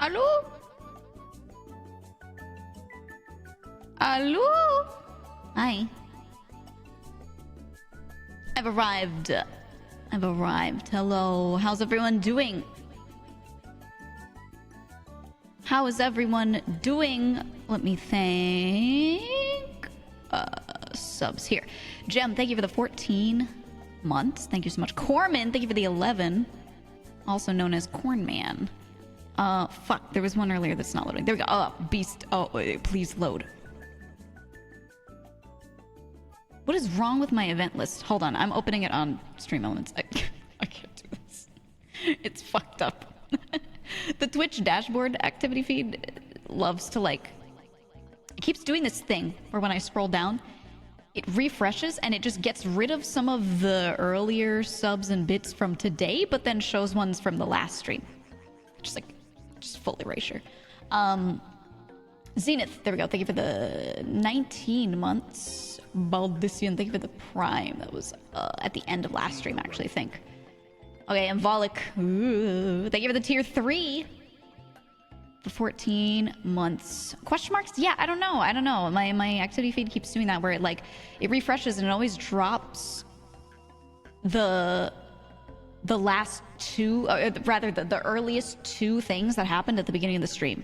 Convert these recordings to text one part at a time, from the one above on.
Hello? Hello? Hi. I've arrived. Hello. How's everyone doing? How is everyone doing? Let me think. Subs here. Gem, thank you for the 14 months. Thank you so much. Corman, thank you for the 11. Also known as Cornman. Fuck. There was one earlier that's not loading. There we go. Oh, Beast. Oh, wait, please load. What is wrong with my event list? Hold on. I'm opening it on Stream Elements. I can't do this. It's fucked up. The Twitch dashboard activity feed loves to like... It keeps doing this thing where when I scroll down, it refreshes and it just gets rid of some of the earlier subs and bits from today, but then shows ones from the last stream. Just full erasure. Zenith, there we go. Thank you for the 19 months. Baldician, thank you for the Prime. That was at the end of last stream, actually, I think. Okay, and Volek, thank you for the tier 3. For 14 months. Question marks? Yeah, I don't know. My activity feed keeps doing that where it refreshes and it always drops the last two, rather the earliest two things that happened at the beginning of the stream.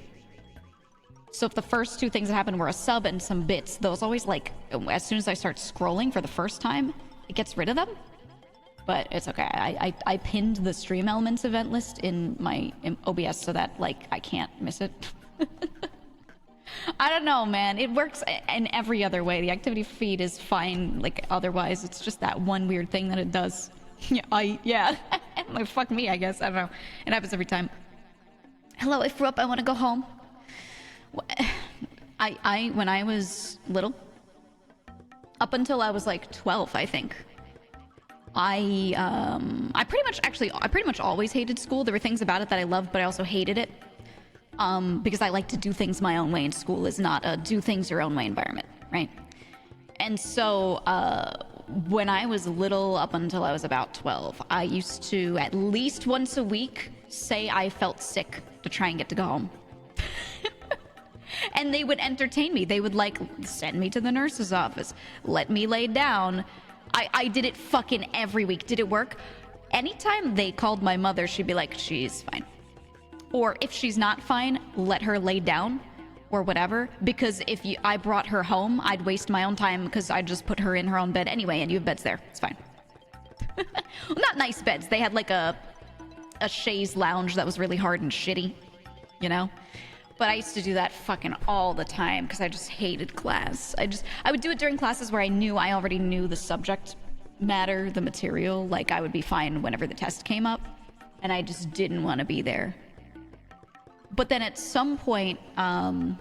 So if the first two things that happened were a sub and some bits, those always as soon as I start scrolling for the first time, it gets rid of them. But it's okay. I pinned the Stream Elements event list in my OBS so that I can't miss it. I don't know, man. It works in every other way. The activity feed is fine. Otherwise, it's just that one weird thing that it does. Yeah. Fuck me, I guess. I don't know. It happens every time. Hello, Ifrup. I want to go home. When I was little, up until I was 12, I think, I pretty much always hated school. There were things about it that I loved, but I also hated it because I like to do things my own way, and school is not a do things your own way environment, right? And so when I was little, up until I was about 12, I used to at least once a week say I felt sick to try and get to go home. And they would entertain me. They would send me to the nurse's office, let me lay down. I did it fucking every week. Did it work? Anytime they called my mother, she'd be like, she's fine. Or if she's not fine, let her lay down or whatever. Because if I brought her home, I'd waste my own time because I'd just put her in her own bed anyway, and you have beds there. It's fine. Well, not nice beds. They had a chaise lounge that was really hard and shitty, you know? But I used to do that fucking all the time because I just hated class. I would do it during classes where I already knew the subject matter, the material. I would be fine whenever the test came up, and I just didn't want to be there. But then at some point in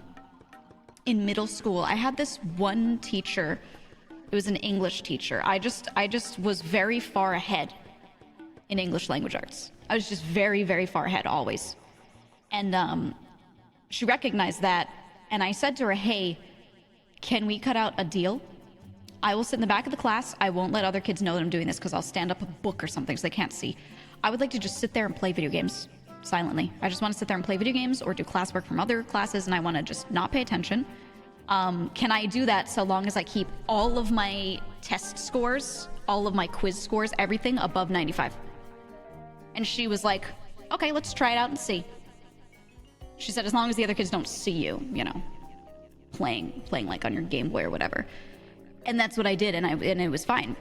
middle school, I had this one teacher. It was an English teacher. I just was very far ahead in English language arts. I was just very, very far ahead always. And she recognized that, and I said to her, hey, can we cut out a deal? I will sit in the back of the class. I won't let other kids know that I'm doing this because I'll stand up a book or something so they can't see. I would like to just sit there and play video games silently. I just want to sit there and play video games or do classwork from other classes, and I want to just not pay attention. Can I do that so long as I keep all of my test scores, all of my quiz scores, everything above 95? And she was like, okay, let's try it out and see. She said, as long as the other kids don't see you, playing on your Game Boy or whatever. And that's what I did, and it was fine.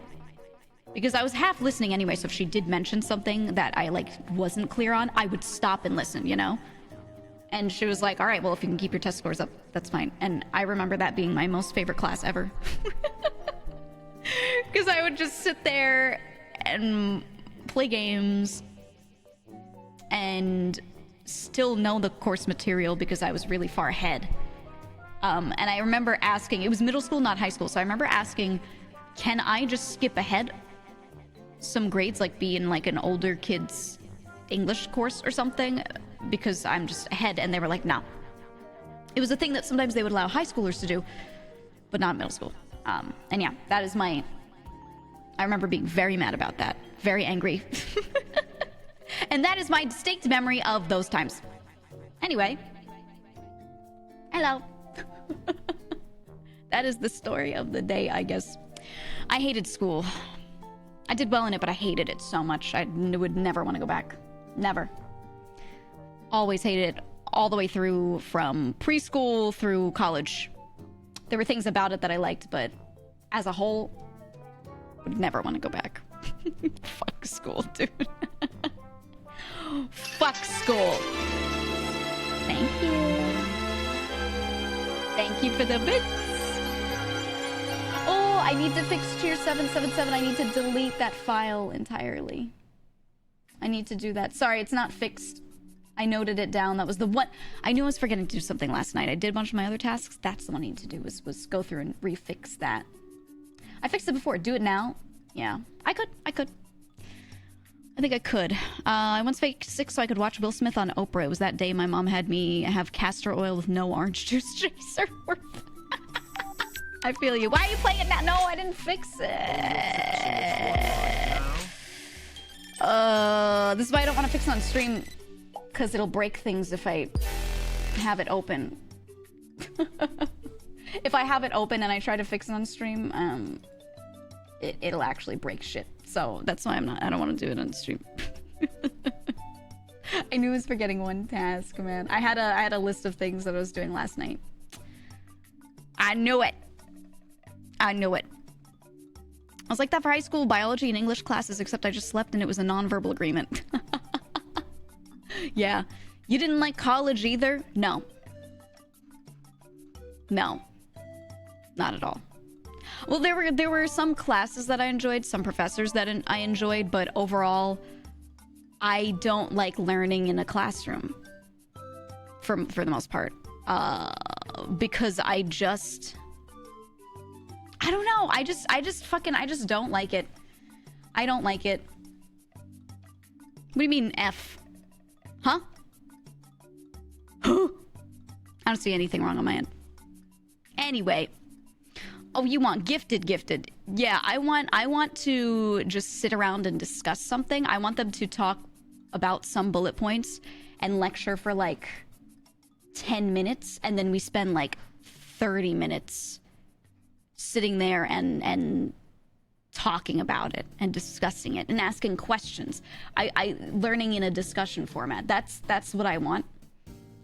Because I was half listening anyway, so if she did mention something that I wasn't clear on, I would stop and listen, And she was like, all right, well, if you can keep your test scores up, that's fine. And I remember that being my most favorite class ever. Because I would just sit there and play games and still know the course material because I was really far ahead. And I remember asking, it was middle school, not high school, so I remember asking, can I just skip ahead some grades, be in an older kid's English course or something, because I'm just ahead? And they were like, no. It was a thing that sometimes they would allow high schoolers to do, but not middle school. And yeah, that is I remember being very mad about that, very angry. And that is my distinct memory of those times. Anyway. Hello. That is the story of the day, I guess. I hated school. I did well in it, but I hated it so much. I would never want to go back. Never. Always hated it all the way through, from preschool through college. There were things about it that I liked, but as a whole, would never want to go back. Fuck school, dude. Fuck school. Thank you. Thank you for the bits. Oh, I need to fix tier 777. I need to delete that file entirely. I need to do that. Sorry, it's not fixed. I noted it down. That was the one. I knew I was forgetting to do something last night. I did a bunch of my other tasks. That's the one I need to do, was go through and refix that. I fixed it before. Do it now? Yeah, I could. I think I could. I once faked sick so I could watch Will Smith on Oprah. It was that day my mom had me have castor oil with no orange juice chaser. I feel you. Why are you playing it now? No, I didn't fix it. This is why I don't want to fix it on stream, because it'll break things if I have it open. If I have it open and I try to fix it on stream, it'll actually break shit. So that's why I don't want to do it on stream. I knew I was forgetting one task, man. I had a list of things that I was doing last night. I knew it. I was like that for high school biology and English classes, except I just slept and it was a non-verbal agreement. Yeah. You didn't like college either? No. No. Not at all. Well, there were some classes that I enjoyed, some professors that I enjoyed, but overall, I don't like learning in a classroom for the most part. Because I don't know. I just don't like it. I don't like it. What do you mean F? Huh? I don't see anything wrong on my end. Anyway. Oh, you want gifted. Yeah, I want to just sit around and discuss something. I want them to talk about some bullet points and lecture for like 10 minutes, and then we spend like 30 minutes sitting there and talking about it and discussing it and asking questions. I learning in a discussion format. That's what I want.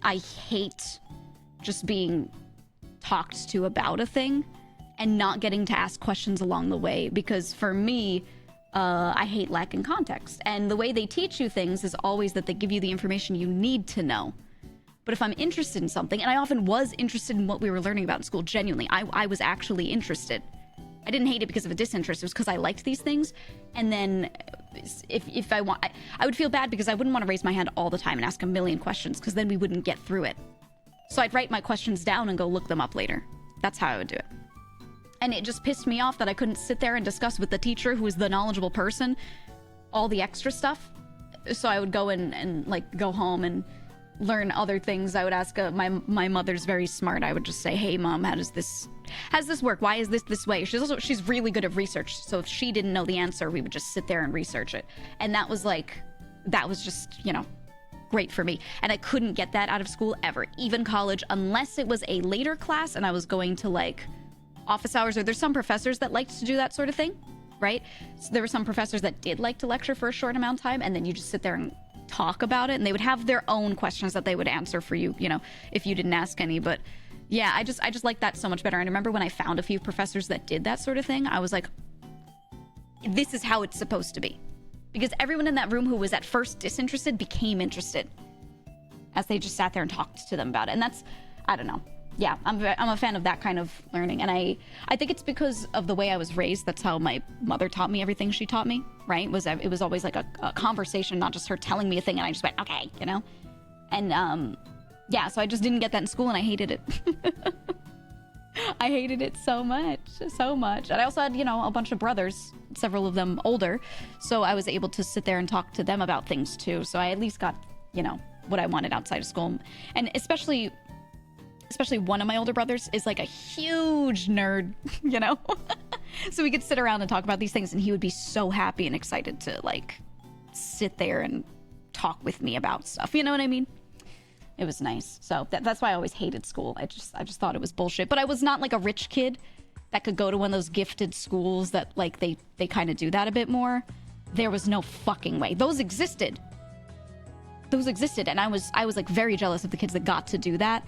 I hate just being talked to about a thing and not getting to ask questions along the way, because for me, I hate lacking context. And the way they teach you things is always that they give you the information you need to know. But if I'm interested in something, and I often was interested in what we were learning about in school, genuinely, I was actually interested. I didn't hate it because of a disinterest. It was because I liked these things. And then if I would feel bad because I wouldn't want to raise my hand all the time and ask a million questions, because then we wouldn't get through it. So I'd write my questions down and go look them up later. That's how I would do it. And it just pissed me off that I couldn't sit there and discuss with the teacher, who is the knowledgeable person, all the extra stuff. So I would go and like go home and learn other things. I would ask my mother's very smart. I would just say, "Hey mom, how does this work? Why is this way?" She's really good at research. So if she didn't know the answer, we would just sit there and research it. And that was just, great for me. And I couldn't get that out of school ever, even college, unless it was a later class and I was going to like office hours, or there's some professors that liked to do that sort of thing, right? So there were some professors that did like to lecture for a short amount of time, and then you just sit there and talk about it, and they would have their own questions that they would answer for you, if you didn't ask any. But yeah, I just like that so much better. And I remember when I found a few professors that did that sort of thing, I was like, this is how it's supposed to be. Because everyone in that room who was at first disinterested became interested as they just sat there and talked to them about it. And that's, I don't know. Yeah, I'm a fan of that kind of learning. And I think it's because of the way I was raised. That's how my mother taught me everything she taught me, right? It was always like a conversation, not just her telling me a thing and I just went, okay, And yeah, so I just didn't get that in school, and I hated it. I hated it so much. And I also had, a bunch of brothers, several of them older. So I was able to sit there and talk to them about things too. So I at least got, what I wanted outside of school. And especially one of my older brothers is like a huge nerd, So we could sit around and talk about these things, and he would be so happy and excited to like sit there and talk with me about stuff. You know what I mean? It was nice. So that's why I always hated school. I just thought it was bullshit. But I was not like a rich kid that could go to one of those gifted schools that like they kind of do that a bit more. There was no fucking way. Those existed. Those existed, and I was like very jealous of the kids that got to do that.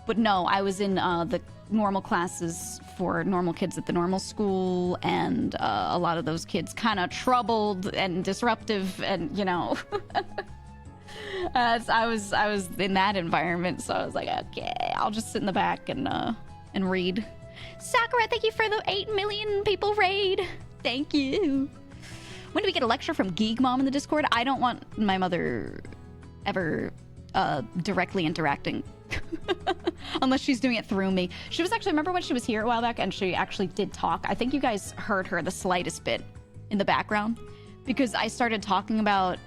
But no, I was in the normal classes for normal kids at the normal school, and a lot of those kids kind of troubled and disruptive, and you know. I was in that environment, so I was like, okay, I'll just sit in the back and read. Sakura, thank you for the 8 million people raid. Thank you. When do we get a lecture from Geek Mom in the Discord? I don't want my mother ever directly interacting. Unless she's doing it through me. She was actually, remember when she was here a while back and she actually did talk? I think you guys heard her the slightest bit in the background. Because I started talking about...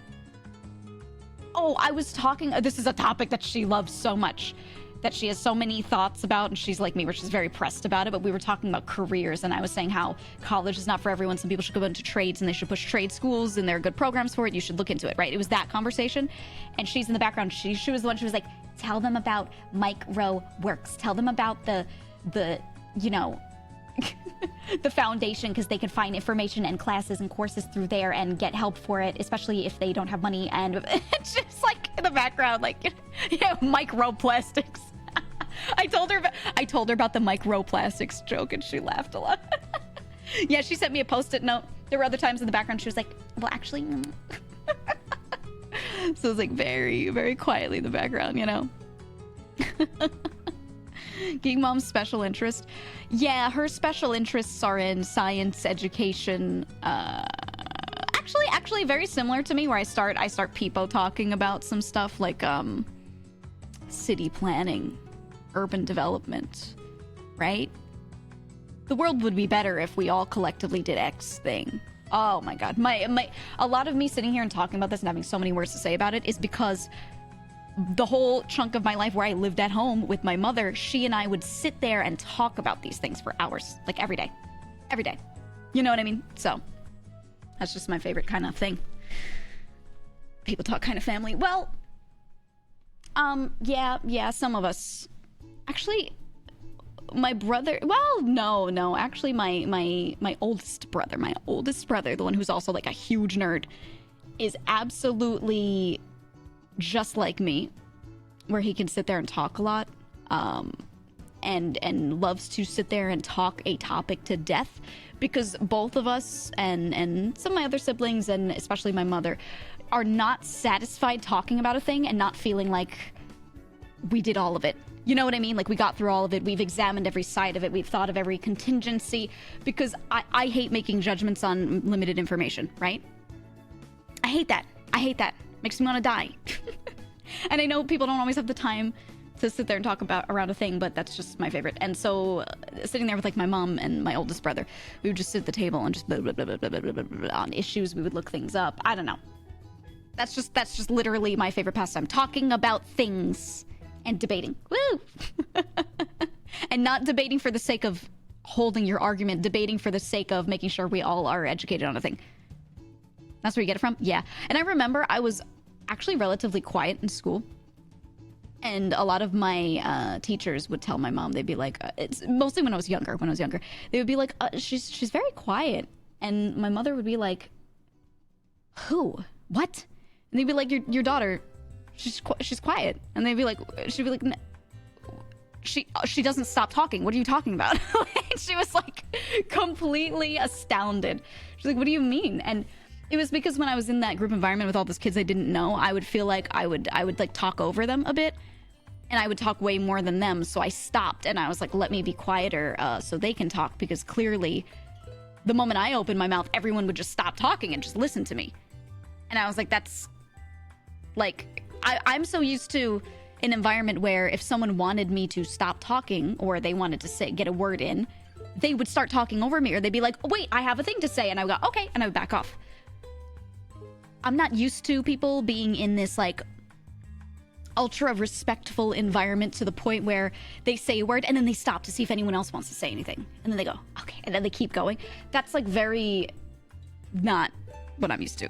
Oh, I was talking... This is a topic that she loves so much. That she has so many thoughts about, and she's like me, where she's very pressed about it. But we were talking about careers, and I was saying how college is not for everyone. Some people should go into trades, and they should push trade schools, and there are good programs for it. You should look into it, right? It was that conversation. And she's in the background. She was the one, she was like, tell them about micro works. Tell them about the you know... the foundation, because they can find information and classes and courses through there and get help for it, especially if they don't have money. And it's just like in the background, like, you know, microplastics. I told her about the microplastics joke, and she laughed a lot. Yeah, she sent me a post-it note. There were other times in the background she was like, well, actually. So it was like very, very quietly in the background, you know. Geek Mom's special interest. Yeah, her special interests are in science, education. Actually very similar to me, where I start peepo talking about some stuff like city planning, urban development, right? The world would be better if we all collectively did X thing. Oh my god. A lot of me sitting here and talking about this and having so many words to say about it is because the whole chunk of my life where I lived at home with my mother, she and I would sit there and talk about these things for hours, like every day. Every day. You know what I mean? So, that's just my favorite kind of thing. People talk kind of family. Well, yeah, some of us. Actually, my brother, well, no, actually my oldest brother, the one who's also like a huge nerd, is absolutely just like me, where he can sit there and talk a lot, and loves to sit there and talk a topic to death, because both of us and some of my other siblings, and especially my mother, are not satisfied talking about a thing and not feeling like we did all of it. You know what I mean? Like, we got through all of it. We've examined every side of it. We've thought of every contingency, because I hate making judgments on limited information, right? I hate that. Makes me want to die. And I know people don't always have the time to sit there and talk about around a thing, but that's just my favorite. And so sitting there with like my mom and my oldest brother, we would just sit at the table and just blah, blah, blah, blah, blah, blah, blah, blah, on issues. We would look things up. I don't know. That's just literally my favorite pastime. Talking about things and debating. Woo! And not debating for the sake of holding your argument, debating for the sake of making sure we all are educated on a thing. That's where you get it from? Yeah. And I remember I was actually relatively quiet in school. And a lot of my teachers would tell my mom, they'd be like, it's mostly when I was younger, they would be like, she's very quiet. And my mother would be like, who? What? And they'd be like, your daughter, she's quiet. And they'd be like, she'd be like, she doesn't stop talking. What are you talking about? She was like completely astounded. She's like, what do you mean? And it was because when I was in that group environment with all those kids I didn't know, I would feel like I would like talk over them a bit, and I would talk way more than them. So I stopped and I was like, let me be quieter so they can talk, because clearly the moment I opened my mouth, everyone would just stop talking and just listen to me. And I was like, that's like, I'm so used to an environment where if someone wanted me to stop talking or they wanted to get a word in, they would start talking over me, or they'd be like, oh, wait, I have a thing to say. And I would go, okay. And I would back off. I'm not used to people being in this like ultra respectful environment to the point where they say a word and then they stop to see if anyone else wants to say anything. And then they go, okay. And then they keep going. That's like very not what I'm used to.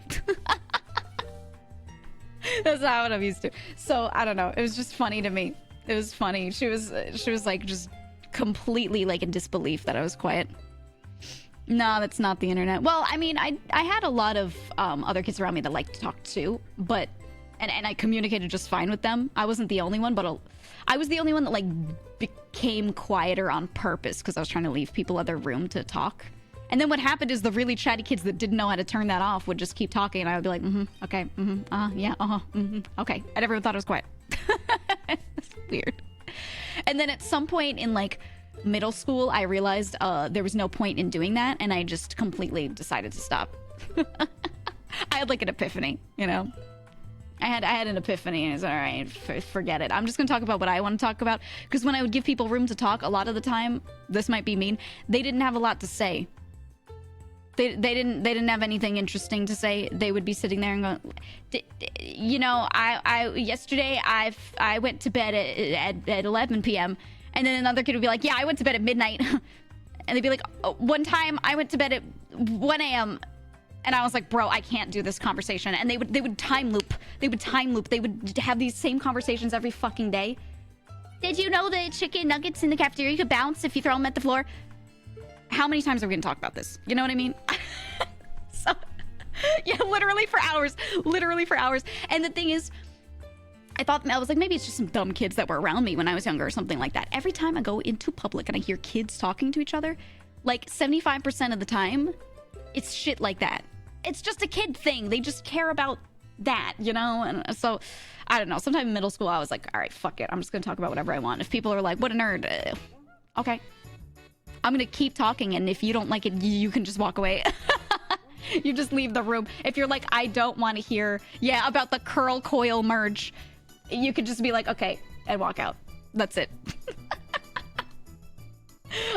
That's not what I'm used to. So I don't know. It was just funny to me. It was funny. She was like just completely like in disbelief that I was quiet. No, that's not the internet. Well, I mean, I had a lot of other kids around me that liked to talk too, but and I communicated just fine with them. I wasn't the only one, but I was the only one that like became quieter on purpose because I was trying to leave people other room to talk. And then what happened is the really chatty kids that didn't know how to turn that off would just keep talking, and I would be like, okay, yeah, okay. And everyone thought I was quiet. It's weird. And then at some point in like middle school, I realized there was no point in doing that, and I just completely decided to stop. I had like an epiphany, you know? I had an epiphany, and I said, all right, forget it. I'm just gonna talk about what I want to talk about, because when I would give people room to talk, a lot of the time, this might be mean, they didn't have a lot to say. They didn't have anything interesting to say. They would be sitting there and going, you know, yesterday I went to bed at 11 p.m. and then another kid would be like, yeah, I went to bed at midnight. And they'd be like, oh, one time I went to bed at 1 a.m. And I was like, bro, I can't do this conversation. And they would time loop. They would time loop. They would have these same conversations every fucking day. Did you know that chicken nuggets in the cafeteria could bounce if you throw them at the floor? How many times are we gonna talk about this? You know what I mean? So, yeah, literally for hours. Literally for hours. And the thing is, I was like, maybe it's just some dumb kids that were around me when I was younger or something like that. Every time I go into public and I hear kids talking to each other, like 75% of the time, it's shit like that. It's just a kid thing. They just care about that, you know? And so, I don't know. Sometime in middle school, I was like, all right, fuck it. I'm just gonna talk about whatever I want. If people are like, what a nerd. Okay. I'm gonna keep talking, and if you don't like it, you can just walk away. You just leave the room. If you're like, I don't want to hear, yeah, about the curl coil merge, you could just be like, okay, and walk out. That's it.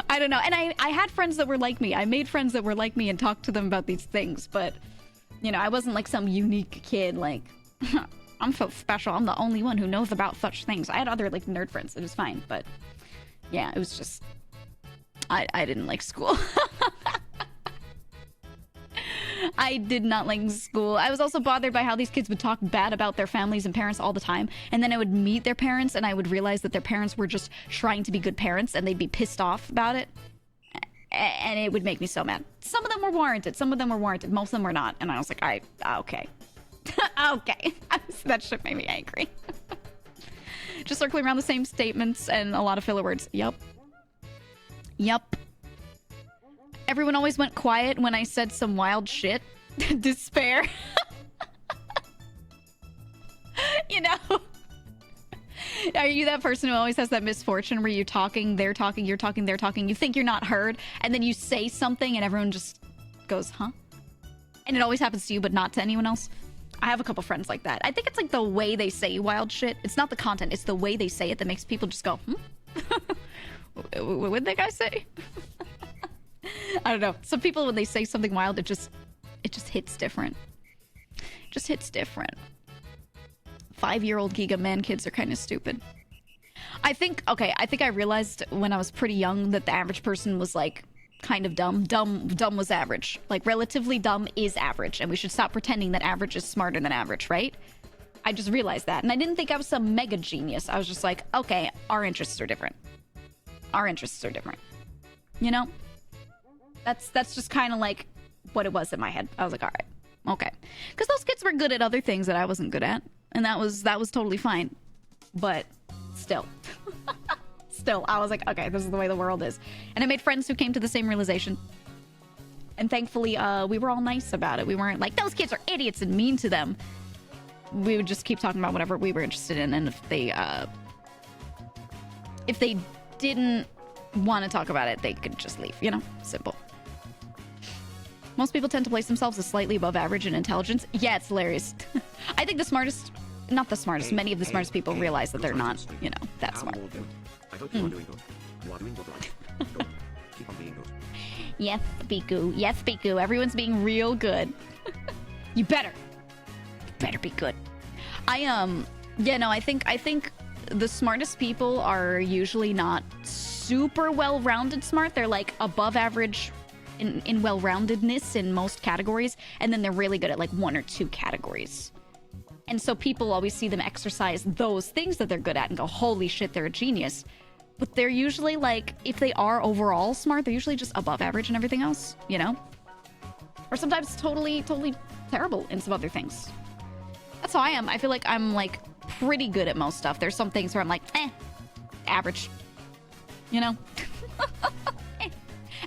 I don't know. And I had friends that were like me. I made friends that were like me and talked to them about these things, but, you know, I wasn't like some unique kid, like, I'm so special. I'm the only one who knows about such things. I had other, like, nerd friends. It was fine, but, yeah, it was just... I didn't like school. I did not like school. I was also bothered by how these kids would talk bad about their families and parents all the time. And then I would meet their parents and I would realize that their parents were just trying to be good parents and they'd be pissed off about it. And it would make me so mad. Some of them were warranted. Some of them were warranted. Most of them were not. And I was like, okay. Okay. That shit made me angry. Just circling around the same statements and a lot of filler words. Yep. Everyone always went quiet when I said some wild shit. Despair. You know? Are you that person who always has that misfortune where you're talking, they're talking, you're talking, they're talking, you think you're not heard, and then you say something and everyone just goes, huh? And it always happens to you, but not to anyone else? I have a couple friends like that. I think it's like the way they say wild shit. It's not the content, it's the way they say it that makes people just go, hmm? What did that guy say? I don't know. Some people, when they say something wild, it just hits different. It just hits different. 5-year-old GEEGA man kids are kind of stupid. I think I realized when I was pretty young that the average person was like kind of dumb. Dumb was average. Like relatively dumb is average, and we should stop pretending that average is smarter than average, right? I just realized that, and I didn't think I was some mega genius. I was just like, okay, our interests are different. Our interests are different. You know? That's just kind of like what it was in my head. I was like, all right, okay. Because those kids were good at other things that I wasn't good at. And that was totally fine. But still. Still, I was like, okay, this is the way the world is. And I made friends who came to the same realization. And thankfully, we were all nice about it. We weren't like, those kids are idiots and mean to them. We would just keep talking about whatever we were interested in. And if they didn't want to talk about it, they could just leave, you know? Simple. Most people tend to place themselves as slightly above average in intelligence. Yeah, it's hilarious. I think not the smartest, many of the smartest people realize that they're not, you know, that smart. I thought you were doing good. You are doing good, right? Go. Keep on being good. Yes, Biku. Yes, Biku. Everyone's being real good. You better be good. I think the smartest people are usually not super well-rounded smart. They're like above average in well-roundedness in most categories, and then they're really good at like one or two categories. And so people always see them exercise those things that they're good at and go, holy shit, they're a genius. But they're usually like, if they are overall smart, they're usually just above average and everything else, you know? Or sometimes totally terrible in some other things. That's how I am. I feel like I'm like pretty good at most stuff. There's some things where I'm like, average, you know?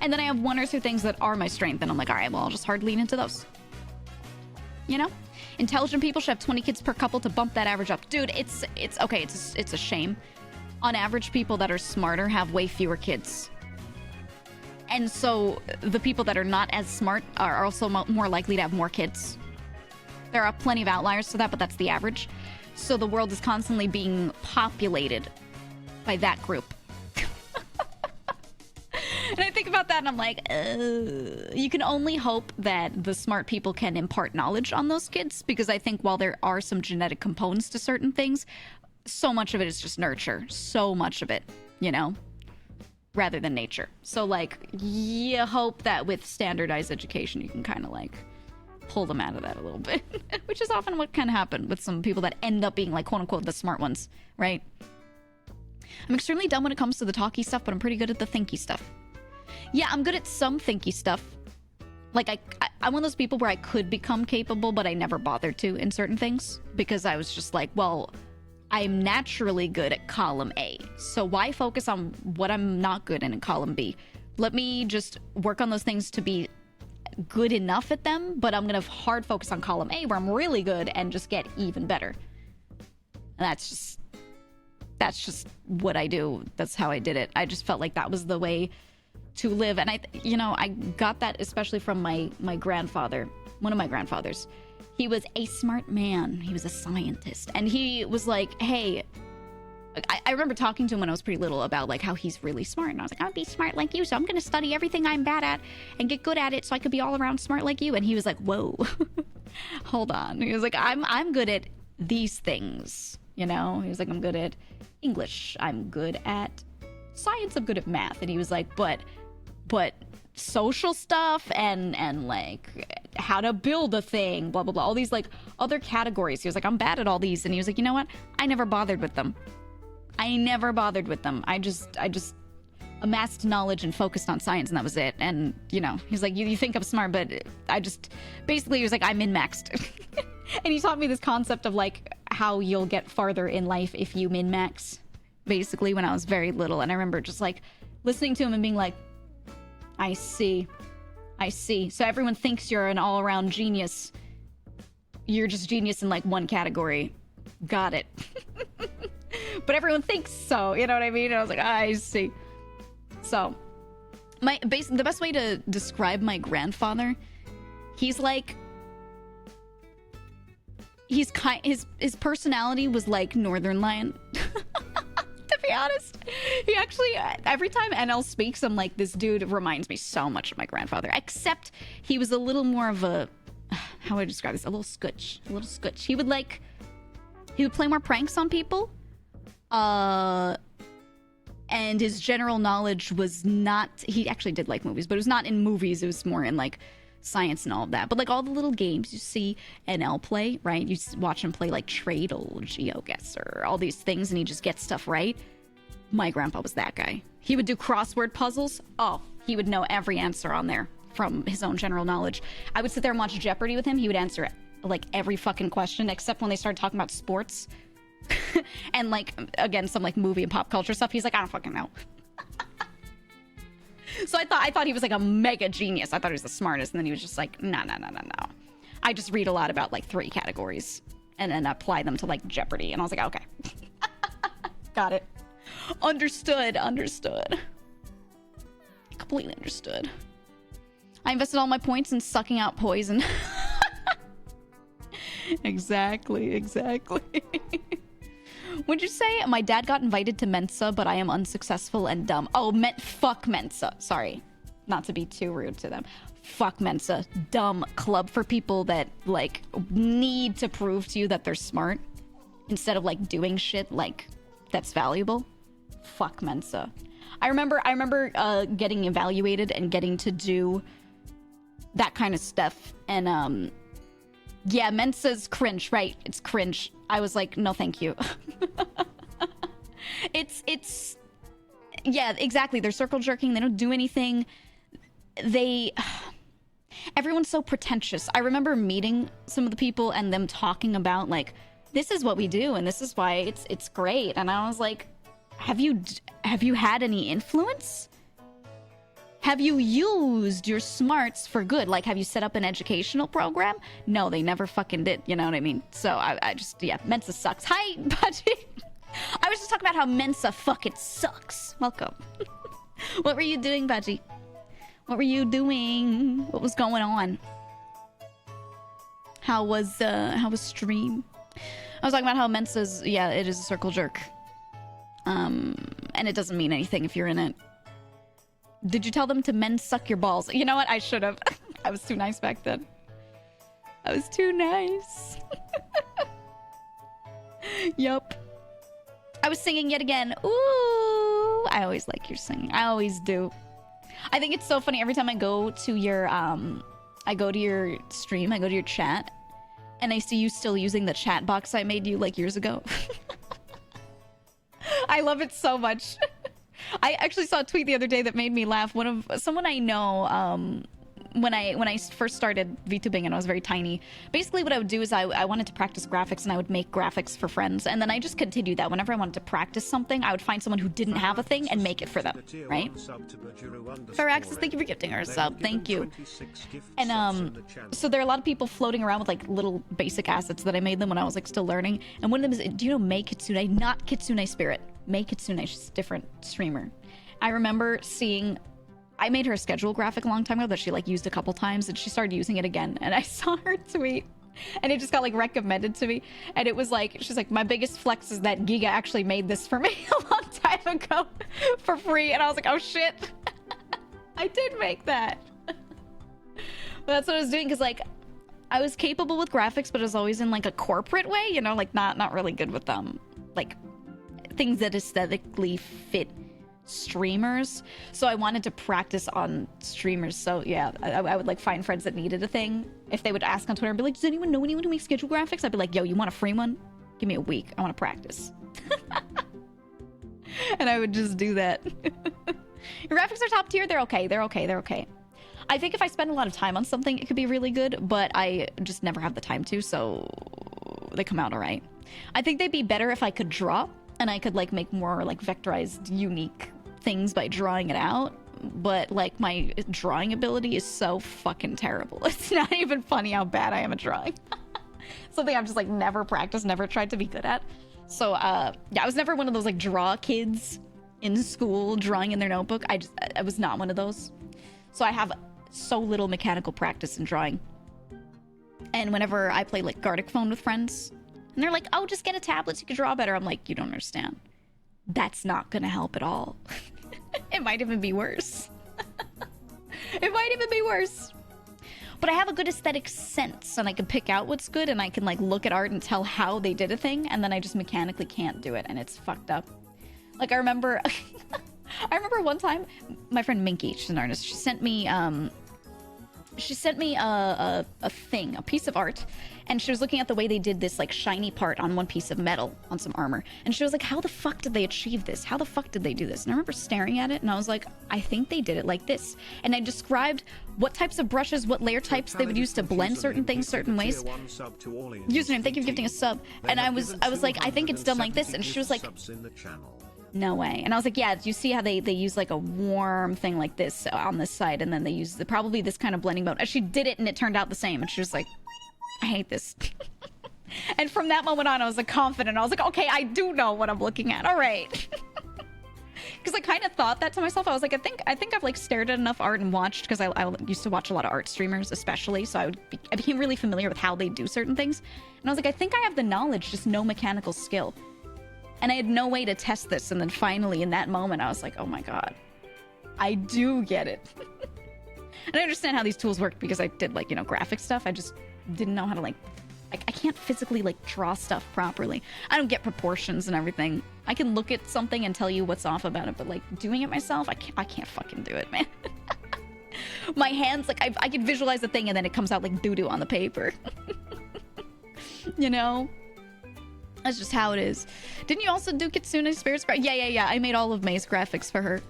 And then I have one or two things that are my strength, and I'm like, all right, well, I'll just hard lean into those. You know? Intelligent people should have 20 kids per couple to bump that average up. Dude, it's okay, it's a shame. On average, people that are smarter have way fewer kids. And so the people that are not as smart are also more likely to have more kids. There are plenty of outliers to that, but that's the average. So the world is constantly being populated by that group. And I think about that and I'm like, you can only hope that the smart people can impart knowledge on those kids, because I think while there are some genetic components to certain things, so much of it is just nurture. So much of it, you know, rather than nature. So like, you hope that with standardized education, you can kind of like pull them out of that a little bit, which is often what can happen with some people that end up being like, quote unquote, the smart ones, right? I'm extremely dumb when it comes to the talky stuff, but I'm pretty good at the thinky stuff. Yeah, I'm good at some thinky stuff. Like, I'm one of those people where I could become capable, but I never bothered to in certain things, because I was just like, well, I'm naturally good at column A, so why focus on what I'm not good in column B? Let me just work on those things to be good enough at them, but I'm gonna hard focus on column A where I'm really good and just get even better. And that's just what I do. That's how I did it. I just felt like that was the way to live. And I got that especially from my grandfather, one of my grandfathers. He was a smart man. He was a scientist. And he was like, hey, I remember talking to him when I was pretty little about like how he's really smart. And I was like, I would be smart like you. So I'm going to study everything I'm bad at and get good at it so I could be all around smart like you. And he was like, whoa, hold on. He was like, I'm good at these things. You know, he was like, I'm good at English. I'm good at science. I'm good at math. And he was like, but social stuff and like how to build a thing, blah, blah, blah. All these like other categories. He was like, I'm bad at all these. And he was like, you know what? I never bothered with them. I just amassed knowledge and focused on science, and that was it. And, you know, he's like, you think I'm smart, but basically he was like, I'm min-maxed. And he taught me this concept of like how you'll get farther in life if you min-max, basically, when I was very little. And I remember just like listening to him and being like, I see. So everyone thinks you're an all-around genius. You're just genius in like one category. Got it. But everyone thinks so, you know what I mean? And I was like, I see. So the best way to describe my grandfather, he's like, his personality was like Northern Lion. To be honest, he actually, every time NL speaks, I'm like, this dude reminds me so much of my grandfather, except he was a little more of a, how would I describe this? A little scutch. He would play more pranks on people. And his general knowledge was not, he actually did like movies, but it was not in movies. It was more in like science and all of that. But like all the little games you see NL play, right? You watch him play like Tradle, GeoGuessr, all these things, and he just gets stuff right. My grandpa was that guy. He would do crossword puzzles. Oh, he would know every answer on there from his own general knowledge. I would sit there and watch Jeopardy with him. He would answer like every fucking question, except when they started talking about sports. And like, again, some like movie and pop culture stuff. He's like, I don't fucking know. So I thought he was like a mega genius. I thought he was the smartest. And then he was just like, no. I just read a lot about like 3 categories and then apply them to like Jeopardy. And I was like, okay. Got it. Understood. Completely understood. I invested all my points in sucking out poison. Exactly. What'd you say? My dad got invited to Mensa, but I am unsuccessful and dumb. Oh, fuck Mensa. Sorry. Not to be too rude to them. Fuck Mensa. Dumb club for people that, like, need to prove to you that they're smart instead of, like, doing shit, like, that's valuable. Fuck Mensa. I remember getting evaluated and getting to do that kind of stuff. And, Yeah, Mensa's cringe, right? It's cringe. I was like, no, thank you. it's yeah, exactly. They're circle jerking. They don't do anything. Everyone's so pretentious. I remember meeting some of the people and them talking about like, this is what we do and this is why it's great. And I was like, have you had any influence? Have you used your smarts for good? Like, have you set up an educational program? No, they never fucking did. You know what I mean? So I just, yeah, Mensa sucks. Hi, buddy. I was just talking about how Mensa fucking sucks. Welcome. What were you doing, Budgie? What were you doing? What was going on? How was stream? I was talking about how Mensa's, yeah, it is a circle jerk. And it doesn't mean anything if you're in it. Did you tell them to men suck your balls? You know what? I should have. I was too nice back then. I was too nice. Yup. I was singing yet again. Ooh. I always like your singing. I always do. I think it's so funny every time I go to your stream, I go to your chat, and I see you still using the chat box I made you like years ago. I love it so much. I actually saw a tweet the other day that made me laugh. Someone I know, when I first started VTubing and I was very tiny, basically what I would do is I wanted to practice graphics and I would make graphics for friends, and then I just continued that. Whenever I wanted to practice something, I would find someone who didn't have a thing and make it for them, right? Faraxis, thank you for gifting her a sub. Thank you. And so there are a lot of people floating around with like little basic assets that I made them when I was like still learning, and one of them is, do you know May Kitsune? Not Kitsune Spirit. May Kitsune, she's a different streamer. I remember seeing, I made her a schedule graphic a long time ago that she like used a couple times, and she started using it again, and I saw her tweet and it just got like recommended to me, and it was like, she's like, my biggest flex is that GEEGA actually made this for me a long time ago for free, and I was like, oh shit. I did make that. But that's what I was doing, because like I was capable with graphics, but it was always in like a corporate way, you know, like not really good with them, like things that aesthetically fit streamers. So I wanted to practice on streamers. So yeah, I would like find friends that needed a thing. If they would ask on Twitter and be like, does anyone know anyone who makes schedule graphics? I'd be like, yo, you want a free one? Give me a week. I want to practice. And I would just do that. Your graphics are top tier. They're okay. They're okay. They're okay. I think if I spend a lot of time on something, it could be really good, but I just never have the time to, so they come out all right. I think they'd be better if I could draw, and I could like make more like vectorized, unique things by drawing it out. But like my drawing ability is so fucking terrible. It's not even funny how bad I am at drawing. Something I've just like never practiced, never tried to be good at. So yeah, I was never one of those like draw kids in school drawing in their notebook. I was not one of those. So I have so little mechanical practice in drawing. And whenever I play like Gartic Phone with friends, and they're like, oh, just get a tablet so you can draw better. I'm like, you don't understand. That's not gonna help at all. It might even be worse. It might even be worse. But I have a good aesthetic sense, and I can pick out what's good, and I can like look at art and tell how they did a thing, and then I just mechanically can't do it, and it's fucked up. Like I remember one time, my friend Minky, she's an artist, she sent me a thing, a piece of art, and she was looking at the way they did this like shiny part on one piece of metal on some armor, and she was like, how the fuck did they achieve this? How the fuck did they do this? And I remember staring at it, and I was like, I think they did it like this. And I described what types of brushes, what layer types they would use to blend certain things certain ways. Username, thank you for gifting a sub. And I was like, I think it's done like this. And she was like, no way. And I was like, yeah, you see how they use like a warm thing like this on this side, and then they use probably this kind of blending mode. And she did it, and it turned out the same. And she was like, I hate this. And from that moment on, I was like confident. I was like, okay, I do know what I'm looking at. All right. Because I kind of thought that to myself. I was like, I think I've like stared at enough art and watched, because I used to watch a lot of art streamers, especially. So I became really familiar with how they do certain things. And I was like, I think I have the knowledge, just no mechanical skill. And I had no way to test this. And then finally, in that moment, I was like, oh my God, I do get it. And I understand how these tools work, because I did like, you know, graphic stuff. I just didn't know how to like, I can't physically like draw stuff properly. I don't get proportions and everything. I can look at something and tell you what's off about it, but like doing it myself, I can't fucking do it, man. My hands, like I can visualize the thing, and then it comes out like doo-doo on the paper. You know? That's just how it is. Didn't you also do Kitsune Spirits? Yeah. I made all of May's graphics for her.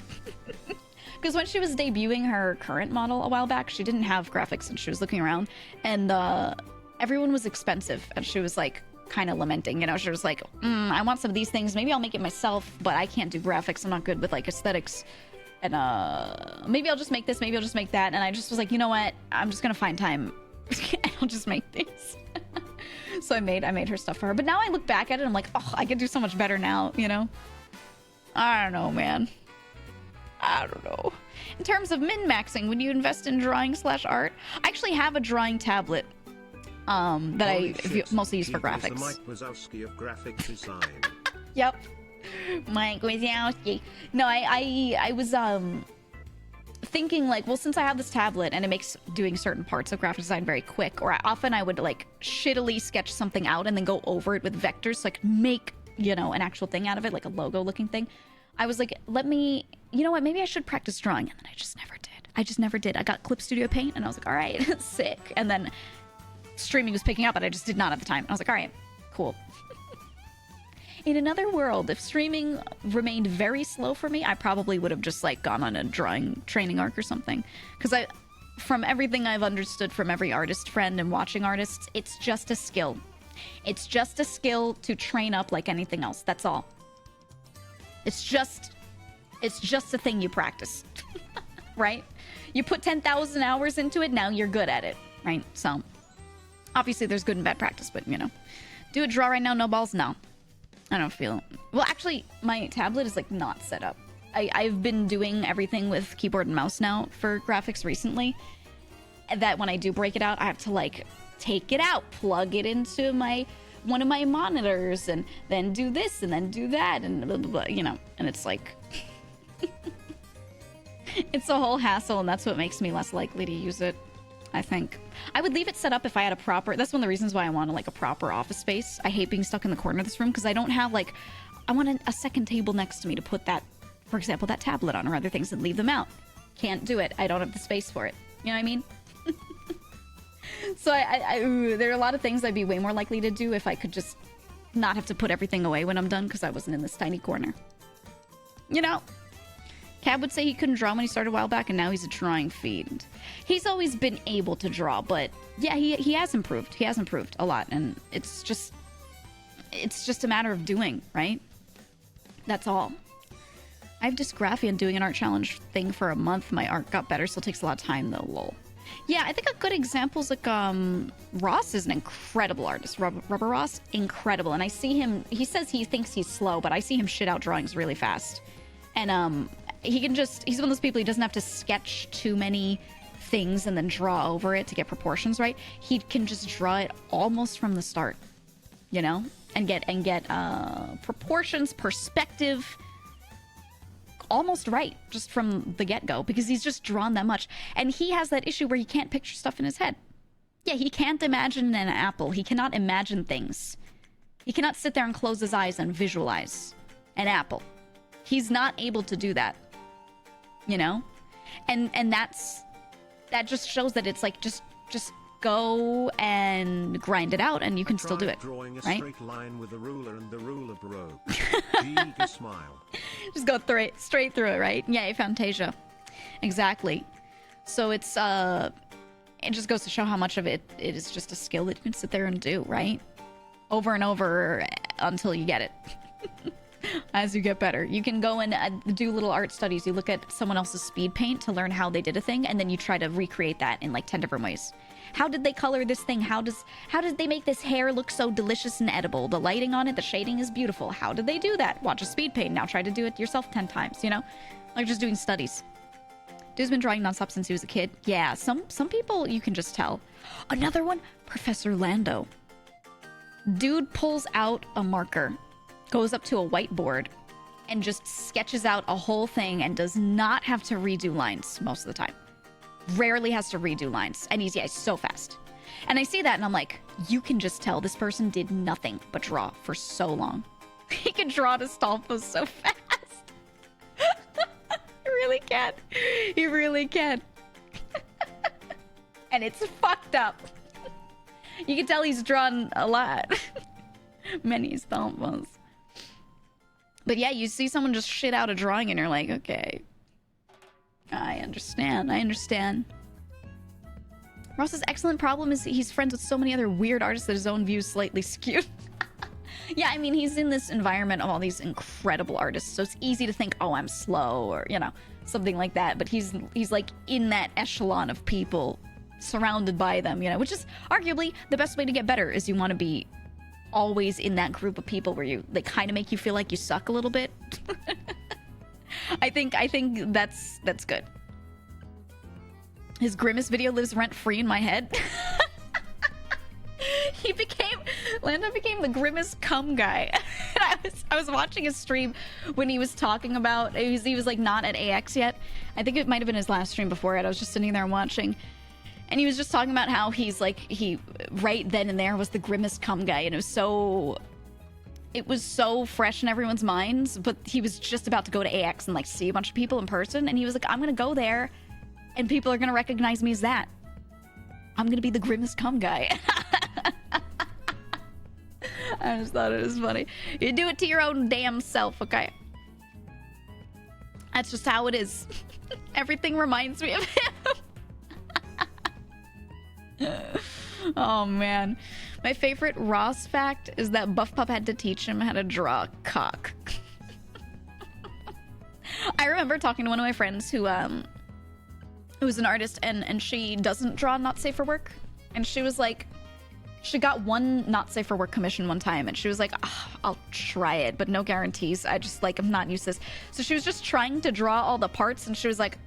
Because when she was debuting her current model a while back, she didn't have graphics and she was looking around. And everyone was expensive. And she was like kind of lamenting, you know? She was like, I want some of these things. Maybe I'll make it myself, but I can't do graphics. I'm not good with like aesthetics. And maybe I'll just make this. Maybe I'll just make that. And I just was like, you know what? I'm just going to find time. And I'll just make these. So I made her stuff for her. But now I look back at it, I'm like, oh, I could do so much better now, you know? I don't know, man. I don't know. In terms of min-maxing, when you invest in drawing / art, I actually have a drawing tablet that I mostly use for graphics. Mike Wazowski of graphic design. Yep. Mike Wazowski. No, I was thinking like, well, since I have this tablet and it makes doing certain parts of graphic design very quick, or I would like shittily sketch something out and then go over it with vectors so I could make, you know, an actual thing out of it, like a logo looking thing. I was like, you know what, maybe I should practice drawing. And then I just never did. I got Clip Studio Paint and I was like, all right, sick. And then streaming was picking up, but I just did not at the time. I was like, all right, cool. In another world, if streaming remained very slow for me, I probably would have just like gone on a drawing training arc or something. Because from everything I've understood from every artist friend and watching artists, it's just a skill. It's just a skill to train up like anything else. That's all. It's just a thing you practice, right? You put 10,000 hours into it, now you're good at it, right? So obviously there's good and bad practice, but you know, do a draw right now, no balls, no. I don't feel it. Well, actually, my tablet is like not set up. I've been doing everything with keyboard and mouse now for graphics recently. That when I do break it out, I have to like take it out, plug it into one of my monitors, and then do this and then do that, and blah, blah, blah, you know. And it's like, it's a whole hassle, and that's what makes me less likely to use it. I think I would leave it set up if I had a proper, that's one of the reasons why I want like a proper office space. I hate being stuck in the corner of this room because I don't have like, I want a second table next to me to put that, for example, that tablet on or other things and leave them out. Can't do it. I don't have the space for it. You know what I mean? So there are a lot of things I'd be way more likely to do if I could just not have to put everything away when I'm done because I wasn't in this tiny corner. You know? Cab would say he couldn't draw when he started a while back, and now he's a drawing fiend. He's always been able to draw, but yeah, he has improved. He has improved a lot, and it's just a matter of doing, right? That's all. I have dysgraphia and doing an art challenge thing for a month. My art got better, still takes a lot of time though, lol. Yeah, I think a good example is like Ross is an incredible artist. Rubber Ross, incredible. And I see him, he says he thinks he's slow, but I see him shit out drawings really fast. And he's one of those people, he doesn't have to sketch too many things and then draw over it to get proportions right. He can just draw it almost from the start, you know, and get proportions, perspective almost right just from the get-go because he's just drawn that much. And he has that issue where he can't picture stuff in his head. Yeah, he can't imagine an apple. He cannot imagine things. He cannot sit there and close his eyes and visualize an apple. He's not able to do that, you know? And that just shows that it's like, just go and grind it out and you can still do it, drawing a right? straight line with a ruler and the ruler broke. GEEGA smile. Just go straight through it, right? Yay, Fantasia. Exactly. So it's, it just goes to show how much of it is just a skill that you can sit there and do, right? Over and over until you get it. As you get better, you can go and do little art studies. You look at someone else's speed paint to learn how they did a thing, and then you try to recreate that in like 10 different ways. How did they color this thing? How did they make this hair look so delicious and edible? The lighting on it, the shading is beautiful. How did they do that? Watch a speed paint. Now try to do it yourself 10 times, you know? Like just doing studies. Dude's been drawing nonstop since he was a kid. Yeah, some people you can just tell. Another one, Professor Lando. Dude pulls out a marker, goes up to a whiteboard, and just sketches out a whole thing and does not have to redo lines most of the time. Rarely has to redo lines. And he's so fast. And I see that and I'm like, you can just tell this person did nothing but draw for so long. He can draw to Stolfo so fast. He really can. He really can. And it's fucked up. You can tell he's drawn a lot. Many stampas. But yeah, you see someone just shit out a drawing and you're like, okay. I understand. Ross's excellent problem is he's friends with so many other weird artists that his own views slightly skewed. Yeah, I mean, he's in this environment of all these incredible artists, so it's easy to think, oh, I'm slow, or, you know, something like that. But he's like in that echelon of people, surrounded by them, you know, which is arguably the best way to get better, is you want to be always in that group of people where they kind of make you feel like you suck a little bit. I think that's good. His Grimace video lives rent-free in my head. Lando became the Grimace cum guy. And I was watching his stream when he was talking about, he was like not at AX yet. I think it might have been his last stream before it. I was just sitting there and watching. And he was just talking about how he right then and there was the Grimace cum guy, and it was so fresh in everyone's minds, but he was just about to go to AX and like see a bunch of people in person, and he was like, I'm gonna go there and people are gonna recognize me as that. I'm gonna be the Grimace cum guy. I just thought it was funny. You do it to your own damn self, okay? That's just how it is. Everything reminds me of him. Oh man. My favorite Ross fact is that Buff Pup had to teach him how to draw cock. I remember talking to one of my friends who was an artist, and she doesn't draw not safe for work. And she was like, she got one not safe for work commission one time, and she was like, oh, I'll try it, but no guarantees. I just like, I'm not used to this. So she was just trying to draw all the parts, and she was like,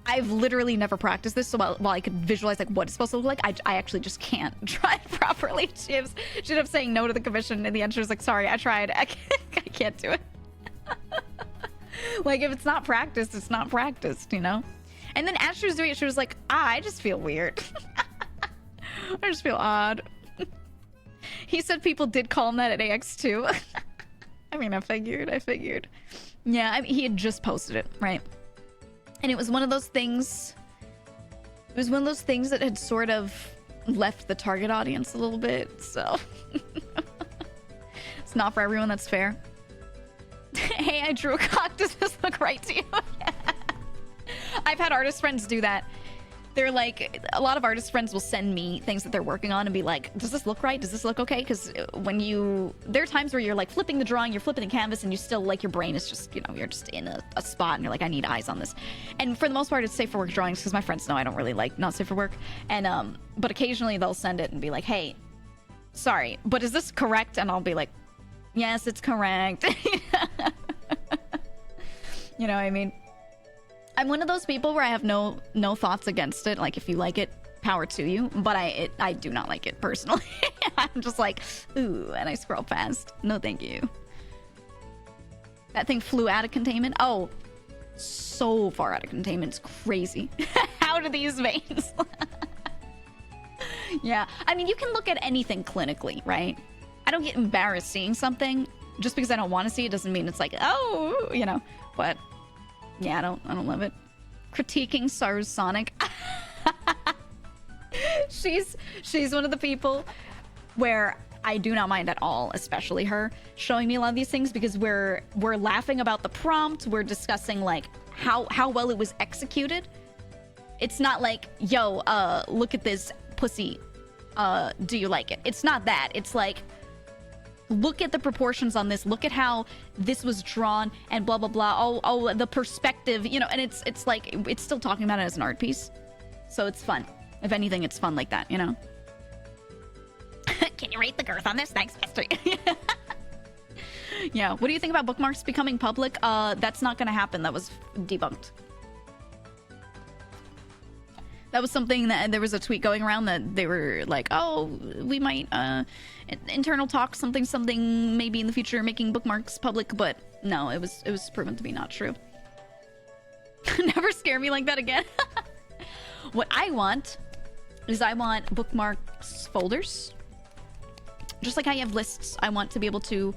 I've literally never practiced this, so while I could visualize like what it's supposed to look like, I actually just can't draw it properly. She ended up saying no to the commission. In the end, she was like, sorry, I tried. I can't do it. Like, if it's not practiced, it's not practiced, you know? And then as she was doing it, she was like, I just feel weird. I just feel odd. He said people did call him that at AX too. I mean, I figured. Yeah, I mean, he had just posted it, right? And it was one of those things. It was one of those things that had sort of left the target audience a little bit, so. It's not for everyone, that's fair. Hey, I drew a cock. Does this look right to you? I've had artist friends do that. They're like, a lot of artist friends will send me things that they're working on and be like, does this look right? Does this look okay? Because there are times where you're like flipping the drawing, you're flipping the canvas, and you still, like, your brain is just, you know, you're just in a spot and you're like, I need eyes on this. And for the most part, it's safe for work drawings, because my friends know I don't really like not safe for work. And, but occasionally they'll send it and be like, hey, sorry, but is this correct? And I'll be like, yes, it's correct. You know what I mean? I'm one of those people where I have no thoughts against it. Like, if you like it, power to you. But I do not like it personally. I'm just like, ooh, and I scroll past. No, thank you. That thing flew out of containment. Oh, so far out of containment. It's crazy. How do these veins? Yeah, I mean, you can look at anything clinically, right? I don't get embarrassed seeing something. Just because I don't want to see it doesn't mean it's like, oh, you know. But yeah, I don't love it. Critiquing Sar's Sonic. She's one of the people where I do not mind at all, especially her, showing me a lot of these things, because we're laughing about the prompt, we're discussing like how well it was executed. It's not like, yo, look at this pussy. Do you like it? It's not that. It's like, look at the proportions on this, look at how this was drawn, and blah blah blah. Oh, the perspective, you know. And it's like, it's still talking about it as an art piece, so it's fun. If anything, it's fun like that, you know. Can you rate the girth on this? Thanks, Master. Yeah, what do you think about bookmarks becoming public? That's not gonna happen. That was debunked. That was something that there was a tweet going around that they were like, oh, we might internal talk something maybe in the future making bookmarks public, but no, it was proven to be not true. Never scare me like that again. What I want is I want bookmarks folders. Just like how you have lists, I want to be able to,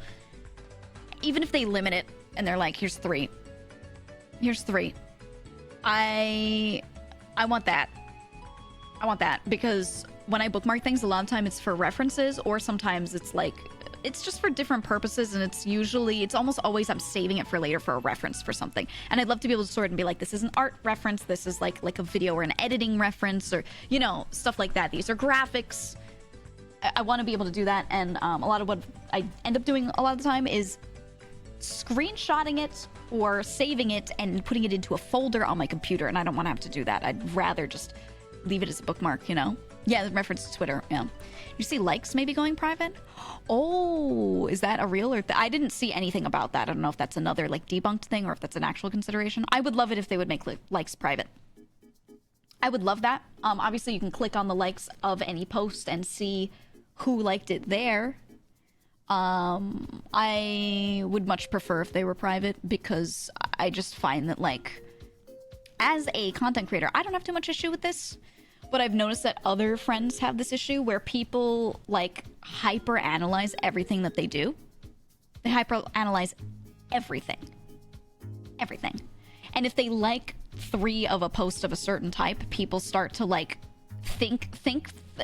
even if they limit it and they're like, here's 3. Here's 3. I want that. I want that, because when I bookmark things, a lot of time it's for references, or sometimes it's like, it's just for different purposes, and it's almost always I'm saving it for later for a reference for something. And I'd love to be able to sort and be like, this is an art reference, this is like a video or an editing reference, or, you know, stuff like that. These are graphics. I want to be able to do that, and a lot of what I end up doing a lot of the time is screenshotting it or saving it and putting it into a folder on my computer, and I don't want to have to do that. I'd rather just leave it as a bookmark, you know? Yeah, the reference to Twitter, yeah. You see likes maybe going private? Oh, is that a real or... I didn't see anything about that. I don't know if that's another, like, debunked thing or if that's an actual consideration. I would love it if they would make likes private. I would love that. Obviously, you can click on the likes of any post and see who liked it there. I would much prefer if they were private, because I just find that, like, as a content creator, I don't have too much issue with this, but I've noticed that other friends have this issue where people, like, hyper-analyze everything that they do. They hyper-analyze everything. Everything. And if they like 3 of a post of a certain type, people start to, like, think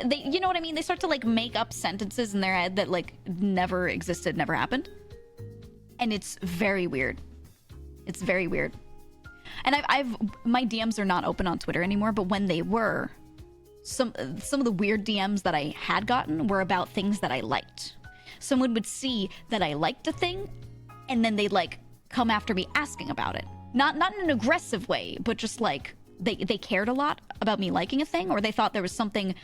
they, you know what I mean? They start to, like, make up sentences in their head that, like, never existed, never happened. And it's very weird. It's very weird. And my DMs are not open on Twitter anymore, but when they were, some of the weird DMs that I had gotten were about things that I liked. Someone would see that I liked a thing, and then they'd, like, come after me asking about it. Not in an aggressive way, but just, like, they cared a lot about me liking a thing, or they thought there was something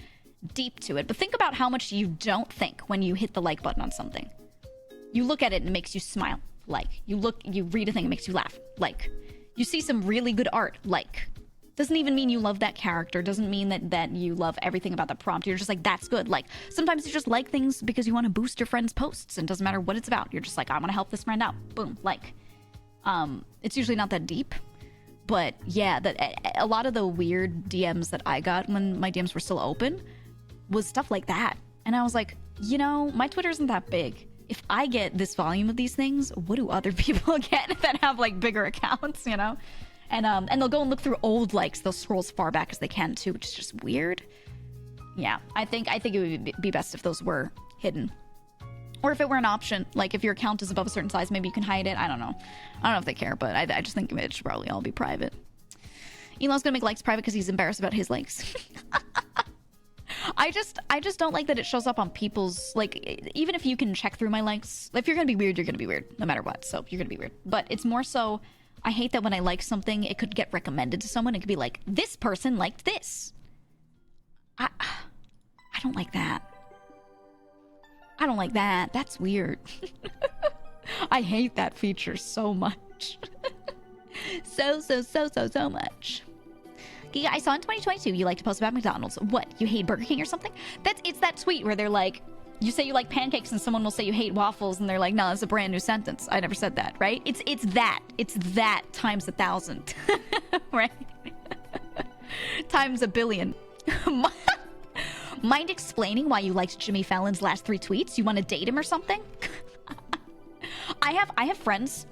deep to it. But think about how much you don't think when you hit the like button on something. You look at it and it makes you smile. Like. You read a thing, it makes you laugh. Like. You see some really good art. Like. Doesn't even mean you love that character. Doesn't mean that you love everything about the prompt. You're just like, that's good. Like, sometimes you just like things because you want to boost your friend's posts, and it doesn't matter what it's about. You're just like, I want to help this friend out. Boom. Like. It's usually not that deep. But yeah, a lot of the weird DMs that I got when my DMs were still open was stuff like that. And I was like, you know, my Twitter isn't that big. If I get this volume of these things, what do other people get that have, like, bigger accounts, you know? And they'll go and look through old likes. They'll scroll as far back as they can too, which is just weird. Yeah, I think it would be best if those were hidden. Or if it were an option, like if your account is above a certain size, maybe you can hide it. I don't know. I don't know if they care, but I just think it should probably all be private. Elon's gonna make likes private because he's embarrassed about his likes. I just don't like that it shows up on people's, like, even if you can check through my likes, if you're gonna be weird, you're gonna be weird, no matter what. So you're gonna be weird. But it's more so, I hate that when I like something, it could get recommended to someone. It could be like, this person liked this. I don't like that. I don't like that. That's weird. I hate that feature so much. so much. GEEGA, I saw in 2022 you like to post about McDonald's. What? You hate Burger King or something? It's that tweet where they're like, you say you like pancakes and someone will say you hate waffles, and they're like, no, that's a brand new sentence. I never said that, right? It's that times 1,000. Right? Times a billion. Mind explaining why you liked Jimmy Fallon's last 3 tweets? You want to date him or something? I have friends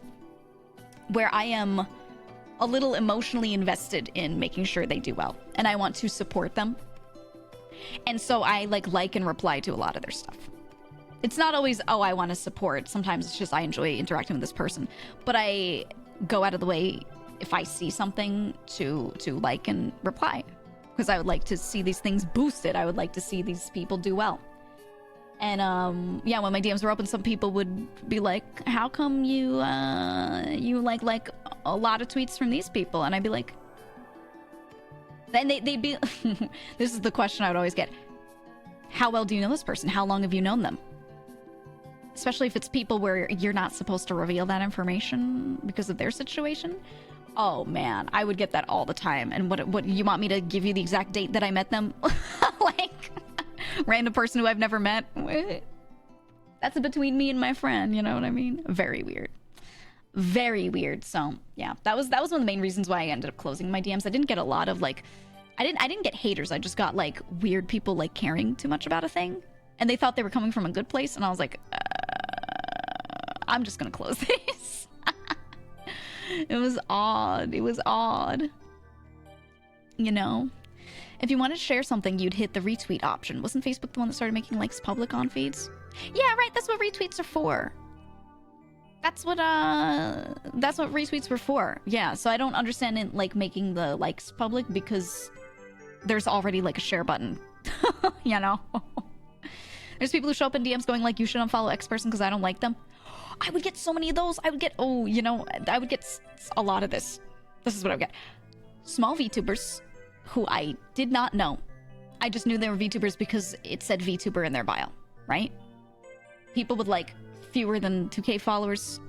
where I am a little emotionally invested in making sure they do well, and I want to support them. And so I like and reply to a lot of their stuff. It's not always, oh, I want to support. Sometimes it's just I enjoy interacting with this person. But I go out of the way if I see something to like and reply. Because I would like to see these things boosted. I would like to see these people do well. And yeah, when my DMs were open, some people would be like, how come you like a lot of tweets from these people? And I'd be like, then they'd be, this is the question I would always get. How well do you know this person? How long have you known them? Especially if it's people where you're not supposed to reveal that information because of their situation. Oh man, I would get that all the time. And what you want me to give you the exact date that I met them? Like, random person who I've never met? That's between me and my friend, you know what I mean? Very weird. Very weird. So yeah, that was one of the main reasons why I ended up closing my DMs. I didn't get a lot of, like, I didn't get haters. I just got, like, weird people, like, caring too much about a thing, and they thought they were coming from a good place, and I was like, I'm just gonna close this. It was odd. You know? If you wanted to share something, you'd hit the retweet option. Wasn't Facebook the one that started making likes public on feeds? Yeah, right, that's what retweets are for. That's what retweets were for. Yeah, so I don't understand it, like, making the likes public because there's already, like, a share button. You know? There's people who show up in DMs going, like, you should unfollow X person because I don't like them. I would get so many of those. I would get, oh, you know, I would get a lot of this. This is what I would get. Small VTubers who I did not know. I just knew they were VTubers because it said VTuber in their bio, right? People with, like, fewer than 2K followers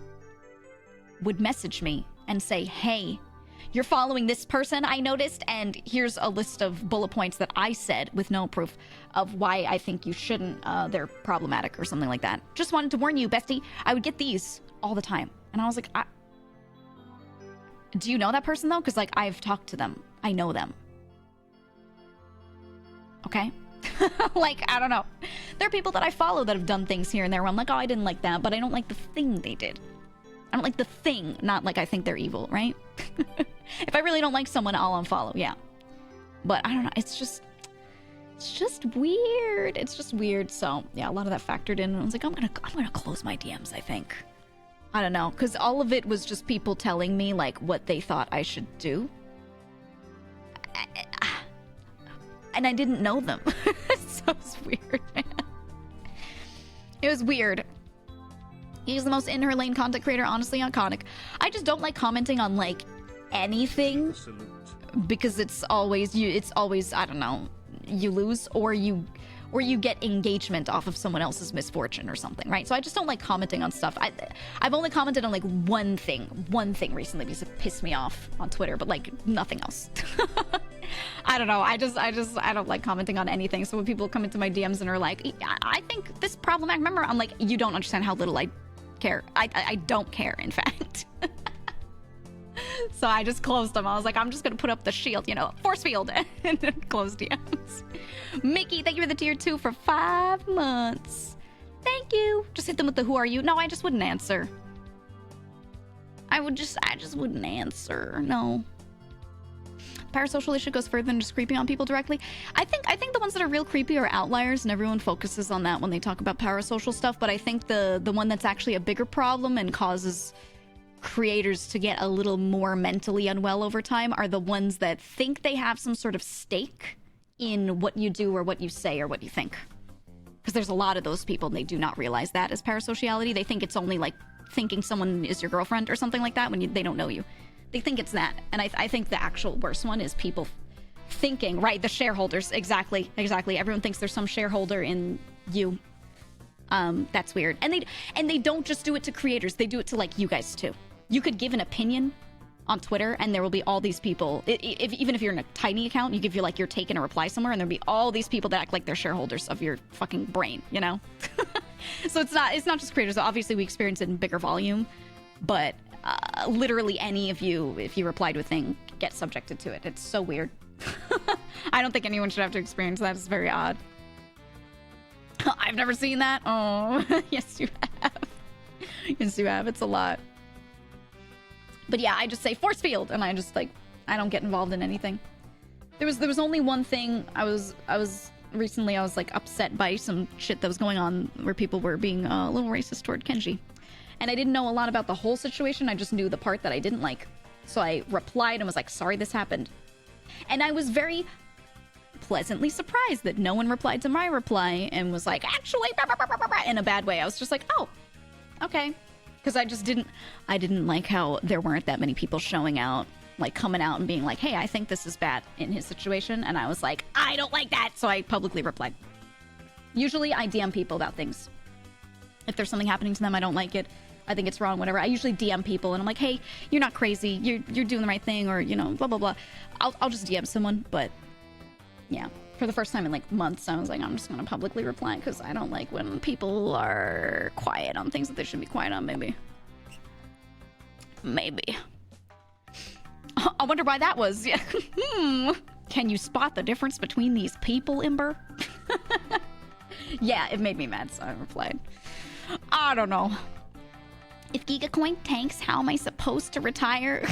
would message me and say, hey, you're following this person, I noticed, and here's a list of bullet points that I said with no proof of why I think you shouldn't, they're problematic or something like that. Just wanted to warn you, bestie. I would get these all the time. And I was like, do you know that person, though? Because, like, I've talked to them. I know them. Okay? Like, I don't know. There are people that I follow that have done things here and there where I'm like, oh, I didn't like that, but I don't like the thing they did. I don't like the thing, not like I think they're evil, right? If I really don't like someone, I'll unfollow, yeah. But I don't know, it's just weird. It's just weird. So yeah, a lot of that factored in. I was like, I'm gonna close my DMs, I think. I don't know, because all of it was just people telling me like what they thought I should do. And I didn't know them. So it's weird, man. It was weird. He's the most in her lane content creator, honestly iconic. I just don't like commenting on like anything because it's always I don't know, you lose or you get engagement off of someone else's misfortune or something, right? So I just don't like commenting on stuff. I've only commented on like one thing recently because it pissed me off on Twitter, but like nothing else. I don't know. I don't like commenting on anything. So when people come into my DMs and are like, I think this problematic, remember, I'm like, you don't understand how little I care. I don't care, in fact. So I just closed them. I was like, I'm just gonna put up the shield, you know, force field, and then close DMs. Mickey, thank you for the tier 2 for 5 months. Thank you. Just hit them with the who are you? No, I just wouldn't answer. I just wouldn't answer. No. Parasocial issue goes further than just creeping on people directly. I think the ones that are real creepy are outliers, and everyone focuses on that when they talk about parasocial stuff. But I think the one that's actually a bigger problem and causes creators to get a little more mentally unwell over time are the ones that think they have some sort of stake in what you do or what you say or what you think. Because there's a lot of those people, and they do not realize that as parasociality. They think it's only like thinking someone is your girlfriend or something like that when they don't know you. They think it's that. And I think the actual worst one is people thinking, right, the shareholders. Exactly. Everyone thinks there's some shareholder in you. That's weird. And they don't just do it to creators. They do it to like you guys too. You could give an opinion on Twitter and there will be all these people. Even if you're in a tiny account, you give your take in a reply somewhere and there'll be all these people that act like they're shareholders of your fucking brain, you know? So it's not just creators. Obviously we experience it in bigger volume, but literally any of you, if you replied to a thing, get subjected to it. It's so weird. I don't think anyone should have to experience that. It's very odd. I've never seen that. Oh, yes you have. Yes you have. It's a lot. But yeah, I just say force field, and I just like, I don't get involved in anything. There was only one thing I was recently like upset by some shit that was going on where people were being a little racist toward Kenji. And I didn't know a lot about the whole situation. I just knew the part that I didn't like. So I replied and was like, sorry this happened. And I was very pleasantly surprised that no one replied to my reply and was like, actually, in a bad way. I was just like, oh, okay. Because I didn't like how there weren't that many people showing out, like coming out and being like, hey, I think this is bad in his situation. And I was like, I don't like that. So I publicly replied. Usually I DM people about things. If there's something happening to them, I don't like it, I think it's wrong, whatever. I usually DM people and I'm like, hey, you're not crazy. You're doing the right thing, or, you know, blah, blah, blah. I'll just DM someone. But yeah, for the first time in like months, I was like, I'm just going to publicly reply because I don't like when people are quiet on things that they should be quiet on, maybe. Maybe. I wonder why that was. Yeah. Can you spot the difference between these people, Ember? Yeah, it made me mad, so I replied. I don't know. If GEEGA coin tanks, how am I supposed to retire?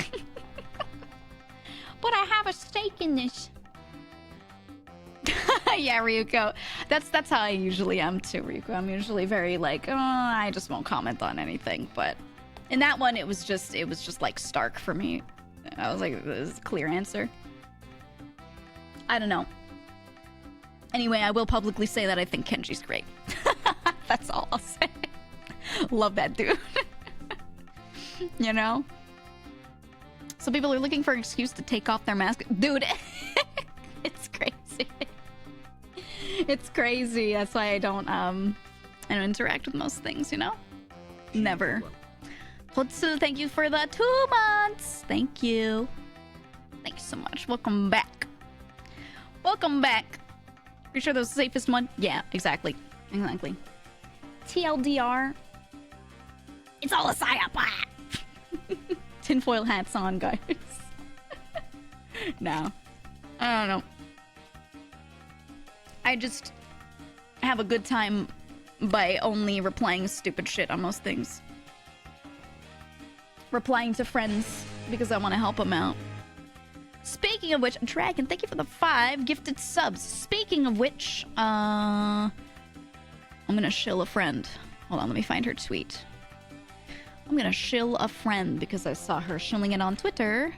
But I have a stake in this. Yeah, Ryuko. That's how I usually am too, Ryuko. I'm usually very like, oh, I just won't comment on anything. But in that one, it was just like stark for me. I was like, this is a clear answer. I don't know. Anyway, I will publicly say that I think Kenji's great. That's all I'll say. Love that dude. You know? Some people are looking for an excuse to take off their mask. Dude, it's crazy. It's crazy. That's why I don't interact with most things, you know? Never. Hotsu, thank you for the 2 months. Thank you. Thank you so much. Welcome back. Welcome back. Pretty sure that was the safest one? Yeah, exactly. Exactly. TLDR. It's all a psyop. Tinfoil hats on, guys. No. I don't know. I just have a good time by only replying stupid shit on most things. Replying to friends because I want to help them out. Speaking of which, Dragon, thank you for the 5 gifted subs. Speaking of which, I'm gonna shill a friend. Hold on, let me find her tweet. I'm gonna shill a friend because I saw her shilling it on Twitter.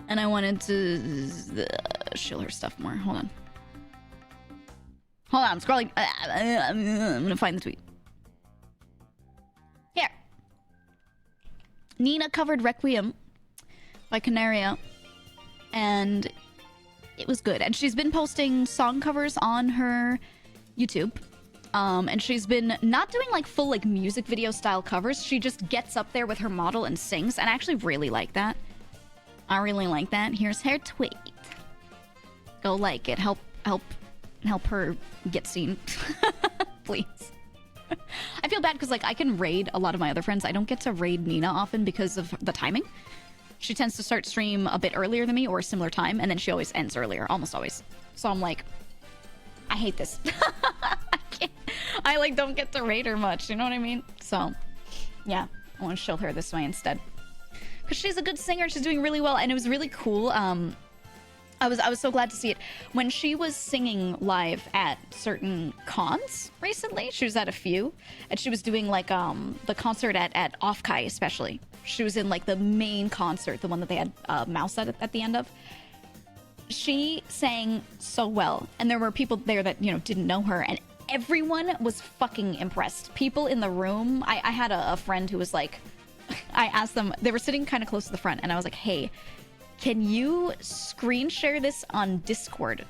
And I wanted to shill her stuff more. Hold on. Hold on, I'm scrolling. I'm gonna find the tweet. Here. Nina covered Requiem by Canaria. And it was good. And she's been posting song covers on her YouTube. And she's been not doing like full like music video style covers. She just gets up there with her model and sings. And I actually really like that. I really like that. Here's her tweet. Go like it. Help her get seen. Please. I feel bad because like I can raid a lot of my other friends. I don't get to raid Nina often because of the timing. She tends to start stream a bit earlier than me or a similar time, and then she always ends earlier, almost always. So I'm like, I hate this. I like don't get to raid her much, you know what I mean? So yeah, I want to show her this way instead. Because she's a good singer, she's doing really well, and it was really cool. I was so glad to see it. When she was singing live at certain cons recently, she was at a few, and she was doing like the concert at Offkai especially. She was in like the main concert, the one that they had Mouse at the end of. She sang so well, and there were people there that, you know, didn't know her, and everyone was fucking impressed. People in the room, I had a friend who was like, I asked them, they were sitting kind of close to the front, and I was like, hey, can you screen share this on Discord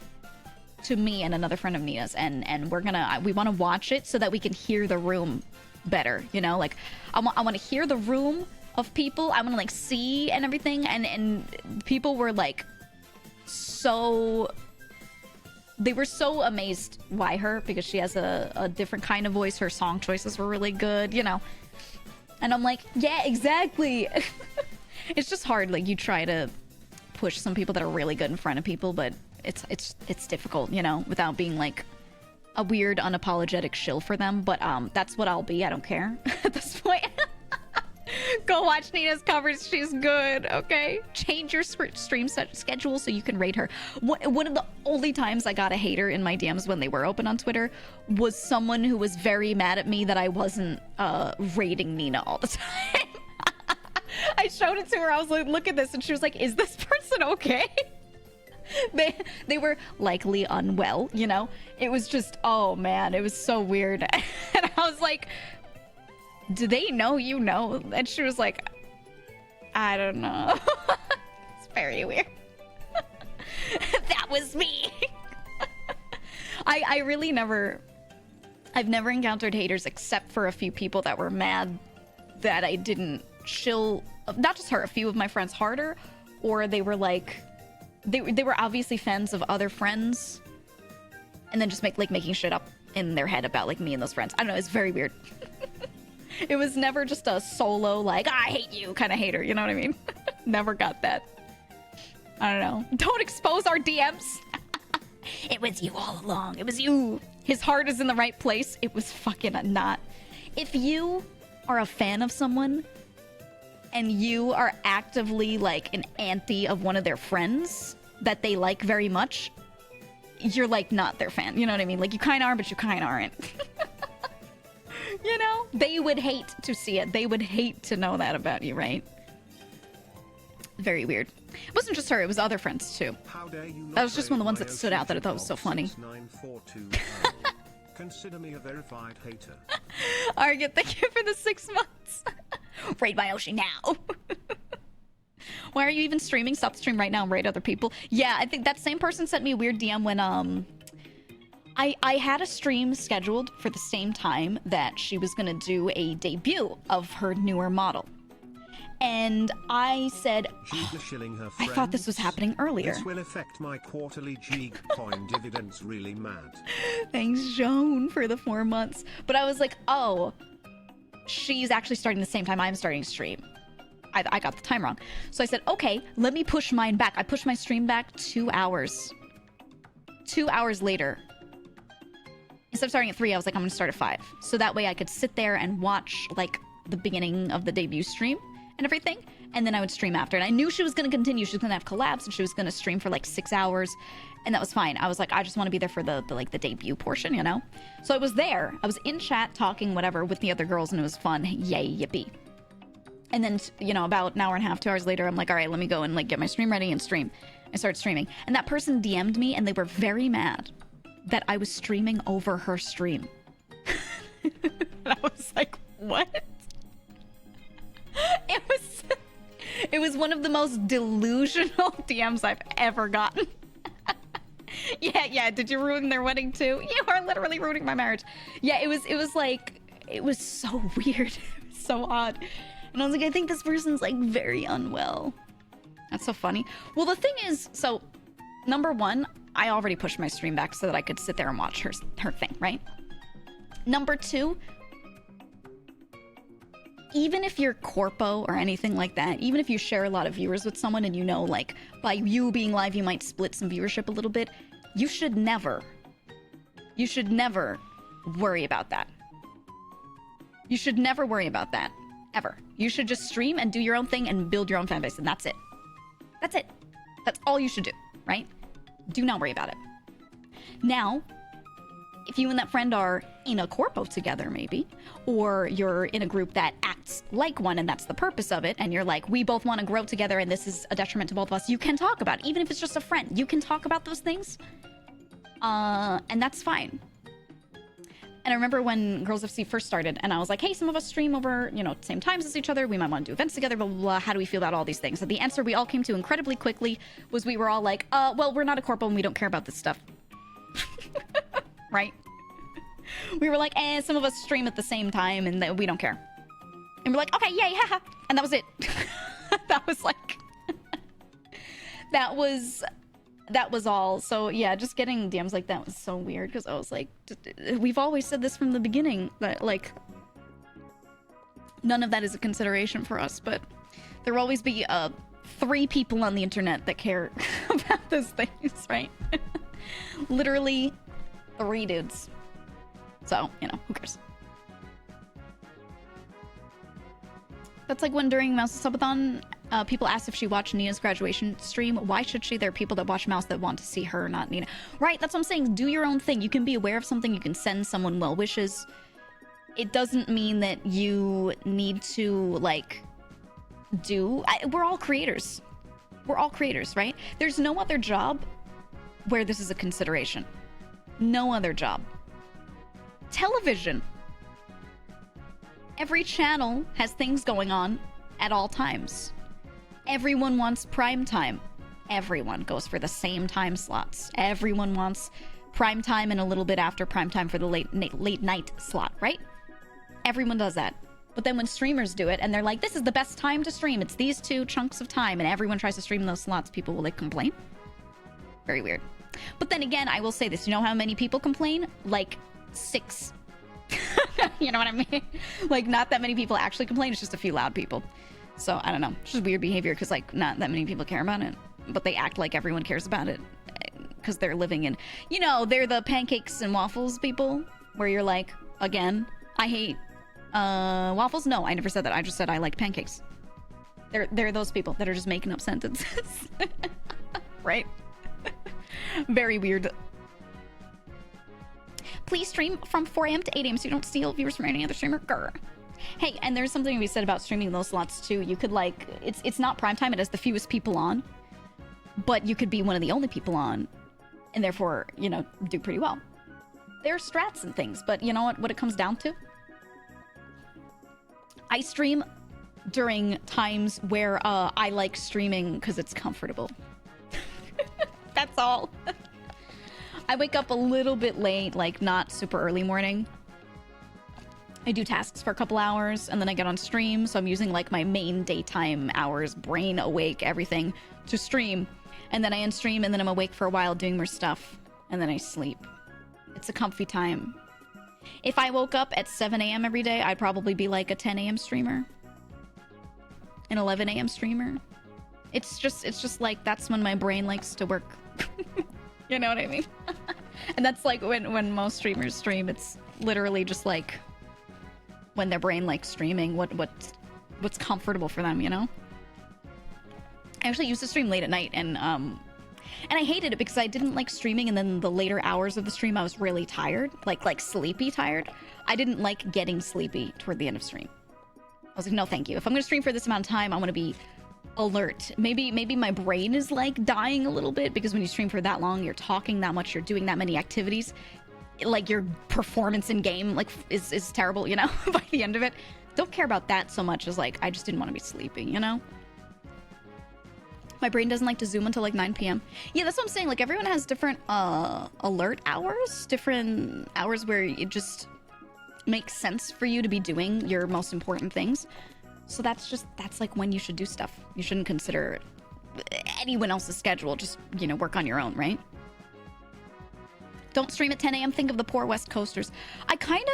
to me and another friend of Nina's, and we want to watch it so that we can hear the room better, you know? Like, I want to hear the room of people. I want to like see and everything, and people were like they were so amazed by her because she has a different kind of voice. Her song choices were really good, you know? And I'm like, yeah, exactly. It's just hard. Like, you try to push some people that are really good in front of people, but it's difficult, you know, without being like a weird, unapologetic shill for them. But that's what I'll be. I don't care at this point. Go watch Nina's covers. She's good, okay? Change your stream schedule so you can rate her. One of the only times I got a hater in my DMs when they were open on Twitter was someone who was very mad at me that I wasn't rating Nina all the time. I showed it to her. I was like, look at this. And she was like, is this person okay? They were likely unwell, you know? It was just, oh man, it was so weird. And I was like, do they know you know? And she was like, I don't know. It's very weird. That was me. I really I've never encountered haters except for a few people that were mad that I didn't shill, not just her, a few of my friends harder, or they were like, they were obviously fans of other friends and then just making shit up in their head about like me and those friends. I don't know, it's very weird. It was never just a solo, like, I hate you kind of hater, you know what I mean? Never got that. I don't know. Don't expose our DMs. It was you all along. It was you. His heart is in the right place. It was fucking not. If you are a fan of someone and you are actively like an auntie of one of their friends, that they like very much, you're like not their fan. You know what I mean? Like you kind of are, but you kind of aren't. You know? They would hate to see it. They would hate to know that about you, right? Very weird. It wasn't just her, it was other friends too. That was just one of the ones that stood out that I thought was so funny. Consider me a verified hater. Argit, thank you for the 6 months. Raid my Oshi now. Why are you even streaming? Stop the stream right now and raid other people. Yeah, I think that same person sent me a weird DM when I had a stream scheduled for the same time that she was gonna do a debut of her newer model. And I said, I thought this was happening earlier. This will affect my quarterly GEEGA coin dividends really mad. Thanks, Joan, for the 4 months. But I was like, oh, she's actually starting the same time I'm starting stream. I got the time wrong. So I said, okay, let me push mine back. I pushed my stream back 2 hours. 2 hours later. Instead of starting at 3, I was like, I'm gonna start at 5. So that way I could sit there and watch, like, the beginning of the debut stream and everything, and then I would stream after. And I knew she was gonna continue. She was gonna have collabs, and she was gonna stream for, like, 6 hours, and that was fine. I was like, I just want to be there for the debut portion, you know? So I was there. I was in chat talking, whatever, with the other girls, and it was fun. Yay, yippee. And then, you know, about an hour and a half, 2 hours later, I'm like, all right, let me go and, like, get my stream ready and stream. I started streaming. And that person DM'd me, and they were very mad that I was streaming over her stream. And I was like, what? It was one of the most delusional DMs I've ever gotten. Yeah, did you ruin their wedding too? You are literally ruining my marriage. Yeah, it was like, it was so weird. It was so odd. And I was like, I think this person's like very unwell. That's so funny. Well, the thing is, so number one, I already pushed my stream back so that I could sit there and watch her thing, right? Number two, even if you're corpo or anything like that, even if you share a lot of viewers with someone and you know, like, by you being live, you might split some viewership a little bit, you should never worry about that. You should never worry about that, ever. You should just stream and do your own thing and build your own fan base, and that's it. That's it. That's all you should do, right? Do not worry about it. Now, if you and that friend are in a corpo together, maybe, or you're in a group that acts like one and that's the purpose of it, and you're like, we both want to grow together and this is a detriment to both of us, you can talk about it. Even if it's just a friend, you can talk about those things. And that's fine. And I remember when Girls FC first started, and I was like, hey, some of us stream over, you know, same times as each other. We might want to do events together, blah, blah, blah. How do we feel about all these things? And the answer we all came to incredibly quickly was we were all like, well, we're not a corpo and we don't care about this stuff. Right? We were like, some of us stream at the same time and we don't care. And we're like, okay, yay, haha. And that was it. That was like, that was all. So yeah, just getting DMs like that was so weird because I was like, we've always said this from the beginning that like none of that is a consideration for us, but there will always be 3 people on the internet that care about those things, right? Literally 3 dudes. So, you know, who cares? That's like when during Mouse's subathon, people asked if she watched Nina's graduation stream. Why should she? There are people that watch Mouse that want to see her, not Nina. Right, that's what I'm saying. Do your own thing. You can be aware of something. You can send someone well wishes. It doesn't mean that you need to, like, we're all creators. We're all creators, right? There's no other job where this is a consideration. No other job. Television. Every channel has things going on at all times. Everyone wants prime time. Everyone goes for the same time slots. Everyone wants prime time and a little bit after prime time for the late night slot, right? Everyone does that. But then when streamers do it and they're like, this is the best time to stream, it's these 2 chunks of time, and everyone tries to stream those slots, people will like complain. Very weird. But then again, I will say this, you know how many people complain? Like 6. You know what I mean? Like, not that many people actually complain, it's just a few loud people. So, I don't know. It's just weird behavior because, like, not that many people care about it. But they act like everyone cares about it because they're living in... You know, they're the pancakes and waffles people where you're like, again, I hate waffles? No, I never said that. I just said I like pancakes. They're those people that are just making up sentences. Right? Very weird. Please stream from 4 a.m. to 8 a.m. so you don't steal viewers from any other streamer. Grr. Hey, and there's something we said about streaming those slots too. You could like, it's not prime time. It has the fewest people on, but you could be one of the only people on, and therefore, you know, do pretty well. There are strats and things, but you know what it comes down to? I stream during times where I like streaming because it's comfortable. That's all. I wake up a little bit late, like not super early morning. I do tasks for a couple hours and then I get on stream. So I'm using like my main daytime hours, brain awake, everything to stream. And then I end stream and then I'm awake for a while doing more stuff. And then I sleep. It's a comfy time. If I woke up at 7 a.m. every day, I'd probably be like a 10 a.m. streamer. An 11 a.m. streamer. It's just like that's when my brain likes to work. You know what I mean? And that's like when most streamers stream, it's literally just like when their brain likes streaming, what's comfortable for them, you know? I actually used to stream late at night and I hated it because I didn't like streaming, and then the later hours of the stream I was really tired, like sleepy tired. I didn't like getting sleepy toward the end of stream. I was like, no thank you. If I'm gonna stream for this amount of time, I want to be alert. Maybe my brain is like dying a little bit because when you stream for that long, you're talking that much, you're doing that many activities, like your performance in game like is terrible, you know? By the end of it. Don't care about that so much as like I just didn't want to be sleeping, you know? My brain doesn't like to zoom until like 9 p.m. Yeah, that's what I'm saying. Like everyone has different alert hours, different hours where it just makes sense for you to be doing your most important things. So that's like when you should do stuff. You shouldn't consider anyone else's schedule. Just, you know, work on your own, right? Don't stream at 10 a.m. Think of the poor West Coasters. I kind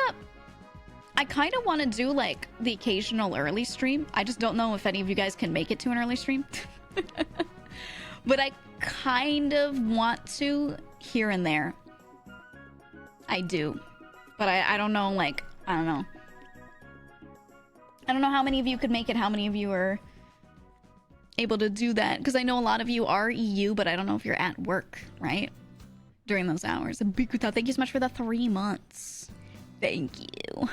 of want to do like the occasional early stream. I just don't know if any of you guys can make it to an early stream. But I kind of want to here and there. I do. But I don't know, like, I don't know. I don't know how many of you could make it, how many of you are able to do that. Because I know a lot of you are EU, but I don't know if you're at work, right? During those hours. Bikuta, thank you so much for the 3 months. Thank you.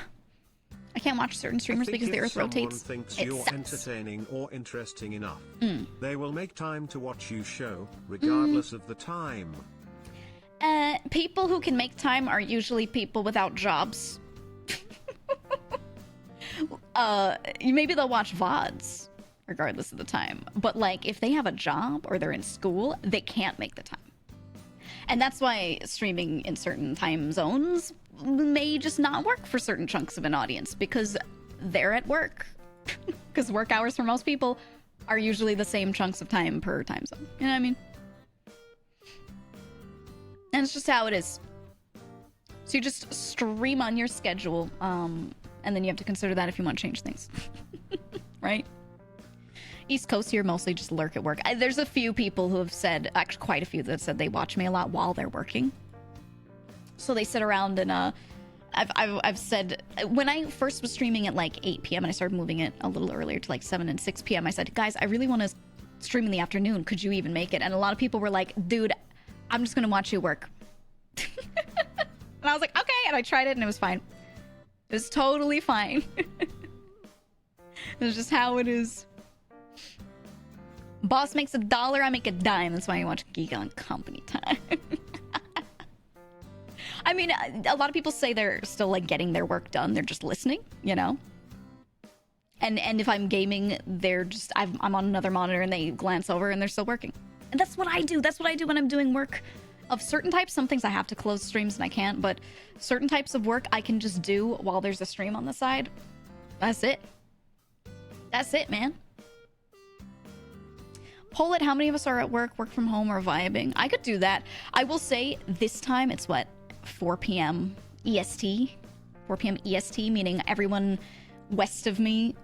I can't watch certain streamers because the earth rotates. Thinks it you're sucks. entertaining or interesting enough. They will make time to watch you show, regardless of the time. People who can make time are usually people without jobs. Maybe they'll watch VODs, regardless of the time. But like, if they have a job or they're in school, they can't make the time. And that's why streaming in certain time zones may just not work for certain chunks of an audience, because they're at work. Because work hours for most people are usually the same chunks of time per time zone. You know what I mean? And it's just how it is. So you just stream on your schedule, and then you have to consider that if you want to change things. Right? East Coast here mostly just lurk at work. There's a few people who have said, actually quite a few that said they watch me a lot while they're working. So they sit around and I've said, when I first was streaming at like 8 p.m. and I started moving it a little earlier to like 7 and 6 p.m. I said, guys, I really want to stream in the afternoon. Could you even make it? And a lot of people were like, dude, I'm just going to watch you work. And I was like, okay. And I tried it and it was fine. It was totally fine. It's just how it is. Boss makes $1, I make a dime. That's why I watch GEEGA on company time. I mean, a lot of people say they're still like getting their work done. They're just listening, you know? And if I'm gaming, they're just, I'm on another monitor and they glance over and they're still working. And that's what I do. That's what I do when I'm doing work of certain types. Some things I have to close streams and I can't, but certain types of work I can just do while there's a stream on the side. That's it. That's it, man. Poll it, how many of us are at work from home, or vibing? I could do that. I will say this time it's what? 4 p.m. EST? 4 p.m. EST, meaning everyone west of me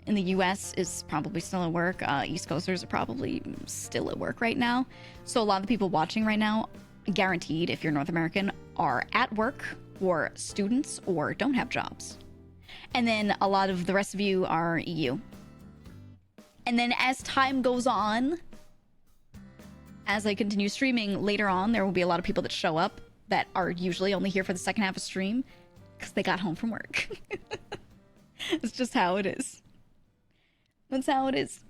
in the US is probably still at work. East Coasters are probably still at work right now. So a lot of the people watching right now, guaranteed, if you're North American, are at work or students or don't have jobs. And then a lot of the rest of you are EU. And then as time goes on, as I continue streaming later on, there will be a lot of people that show up that are usually only here for the second half of stream because they got home from work. It's just how it is. That's how it is.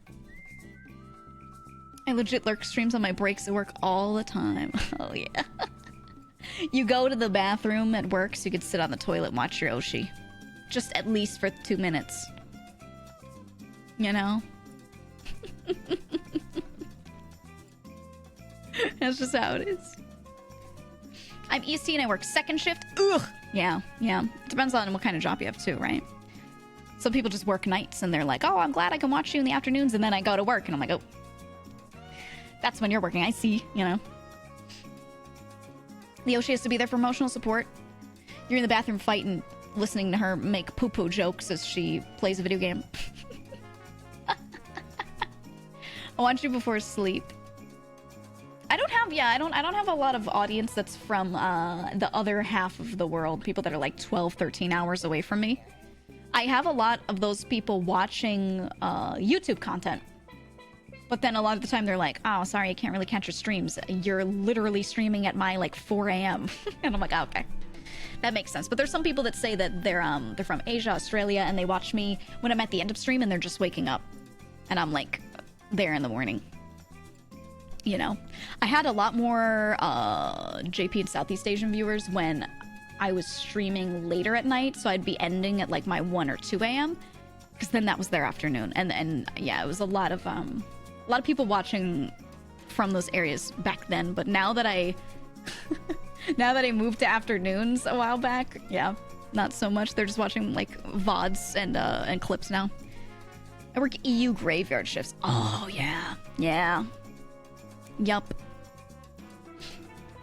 I legit lurk streams on my breaks at work all the time. Oh, yeah. You go to the bathroom at work so you could sit on the toilet and watch your Oshi. Just at least for 2 minutes. You know? That's just how it is. I'm EST and I work second shift. Ugh! Yeah. Depends on what kind of job you have too, right? Some people just work nights and they're like, oh, I'm glad I can watch you in the afternoons, and then I go to work and I'm like, oh. That's when you're working, I see, you know. The Oshi has to be there for emotional support. You're in the bathroom fighting, listening to her make poo-poo jokes as she plays a video game. I watch you before sleep. I don't have a lot of audience that's from the other half of the world. People that are like 12, 13 hours away from me. I have a lot of those people watching YouTube content. But then a lot of the time they're like, oh, sorry, I can't really catch your streams. You're literally streaming at my like 4 a.m. And I'm like, oh, okay. That makes sense. But there's some people that say that they're from Asia, Australia, and they watch me when I'm at the end of stream and they're just waking up. And I'm like there in the morning. You know? I had a lot more JP and Southeast Asian viewers when I was streaming later at night. So I'd be ending at like my 1 or 2 a.m. Because then that was their afternoon. And yeah, it was a lot of people watching from those areas back then. But now that I moved to afternoons a while back, yeah, not so much. They're just watching like VODs and clips now. I work EU graveyard shifts. Oh yeah. Yup.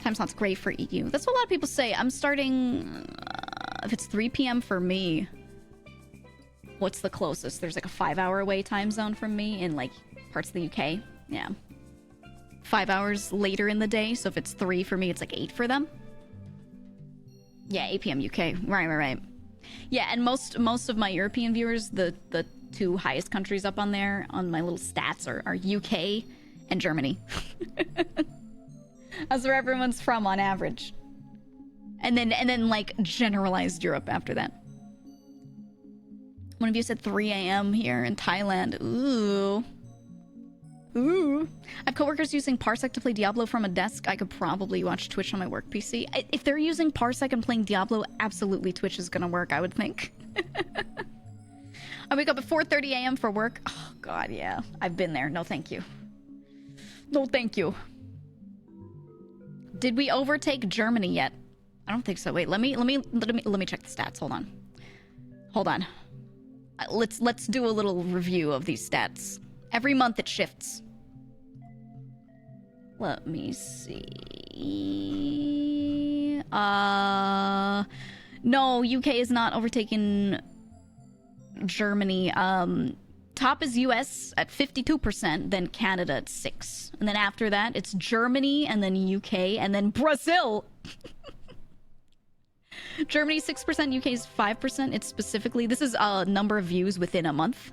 Time slot's great for EU. That's what a lot of people say. I'm starting if it's 3 p.m. for me. What's the closest? There's like a 5-hour away time zone from me in like parts of the UK. Yeah. 5 hours later in the day. So if it's 3 for me, it's like 8 for them. Yeah, 8 p.m. UK. Right. Yeah, and most of my European viewers, the 2 highest countries up on there on my little stats are UK and Germany. That's where everyone's from on average. And then like generalized Europe after that. One of you said 3 a.m. here in Thailand. Ooh. I have coworkers using Parsec to play Diablo from a desk. I could probably watch Twitch on my work PC. If they're using Parsec and playing Diablo, absolutely Twitch is gonna work, I would think. I wake up at 4:30 a.m. for work. Oh god, yeah. I've been there. No thank you. No thank you. Did we overtake Germany yet? I don't think so. Wait, let me check the stats. Hold on. Let's do a little review of these stats. Every month it shifts. Let me see. No, UK is not overtaking Germany. Top is US at 52%, then Canada at 6%. And then after that, it's Germany, and then UK, and then Brazil. Germany 6%, UK is 5%. It's specifically, this is a number of views within a month.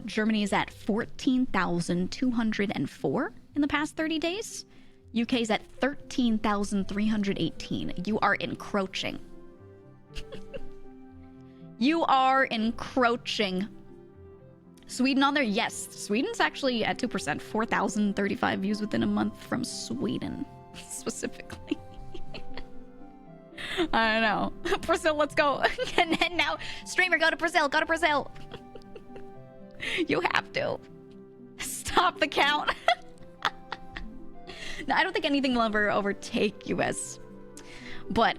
Germany is at 14,204 in the past 30 days. UK is at 13,318. You are encroaching. You are encroaching. Sweden on there? Yes. Sweden's actually at 2%. 4,035 views within a month from Sweden, specifically. I don't know. Brazil, let's go. And then now, streamer, go to Brazil. Go to Brazil. You have to. Stop the count. No, I don't think anything will ever overtake US. But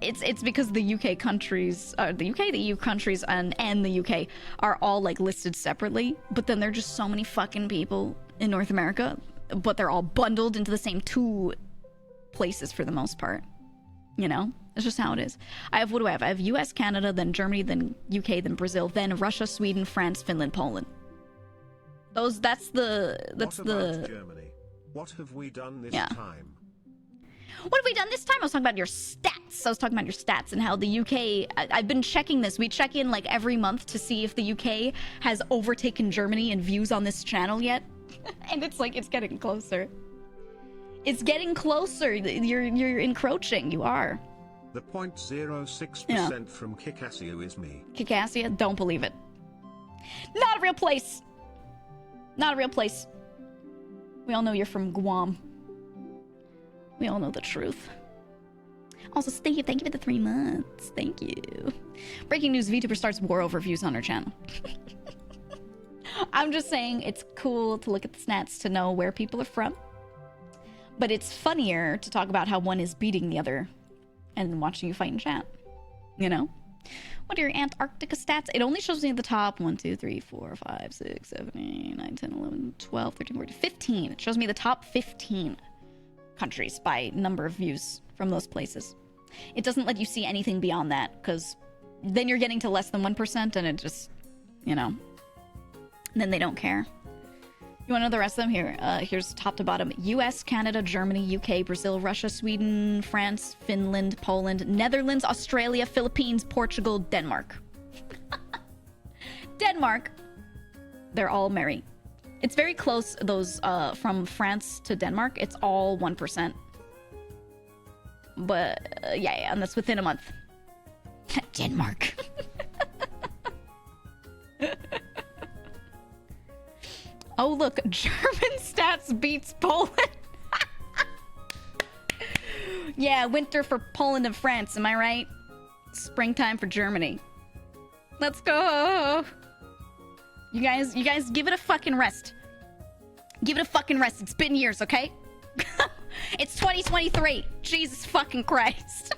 it's because the UK countries, the EU countries and the UK are all like listed separately. But then there are just so many fucking people in North America, but they're all bundled into the same 2 places for the most part. You know, it's just how it is. What do I have? I have US, Canada, then Germany, then UK, then Brazil, then Russia, Sweden, France, Finland, Poland. That's Germany? What have we done this time? What have we done this time? I was talking about your stats. And how the UK, I've been checking this. We check in like every month to see if the UK has overtaken Germany in views on this channel yet. And it's like, it's getting closer. It's getting closer. You're encroaching. You are. The 0.06% from Kikassia is me. Kikassia? Don't believe it. Not a real place. Not a real place. We all know you're from Guam. We all know the truth. Also, Steve, thank you for the 3 months. Thank you. Breaking news, VTuber starts war overviews on her channel. I'm just saying it's cool to look at the stats to know where people are from. But it's funnier to talk about how one is beating the other and watching you fight in chat. You know? What are your Antarctica stats? It only shows me the top 1, 2, 3, 4, 5, 6, 7, 8, 9, 10, 11, 12, 13, 14, 15. It shows me the top 15 countries by number of views from those places. It doesn't let you see anything beyond that, because then you're getting to less than 1% and it just, you know, then they don't care. You want to know the rest of them? Here, here's top to bottom. US, Canada, Germany, UK, Brazil, Russia, Sweden, France, Finland, Poland, Netherlands, Australia, Philippines, Portugal, Denmark. Denmark. They're all merry. It's very close, those from France to Denmark. It's all 1%. But, yeah, and that's within a month. Denmark. Oh, look, German stats beats Poland. Yeah, winter for Poland and France, am I right? Springtime for Germany. Let's go. You guys give it a fucking rest. Give it a fucking rest. It's been years, okay? It's 2023. Jesus fucking Christ.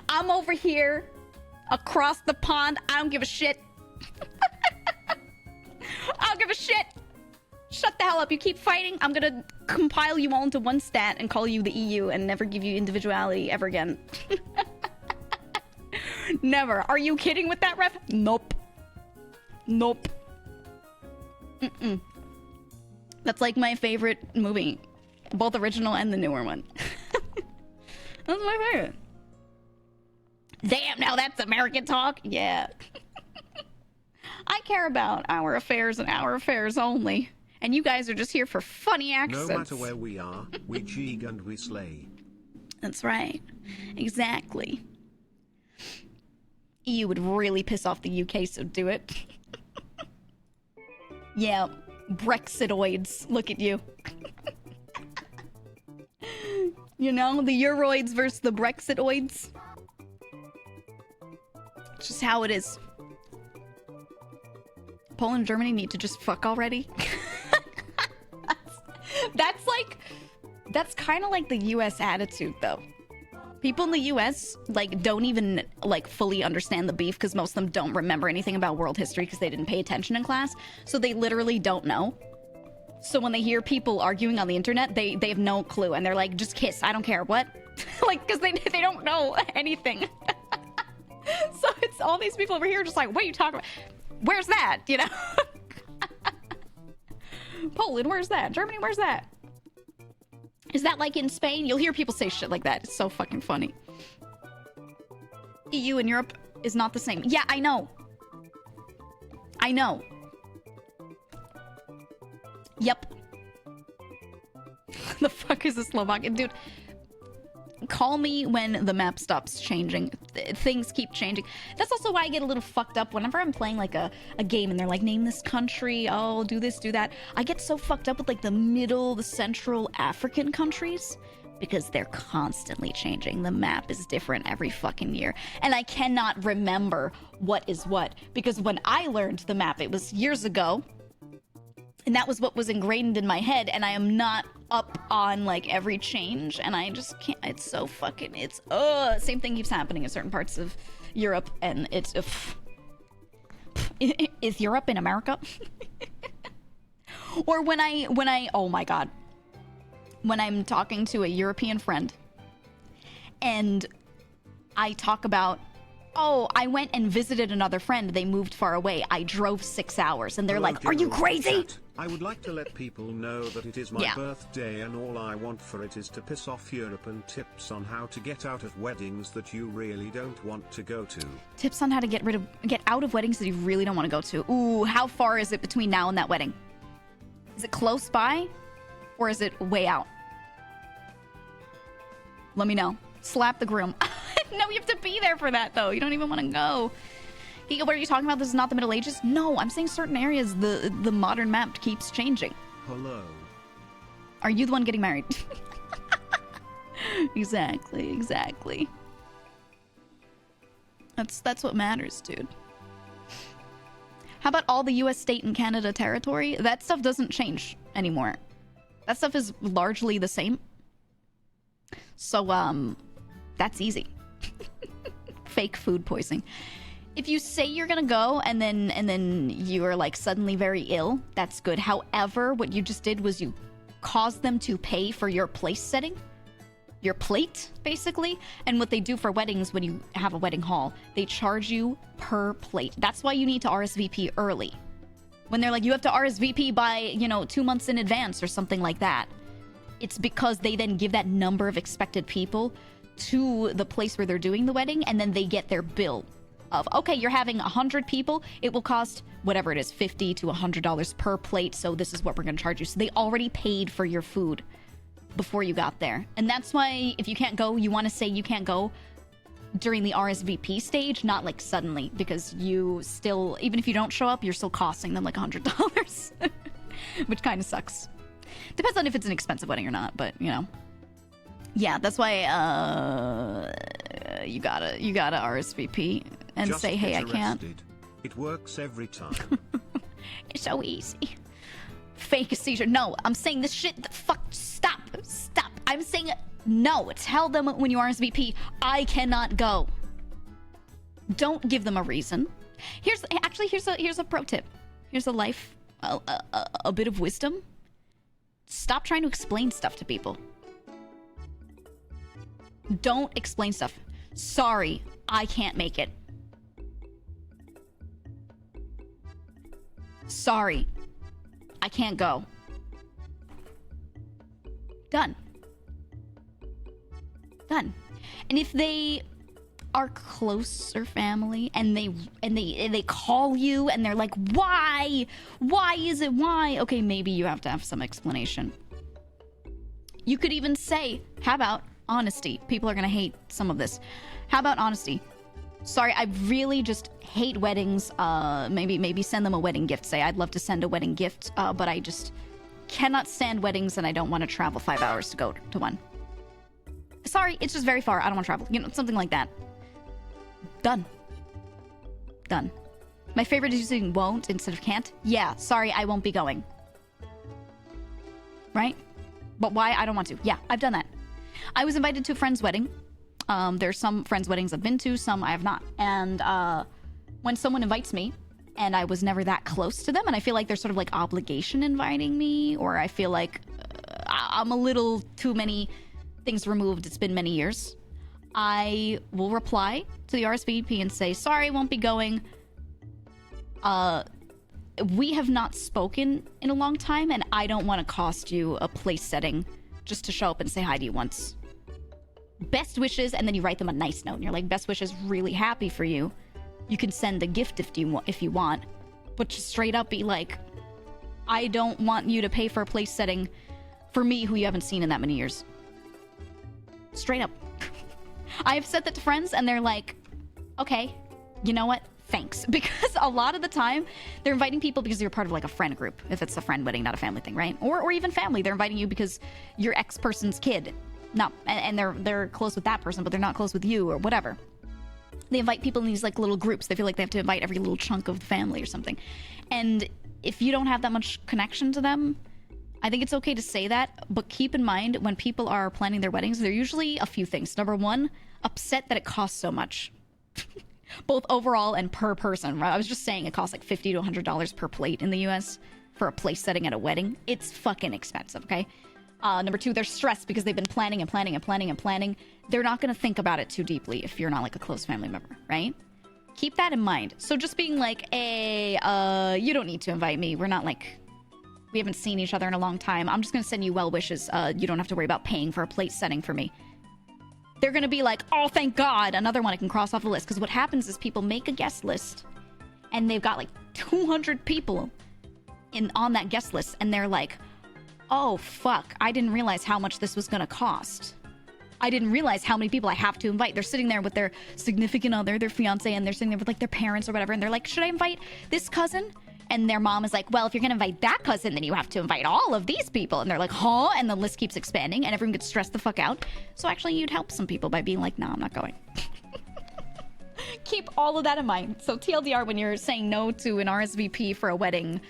I'm over here across the pond. I don't give a shit. I don't give a shit. Shut the hell up. You keep fighting, I'm gonna compile you all into one stat and call you the EU and never give you individuality ever again. Never. Are you kidding with that, ref? Nope. Nope. Mm-mm. That's like my favorite movie. Both original and the newer one. That's my favorite. Damn, now that's American talk? Yeah. I care about our affairs and our affairs only. And you guys are just here for funny accents. No matter where we are, we jig and we slay. That's right. Exactly. EU would really piss off the UK, so do it. Yeah, Brexitoids. Look at you. You know, the Euroids versus the Brexitoids. It's just how it is. Poland and Germany need to just fuck already. That's kind of like the US attitude, though. People in the US, like, don't even, like, fully understand the beef because most of them don't remember anything about world history because they didn't pay attention in class. So they literally don't know. So when they hear people arguing on the internet, they have no clue. And they're like, just kiss. I don't care. What? Like, because they don't know anything. So it's all these people over here just like, what are you talking about? Where's that? You know? Poland, where's that? Germany, where's that? Is that like in Spain? You'll hear people say shit like that. It's so fucking funny. EU and Europe is not the same. Yeah, I know. I know. Yep. The fuck is a Slovakian? Dude, call me when the map stops changing. Things keep changing. That's also why I get a little fucked up whenever I'm playing like a game and they're like, name this country, oh, do this, do that. I get so fucked up with like the Central African countries because they're constantly changing. The map is different every fucking year. And I cannot remember what is what because when I learned the map, it was years ago. And that was what was ingrained in my head, and I am not up on, like, every change, and I just can't, it's so fucking, same thing keeps happening in certain parts of Europe, and it's, is Europe in America? Or when I, oh my god, when I'm talking to a European friend, and I talk about, oh, I went and visited another friend. They moved far away. I drove 6 hours. And they're like, are you crazy? I would like to let people know that it is my birthday and all I want for it is to piss off Europe and tips on how to get out of weddings that you really don't want to go to. Tips on how to get out of weddings that you really don't want to go to. Ooh, how far is it between now and that wedding? Is it close by? Or is it way out? Let me know. Slap the groom. No, you have to be there for that, though. You don't even want to go. What are you talking about? This is not the Middle Ages? No, I'm saying certain areas, the modern map keeps changing. Hello. Are you the one getting married? Exactly. That's what matters, dude. How about all the US state and Canada territory? That stuff doesn't change anymore. That stuff is largely the same. So, that's easy. Fake food poisoning. If you say you're gonna go and then you are like suddenly very ill, that's good. However, what you just did was you caused them to pay for your place setting. Your plate, basically. And what they do for weddings when you have a wedding hall, they charge you per plate. That's why you need to RSVP early. When they're like, you have to RSVP by, 2 months in advance or something like that. It's because they then give that number of expected people to the place where they're doing the wedding, and then they get their bill of, okay, you're having 100 people, it will cost whatever it is, $50 to $100 per plate, so this is what we're going to charge you. So they already paid for your food before you got there. And that's why if you can't go, you want to say you can't go during the RSVP stage, not like suddenly, because you still, even if you don't show up, you're still costing them like $100, which kind of sucks. Depends on if it's an expensive wedding or not, but yeah, that's why you gotta RSVP and Just say, hey, I can't. It works every time. It's so easy. Fake a seizure. No, I'm saying this shit. Fuck, stop. I'm saying no. Tell them when you RSVP, I cannot go. Don't give them a reason. Here's a pro tip. Here's a bit of wisdom. Stop trying to explain stuff to people. Don't explain stuff. Sorry, I can't make it. Sorry, I can't go. Done. And if they are closer family and they call you and they're like, why is it why? Okay, maybe you have to have some explanation. You could even say, how about honesty? People are gonna hate some of this. How about honesty? Sorry, I really just hate weddings. Maybe send them a wedding gift. Say, I'd love to send a wedding gift, but I just cannot stand weddings and I don't want to travel 5 hours to go to one. Sorry, it's just very far. I don't want to travel. Something like that. Done. My favorite is using won't instead of can't. Yeah, sorry, I won't be going. Right? But why? I don't want to. Yeah, I've done that. I was invited to a friend's wedding. There's some friends' weddings I've been to, some I have not. And when someone invites me, and I was never that close to them, and I feel like there's sort of like obligation inviting me, or I feel like I'm a little too many things removed. It's been many years. I will reply to the RSVP and say, sorry, won't be going. We have not spoken in a long time, and I don't want to cost you a place setting just to show up and say hi to you once. Best wishes, and then you write them a nice note, and you're like, best wishes, really happy for you. You can send a gift if you want, but just straight up be like, I don't want you to pay for a place setting for me who you haven't seen in that many years. Straight up. I've said that to friends, and they're like, okay, you know what? Thanks. Because a lot of the time, they're inviting people because you're part of like a friend group, if it's a friend wedding, not a family thing, right? Or even family. They're inviting you because you're ex-person's kid. And they're close with that person, but they're not close with you or whatever. They invite people in these like little groups. They feel like they have to invite every little chunk of the family or something. And if you don't have that much connection to them, I think it's okay to say that, but keep in mind when people are planning their weddings, they're usually a few things. Number one, upset that it costs so much. Both overall and per person. Right? I was just saying it costs like $50 to $100 per plate in the US for a place setting at a wedding. It's fucking expensive, okay? Number two, they're stressed because they've been planning and planning and planning and planning. They're not going to think about it too deeply if you're not like a close family member, right? Keep that in mind. So just being like, hey, you don't need to invite me. We're not like... We haven't seen each other in a long time. I'm just going to send you well wishes. You don't have to worry about paying for a plate setting for me. They're going to be like, oh, thank God. Another one I can cross off the list. Because what happens is people make a guest list. And they've got like 200 people. on that guest list, and they're like, oh fuck, I didn't realize how much this was gonna cost. I didn't realize how many people I have to invite. They're sitting there with their significant other, their fiance, and they're sitting there with like their parents or whatever, and they're like, should I invite this cousin? And their mom is like, well, if you're gonna invite that cousin, then you have to invite all of these people. And they're like, huh? And the list keeps expanding, and everyone gets stressed the fuck out. So actually, you'd help some people by being like, no, I'm not going. Keep all of that in mind. So TLDR, when you're saying no to an RSVP for a wedding,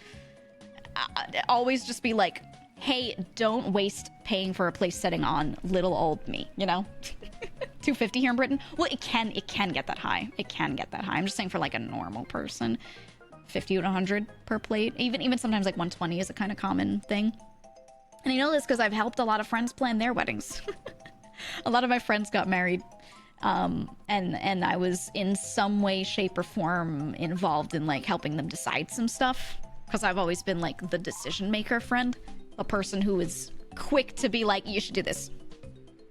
always just be like, hey, don't waste paying for a place setting on little old me, you know? $250 here in Britain? Well, it can get that high. It can get that high. I'm just saying for like a normal person, 50 to 100 per plate. Even sometimes like 120 is a kind of common thing. And I know this because I've helped a lot of friends plan their weddings. A lot of my friends got married. And I was in some way, shape, or form involved in like helping them decide some stuff. Because I've always been like the decision maker friend. A person who is quick to be like, you should do this,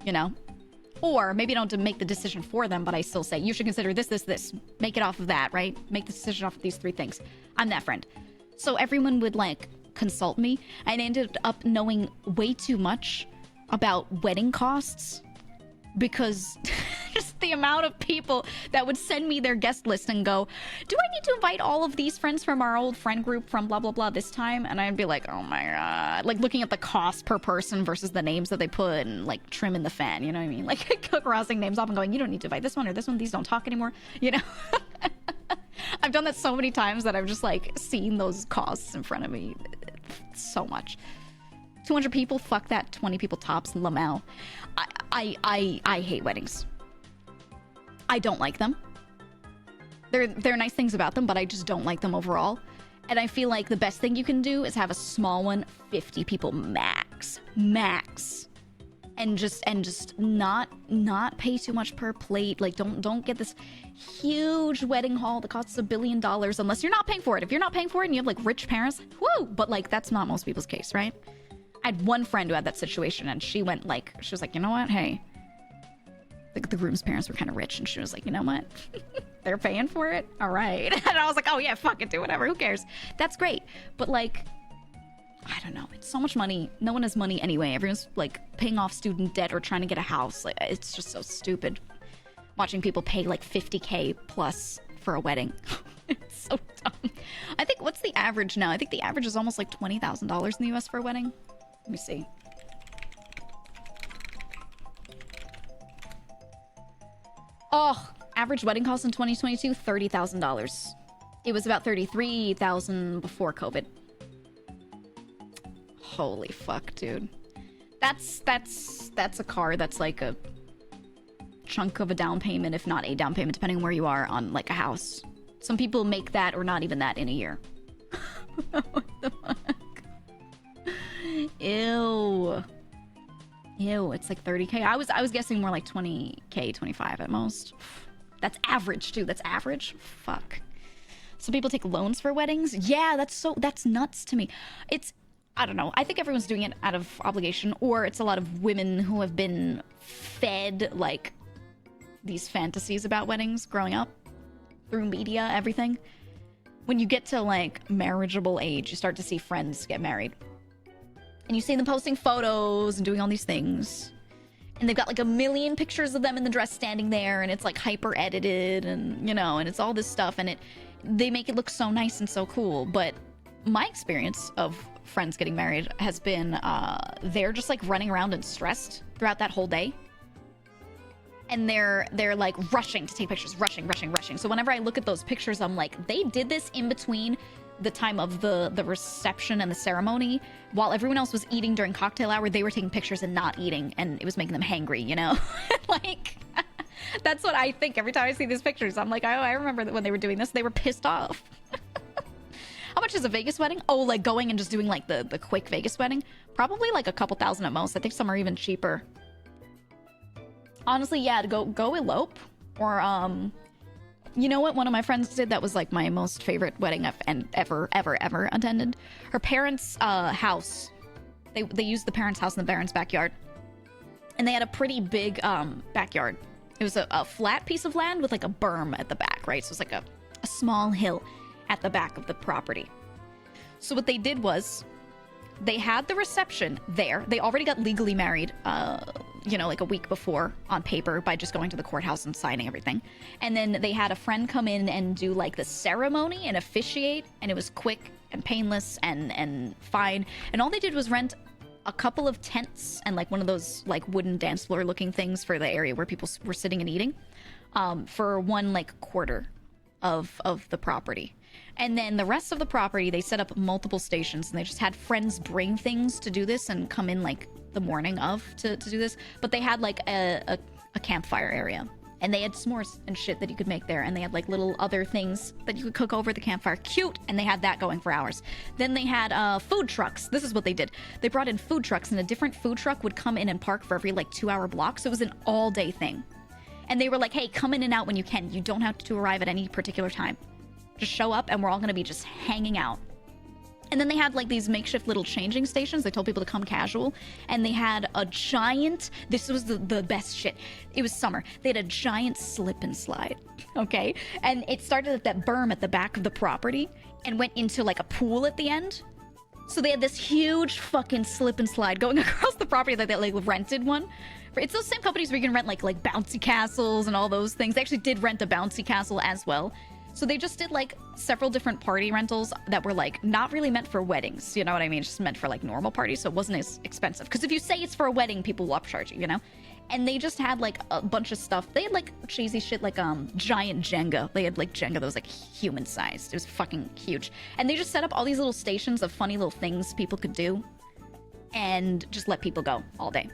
you know? Or maybe I don't make the decision for them, but I still say, you should consider this, this, this. Make it off of that, right? Make the decision off of these 3 things. I'm that friend. So everyone would like consult me. And I ended up knowing way too much about wedding costs because just the amount of people that would send me their guest list and go, do I need to invite all of these friends from our old friend group from blah, blah, blah this time? And I'd be like, oh my God. Like looking at the cost per person versus the names that they put and like trimming the fan, you know what I mean? Like crossing names off and going, you don't need to invite this one or this one. These don't talk anymore, you know? I've done that so many times that I've just like seen those costs in front of me so much. 200 people, fuck that. 20 people tops, Lamau. I hate weddings. I don't like them. There are nice things about them, but I just don't like them overall. And I feel like the best thing you can do is have a small one, 50 people max. And just not pay too much per plate. Like don't get this huge wedding hall that costs $1 billion unless you're not paying for it. If you're not paying for it and you have like rich parents, woo! But like that's not most people's case, right? I had one friend who had that situation, and she was like, you know what? Hey, the groom's parents were kind of rich, and she was like, you know what? They're paying for it? All right. And I was like, oh yeah, fuck it, do whatever. Who cares? That's great. But like, I don't know. It's so much money. No one has money anyway. Everyone's like paying off student debt or trying to get a house. Like, it's just so stupid. Watching people pay like $50K plus for a wedding. It's so dumb. I think, what's the average now? I think the average is almost like $20,000 in the US for a wedding. Let me see. Oh, average wedding cost in 2022, $30,000. It was about $33,000 before COVID. Holy fuck, dude. That's a car that's like a chunk of a down payment, if not a down payment, depending on where you are on like a house. Some people make that or not even that in a year. What the fuck? Ew. Ew, it's like 30K. I was guessing more like 20K, 25 at most. That's average too. That's average. Fuck. Some people take loans for weddings. Yeah, that's nuts to me. I don't know. I think everyone's doing it out of obligation, or it's a lot of women who have been fed like these fantasies about weddings growing up through media, everything. When you get to like marriageable age, you start to see friends get married. And you see them posting photos and doing all these things. And they've got like a million pictures of them in the dress standing there, and it's like hyper edited, and you know, and it's all this stuff, and they make it look so nice and so cool. But my experience of friends getting married has been they're just like running around and stressed throughout that whole day. And they're like rushing to take pictures, rushing. So whenever I look at those pictures, I'm like, they did this in between the time of the reception and the ceremony. While everyone else was eating during cocktail hour, they were taking pictures and not eating, and it was making them hangry, you know? Like, that's what I think every time I see these pictures. I'm like, oh, I remember that when they were doing this, they were pissed off. How much is a Vegas wedding? Oh, like going and just doing like the quick Vegas wedding? Probably like a couple thousand at most. I think some are even cheaper. Honestly, yeah, to go elope. Or, you know what one of my friends did that was like my most favorite wedding I've ever attended? Her parents' house. They used the parents' house in the parents' backyard. And they had a pretty big backyard. It was a flat piece of land with like a berm at the back, right? So it's like a small hill at the back of the property. So what they did was they had the reception there. They already got legally married, you know, like a week before on paper by just going to the courthouse and signing everything. And then they had a friend come in and do like the ceremony and officiate, and it was quick and painless and fine. And all they did was rent a couple of tents and like one of those like wooden dance floor looking things for the area where people were sitting and eating, for one like quarter of the property. And then the rest of the property, they set up multiple stations, and they just had friends bring things to do this and come in like the morning of to do this. But they had like a campfire area, and they had s'mores and shit that you could make there, and they had like little other things that you could cook over the campfire. Cute. And they had that going for hours. Then they had food trucks. This is what they did. They brought in food trucks, and a different food truck would come in and park for every like 2-hour block. So it was an all-day thing. And they were like, hey, come in and out when you can. You don't have to arrive at any particular time. Just show up, and we're all going to be just hanging out. And then they had like these makeshift little changing stations. They told people to come casual, and they had a giant, this was the best shit. It was summer. They had a giant slip and slide, okay? And it started at that berm at the back of the property and went into like a pool at the end. So they had this huge fucking slip and slide going across the property, like they like rented one. It's those same companies where you can rent like bouncy castles and all those things. They actually did rent a bouncy castle as well. So they just did like several different party rentals that were like not really meant for weddings, you know what I mean? It's just meant for like normal parties, so it wasn't as expensive. Because if you say it's for a wedding, people will upcharge you, you know? And they just had like a bunch of stuff. They had like cheesy shit like giant Jenga. They had like Jenga that was like human sized. It was fucking huge. And they just set up all these little stations of funny little things people could do and just let people go all day.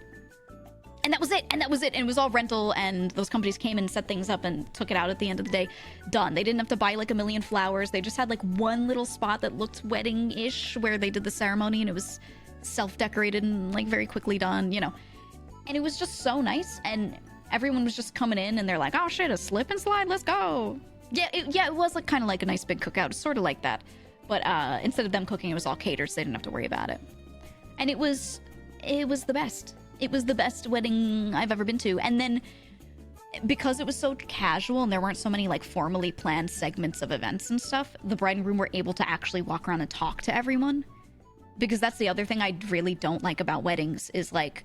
And that was it. And that was it. And it was all rental, and those companies came and set things up and took it out at the end of the day. Done. They didn't have to buy like a million flowers. They just had like one little spot that looked wedding-ish where they did the ceremony, and it was self-decorated and like very quickly done, you know. And it was just so nice, and everyone was just coming in, and they're like, oh shit, a slip and slide, let's go. Yeah, it was like kind of like a nice big cookout, sort of like that. But instead of them cooking, it was all catered, so they didn't have to worry about it. And it was the best. It was the best wedding I've ever been to. And then because it was so casual and there weren't so many like formally planned segments of events and stuff, the bride and groom were able to actually walk around and talk to everyone. Because that's the other thing I really don't like about weddings is like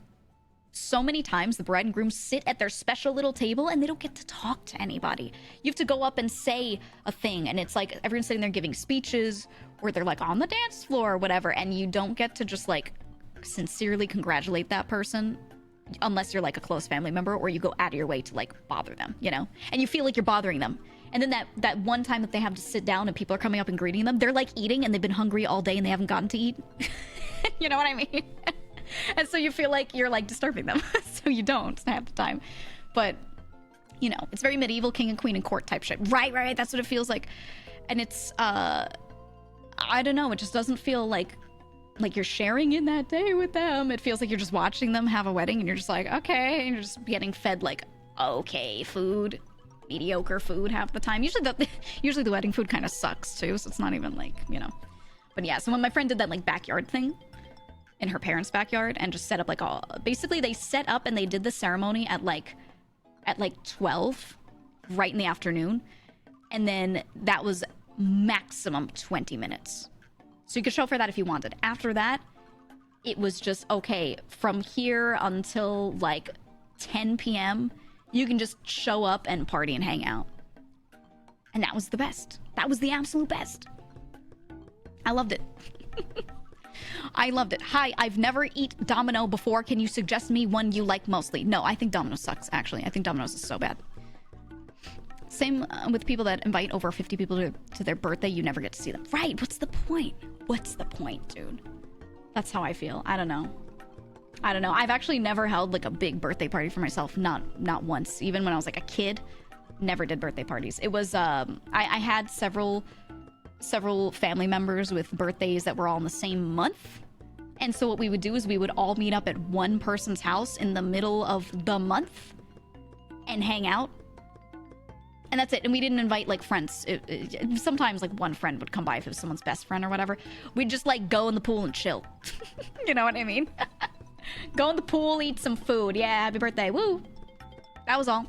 so many times the bride and groom sit at their special little table and they don't get to talk to anybody. You have to go up and say a thing, and it's like everyone's sitting there giving speeches, or they're like on the dance floor or whatever, and you don't get to just like sincerely congratulate that person unless you're like a close family member, or you go out of your way to like bother them, you know, and you feel like you're bothering them. And then that one time that they have to sit down and people are coming up and greeting them, they're like eating and they've been hungry all day and they haven't gotten to eat. You know what I mean? And so you feel like you're like disturbing them. So you don't half the time. But you know, it's very medieval king and queen and court type shit. Right, that's what it feels like. And it's I don't know, it just doesn't feel like you're sharing in that day with them. It feels like you're just watching them have a wedding, and you're just like, okay, and you're just getting fed like okay food, mediocre food half the time. Usually the wedding food kind of sucks too, so it's not even like, you know. But yeah, so when my friend did that like backyard thing in her parents' backyard and just set up like all, basically they set up and they did the ceremony at like 12 right in the afternoon, and then that was maximum 20 minutes. So you could show up for that if you wanted. After that, it was just, okay, from here until like 10 p.m., you can just show up and party and hang out. And that was the best. That was the absolute best. I loved it. I loved it. Hi, I've never eat Domino before. Can you suggest me one you like mostly? No, I think Domino sucks, actually. I think Domino's is so bad. Same with people that invite over 50 people to their birthday. You never get to see them. Right, what's the point? What's the point, dude? That's how I feel. I don't know. I've actually never held like a big birthday party for myself. Not once. Even when I was like a kid, never did birthday parties. It was, I had several family members with birthdays that were all in the same month. And so what we would do is we would all meet up at one person's house in the middle of the month and hang out. And that's it. And we didn't invite like friends. Sometimes like one friend would come by if it was someone's best friend or whatever. We'd just like go in the pool and chill. You know what I mean? Go in the pool, eat some food. Yeah, happy birthday. Woo. That was all.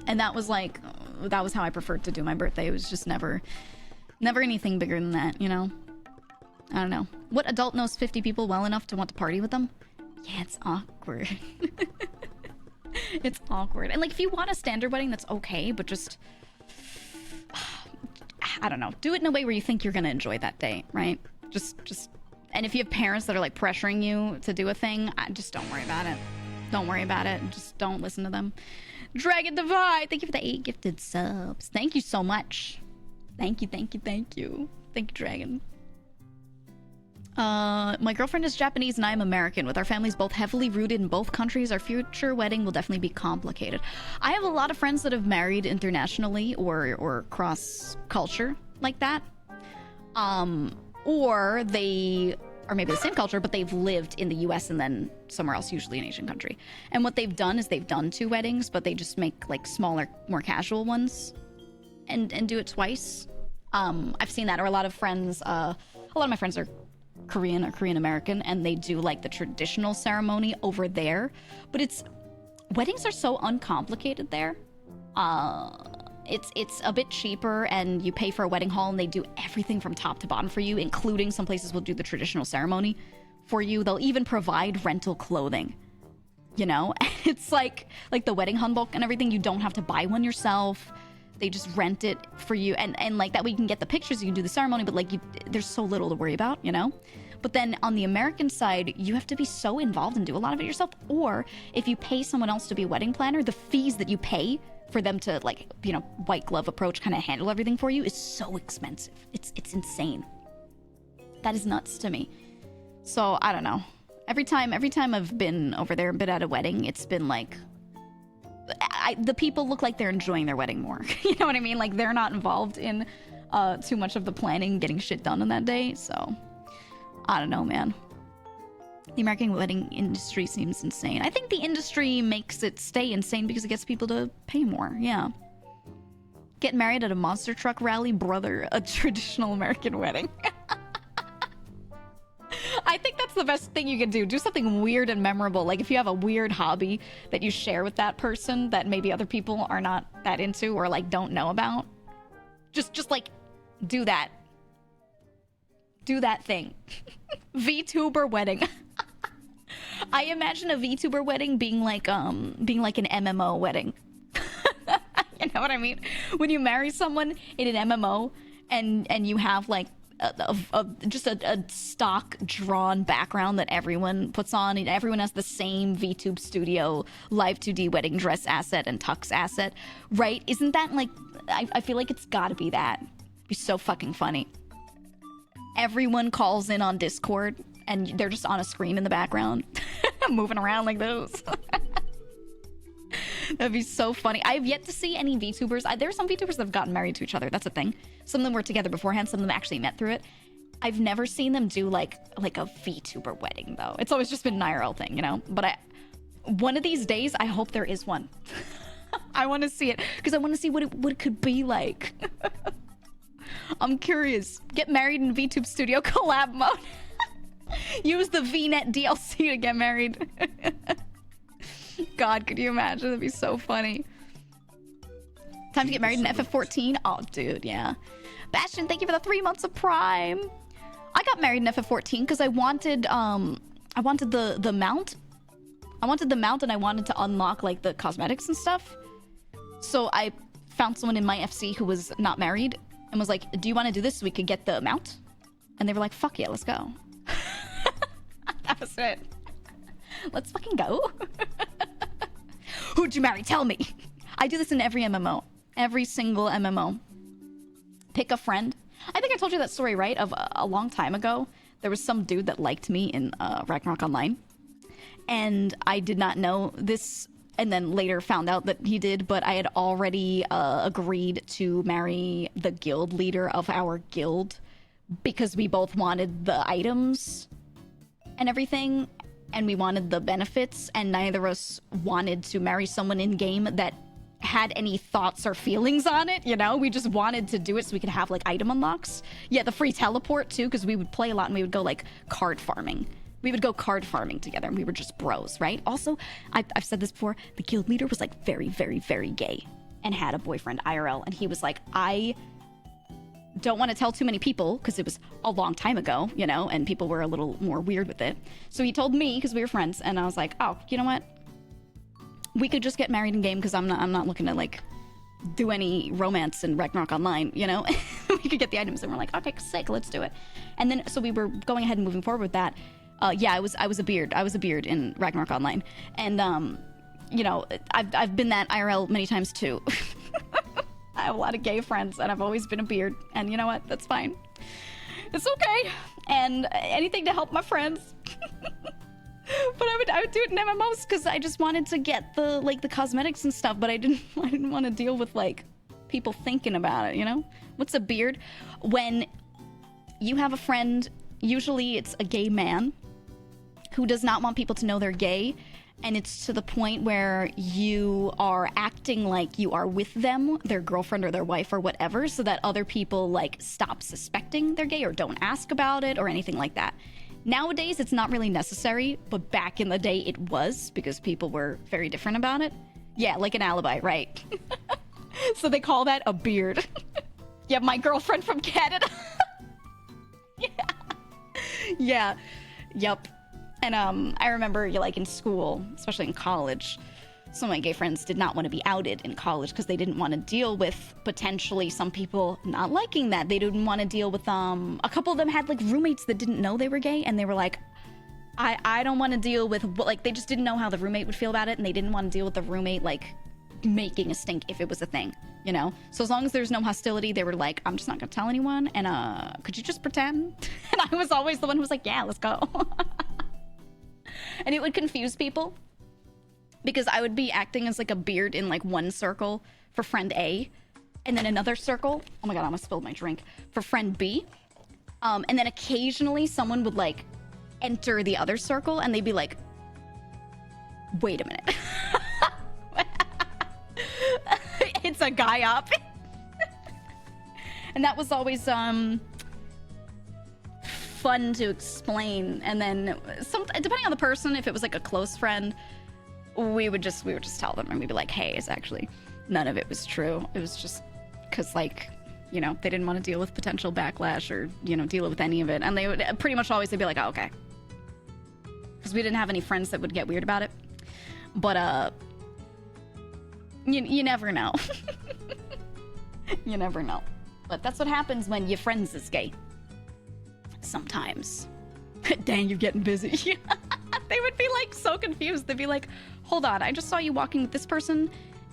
And that was like, that was how I preferred to do my birthday. It was just never Never anything bigger than that, you know? I don't know. What adult knows 50 people well enough to want to party with them? Yeah, it's awkward. It's awkward. And like, if you want a standard wedding, that's okay, but just... I don't know. Do it in a way where you think you're gonna enjoy that day, right? Just... And if you have parents that are like pressuring you to do a thing, just don't worry about it. Don't worry about it. Just don't listen to them. Dragon Divide, thank you for the 8 gifted subs. Thank you so much. Thank you, thank you, thank you. Thank you, Dragon. My girlfriend is Japanese and I am American. With our families both heavily rooted in both countries, our future wedding will definitely be complicated. I have a lot of friends that have married internationally or cross-culture like that. Or they are maybe the same culture, but they've lived in the US and then somewhere else, usually an Asian country. And what they've done is they've done 2 weddings, but they just make like smaller, more casual ones and do it twice. I've seen that. Or a lot of friends, a lot of my friends are Korean or Korean American, and they do like the traditional ceremony over there. But weddings are so uncomplicated there. It's a bit cheaper, and you pay for a wedding hall and they do everything from top to bottom for you, including some places will do the traditional ceremony for you. They'll even provide rental clothing, you know? It's like the wedding hanbok and everything. You don't have to buy one yourself. They just rent it for you, and like that way you can get the pictures, you can do the ceremony, but like there's so little to worry about, you know? But then on the American side, you have to be so involved and do a lot of it yourself. Or if you pay someone else to be a wedding planner, the fees that you pay for them to, like, you know, white glove approach, kind of handle everything for you is so expensive. It's insane. That is nuts to me. So I don't know. Every time I've been over there and been at a wedding, it's been like, the people look like they're enjoying their wedding more. You know what I mean? Like they're not involved in too much of the planning, getting shit done on that day. So I don't know, man. The American wedding industry seems insane. I think the industry makes it stay insane because it gets people to pay more. Yeah. Get married at a monster truck rally, brother, a traditional American wedding. I think that's the best thing you can do. Do something weird and memorable. Like if you have a weird hobby that you share with that person that maybe other people are not that into or like don't know about. Just like do that. Do that thing. VTuber wedding. I imagine a VTuber wedding being like an MMO wedding. You know what I mean? When you marry someone in an MMO and you have like just a stock drawn background that everyone puts on, and everyone has the same VTube Studio live 2D wedding dress asset and tux asset, right? Isn't that like, I feel like it's gotta be that. It'd be so fucking funny. Everyone calls in on Discord and they're just on a screen in the background moving around like those. That'd be so funny. I've yet to see any VTubers. There are some VTubers that have gotten married to each other. That's a thing. Some of them were together beforehand. Some of them actually met through it. I've never seen them do like a VTuber wedding though. It's always just been an IRL thing, you know? But one of these days, I hope there is one. I want to see it because I want to see what it could be like. I'm curious. Get married in VTube Studio collab mode. Use the VNet DLC to get married. God, could you imagine? That'd be so funny. Time to get married in FF14? Oh, dude, yeah. Bastion, thank you for the 3 months of Prime. I got married in FF14 because I wanted the mount. I wanted the mount and I wanted to unlock like the cosmetics and stuff. So I found someone in my FC who was not married and was like, do you want to do this so we could get the mount? And they were like, fuck yeah, let's go. That was it. Let's fucking go. Who'd you marry? Tell me. I do this in every MMO. Every single MMO. Pick a friend. I think I told you that story, right? Of a long time ago. There was some dude that liked me in Ragnarok Online. And I did not know this, and then later found out that he did, but I had already agreed to marry the guild leader of our guild because we both wanted the items and everything, and we wanted the benefits, and neither of us wanted to marry someone in-game that had any thoughts or feelings on it, you know? We just wanted to do it so we could have, like, item unlocks. Yeah, the free teleport, too, because we would play a lot, and we would go, like, card farming. We would go card farming together, and we were just bros, right? Also, I've said this before, the guild leader was, like, very, very, very gay and had a boyfriend, IRL, and he was like, I don't want to tell too many people because it was a long time ago, you know, and people were a little more weird with it. So he told me because we were friends, and I was like, oh, you know what? We could just get married in game because I'm not looking to like do any romance in Ragnarok Online, you know. We could get the items, and we're like, okay, sick, let's do it. And then so we were going ahead and moving forward with that. Yeah, I was a beard in Ragnarok Online, and you know, I've been that IRL many times too. I have a lot of gay friends, and I've always been a beard, and you know what? That's fine. It's okay. And anything to help my friends. But I would do it in MMOs because I just wanted to get the cosmetics and stuff, but I didn't want to deal with like people thinking about it, you know? What's a beard? When you have a friend, usually it's a gay man who does not want people to know they're gay, and it's to the point where you are acting like you are with them, their girlfriend or their wife or whatever, so that other people like stop suspecting they're gay or don't ask about it or anything like that. Nowadays, it's not really necessary, but back in the day it was, because people were very different about it. Yeah, like an alibi, right? So they call that a beard. Yeah, my girlfriend from Canada. Yeah. Yeah. Yep. And I remember, like, in school, especially in college, some of my gay friends did not want to be outed in college because they didn't want to deal with potentially some people not liking that. They didn't want to deal with a couple of them had like roommates that didn't know they were gay, and they were like, I don't want to deal with, like, they just didn't know how the roommate would feel about it, and they didn't want to deal with the roommate like making a stink if it was a thing, you know? So as long as there's no hostility, they were like, I'm just not gonna tell anyone, and could you just pretend? And I was always the one who was like, yeah, let's go. And it would confuse people because I would be acting as like a beard in like one circle for friend A, and then another circle, oh my god, I almost spilled my drink, for friend B. And then occasionally someone would like enter the other circle and they'd be like, wait a minute. It's a guy up. And that was always fun to explain. And then depending on the person, if it was like a close friend, we would just tell them, and we'd be like, hey, it's actually none of it was true. It was just because, like, you know, they didn't want to deal with potential backlash or, you know, deal with any of it. And they would pretty much always, they'd be like, oh, okay, because we didn't have any friends that would get weird about it. But you never know. You never know. But that's what happens when your friends is gay. Sometimes. Dang, you're getting busy. They would be like so confused. They'd be like, hold on, I just saw you walking with this person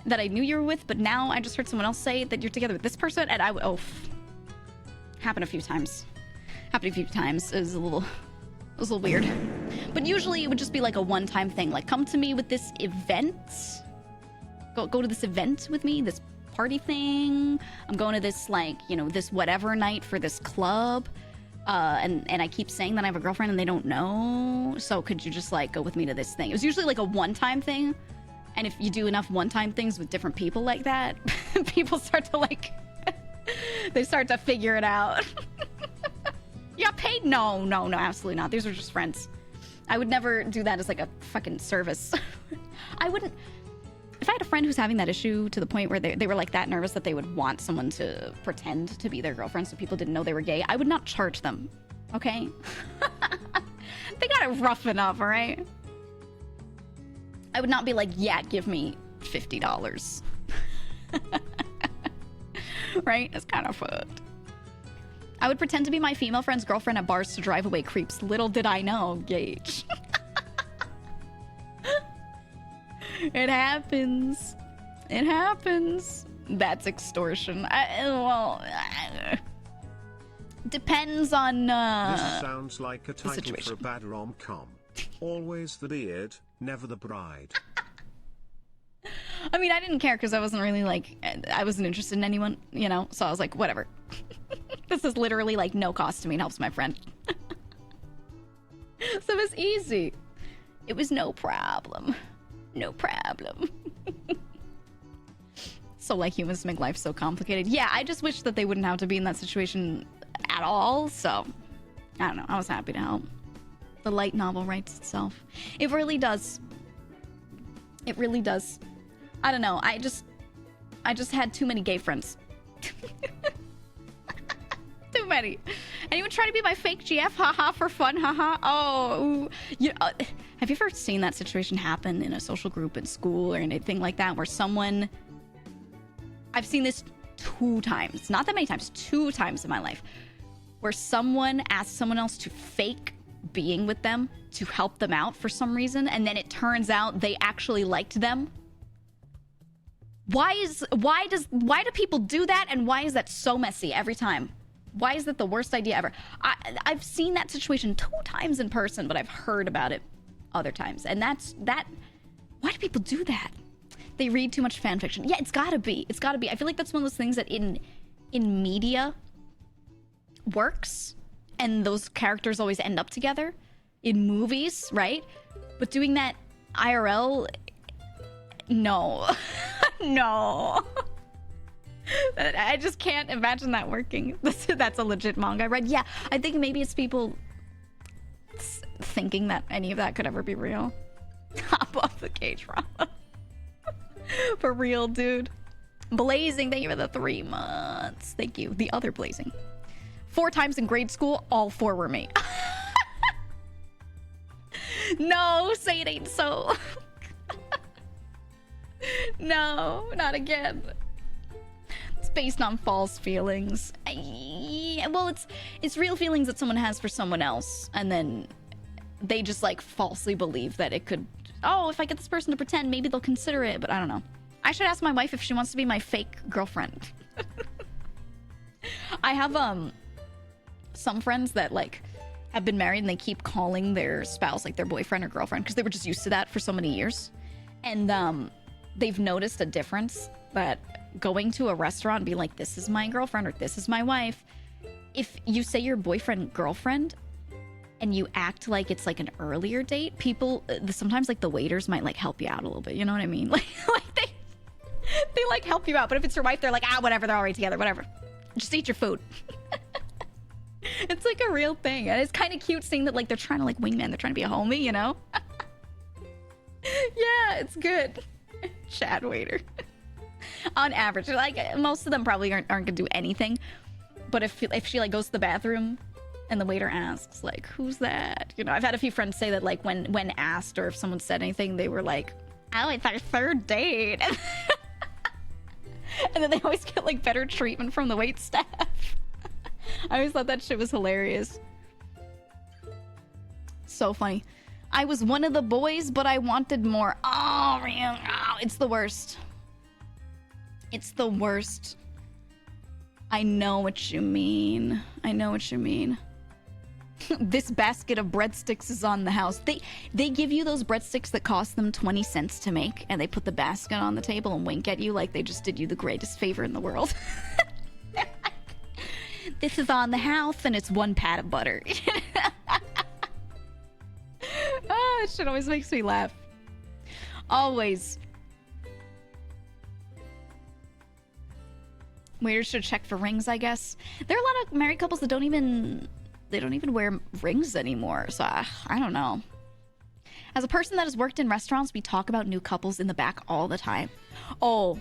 that I knew you were with, but now I just heard someone else say that you're together with this person, and I would, happened a few times. It was a little weird. But usually it would just be like a one-time thing, like, come to me with this event. Go to this event with me, this party thing. I'm going to this, like, you know, this whatever night for this club. And I keep saying that I have a girlfriend and they don't know. So could you just like go with me to this thing? It was usually like a one-time thing. And if you do enough one-time things with different people like that, people start to like, they start to figure it out. You got paid? No, absolutely not. These are just friends. I would never do that as like a fucking service. I wouldn't. If I had a friend who's having that issue to the point where they were like that nervous that they would want someone to pretend to be their girlfriend so people didn't know they were gay, I would not charge them, okay? They got it rough enough, all right? I would not be like, yeah, give me $50. Right? It's kind of fucked. I would pretend to be my female friend's girlfriend at bars to drive away creeps. Little did I know, Gage. It happens. It happens. That's extortion. Depends on This sounds like a title situation. for a bad rom-com. Always the beard, never the bride. I mean, I didn't care because I wasn't really like, I wasn't interested in anyone, you know? So I was like, whatever. This is literally like no cost to me and helps my friend. So it was easy. It was no problem. No problem. So like humans make life so complicated. Yeah, I just wish that they wouldn't have to be in that situation at all. So I don't know. I was happy to help. The light novel writes itself. It really does. It really does. I don't know. I just had too many gay friends. many. Anyone try to be my fake GF? Haha, for fun, haha. Oh, have you ever seen that situation happen in a social group in school or anything like that, where someone... I've seen this 2 times, not that many times, 2 times in my life, where someone asks someone else to fake being with them to help them out for some reason, and then it turns out they actually liked them. Why do people do that, and why is that so messy every time? Why is that the worst idea ever? I've seen that situation 2 times in person, but I've heard about it other times, and why do people do that? They read too much fan fiction. Yeah, it's gotta be. I feel like that's one of those things that in media works, and those characters always end up together in movies, right? But doing that IRL, no. No. I just can't imagine that working. That's a legit manga I read. Yeah, I think maybe it's people thinking that any of that could ever be real. Hop off the K-drama. For real, dude. Blazing, thank you for the 3 months. Thank you. The other Blazing. 4 times in grade school, all 4 were me. No, say it ain't so. No, not again. It's based on false feelings. Well, it's real feelings that someone has for someone else, and then they just like falsely believe that it could... Oh, if I get this person to pretend, maybe they'll consider it, but I don't know. I should ask my wife if she wants to be my fake girlfriend. I have some friends that like have been married and they keep calling their spouse like their boyfriend or girlfriend because they were just used to that for so many years. And they've noticed a difference that going to a restaurant and being like, this is my girlfriend or this is my wife, if you say your boyfriend, girlfriend, and you act like it's like an earlier date, people sometimes like the waiters might like help you out a little bit, you know what I mean? Like they like help you out, but if it's your wife, they're like, whatever, they're already together, whatever, just eat your food. It's like a real thing, and it's kind of cute seeing that like they're trying to like wingman, they're trying to be a homie, you know. Yeah, it's good. Chat waiter. On average, like most of them probably aren't gonna do anything, but if she like goes to the bathroom and the waiter asks like, who's that, you know, I've had a few friends say that like when asked or if someone said anything, they were like, oh, it's our 3rd date. And then they always get like better treatment from the wait staff. I always thought that shit was hilarious. So funny. I was one of the boys, but I wanted more. Oh, man. Oh, it's the worst. It's the worst. I know what you mean. I know what you mean. This basket of breadsticks is on the house. They give you those breadsticks that cost them 20 cents to make, and they put the basket on the table and wink at you like they just did you the greatest favor in the world. This is on the house, and it's 1 pat of butter. Oh, it shit always makes me laugh. Always. Waiters should check for rings, I guess. There are a lot of married couples that don't even wear rings anymore, so I don't know. As a person that has worked in restaurants, we talk about new couples in the back all the time. Oh,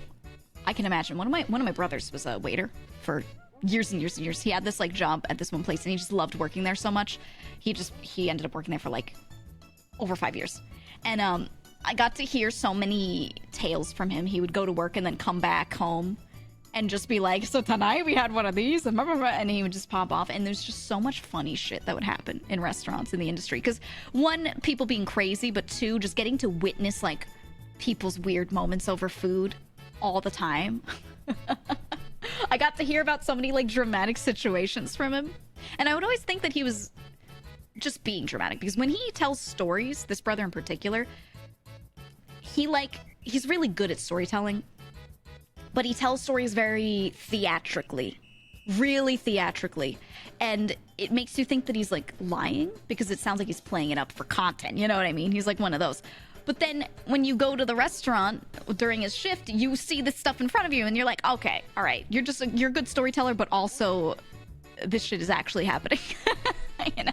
I can imagine. One of my brothers was a waiter for years and years and years. He had this like job at this one place, and he just loved working there so much. He ended up working there for like over 5 years. And I got to hear so many tales from him. He would go to work and then come back home and just be like, so tonight we had one of these, and blah, blah, blah, and he would just pop off. And there's just so much funny shit that would happen in restaurants in the industry. Because 1, people being crazy, but 2, just getting to witness like people's weird moments over food all the time. I got to hear about so many like dramatic situations from him. And I would always think that he was just being dramatic, because when he tells stories, this brother in particular, he's really good at storytelling. But he tells stories very theatrically. Really theatrically. And it makes you think that he's, like, lying, because it sounds like he's playing it up for content. You know what I mean? He's, like, one of those. But then, when you go to the restaurant during his shift, you see this stuff in front of you, and you're like, okay, all right. You're a good storyteller, but also, this shit is actually happening. You know?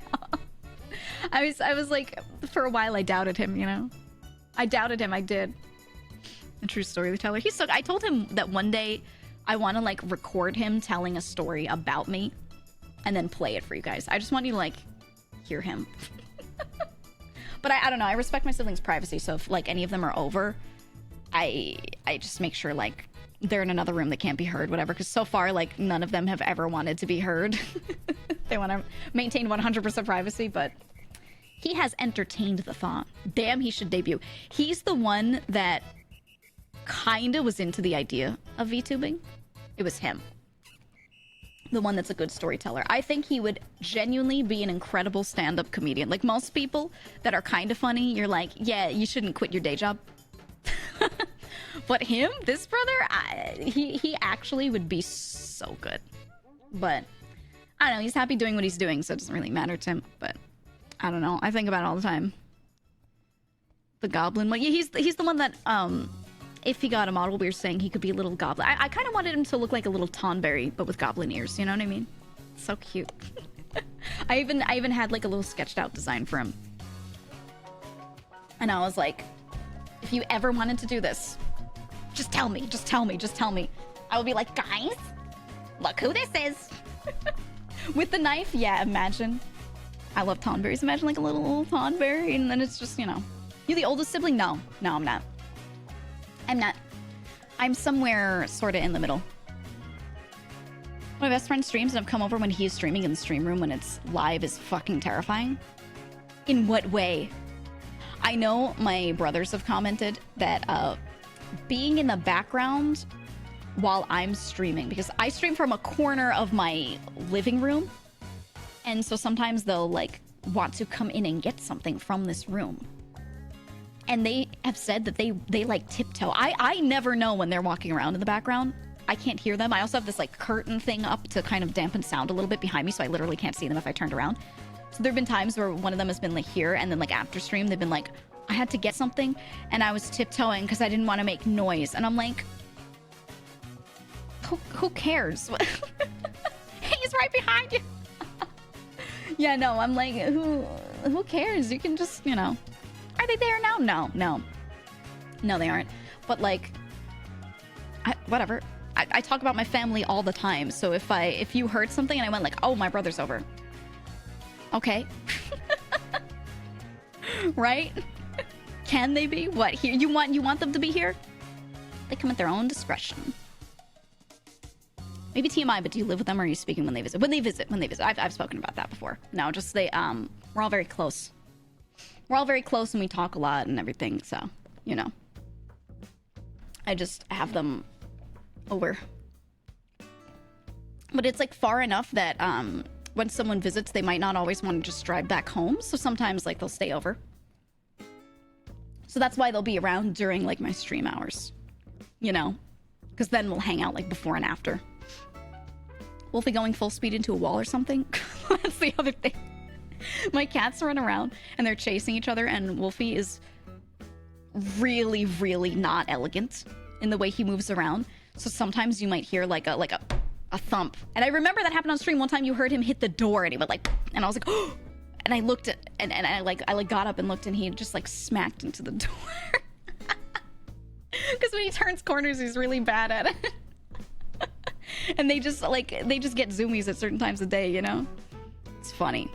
I was, like, for a while, I doubted him, you know? I doubted him, I did. A true storyteller. I told him that one day I want to like record him telling a story about me, and then play it for you guys. I just want you to, like, hear him. But I don't know. I respect my siblings' privacy, so if, like, any of them are over, I just make sure, like, they're in another room that can't be heard, whatever. Because so far, like, none of them have ever wanted to be heard. They want to maintain 100% privacy, but he has entertained the thought. Damn, he should debut. He's the one that kind of was into the idea of VTubing. It was him. The one that's a good storyteller. I think he would genuinely be an incredible stand-up comedian. Like, most people that are kind of funny, you're like, yeah, you shouldn't quit your day job. But him, this brother, he actually would be so good. But I don't know, he's happy doing what he's doing, so it doesn't really matter to him. But I don't know, I think about it all the time. The goblin, like, he's the one that, if he got a model, we were saying he could be a little goblin. I kind of wanted him to look like a little Tonberry, but with goblin ears, you know what I mean? So cute. I even had, like, a little sketched out design for him. And I was like, if you ever wanted to do this, just tell me, just tell me, just tell me. I would be like, guys, look who this is. With the knife, yeah, imagine. I love Tonberries. Imagine, like, a little Tonberry, and then it's just, you know. You the oldest sibling? No, I'm not. I'm not. I'm somewhere sort of in the middle. My best friend streams and I've come over when he's streaming in the stream room when it's live is fucking terrifying. In what way? I know my brothers have commented that being in the background while I'm streaming, because I stream from a corner of my living room, and so sometimes they'll, like, want to come in and get something from this room. And they have said that they like tiptoe. I never know when they're walking around in the background. I can't hear them. I also have this, like, curtain thing up to kind of dampen sound a little bit behind me, so I literally can't see them if I turned around. So there have been times where one of them has been, like, here, and then, like, after stream, they've been like, I had to get something, and I was tiptoeing because I didn't want to make noise. And I'm like, who cares? He's right behind you. Yeah, no, I'm like, who cares? You can just, you know. Are they there now? No, they aren't. But, like, whatever. I talk about my family all the time. So if you heard something and I went like, oh, my brother's over. Okay. Right? Can they be? What? Here? You want them to be here? They come at their own discretion. Maybe TMI, but do you live with them or are you speaking when they visit? When they visit. I've spoken about that before. No, just we're all very close. We're all very close and we talk a lot and everything, so, you know. I just have them over. But it's, like, far enough that when someone visits, they might not always want to just drive back home, so sometimes, like, they'll stay over. So that's why they'll be around during, like, my stream hours, you know? Because then we'll hang out, like, before and after. Wolfie going full speed into a wall or something? That's the other thing. My cats run around and they're chasing each other, and Wolfie is really, really not elegant in the way he moves around. So sometimes you might hear like a thump. And I remember that happened on stream one time. You heard him hit the door and he went like, and I was like, oh, and I looked at, and I got up and looked, and he just, like, smacked into the door. Because when he turns corners, he's really bad at it. And they just get zoomies at certain times of day, you know? It's funny.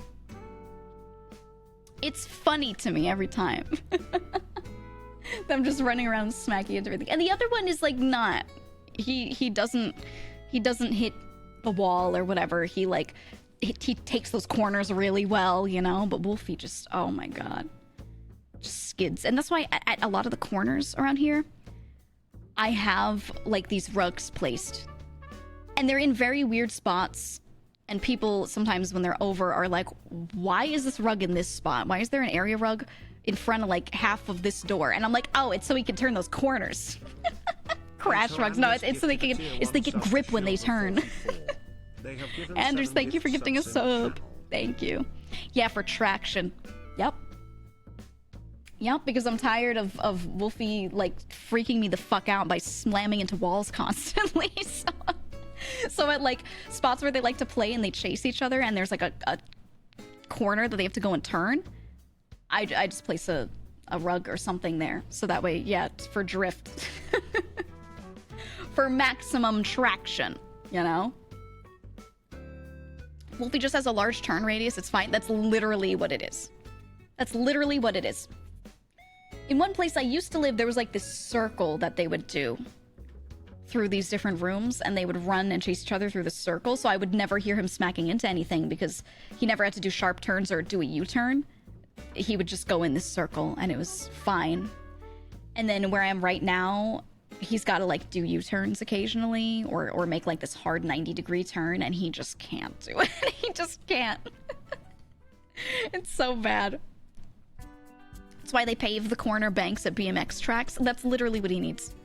It's funny to me every time. I'm just running around smacking into everything. And the other one is, like, not. He doesn't hit the wall or whatever. He takes those corners really well, you know? But Wolfie just, oh my god. Just skids. And that's why at a lot of the corners around here, I have, like, these rugs placed. And they're in very weird spots. And people sometimes when they're over are like, why is this rug in this spot? Why is there an area rug in front of, like, half of this door? And I'm like, oh, it's so we can turn those corners. Crash rugs. No, it's so they get grip when they turn. Anders, thank you for gifting a sub. Thank you. Yeah, for traction. Yep, because I'm tired of Wolfie, like, freaking me the fuck out by slamming into walls constantly. So at, like, spots where they like to play and they chase each other and there's, like, a corner that they have to go and turn, I just place a rug or something there. So that way, yeah, for drift. For maximum traction, you know? Wolfie just has a large turn radius. It's fine. That's literally what it is. That's literally what it is. In one place I used to live, there was like this circle that they would do through these different rooms, and they would run and chase each other through the circle, so I would never hear him smacking into anything because he never had to do sharp turns or do a U-turn. He would just go in this circle, and it was fine. And then where I am right now, he's got to like do U-turns occasionally or make like this hard 90-degree turn, and he just can't do it. He just can't. It's so bad. That's why they pave the corner banks at BMX tracks. That's literally what he needs.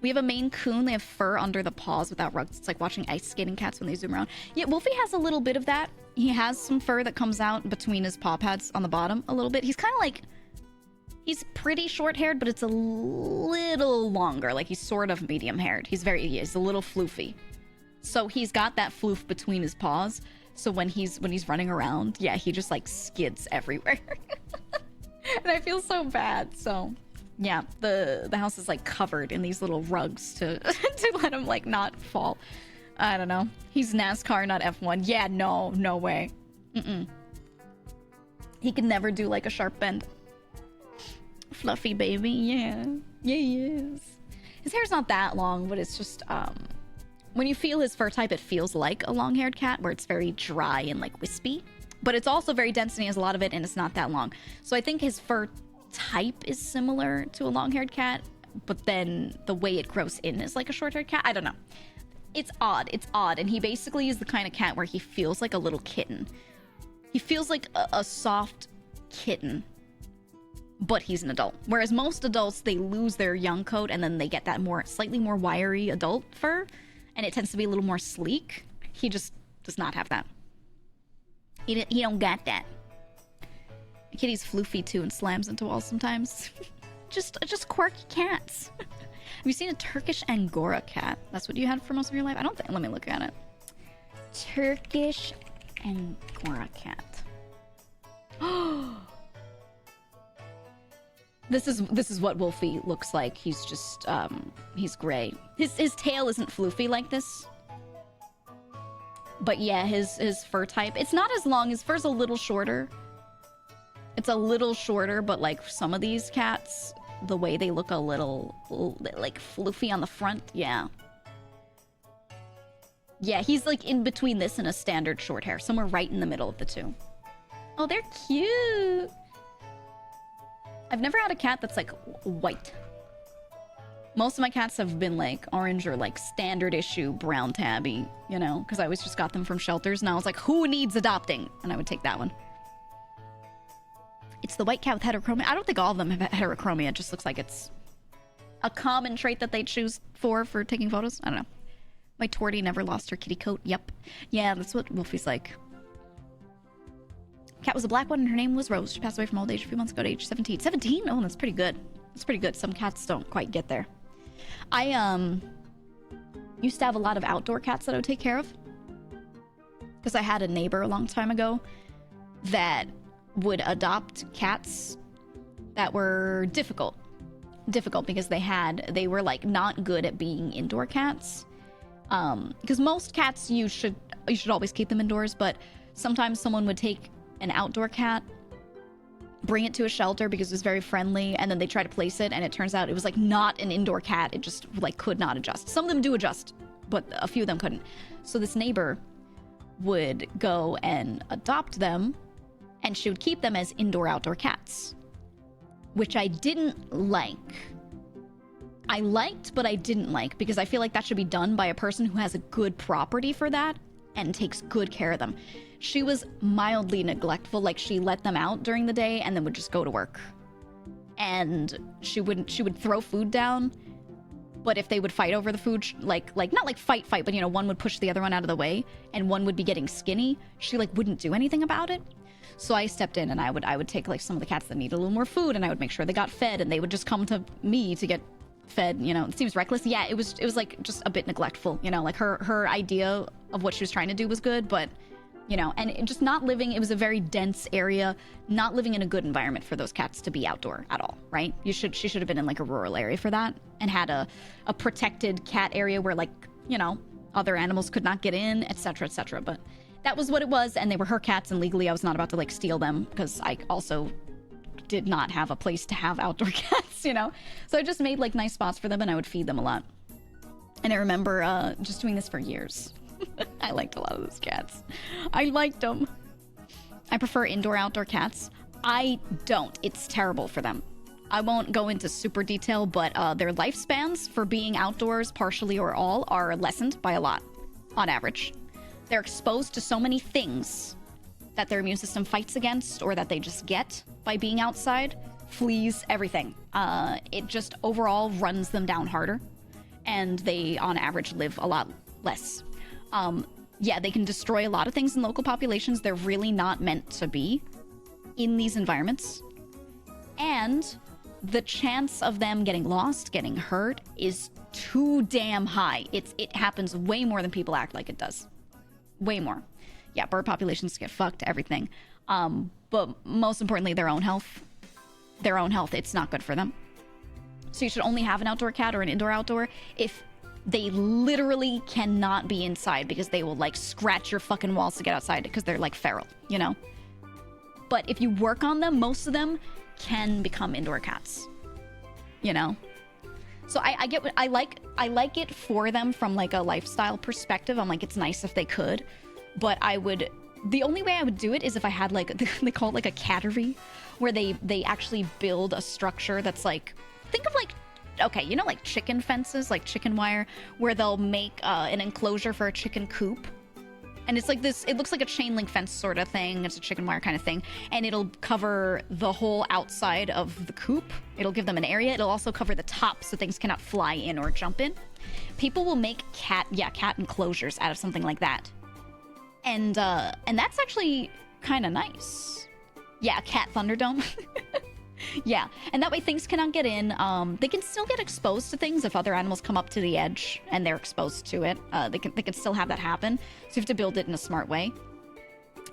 We have a Maine Coon. They have fur under the paws without rugs. It's like watching ice skating cats when they zoom around. Yeah, Wolfie has a little bit of that. He has some fur that comes out between his paw pads on the bottom a little bit. He's kind of like... He's pretty short-haired, but it's a little longer. Like, he's sort of medium-haired. He's a little floofy. So he's got that floof between his paws. So when he's running around, yeah, he just, like, skids everywhere. And I feel so bad, so... Yeah, the house is, like, covered in these little rugs to let him, like, not fall. I don't know. He's NASCAR, not F1. Yeah, no way. He can never do, like, a sharp bend. Fluffy baby, yeah. Yeah, he is. His hair's not that long, but it's just, when you feel his fur type, it feels like a long-haired cat, where it's very dry and, like, wispy. But it's also very dense, and he has a lot of it, and it's not that long. So I think his fur type is similar to a long-haired cat, but then the way it grows in is like a short-haired cat. I don't know. It's odd. And he basically is the kind of cat where he feels like a little kitten. He feels like a soft kitten, but he's an adult. Whereas most adults, they lose their young coat and then they get that slightly more wiry adult fur, and it tends to be a little more sleek. He just does not have that. He don't got that. Kitty's floofy too and slams into walls sometimes. just quirky cats. Have you seen a Turkish Angora cat? That's what you had for most of your life? I don't think. Let me look at it. Turkish Angora cat. This is what Wolfie looks like. He's just he's gray. His tail isn't floofy like this. But yeah, his fur type. It's not as long. His fur's a little shorter. It's a little shorter, but like some of these cats, the way they look a little like floofy on the front, yeah. Yeah, he's like in between this and a standard short hair, somewhere right in the middle of the two. Oh, they're cute. I've never had a cat that's like white. Most of my cats have been like orange or like standard issue brown tabby, you know, because I always just got them from shelters, and I was like, who needs adopting? And I would take that one. It's the white cat with heterochromia. I don't think all of them have heterochromia. It just looks like it's a common trait that they choose for taking photos. I don't know. My Tortie never lost her kitty coat. Yep. Yeah, that's what Wolfie's like. Cat was a black one, and her name was Rose. She passed away from old age a few months ago at age 17. 17? Oh, that's pretty good. That's pretty good. Some cats don't quite get there. I used to have a lot of outdoor cats that I would take care of. Because I had a neighbor a long time ago that would adopt cats that were difficult because they were like not good at being indoor cats, because most cats you should always keep them indoors, but sometimes someone would take an outdoor cat, bring it to a shelter because it was very friendly, and then they try to place it, and it turns out it was like not an indoor cat. It just like could not adjust. Some of them do adjust, but a few of them couldn't. So this neighbor would go and adopt them, and she would keep them as indoor-outdoor cats, which I didn't like. I liked, but I didn't like, because I feel like that should be done by a person who has a good property for that and takes good care of them. She was mildly neglectful, like she let them out during the day and then would just go to work. And she would throw food down, but if they would fight over the food, like not like fight, but you know, one would push the other one out of the way and one would be getting skinny, she like wouldn't do anything about it. So I stepped in, and I would take like some of the cats that needed a little more food, and I would make sure they got fed, and they would just come to me to get fed. You know, it seems reckless. Yeah, it was like just a bit neglectful. You know, like her idea of what she was trying to do was good, but you know, and just not living. It was a very dense area, not living in a good environment for those cats to be outdoor at all. Right? She should have been in like a rural area for that, and had a protected cat area where like, you know, other animals could not get in, etc., etc. But That was what it was, and they were her cats, and legally I was not about to, like, steal them, because I also did not have a place to have outdoor cats, you know? So I just made, like, nice spots for them, and I would feed them a lot. And I remember just doing this for years. I liked a lot of those cats. I liked them. I prefer indoor-outdoor cats. I don't. It's terrible for them. I won't go into super detail, but their lifespans for being outdoors, partially or all, are lessened by a lot, on average. They're exposed to so many things that their immune system fights against or that they just get by being outside. Fleas, everything. It just overall runs them down harder. And they, on average, live a lot less. Yeah, they can destroy a lot of things in local populations. They're really not meant to be in these environments. And the chance of them getting lost, getting hurt, is too damn high. It happens way more than people act like it does. Way more. Yeah, bird populations get fucked, everything. But most importantly, their own health. Their own health, it's not good for them. So you should only have an outdoor cat or an indoor-outdoor if they literally cannot be inside, because they will, like, scratch your fucking walls to get outside because they're, like, feral, you know? But if you work on them, most of them can become indoor cats, you know? So I get what I like it for them from, like, a lifestyle perspective. I'm like, it's nice if they could, but the only way I would do it is if I had, like, they call it, like, a cattery, where they actually build a structure that's, like, think of, like, okay, you know, like chicken fences, like chicken wire, where they'll make an enclosure for a chicken coop. And it's like this, it looks like a chain link fence sort of thing. It's a chicken wire kind of thing. And it'll cover the whole outside of the coop. It'll give them an area. It'll also cover the top so things cannot fly in or jump in. People will make cat enclosures out of something like that. And that's actually kind of nice. Yeah, a cat Thunderdome. Yeah, and that way things cannot get in. They can still get exposed to things if other animals come up to the edge and they're exposed to it. They can still have that happen. So you have to build it in a smart way.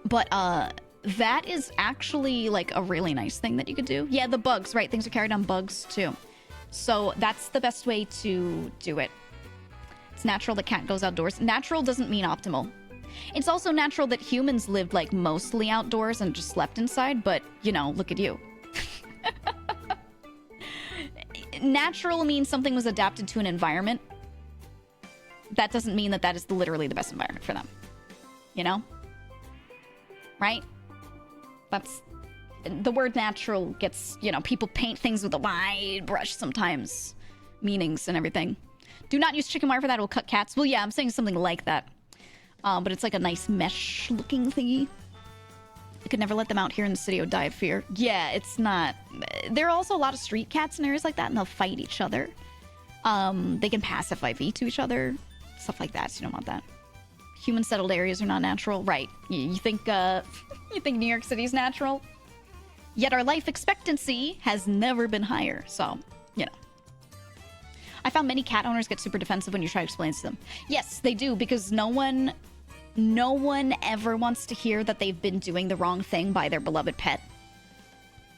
But that is actually, like, a really nice thing that you could do. Yeah, the bugs, right? Things are carried on bugs too. So that's the best way to do it. It's natural that cat goes outdoors. Natural doesn't mean optimal. It's also natural that humans lived, like, mostly outdoors and just slept inside, but, you know, look at you. Natural means something was adapted to an environment. That doesn't mean that is literally the best environment for them. You know? Right? That's... The word natural gets, you know, people paint things with a wide brush sometimes. Meanings and everything. Do not use chicken wire for that, it will cut cats. Well, yeah, I'm saying something like that. But it's like a nice mesh-looking thingy. I could never let them out here in the city or die of fear. Yeah, it's not... There are also a lot of street cats in areas like that, and they'll fight each other. They can pass FIV to each other. Stuff like that, so you don't want that. Human-settled areas are not natural. Right. You think, you think New York City's natural? Yet our life expectancy has never been higher, so, you know. I found many cat owners get super defensive when you try to explain to them. Yes, they do, because no one ever wants to hear that they've been doing the wrong thing by their beloved pet.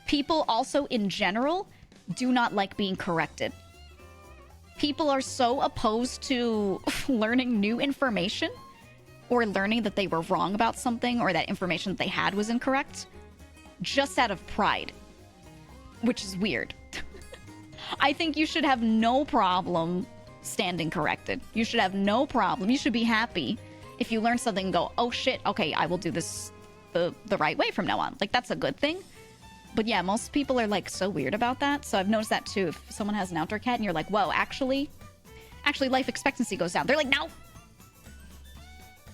People also, in general, do not like being corrected. People are so opposed to learning new information or learning that they were wrong about something or that information that they had was incorrect just out of pride, which is weird. I think you should have no problem standing corrected. You should have no problem. You should be happy if you learn something and go, oh shit, okay, I will do this the right way from now on. Like, that's a good thing. But yeah, most people are, like, so weird about that. So I've noticed that too. If someone has an outdoor cat and you're like, whoa, actually life expectancy goes down. They're like, no.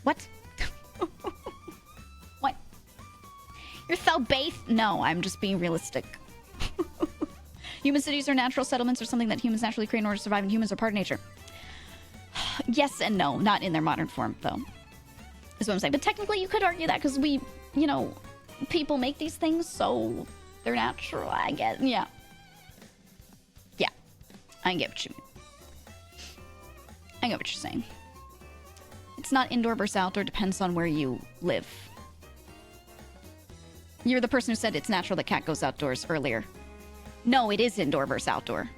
What? What? You're so base. No, I'm just being realistic. Human cities or natural settlements are something that humans naturally create in order to survive, and humans are part of nature. Yes and no. Not in their modern form, though. Is what I'm saying. But technically, you could argue that because we, you know, people make these things, so they're natural, I guess. Yeah. Yeah. I get what you mean. I get what you're saying. It's not indoor versus outdoor. Depends on where you live. You're the person who said it's natural that cat goes outdoors earlier. No, it is indoor versus outdoor.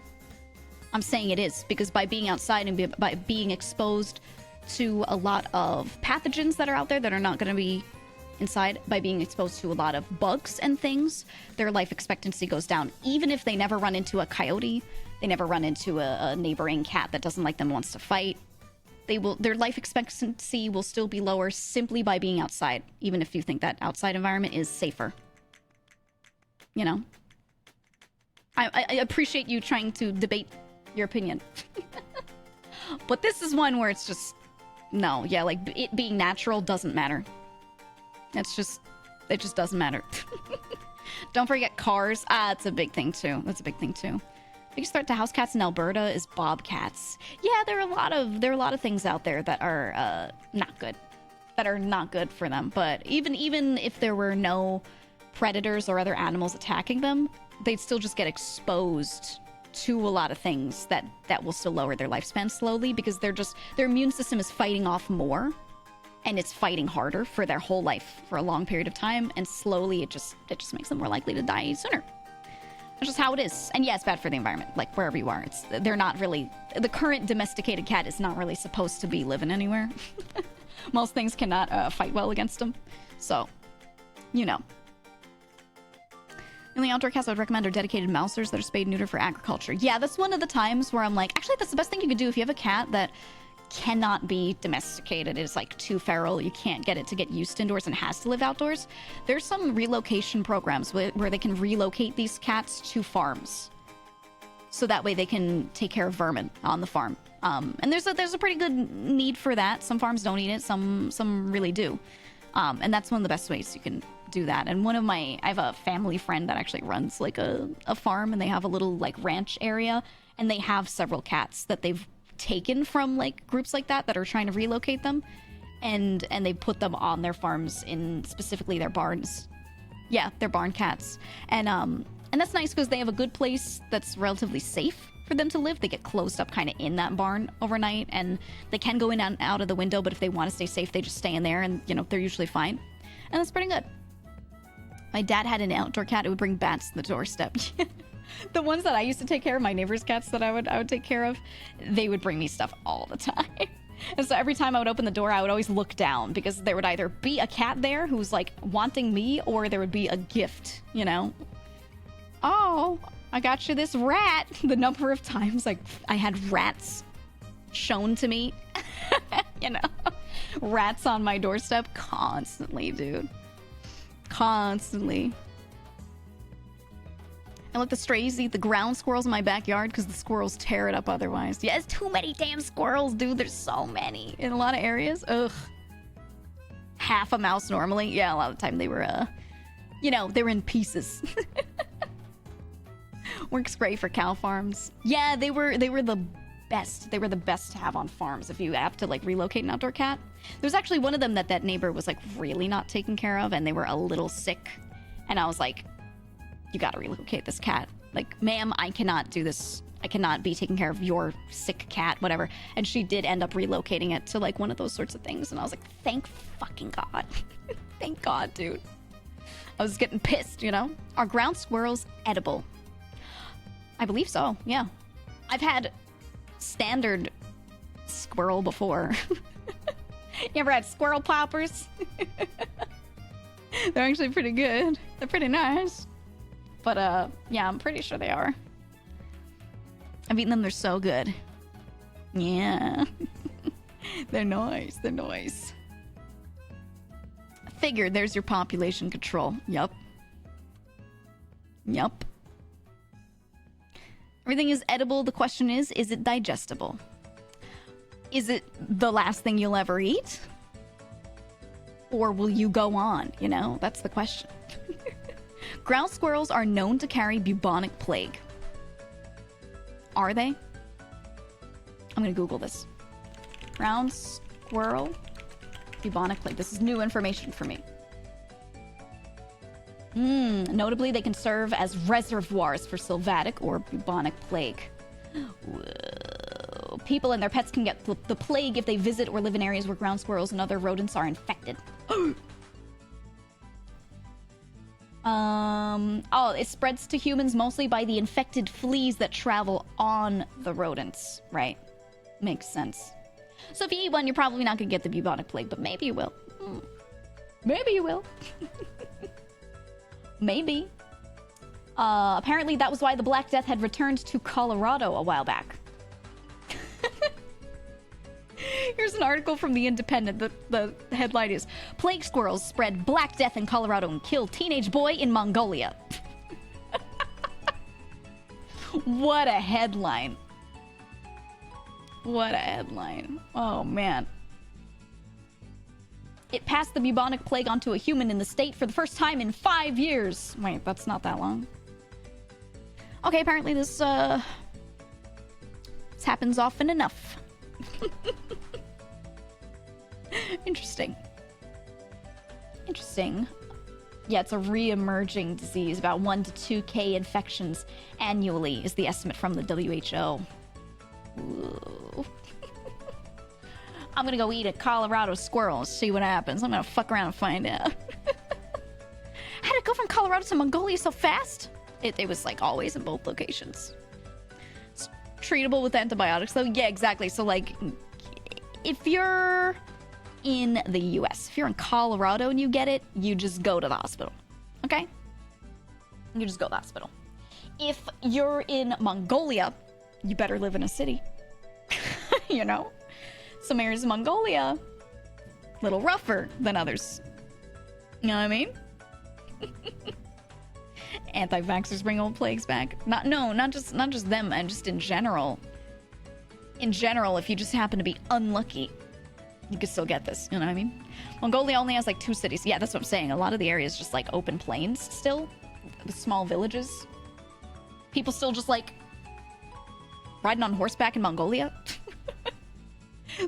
I'm saying it is, because by being outside and by being exposed to a lot of pathogens that are out there that are not going to be inside by being exposed to a lot of bugs and things. Their life expectancy goes down. Even if they never run into a coyote, they never run into a neighboring cat that doesn't like them and wants to fight. Their life expectancy will still be lower simply by being outside, even if you think that outside environment is safer. You know? I appreciate you trying to debate your opinion. But this is one where it's just... No, yeah, like, it being natural doesn't matter. It just doesn't matter. Don't forget cars. It's a big thing, too. That's a big thing, too. Biggest threat to house cats in Alberta is bobcats. Yeah, there are a lot of things out there that are not good. That are not good for them. But even if there were no predators or other animals attacking them, they'd still just get exposed to a lot of things that will still lower their lifespan slowly, because their immune system is fighting off more, and it's fighting harder for their whole life for a long period of time, and slowly it just makes them more likely to die sooner. That's just how it is. And yeah, it's bad for the environment, like wherever you are. They're not really... The current domesticated cat is not really supposed to be living anywhere. Most things cannot fight well against them. So, you know. The only outdoor cats I would recommend are dedicated mousers that are spayed and neutered for agriculture. Yeah, that's one of the times where I'm like, actually, that's the best thing you could do if you have a cat that cannot be domesticated. It's like too feral. You can't get it to get used to indoors and has to live outdoors. There's some relocation programs where they can relocate these cats to farms, so that way they can take care of vermin on the farm. And there's a pretty good need for that. Some farms don't eat it. Some really do. And that's one of the best ways you can do that. And I have a family friend that actually runs like a farm, and they have a little like ranch area, and they have several cats that they've taken from like groups like that are trying to relocate them, and they put them on their farms, in specifically their barns. Yeah, they're barn cats. And that's nice because they have a good place that's relatively safe for them to live. They get closed up kind of in that barn overnight, and they can go in and out of the window, but if they want to stay safe, they just stay in there, and you know, they're usually fine. And that's pretty good. My dad had an outdoor cat. It would bring bats to the doorstep. The ones that I used to take care of, my neighbors' cats that I would take care of, they would bring me stuff all the time. And so every time I would open the door, I would always look down, because there would either be a cat there who's like wanting me, or there would be a gift, you know? Oh, I got you this rat. The number of times like I had rats shown to me, you know, rats on my doorstep constantly, dude. Constantly. I let the strays eat the ground squirrels in my backyard because the squirrels tear it up otherwise. Yeah, it's too many damn squirrels, dude. There's so many in a lot of areas. Ugh. Half a mouse normally. Yeah, a lot of the time they were, you know, they were in pieces. Works great for cow farms. Yeah, they were the best. They were the best to have on farms if you have to like relocate an outdoor cat. There's actually one of them that neighbor was like really not taken care of, and they were a little sick. And I was like, you gotta relocate this cat. Like, ma'am, I cannot do this. I cannot be taking care of your sick cat, whatever. And she did end up relocating it to like one of those sorts of things. And I was like, thank fucking God. Thank God, dude. I was getting pissed, you know? Are ground squirrels edible? I believe so, yeah. I've had standard squirrel before. You ever had squirrel poppers? They're actually pretty good. They're pretty nice. But, yeah, I'm pretty sure they are. I've eaten them. They're so good. Yeah. They're nice. They're nice. Figured there's your population control. Yup. Yup. Everything is edible. The question is it digestible? Is it the last thing you'll ever eat? Or will you go on? You know, that's the question. Ground squirrels are known to carry bubonic plague. Are they? I'm gonna Google this. Ground squirrel bubonic plague. This is new information for me. Notably, they can serve as reservoirs for sylvatic or bubonic plague. Whoa. People and their pets can get the plague if they visit or live in areas where ground squirrels and other rodents are infected. Oh, it spreads to humans mostly by the infected fleas that travel on the rodents. Right. Makes sense. So if you eat one, you're probably not gonna get the bubonic plague, but maybe you will. Maybe you will. Maybe. Apparently that was why the Black Death had returned to Colorado a while back. Here's an article from The Independent. The headline is, Plague squirrels spread Black Death in Colorado and kill teenage boy in Mongolia. What a headline. What a headline. Oh, man. It passed the bubonic plague onto a human in the state for the first time in 5 years. Wait, that's not that long. Okay, apparently this happens often enough. Interesting. Interesting. Yeah, it's a re-emerging disease. About 1 to 2K infections annually is the estimate from the WHO. Ooh. I'm gonna go eat a Colorado squirrel and see what happens. I'm gonna fuck around and find out. How'd it go from Colorado to Mongolia so fast? It was like always in both locations. It's treatable with antibiotics though. Yeah, exactly. So like, if you're in the US, if you're in Colorado and you get it, you just go to the hospital. Okay? You just go to the hospital. If you're in Mongolia, you better live in a city. You know? Some areas of Mongolia, a little rougher than others. You know what I mean? Anti-vaxxers bring old plagues back. Not just them, and just in general. In general, if you just happen to be unlucky, you could still get this. You know what I mean? Mongolia only has like 2 cities. Yeah, that's what I'm saying. A lot of the area is just like open plains still, with small villages. People still just like riding on horseback in Mongolia.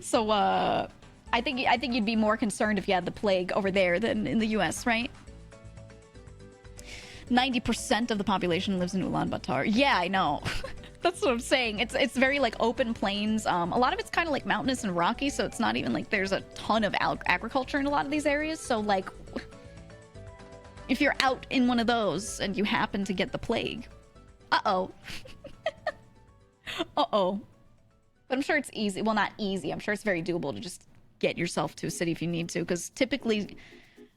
So, I think you'd be more concerned if you had the plague over there than in the US, right? 90% of the population lives in Ulaanbaatar. Yeah, I know. That's what I'm saying. It's very like open plains. A lot of it's kind of like mountainous and rocky, so it's not even like there's a ton of agriculture in a lot of these areas. So like, if you're out in one of those and you happen to get the plague, uh-oh. Uh-oh. But I'm sure it's easy. Well, not easy. I'm sure it's very doable to just get yourself to a city if you need to. Because typically,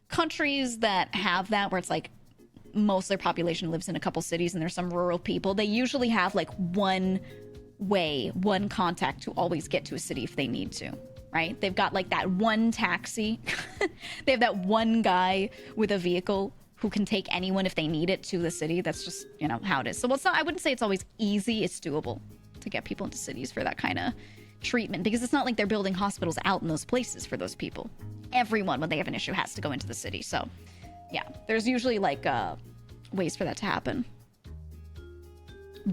countries that have that, where it's like most of their population lives in a couple cities and there's some rural people, they usually have like one way, one contact to always get to a city if they need to, right? They've got like that one taxi. They have that one guy with a vehicle who can take anyone if they need it to the city. That's just, you know, how it is. So it's not, I wouldn't say it's always easy. It's doable to get people into cities for that kind of treatment, because it's not like they're building hospitals out in those places for those people. Everyone, when they have an issue, has to go into the city. So yeah, there's usually like ways for that to happen.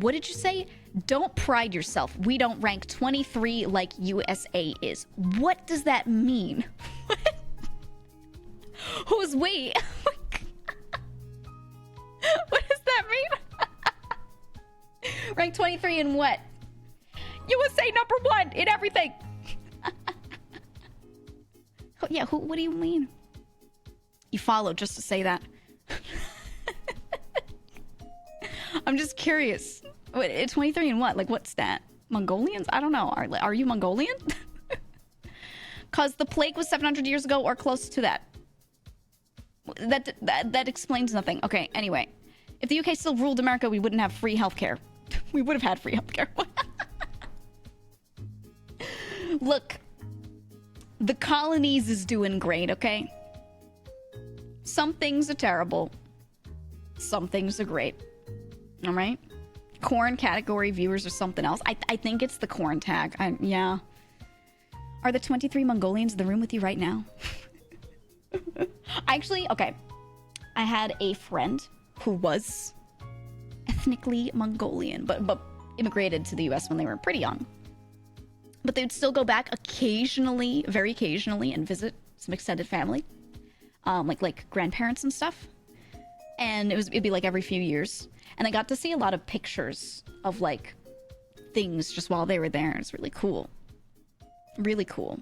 What did you say? Don't pride yourself. We don't rank 23 like USA is. What does that mean? Who's we? What does that mean? Rank 23 in what? USA number 1 in everything. Yeah, what do you mean? You followed just to say that. I'm just curious. Wait, 23 in what? Like, what stat? Mongolians? I don't know. Are you Mongolian? Because the plague was 700 years ago or close to that. That explains nothing. Okay, anyway. If the UK still ruled America, we wouldn't have free healthcare. We would have had free healthcare. Look, the colonies is doing great, okay? Some things are terrible. Some things are great. All right? Corn category viewers or something else. I think it's the corn tag. Yeah. Are the 23 Mongolians in the room with you right now? Actually, okay. I had a friend who was ethnically Mongolian, but immigrated to the US when they were pretty young. But they would still go back occasionally, very occasionally, and visit some extended family. Like grandparents and stuff. And it'd be like every few years. And I got to see a lot of pictures of like things just while they were there. It's really cool. Really cool.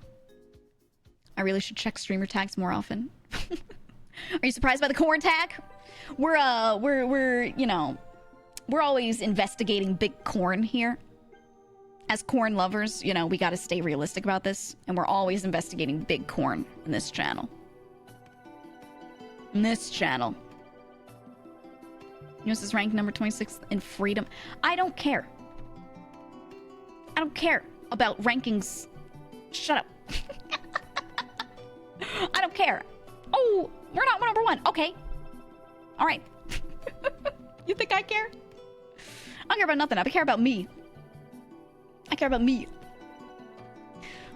I really should check streamer tags more often. Are you surprised by the corn tag? We're you know, we're always investigating big corn here. As corn lovers, you know, we got to stay realistic about this, and we're always investigating big corn in this channel. US is ranked number 26 in freedom. I don't care. I don't care about rankings. Shut up. I don't care. Oh, we're not number 1. Okay. All right. You think I care? I don't care about nothing. I care about me. I care about me.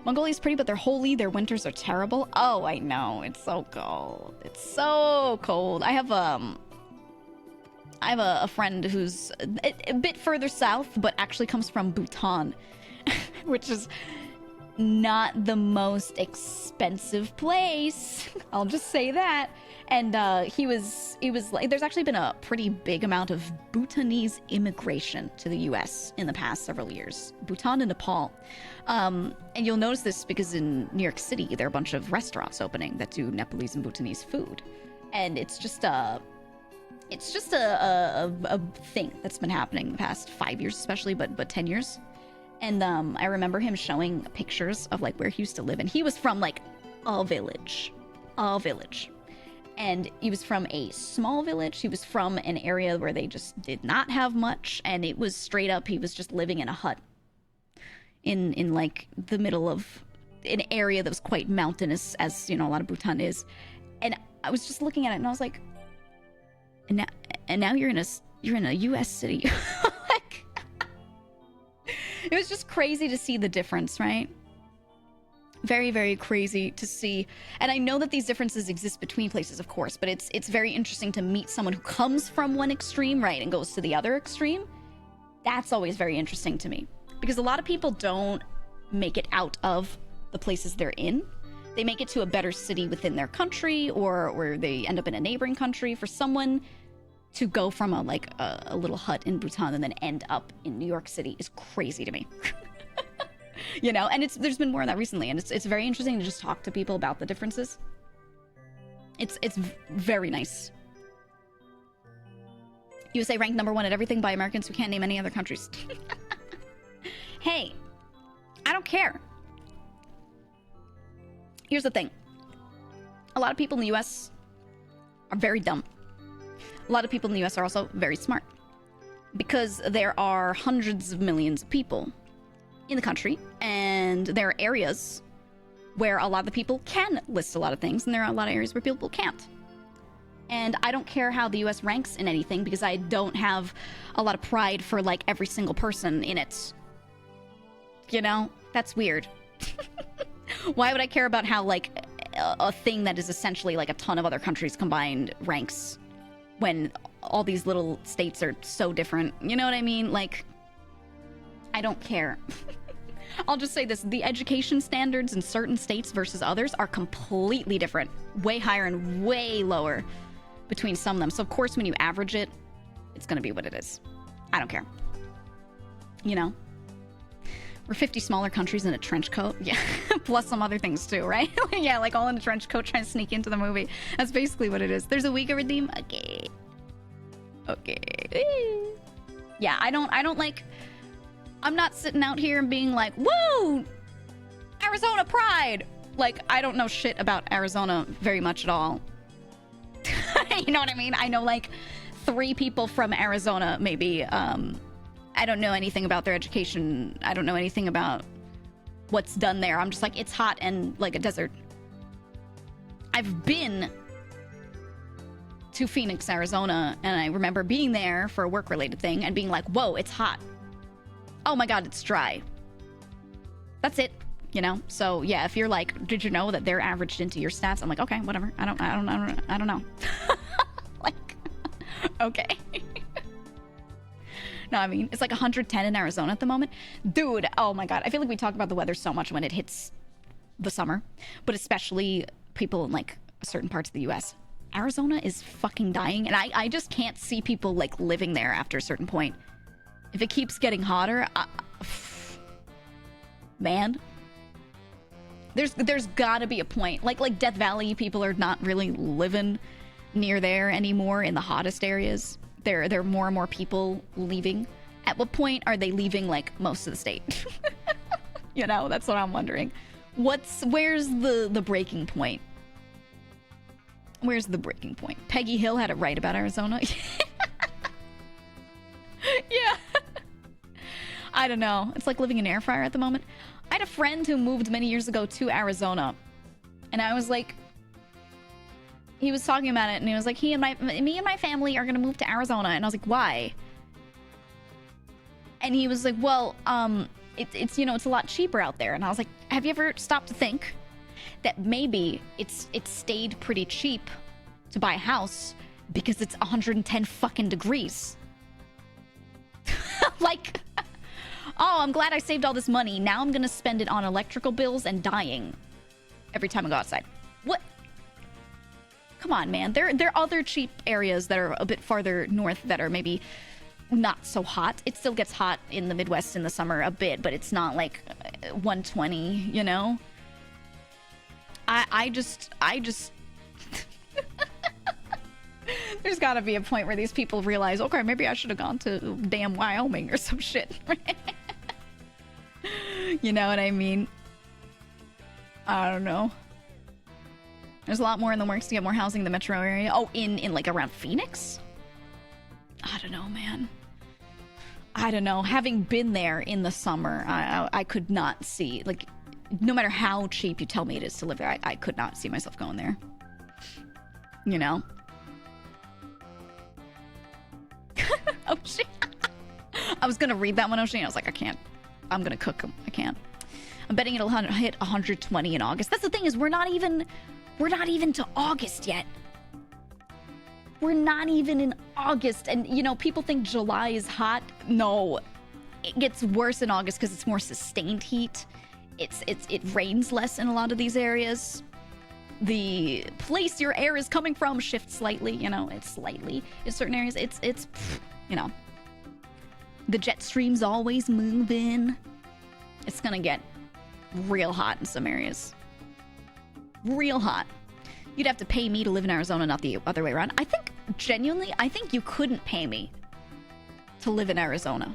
Mongolia's pretty, but they're holy. Their winters are terrible. Oh, I know. It's so cold. It's so cold. I have a friend who's a bit further south, but actually comes from Bhutan, which is not the most expensive place. I'll just say that. And he was like, there's actually been a pretty big amount of Bhutanese immigration to the US in the past several years. Bhutan and Nepal. And you'll notice this because in New York City, there are a bunch of restaurants opening that do Nepalese and Bhutanese food. And it's just a thing that's been happening the past 5 years, especially, but 10 years. And I remember him showing pictures of like where he used to live. And he was from like a village. And he was from a small village. He was from an area where they just did not have much. And it was straight up, he was just living in a hut in like the middle of an area that was quite mountainous, as you know, a lot of Bhutan is. And I was just looking at it and I was like, and now you're in a US city. Like, it was just crazy to see the difference, right? Very, very crazy to see. And I know that these differences exist between places, of course, but it's very interesting to meet someone who comes from one extreme, right, and goes to the other extreme. That's always very interesting to me. Because a lot of people don't make it out of the places they're in. They make it to a better city within their country, or they end up in a neighboring country. For someone to go from a little hut in Bhutan and then end up in New York City is crazy to me. You know, and there's been more of that recently, and it's very interesting to just talk to people about the differences. It's very nice. USA ranked number 1 at everything by Americans who can't name any other countries. Hey, I don't care. Here's the thing. A lot of people in the US are very dumb. A lot of people in the US are also very smart. Because there are hundreds of millions of people in the country, and there are areas where a lot of the people can list a lot of things, and there are a lot of areas where people can't. And I don't care how the US ranks in anything, because I don't have a lot of pride for like every single person in it. You know? That's weird. Why would I care about how like a thing that is essentially like a ton of other countries combined ranks when all these little states are so different? You know what I mean? Like, I don't care. I'll just say this. The education standards in certain states versus others are completely different. Way higher and way lower between some of them. So, of course, when you average it, it's going to be what it is. I don't care. You know? We're 50 smaller countries in a trench coat. Yeah. Plus some other things, too, right? Yeah, like all in a trench coat trying to sneak into the movie. That's basically what it is. There's a Uyghur redeem? Okay. Yeah, I don't like... I'm not sitting out here and being like, woo! Arizona pride! Like, I don't know shit about Arizona very much at all. You know what I mean? I know, like, 3 people from Arizona, maybe. I don't know anything about their education. I don't know anything about what's done there. I'm just like, it's hot and like a desert. I've been to Phoenix, Arizona, and I remember being there for a work-related thing and being like, whoa, it's hot. Oh my god, it's dry. That's it, you know? So yeah, if you're like, did you know that they're averaged into your stats? I'm like, okay, whatever. I don't know. Like, okay. No, I mean, it's like 110 in Arizona at the moment. Dude, oh my god. I feel like we talk about the weather so much when it hits the summer, but especially people in like certain parts of the US. Arizona is fucking dying, and I just can't see people like living there after a certain point. If it keeps getting hotter, man, there's gotta be a point. Like Death Valley, people are not really living near there anymore in the hottest areas. There are more and more people leaving At what point are they leaving, like, most of the state? You know, that's what I'm wondering. Where's the breaking point? Where's the breaking point? Peggy Hill had it right about Arizona. Yeah. I don't know. It's like living in an air fryer at the moment. I had a friend who moved many years ago to Arizona. And I was like... He was talking about it, and he was like, me and my family are going to move to Arizona. And I was like, why? And he was like, well, it's you know, it's a lot cheaper out there. And I was like, have you ever stopped to think that maybe it's stayed pretty cheap to buy a house because it's 110 fucking degrees? Like, oh, I'm glad I saved all this money. Now I'm gonna spend it on electrical bills and dying every time I go outside. What? Come on, man. There are other cheap areas that are a bit farther north that are maybe not so hot. It still gets hot in the Midwest in the summer a bit, but it's not like 120, you know? I just there's gotta be a point where these people realize, okay, maybe I should have gone to damn Wyoming or some shit. You know what I mean? I don't know. There's a lot more in the works to get more housing in the metro area. Oh, in like around Phoenix? I don't know, man. I don't know. Having been there in the summer, I could not see, like, no matter how cheap you tell me it is to live there, I could not see myself going there. You know? Oh, shit. I was gonna read that one, Ocean. I was like, I can't. I'm gonna cook them. I can't. I'm betting it'll hit 120 in August. That's the thing, is we're not even to August yet. We're not even in August. And, you know, people think July is hot. No. It gets worse in August because it's more sustained heat. It rains less in a lot of these areas. The place your air is coming from shifts slightly, you know, it's slightly. In certain areas, it's you know. The jet stream's always moving. It's gonna get real hot in some areas. Real hot. You'd have to pay me to live in Arizona, not the other way around. I think, genuinely, I think you couldn't pay me to live in Arizona.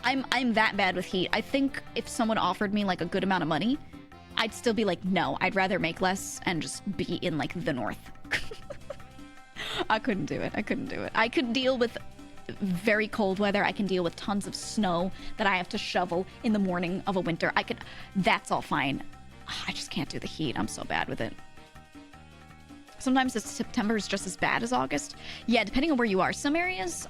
I'm that bad with heat. I think if someone offered me like a good amount of money, I'd still be like, no, I'd rather make less and just be in like the north. I couldn't do it. I couldn't do it. I could deal with very cold weather. I can deal with tons of snow that I have to shovel in the morning of a winter. That's all fine. I just can't do the heat. I'm so bad with it. Sometimes September is just as bad as August. Yeah, depending on where you are. Some areas,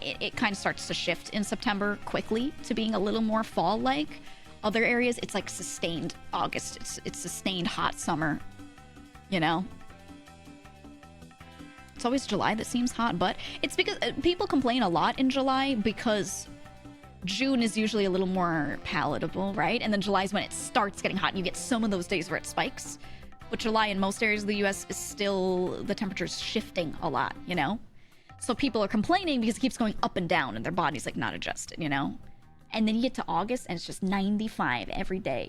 it kind of starts to shift in September quickly to being a little more fall-like. Other areas, it's like sustained August. It's sustained hot summer, you know? It's always July that seems hot, but it's because people complain a lot in July because June is usually a little more palatable, right? And then July is when it starts getting hot and you get some of those days where it spikes. But July in most areas of the US is still, the temperature's shifting a lot, you know? So people are complaining because it keeps going up and down and their body's like not adjusted, you know? And then you get to August and it's just 95 every day.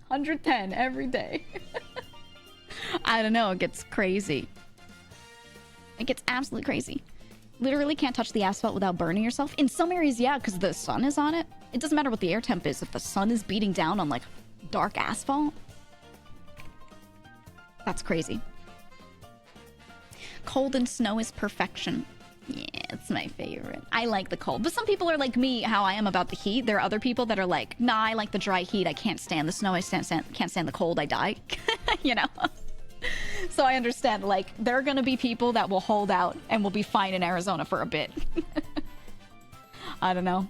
110 every day. I don't know, it gets crazy. It gets absolutely crazy. Literally can't touch the asphalt without burning yourself. In some areas, yeah, because the sun is on it. It doesn't matter what the air temp is. If the sun is beating down on, like, dark asphalt, that's crazy. Cold and snow is perfection. Yeah, it's my favorite. I like the cold. But some people are like me, how I am about the heat. There are other people that are like, nah, I like the dry heat. I can't stand the snow. I can't stand the cold. I die. You know? So I understand, like, there are gonna be people that will hold out and will be fine in Arizona for a bit. I don't know.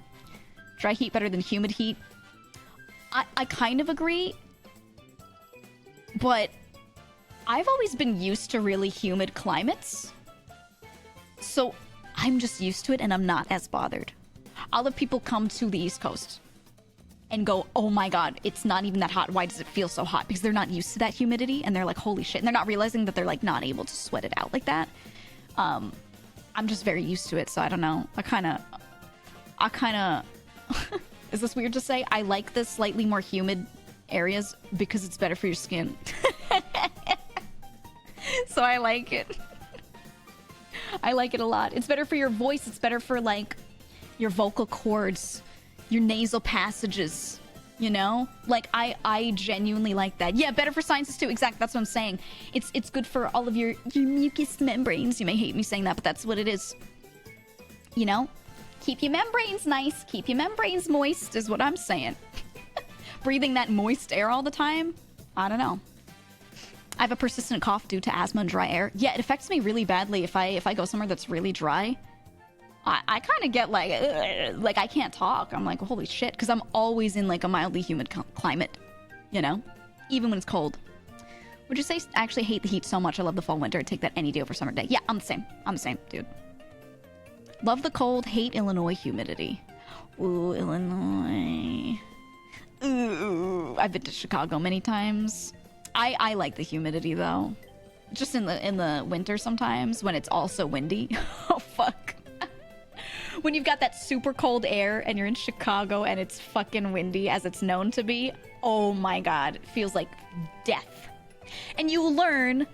Dry heat better than humid heat? I kind of agree. But I've always been used to really humid climates. So I'm just used to it and I'm not as bothered. I'll have people come to the East Coast and go, oh my god, it's not even that hot. Why does it feel so hot? Because they're not used to that humidity and they're like, holy shit. And they're not realizing that they're like not able to sweat it out like that. I'm just very used to it, so I don't know. I kind of is this weird to say? I like the slightly more humid areas because it's better for your skin. So I like it. I like it a lot. It's better for your voice. It's better for, like, your vocal cords, your nasal passages, you know? Like, I genuinely like that. Yeah, better for scientists too. Exactly, that's what I'm saying. It's good for all of your mucous membranes. You may hate me saying that, but that's what it is. You know? Keep your membranes nice. Keep your membranes moist is what I'm saying. Breathing that moist air all the time? I don't know. I have a persistent cough due to asthma and dry air. Yeah, it affects me really badly if I go somewhere that's really dry. I kind of get like I can't talk. I'm like, holy shit, because I'm always in like a mildly humid climate, you know, even when it's cold. Would you say I actually hate the heat so much? I love the fall, winter. I'd take that any day over summer day. Yeah, I'm the same. I'm the same, dude. Love the cold, hate Illinois humidity. Ooh, Illinois. Ooh, I've been to Chicago many times. I like the humidity though. Just in the winter sometimes when it's also windy. Oh fuck. When you've got that super cold air and you're in Chicago and it's fucking windy as it's known to be, oh my god, it feels like death. And you learn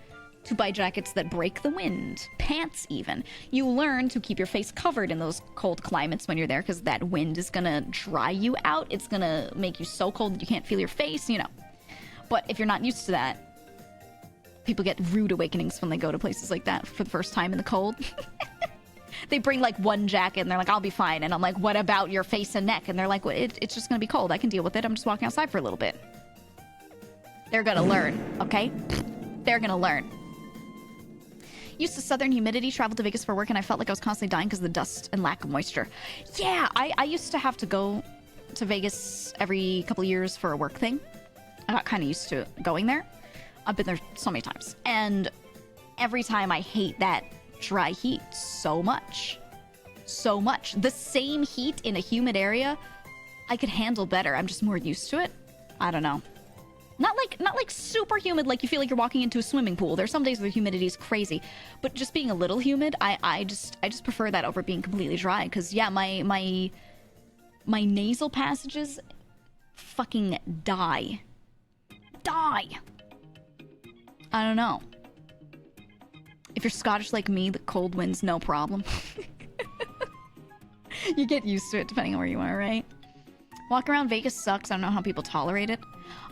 to buy jackets that break the wind, pants even. You learn to keep your face covered in those cold climates when you're there because that wind is gonna dry you out. It's gonna make you so cold that you can't feel your face, you know. But if you're not used to that, people get rude awakenings when they go to places like that for the first time in the cold. They bring like one jacket and they're like, I'll be fine. And I'm like, what about your face and neck? And they're like, well, it's just gonna be cold. I can deal with it. I'm just walking outside for a little bit. They're gonna learn, okay? They're gonna learn. Used to southern humidity, traveled to Vegas for work, and I felt like I was constantly dying because of the dust and lack of moisture. Yeah, I used to have to go to Vegas every couple of years for a work thing. I got kind of used to going there. I've been there so many times. And every time I hate that dry heat so much. So much. The same heat in a humid area, I could handle better. I'm just more used to it. I don't know. Not like super humid, like you feel like you're walking into a swimming pool. There's some days where the humidity is crazy. But just being a little humid, I just prefer that over being completely dry. Because yeah, my nasal passages fucking die. I don't know. If you're Scottish like me, the cold winds, no problem. You get used to it depending on where you are, right? Walk around Vegas sucks. I don't know how people tolerate it.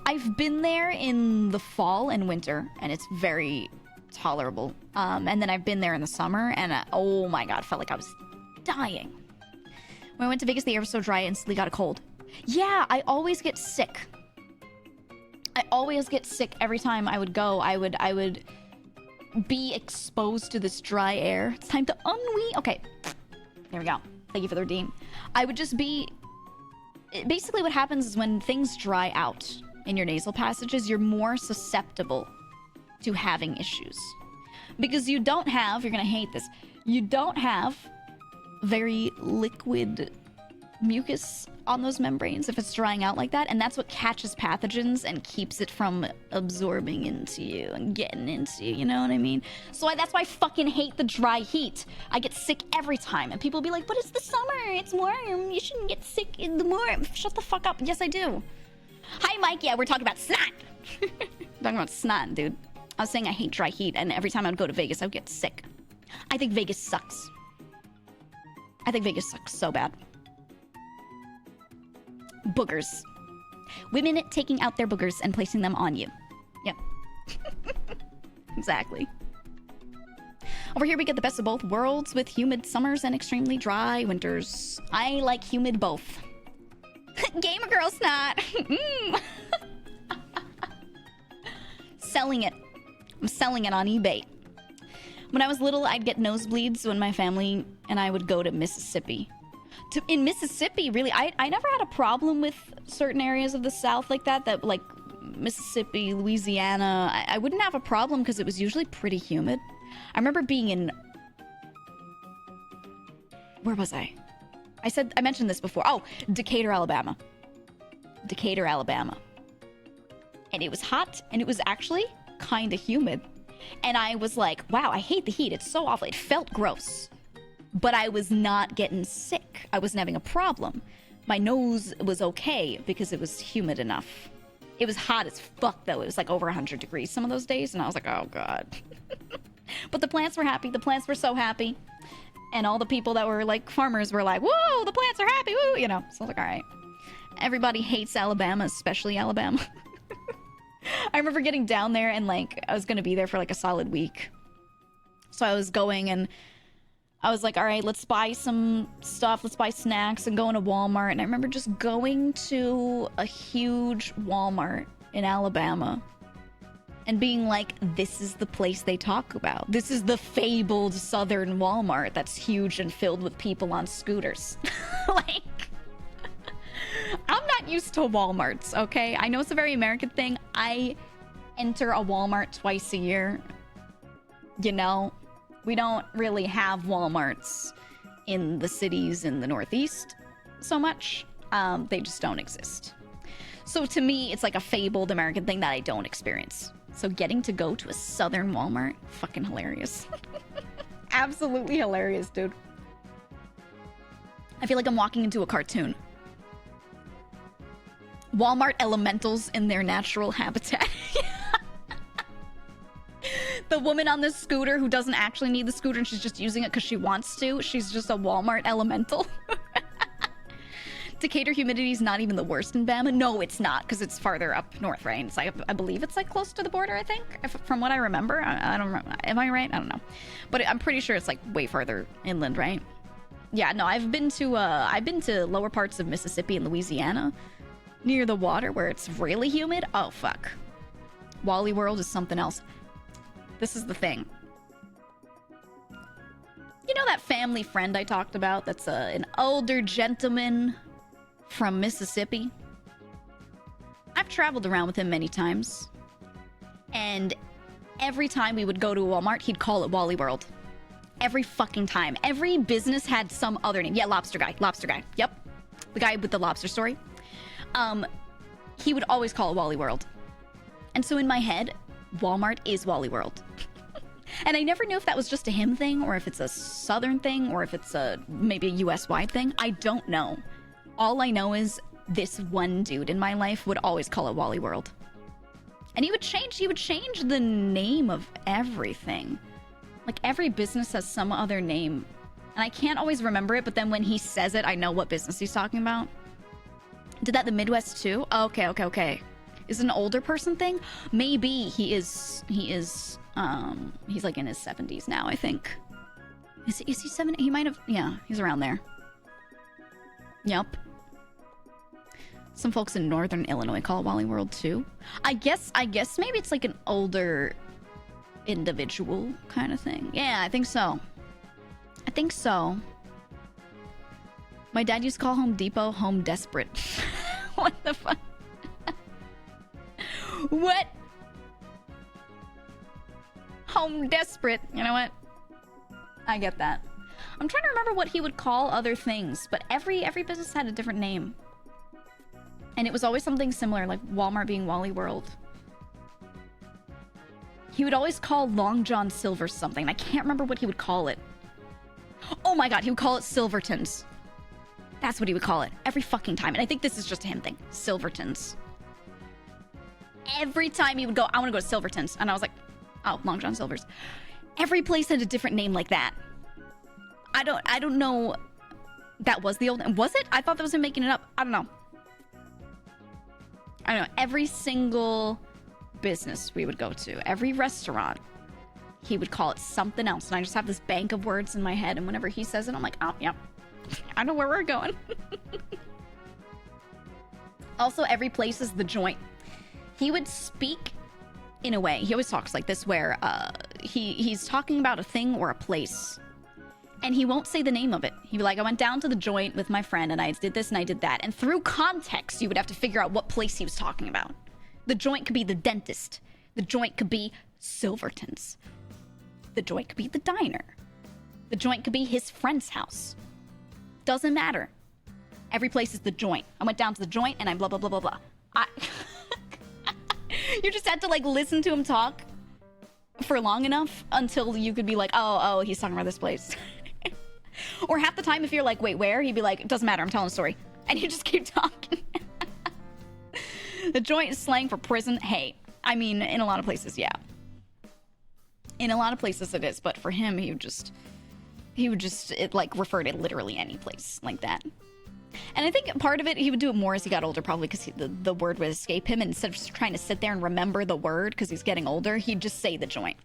I've been there in the fall and winter, and it's very tolerable. And then I've been there in the summer, and oh my god, felt like I was dying. When I went to Vegas, the air was so dry, I instantly got a cold. Yeah, I always get sick. I always get sick every time I would go. I would be exposed to this dry air. It's time to unwee. Okay, there we go. Thank you for the redeem. I would just be... Basically what happens is when things dry out in your nasal passages, you're more susceptible to having issues. Because you don't have... You're gonna hate this. You don't have very liquid mucus on those membranes if it's drying out like that, and that's what catches pathogens and keeps it from absorbing into you and getting into you, you know what I mean? So that's why I fucking hate the dry heat. I get sick every time, and people be like, but it's the summer, it's warm, you shouldn't get sick in the warm. Shut the fuck up. Yes, I do. Hi, Mike. Yeah, we're talking about snot. Talking about snot, dude. I was saying I hate dry heat, and every time I would go to Vegas, I would get sick. I think Vegas sucks. I think Vegas sucks so bad. Boogers. Women taking out their boogers and placing them on you. Yep. Exactly. Over here we get the best of both worlds with humid summers and extremely dry winters. I like humid both. Gamer girl snot. Selling it. I'm selling it on eBay. When I was little, I'd get nosebleeds when my family and I would go to Mississippi. In Mississippi, really, I never had a problem with certain areas of the South like that like Mississippi, Louisiana. I wouldn't have a problem because it was usually pretty humid. I remember being in... Where was I? I mentioned this before. Oh, Decatur, Alabama. Decatur, Alabama. And it was hot, and it was actually kind of humid. And I was like, wow, I hate the heat. It's so awful. It felt gross. But I was not getting sick. I wasn't having a problem. My nose was okay because it was humid enough. It was hot as fuck, though. It was like over 100 degrees some of those days, and I was like, oh, God. But the plants were happy. The plants were so happy. And all the people that were like farmers were like, whoa, the plants are happy, woo, you know. So I was like, all right. Everybody hates Alabama, especially Alabama. I remember getting down there and like I was gonna be there for like a solid week. So I was going and I was like, all right, let's buy some stuff, let's buy snacks and go into Walmart. And I remember just going to a huge Walmart in Alabama and being like, this is the place they talk about. This is the fabled Southern Walmart that's huge and filled with people on scooters. Like, I'm not used to Walmarts, okay? I know it's a very American thing. I enter a Walmart twice a year. You know, we don't really have Walmarts in the cities in the Northeast so much. They just don't exist. So to me, it's like a fabled American thing that I don't experience. So getting to go to a Southern Walmart, fucking hilarious. Absolutely hilarious, dude. I feel like I'm walking into a cartoon. Walmart elementals in their natural habitat. The woman on the scooter who doesn't actually need the scooter and she's just using it because she wants to. She's just a Walmart elemental. Decatur humidity is not even the worst in Bama. No, it's not, because it's farther up north, right? It's like, I believe it's like close to the border, I think, from what I remember. I don't remember. Am I right? I don't know. But I'm pretty sure it's like way farther inland, right? Yeah, no, I've been to lower parts of Mississippi and Louisiana near the water where it's really humid. Oh, fuck. Wally World is something else. This is the thing. You know that family friend I talked about that's an older gentleman from Mississippi? I've traveled around with him many times. And every time we would go to a Walmart, he'd call it Wally World. Every fucking time. Every business had some other name. Yeah, Lobster Guy. Lobster Guy. Yep. The guy with the lobster story. He would always call it Wally World. And so in my head, Walmart is Wally World. And I never knew if that was just a him thing, or if it's a Southern thing, or if it's maybe a US-wide thing. I don't know. All I know is this one dude in my life would always call it Wally World. And he would change the name of everything. Like, every business has some other name. And I can't always remember it, but then when he says it, I know what business he's talking about. Did that in the Midwest too? Oh, okay. Is it an older person thing? Maybe he's like in his 70s now, I think. Is he 70? He might have, yeah, he's around there. Yep. Some folks in northern Illinois call it Wally World too. I guess maybe it's like an older individual kind of thing. Yeah, I think so. My dad used to call Home Depot Home Desperate. What the fuck? What? Home Desperate. You know what? I get that. I'm trying to remember what he would call other things, but every business had a different name. And it was always something similar, like Walmart being Wally World. He would always call Long John Silver something. I can't remember what he would call it. Oh my god, he would call it Silvertons. That's what he would call it every fucking time. And I think this is just a him thing. Silvertons. Every time he would go, I want to go to Silvertons. And I was like, oh, Long John Silver's. Every place had a different name like that. I don't know. That was the old name. Was it? I thought that was him making it up. I don't know. Every single business we would go to, every restaurant, he would call it something else. And I just have this bank of words in my head. And whenever he says it, I'm like, oh, yep. I know where we're going. Also, every place is the joint. He would speak in a way. He always talks like this, where he's talking about a thing or a place. And he won't say the name of it. He'd be like, I went down to the joint with my friend and I did this and I did that. And through context, you would have to figure out what place he was talking about. The joint could be the dentist. The joint could be Silverton's. The joint could be the diner. The joint could be his friend's house. Doesn't matter. Every place is the joint. I went down to the joint and I blah, blah, blah, blah, blah. You just had to like listen to him talk for long enough until you could be like, oh, he's talking about this place. Or half the time, if you're like, wait, where? He'd be like, it doesn't matter, I'm telling a story. And you just keep talking. The joint is slang for prison. Hey, I mean, in a lot of places, yeah. In a lot of places it is, but for him, he'd He would just, like, refer to literally any place like that. And I think part of it, he would do it more as he got older, probably because the word would escape him. And instead of just trying to sit there and remember the word because he's getting older, he'd just say the joint.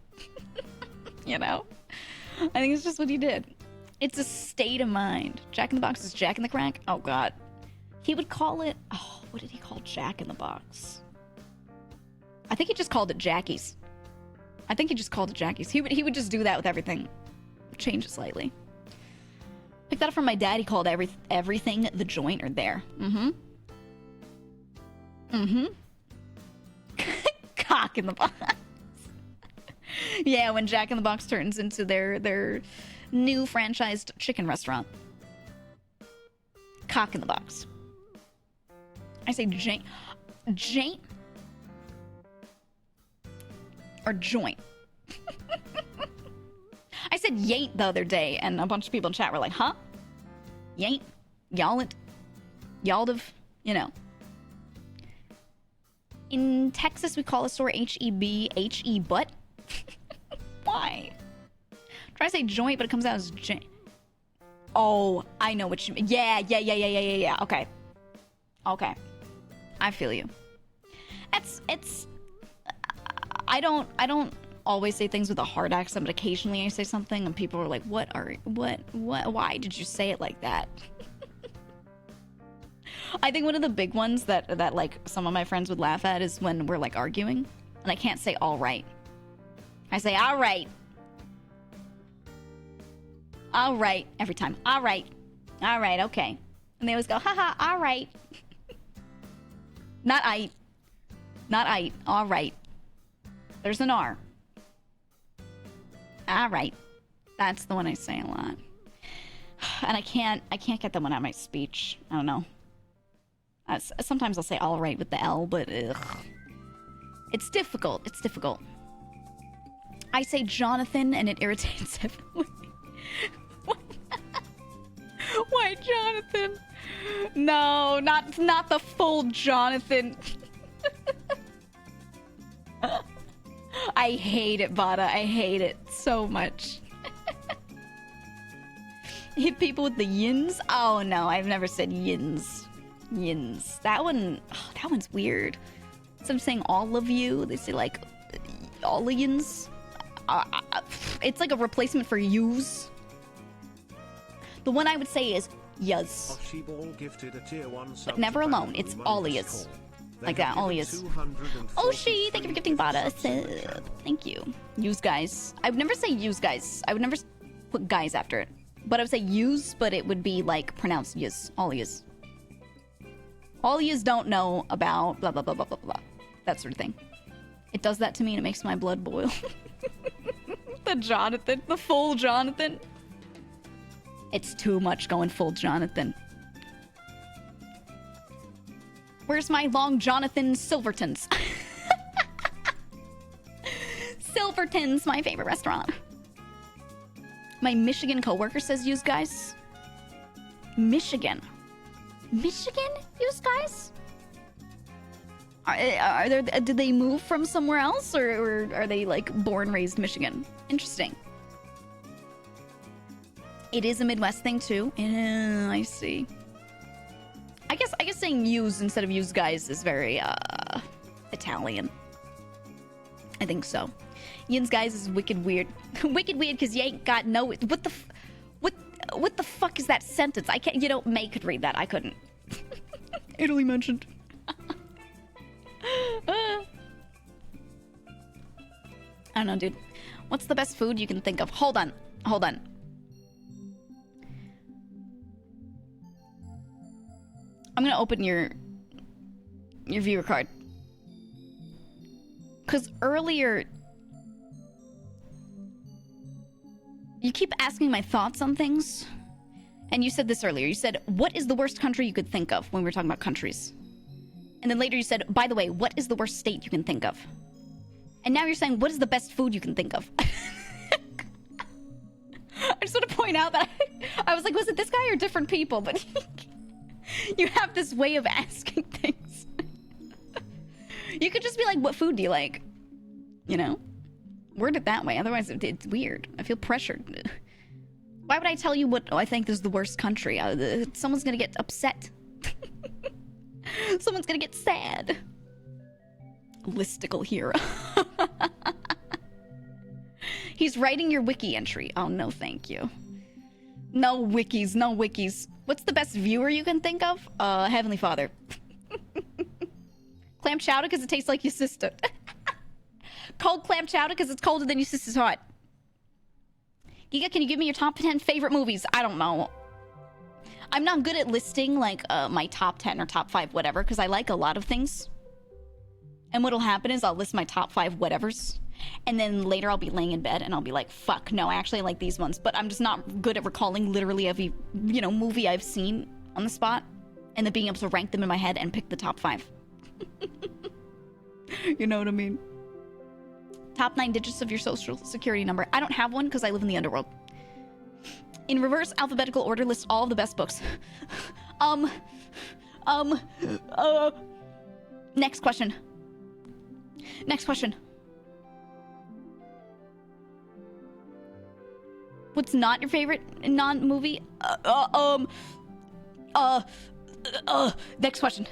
You know? I think it's just what he did. It's a state of mind. Jack in the Box is Jack in the Crack? Oh, God. He would call it... Oh, what did he call Jack in the Box? I think he just called it Jackie's. He would just do that with everything. Change it slightly. Pick that up from my dad. He called everything the joint or there. Cock in the Box. Yeah, when Jack in the Box turns into their new franchised chicken restaurant. Cock in the Box. I say Jane or joint. I said yaint the other day, and a bunch of people in chat were like, huh? Yaint? Y'all'd have, you know. In Texas, we call a store H-E-B, H-E butt. Why? Try to say joint, but it comes out as J. Oh, I know what you mean. Yeah. Okay. I feel you. I don't always say things with a hard accent, but occasionally I say something and people are like, why did you say it like that? I think one of the big ones that like some of my friends would laugh at is when we're like arguing and I can't say all right. I say all right. All right every time. All right, okay. And they always go, haha, all right. Not I, all right. There's an R. All right. That's the one I say a lot. And I can't get that one out of my speech. I don't know. Sometimes I'll say all right with the L, but ugh. It's difficult. I say Jonathan and it irritates everyone. Why Jonathan? No, not the full Jonathan. I hate it, Bada. I hate it so much. Hit people with the yins? Oh no, I've never said yins. Yins. That one's weird. Instead of saying all of you, they say like all yins. It's like a replacement for yous. The one I would say is yuz. But never alone. It's all yous. Like that, all yous. Oshi, thank you for gifting Bada a sub. Thank you. Use guys. I would never say use guys. I would never put guys after it. But I would say use, but it would be like pronounced yous. All yous. All yous don't know about blah blah blah blah blah blah. That sort of thing. It does that to me and it makes my blood boil. The Jonathan. The full Jonathan. It's too much going full Jonathan. Where's my long Jonathan Silvertons? Silvertons, my favorite restaurant. My Michigan coworker says use guys. Michigan, use guys? Are there? Did they move from somewhere else, or are they like born raised Michigan? Interesting. It is a Midwest thing too. I see. I guess saying use instead of use guys is very Italian. I think so. Yins guys is wicked weird. Wicked weird because you ain't got no what the fuck is that sentence? I can't, you know, May could read that. I couldn't. Italy mentioned. I don't know, dude. What's the best food you can think of? Hold on. I'm gonna open your viewer card. Cause earlier you keep asking my thoughts on things. And you said this earlier. You said, what is the worst country you could think of when we were talking about countries? And then later you said, by the way, what is the worst state you can think of? And now you're saying, what is the best food you can think of? I just want to point out that I was like, was it this guy or different people? But you have this way of asking things. You could just be like, what food do you like? You know? Word it that way. Otherwise, it's weird. I feel pressured. Why would I tell you what I think is the worst country? Someone's gonna get upset. Someone's gonna get sad. Listicle hero. He's writing your wiki entry. Oh, no, thank you. No wikis, no wikis. What's the best viewer you can think of? Heavenly Father. Clam chowder because it tastes like your sister. Cold clam chowder because it's colder than your sister's heart. Giga, can you give me your top 10 favorite movies? I don't know. I'm not good at listing, like, my top 10 or top 5 whatever, because I like a lot of things. And what'll happen is I'll list my top 5 whatevers, and then later I'll be laying in bed and I'll be like, fuck, no, I actually like these ones. But I'm just not good at recalling literally every, you know, movie I've seen on the spot, and then being able to rank them in my head and pick the top 5. You know what I mean? Top 9 digits of your social security number. I don't have one because I live in the underworld. In reverse alphabetical order, list all of the best books. Next question. Next question. What's not your favorite non-movie? Next question.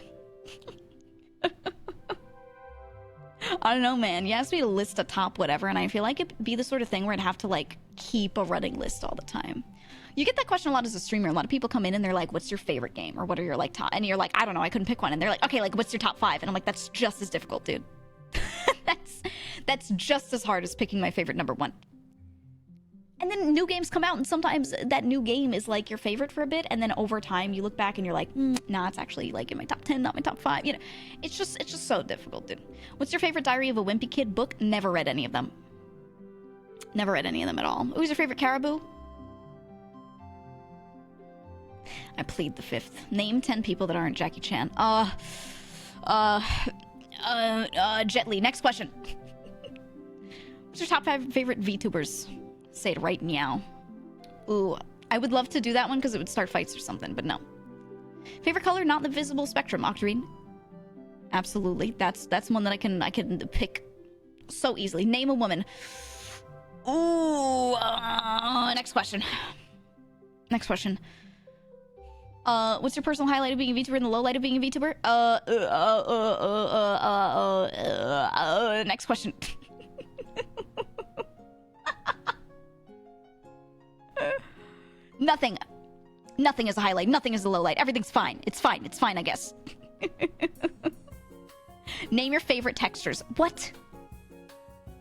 I don't know, man. You asked me to list a top whatever, and I feel like it'd be the sort of thing where I'd have to, like, keep a running list all the time. You get that question a lot as a streamer. A lot of people come in and they're like, what's your favorite game? Or what are your, like, top... And you're like, I don't know, I couldn't pick one. And they're like, okay, like, what's your top 5? And I'm like, that's just as difficult, dude. That's just as hard as picking my favorite number 1. And then new games come out, and sometimes that new game is, like, your favorite for a bit, and then over time, you look back and you're like, nah, it's actually, like, in my top 10, not my top 5, you know. It's just so difficult, dude. What's your favorite Diary of a Wimpy Kid book? Never read any of them. Never read any of them at all. Who's your favorite Caribou? I plead the 5th. Name 10 people that aren't Jackie Chan. Jet Li. Next question. What's your top 5 favorite VTubers? Say it right meow. Ooh, I would love to do that one because it would start fights or something, but no. Favorite color, not the visible spectrum. Octarine. Absolutely. That's one that I can pick so easily. Name a woman. Ooh, next question. Next question. What's your personal highlight of being a VTuber and the low light of being a VTuber? Next question. Nothing. Nothing is a highlight. Nothing is a low light. Everything's fine. It's fine. It's fine, I guess. Name your favorite textures. What?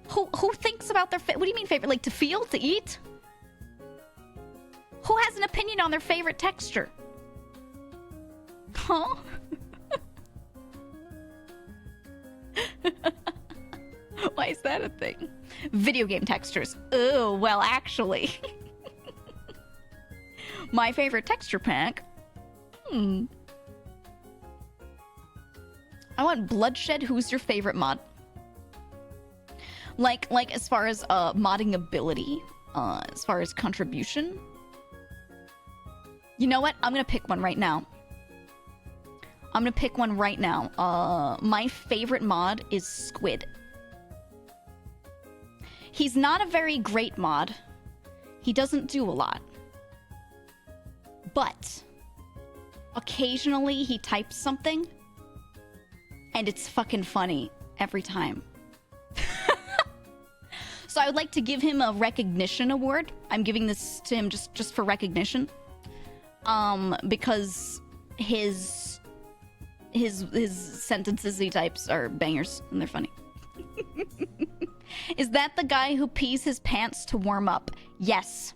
Who thinks about their what do you mean favorite? Like to feel? To eat? Who has an opinion on their favorite texture? Huh? Why is that a thing? Video game textures. Ooh, well, actually. My favorite texture pack? I want Bloodshed. Who's your favorite mod? Like as far as modding ability, as far as contribution. You know what? I'm gonna pick one right now. My favorite mod is Squid. He's not a very great mod. He doesn't do a lot. But occasionally he types something and it's fucking funny every time. So I would like to give him a recognition award. I'm giving this to him just for recognition. Because his sentences he types are bangers and they're funny. Is that the guy who pees his pants to warm up? Yes.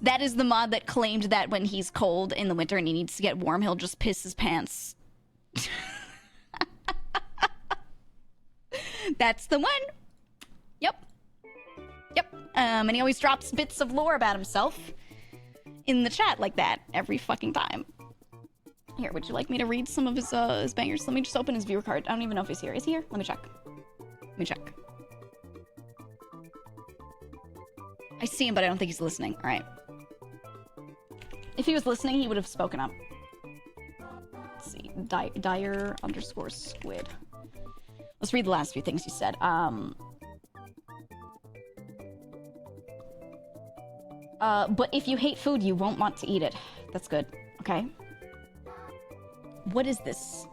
That is the mod that claimed that when he's cold in the winter and he needs to get warm, he'll just piss his pants. That's the one. Yep. And he always drops bits of lore about himself in the chat like that every fucking time. Here, would you like me to read some of his bangers? Let me just open his viewer card. I don't even know if he's here. Is he here? Let me check. I see him, but I don't think he's listening. All right. If he was listening, he would have spoken up. Let's see. Dire_squid. Let's read the last few things he said. But if you hate food, you won't want to eat it. That's good. Okay. What is this?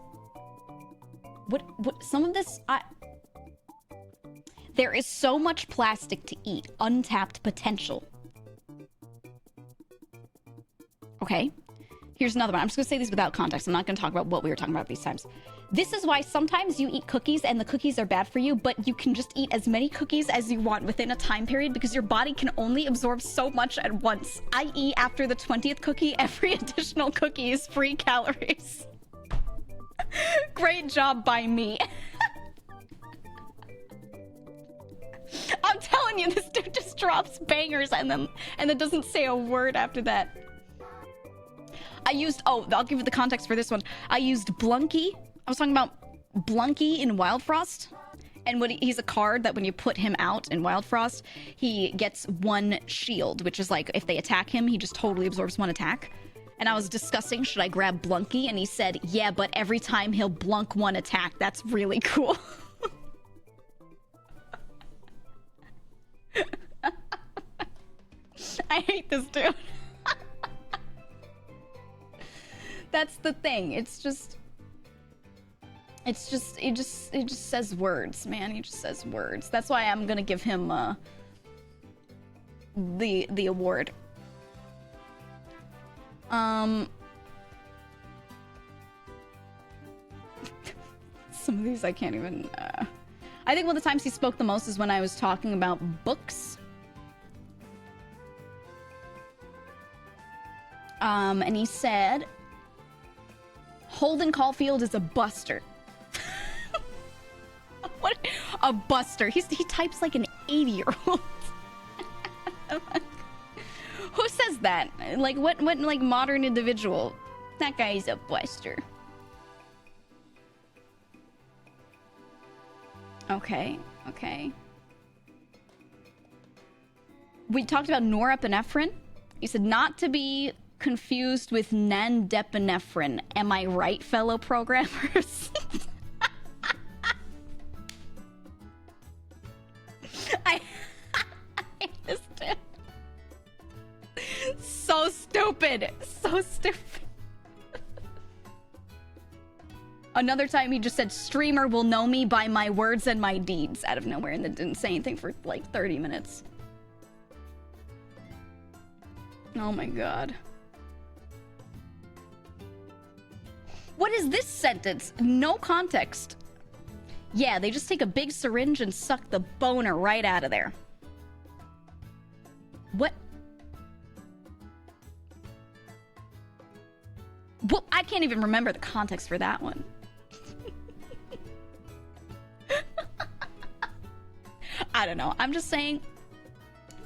What, some of this, there is so much plastic to eat. Untapped potential. Okay. Here's another one. I'm just going to say these without context. I'm not going to talk about what we were talking about these times. This is why sometimes you eat cookies and the cookies are bad for you, but you can just eat as many cookies as you want within a time period because your body can only absorb so much at once, i.e. after the 20th cookie, every additional cookie is free calories. Great job by me. I'm telling you, this dude just drops bangers and then doesn't say a word after that. I used, oh, I'll give you the context for this one. I used Blunky. I was talking about Blunky in Wild Frost. And when he's a card that when you put him out in Wild Frost, he gets one shield, which is like if they attack him, he just totally absorbs one attack. And I was discussing, should I grab Blunky? And he said, yeah, but every time he'll blunk one attack. That's really cool. I hate this dude. That's the thing. It just says words, man. He just says words. That's why I'm gonna give him the award. Some of these I can't even. I think one of the times he spoke the most is when I was talking about books. And he said, Holden Caulfield is a buster. What? A buster. He types like an 80-year-old. Who says that? Like, what like modern individual? That guy is a buster. Okay. We talked about norepinephrine. He said not to be confused with nandepinephrine. Am I right, fellow programmers? I hate this dude. So stupid. So stupid. Another time he just said, streamer will know me by my words and my deeds out of nowhere, and then didn't say anything for like 30 minutes. Oh my god. What is this sentence? No context. Yeah, they just take a big syringe and suck the boner right out of there. What? Well, I can't even remember the context for that one. I don't know. I'm just saying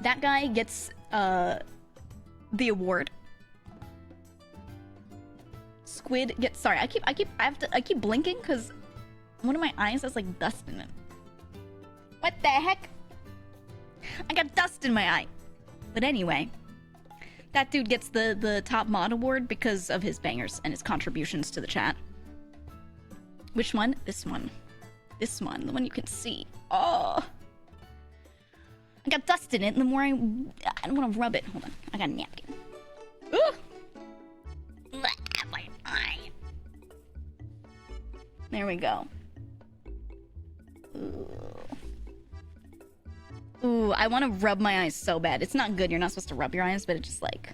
that guy gets the award. Squid gets, sorry, I keep blinking because one of my eyes has like dust in it. What the heck? I got dust in my eye. But anyway, that dude gets the top mod award because of his bangers and his contributions to the chat. Which one? This one. This one, the one you can see. Oh, I got dust in it, and the more I don't want to rub it. Hold on, I got a napkin. Ooh. My eye. There we go. Ooh, I want to rub my eyes so bad. It's not good. You're not supposed to rub your eyes, but it's just like,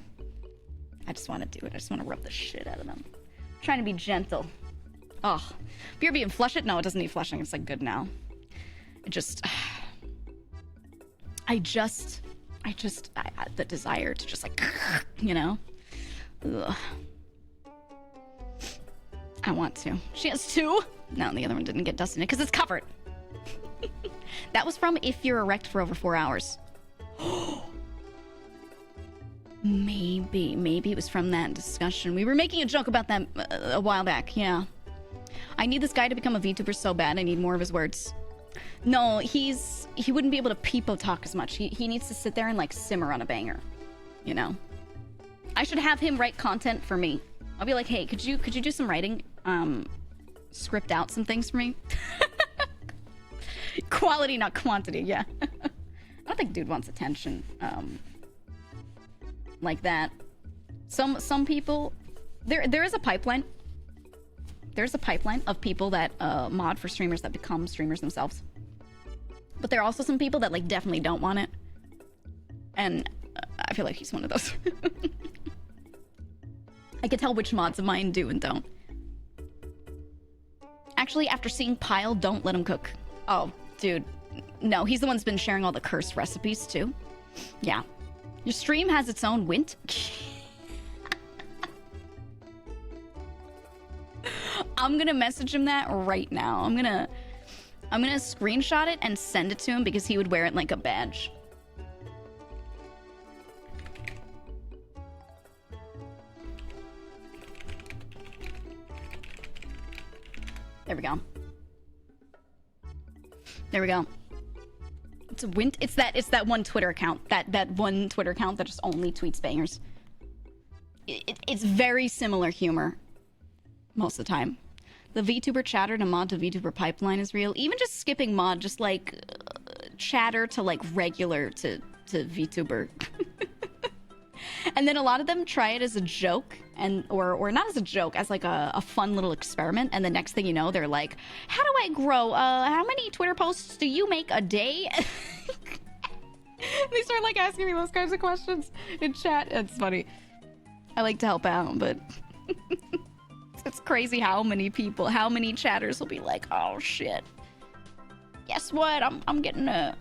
I just want to do it. I just want to rub the shit out of them. I'm trying to be gentle. Oh, BRB, flush it? No, it doesn't need flushing. It's like good now. It just, I the desire to just like, you know? Ugh. I want to. She has two. No, the other one didn't get dust in it because it's covered. That was from If You're Erect for Over 4 Hours. Maybe it was from that discussion. We were making a joke about that a while back. Yeah. I need this guy to become a VTuber so bad. I need more of his words. No, he wouldn't be able to peepo talk as much. He needs to sit there and like simmer on a banger. You know? I should have him write content for me. I'll be like, hey, could you do some writing? Script out some things for me. Quality, not quantity, yeah. I don't think dude wants attention. like that. Some people, there is a pipeline. There's a pipeline of people that mod for streamers that become streamers themselves. But there are also some people that like definitely don't want it. And I feel like he's one of those. I can tell which mods of mine do and don't. Actually, after seeing Pile, don't let him cook. Oh, dude. No, he's the one that's been sharing all the cursed recipes, too. Yeah. Your stream has its own wint. I'm gonna message him that right now. I'm gonna screenshot it and send it to him because he would wear it like a badge. There we go. There we go. It's a wint. It's that one Twitter account. That one Twitter account that just only tweets bangers. It's very similar humor most of the time. The VTuber chatter to mod to VTuber pipeline is real. Even just skipping mod, just like chatter to like regular to VTuber. And then a lot of them try it as a joke, and or not as a joke, as like a fun little experiment. And the next thing you know, they're like, "How do I grow? How many Twitter posts do you make a day?" They start like asking me those kinds of questions in chat. It's funny. I like to help out, but it's crazy how many chatters will be like, "Oh shit, guess what? I'm getting a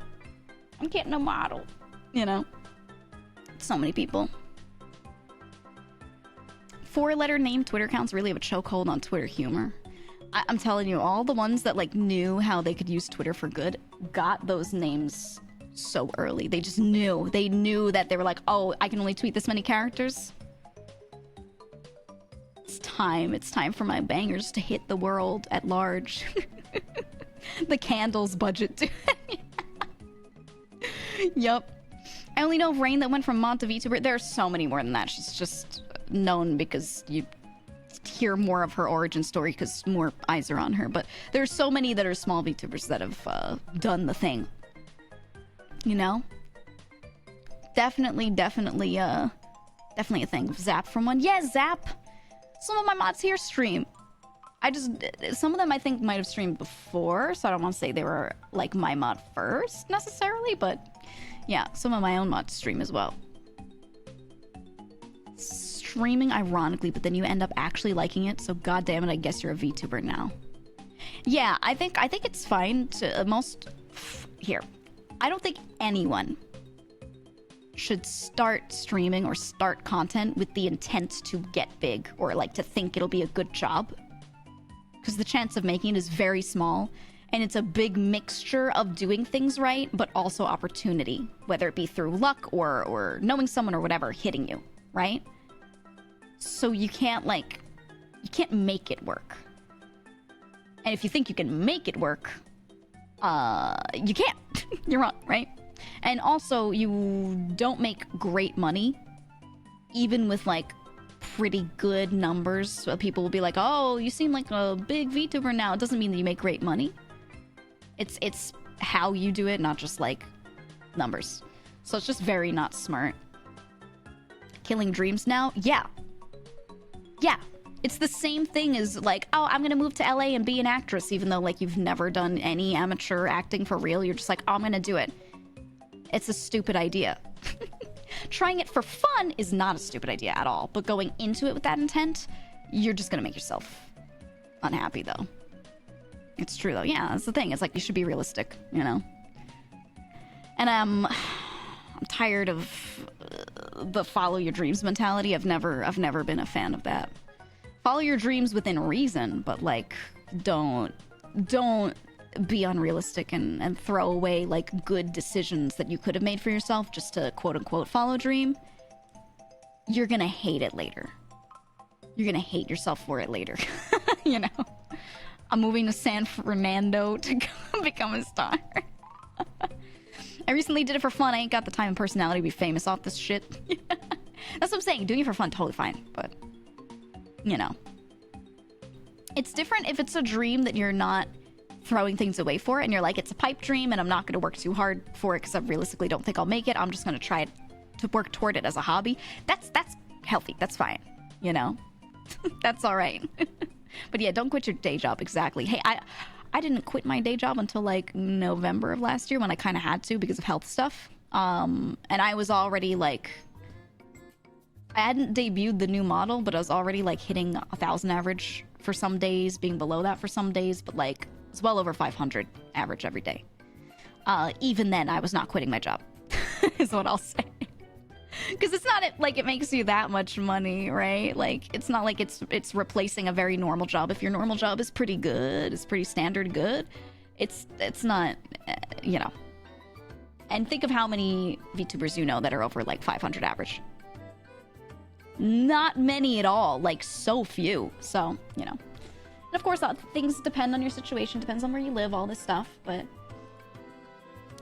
model," you know. So many people. 4-letter name Twitter accounts really have a chokehold on Twitter humor. I'm telling you, all the ones that like knew how they could use Twitter for good got those names so early. They just knew. They knew that they were like, oh, I can only tweet this many characters. It's time. It's time for my bangers to hit the world at large. The candles budget, too. Yup. I only know of Rain that went from mod to VTuber. There are so many more than that. She's just known because you hear more of her origin story because more eyes are on her. But there's so many that are small VTubers that have done the thing. You know? Definitely a thing. Zap from one. Yeah, Zap! Some of my mods here stream. Some of them I think might have streamed before, so I don't want to say they were like my mod first necessarily, but yeah, some of my own mods stream as well. Streaming ironically, but then you end up actually liking it, so goddamn it, I guess you're a VTuber now. Yeah, I think it's fine to here. I don't think anyone should start streaming or start content with the intent to get big or like to think it'll be a good job. Because the chance of making it is very small, and it's a big mixture of doing things right, but also opportunity, whether it be through luck or knowing someone or whatever hitting you, right? So you can't make it work. And if you think you can make it work, you can't. You're wrong, right? And also, you don't make great money, even with like pretty good numbers. So people will be like, oh, you seem like a big VTuber now. It doesn't mean that you make great money. It's how you do it, not just like numbers. So it's just very not smart. Killing dreams now? Yeah. Yeah. It's the same thing as like, oh, I'm gonna move to LA and be an actress, even though like you've never done any amateur acting for real. You're just like, oh, I'm gonna do it. It's a stupid idea. Trying it for fun is not a stupid idea at all, but going into it with that intent, you're just gonna make yourself unhappy though. It's true though. Yeah, that's the thing. It's like you should be realistic, you know? And I'm tired of the follow your dreams mentality. I've never been a fan of that. Follow your dreams within reason, but like don't be unrealistic and throw away like good decisions that you could have made for yourself just to quote unquote follow a dream. You're gonna hate it later. You're gonna hate yourself for it later. You know? I'm moving to San Fernando to become a star. I recently did it for fun. I ain't got the time and personality to be famous off this shit. That's what I'm saying. Doing it for fun, totally fine. But, you know. It's different if it's a dream that you're not throwing things away for, and you're like, it's a pipe dream, and I'm not going to work too hard for it because I realistically don't think I'll make it. I'm just going to try it to work toward it as a hobby, that's healthy. That's fine. You know, that's all right. But yeah, don't quit your day job. Exactly. Hey, I didn't quit my day job until like November of last year when I kind of had to because of health stuff. And I was already like, I hadn't debuted the new model, but I was already like hitting 1,000 average for some days, being below that for some days, but like it's well over 500 average every day. Even then, I was not quitting my job, is what I'll say. Because it's not like it makes you that much money, right? Like it's not like it's replacing a very normal job. If your normal job is pretty good, it's pretty standard good, it's not, you know. And think of how many VTubers you know that are over like 500 average. Not many at all, like so few. So, you know. And of course, things depend on your situation, depends on where you live, all this stuff, but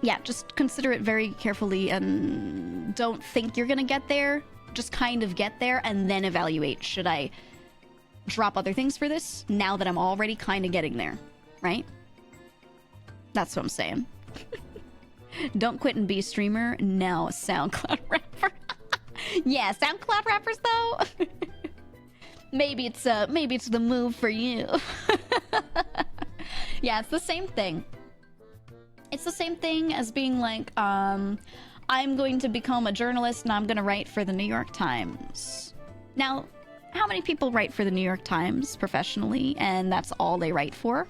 yeah, just consider it very carefully and don't think you're gonna get there. Just kind of get there and then evaluate. Should I drop other things for this now that I'm already kind of getting there, right? That's what I'm saying. Don't quit and be a streamer. No, SoundCloud rapper. Yeah, SoundCloud rappers though. maybe it's the move for you. Yeah, it's the same thing. It's the same thing as being like, I'm going to become a journalist and I'm going to write for the New York Times. Now, how many people write for the New York Times professionally and that's all they write for?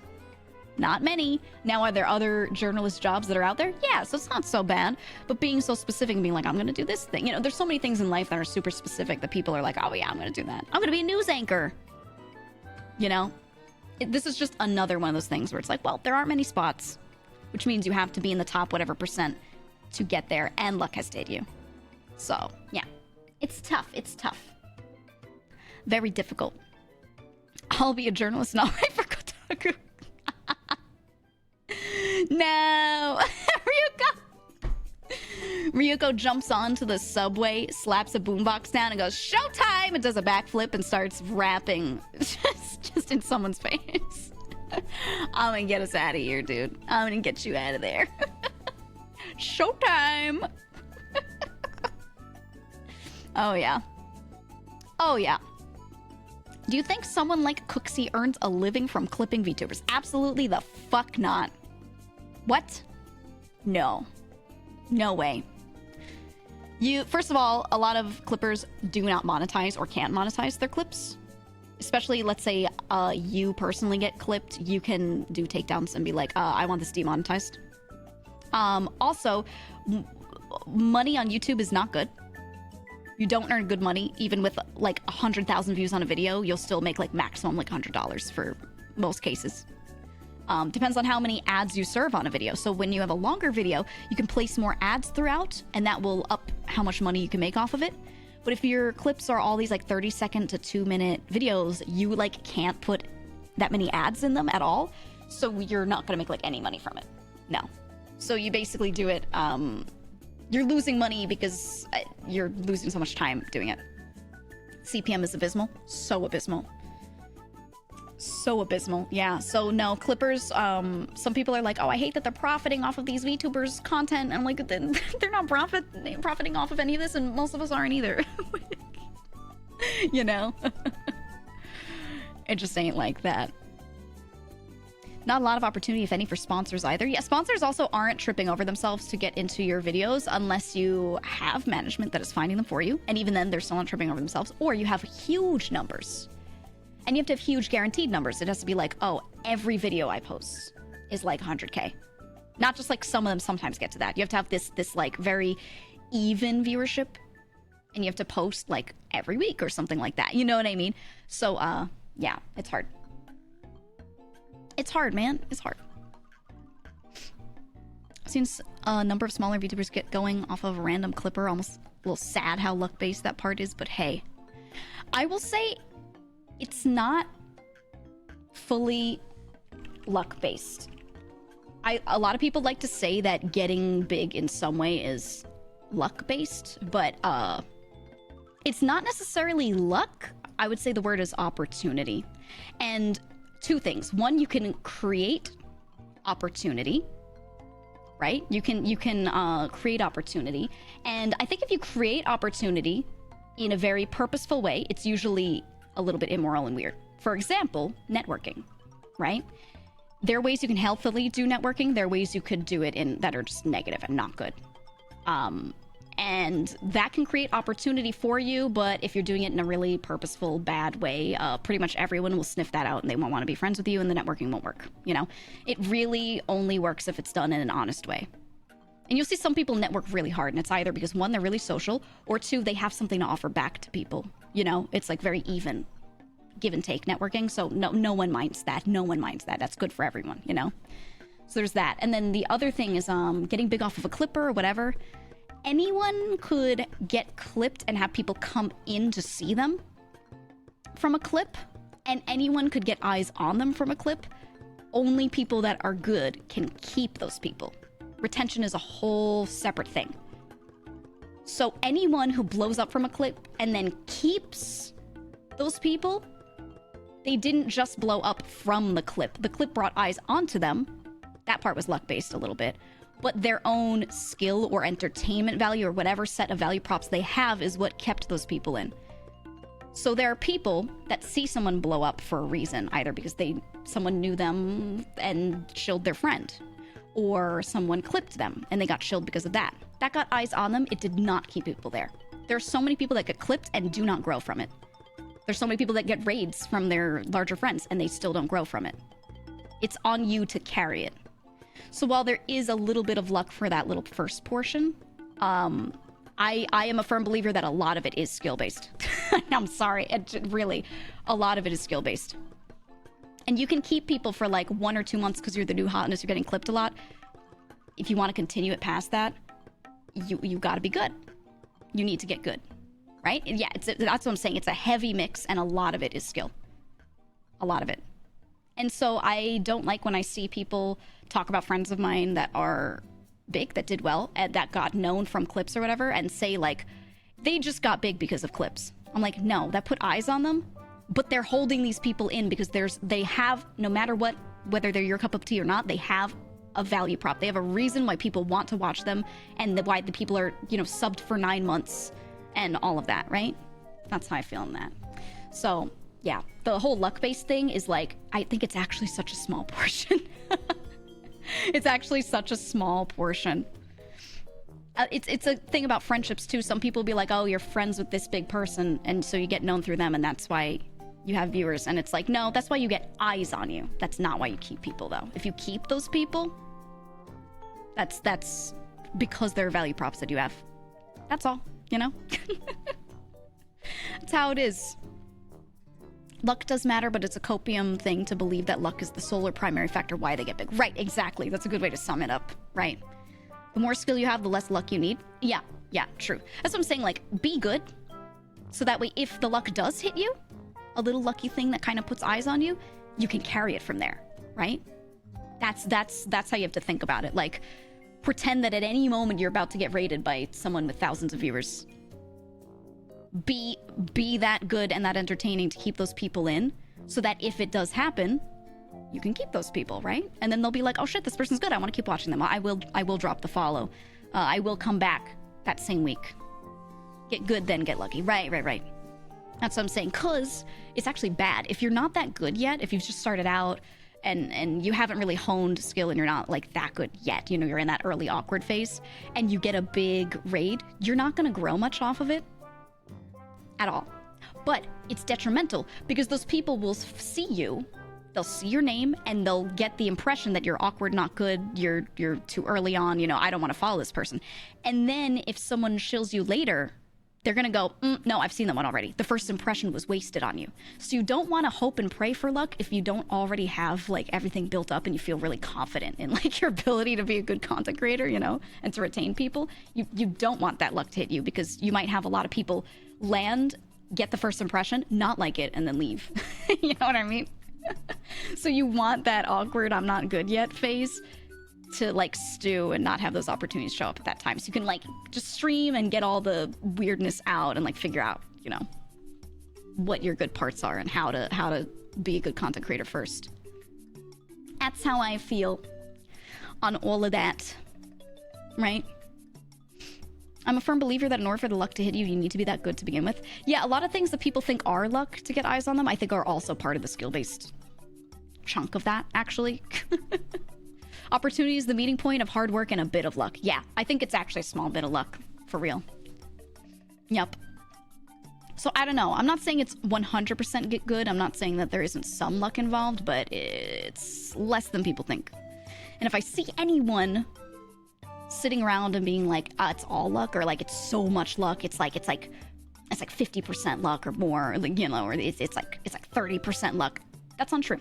Not many. Now, are there other journalist jobs that are out there? Yeah, so it's not so bad. But being so specific and being like, I'm going to do this thing. You know, there's so many things in life that are super specific that people are like, oh yeah, I'm going to do that. I'm going to be a news anchor. You know? This is just another one of those things where it's like, well, there aren't many spots. Which means you have to be in the top whatever percent to get there, and luck has stayed you. So, yeah. It's tough. It's tough. Very difficult. I'll be a journalist and I'll write for Kotaku. No! Ryuko jumps onto the subway, slaps a boombox down, and goes, "Showtime!" and does a backflip and starts rapping just in someone's face. I'm gonna get us out of here, dude. I'm gonna get you out of there. Showtime! Oh, yeah. Oh, yeah. Do you think someone like Cooksey earns a living from clipping VTubers? Absolutely the fuck not. What? No. No way. First of all, a lot of clippers do not monetize or can't monetize their clips. Especially, let's say you personally get clipped, you can do takedowns and be like, I want this demonetized. Also, money on YouTube is not good. You don't earn good money, even with like 100,000 views on a video, you'll still make like maximum like $100 for most cases. Depends on how many ads you serve on a video. So when you have a longer video, you can place more ads throughout, and that will up how much money you can make off of it. But if your clips are all these like 30-second to 2-minute videos, you like can't put that many ads in them at all. So you're not gonna make like any money from it. No. So you basically do it, you're losing money because you're losing so much time doing it. CPM is abysmal. So abysmal. So abysmal. Yeah. So no, clippers, some people are like, oh, I hate that they're profiting off of these VTubers content. And I'm like, they're not profiting off of any of this, and most of us aren't either. You know? It just ain't like that. Not a lot of opportunity, if any, for sponsors either. Yeah, sponsors also aren't tripping over themselves to get into your videos unless you have management that is finding them for you. And even then, they're still not tripping over themselves. Or you have huge numbers. And you have to have huge guaranteed numbers. It has to be like, oh, every video I post is like 100K. Not just like some of them sometimes get to that. You have to have this like very even viewership. And you have to post like every week or something like that. You know what I mean? So, yeah, it's hard. It's hard, man. It's hard. I've seen a number of smaller VTubers get going off of a random clipper. Almost a little sad how luck-based that part is, but hey. I will say it's not fully luck-based. A lot of people like to say that getting big in some way is luck-based, but it's not necessarily luck. I would say the word is opportunity. And two things. One, you can create opportunity right? You can create opportunity. And I think if you create opportunity in a very purposeful way, it's usually a little bit immoral and weird. For example, networking, right? There are ways you can healthily do networking. There are ways you could do it in that are just negative and not good. And that can create opportunity for you, but if you're doing it in a really purposeful, bad way, pretty much everyone will sniff that out and they won't want to be friends with you and the networking won't work, you know? It really only works if it's done in an honest way. And you'll see some people network really hard, and it's either because, one, they're really social, or two, they have something to offer back to people. You know, it's like very even, give and take networking, so no one minds that. No one minds that. That's good for everyone, you know? So there's that. And then the other thing is getting big off of a clipper or whatever. Anyone could get clipped and have people come in to see them from a clip, and anyone could get eyes on them from a clip. Only people that are good can keep those people. Retention is a whole separate thing. So anyone who blows up from a clip and then keeps those people, they didn't just blow up from the clip. The clip brought eyes onto them. That part was luck-based a little bit. But their own skill or entertainment value or whatever set of value props they have is what kept those people in. So there are people that see someone blow up for a reason, either because someone knew them and shilled their friend, or someone clipped them and they got shilled because of that. That got eyes on them. It did not keep people there. There are so many people that get clipped and do not grow from it. There's so many people that get raids from their larger friends and they still don't grow from it. It's on you to carry it. So while there is a little bit of luck for that little first portion, I am a firm believer that a lot of it is skill-based. I'm sorry, really, a lot of it is skill-based. And you can keep people for like 1 or 2 months because you're the new hotness, you're getting clipped a lot. If you want to continue it past that, you got to be good. You need to get good, right? And yeah, that's what I'm saying. It's a heavy mix, and a lot of it is skill. A lot of it. And so I don't like when I see people talk about friends of mine that are big, that did well, and that got known from clips or whatever, and say like, they just got big because of clips. I'm like, no, that put eyes on them, but they're holding these people in because they have, no matter what, whether they're your cup of tea or not, they have a value prop. They have a reason why people want to watch them, and why the people are, you know, subbed for 9 months and all of that, right? That's how I feel in that. So yeah, the whole luck-based thing is like, I think it's actually such a small portion. It's actually such a small portion. It's a thing about friendships too. Some people be like, oh, you're friends with this big person, and so you get known through them, and that's why you have viewers. And it's like, no, that's why you get eyes on you. That's not why you keep people, though. If you keep those people, that's because they're value props that you have. That's all, you know? That's how it is. Luck does matter, but it's a copium thing to believe that luck is the sole or primary factor why they get big. Right, exactly. That's a good way to sum it up, right? The more skill you have, the less luck you need. Yeah, true. That's what I'm saying, like, be good. So that way, if the luck does hit you, a little lucky thing that kind of puts eyes on you, you can carry it from there, right? That's how you have to think about it. Like, pretend that at any moment you're about to get raided by someone with thousands of viewers. Be that good and that entertaining to keep those people in, so that if it does happen, you can keep those people, right? And then they'll be like, oh shit, this person's good, I want to keep watching them. I will drop the follow. I will come back that same week. Get good, then get lucky. Right. That's what I'm saying, because it's actually bad. If you're not that good yet, if you've just started out and you haven't really honed skill and you're not like that good yet, you know, you're in that early awkward phase, and you get a big raid, you're not going to grow much off of it at all. But it's detrimental because those people will see you, they'll see your name, and they'll get the impression that you're awkward, not good, you're too early on, you know, I don't want to follow this person. And then if someone shills you later, they're gonna go, no, I've seen that one already. The first impression was wasted on you. So you don't want to hope and pray for luck if you don't already have like everything built up and you feel really confident in like your ability to be a good content creator, you know, and to retain people. You don't want that luck to hit you, because you might have a lot of people land, get the first impression, not like it, and then leave. You know what I mean? So you want that awkward, I'm not good yet phase to like stew and not have those opportunities show up at that time. So you can like just stream and get all the weirdness out and like figure out, you know, what your good parts are and how to be a good content creator first. That's how I feel on all of that. right? I'm a firm believer that in order for the luck to hit you, you need to be that good to begin with. Yeah, a lot of things that people think are luck to get eyes on them, I think are also part of the skill-based chunk of that, actually. Opportunity is the meeting point of hard work and a bit of luck. Yeah, I think it's actually a small bit of luck, for real. Yep. So I don't know. I'm not saying it's 100% get good. I'm not saying that there isn't some luck involved, but it's less than people think. And if I see anyone sitting around and being like, it's all luck, or like it's so much luck, it's like 50% luck or more, like, you know, or it's like 30% luck. That's untrue.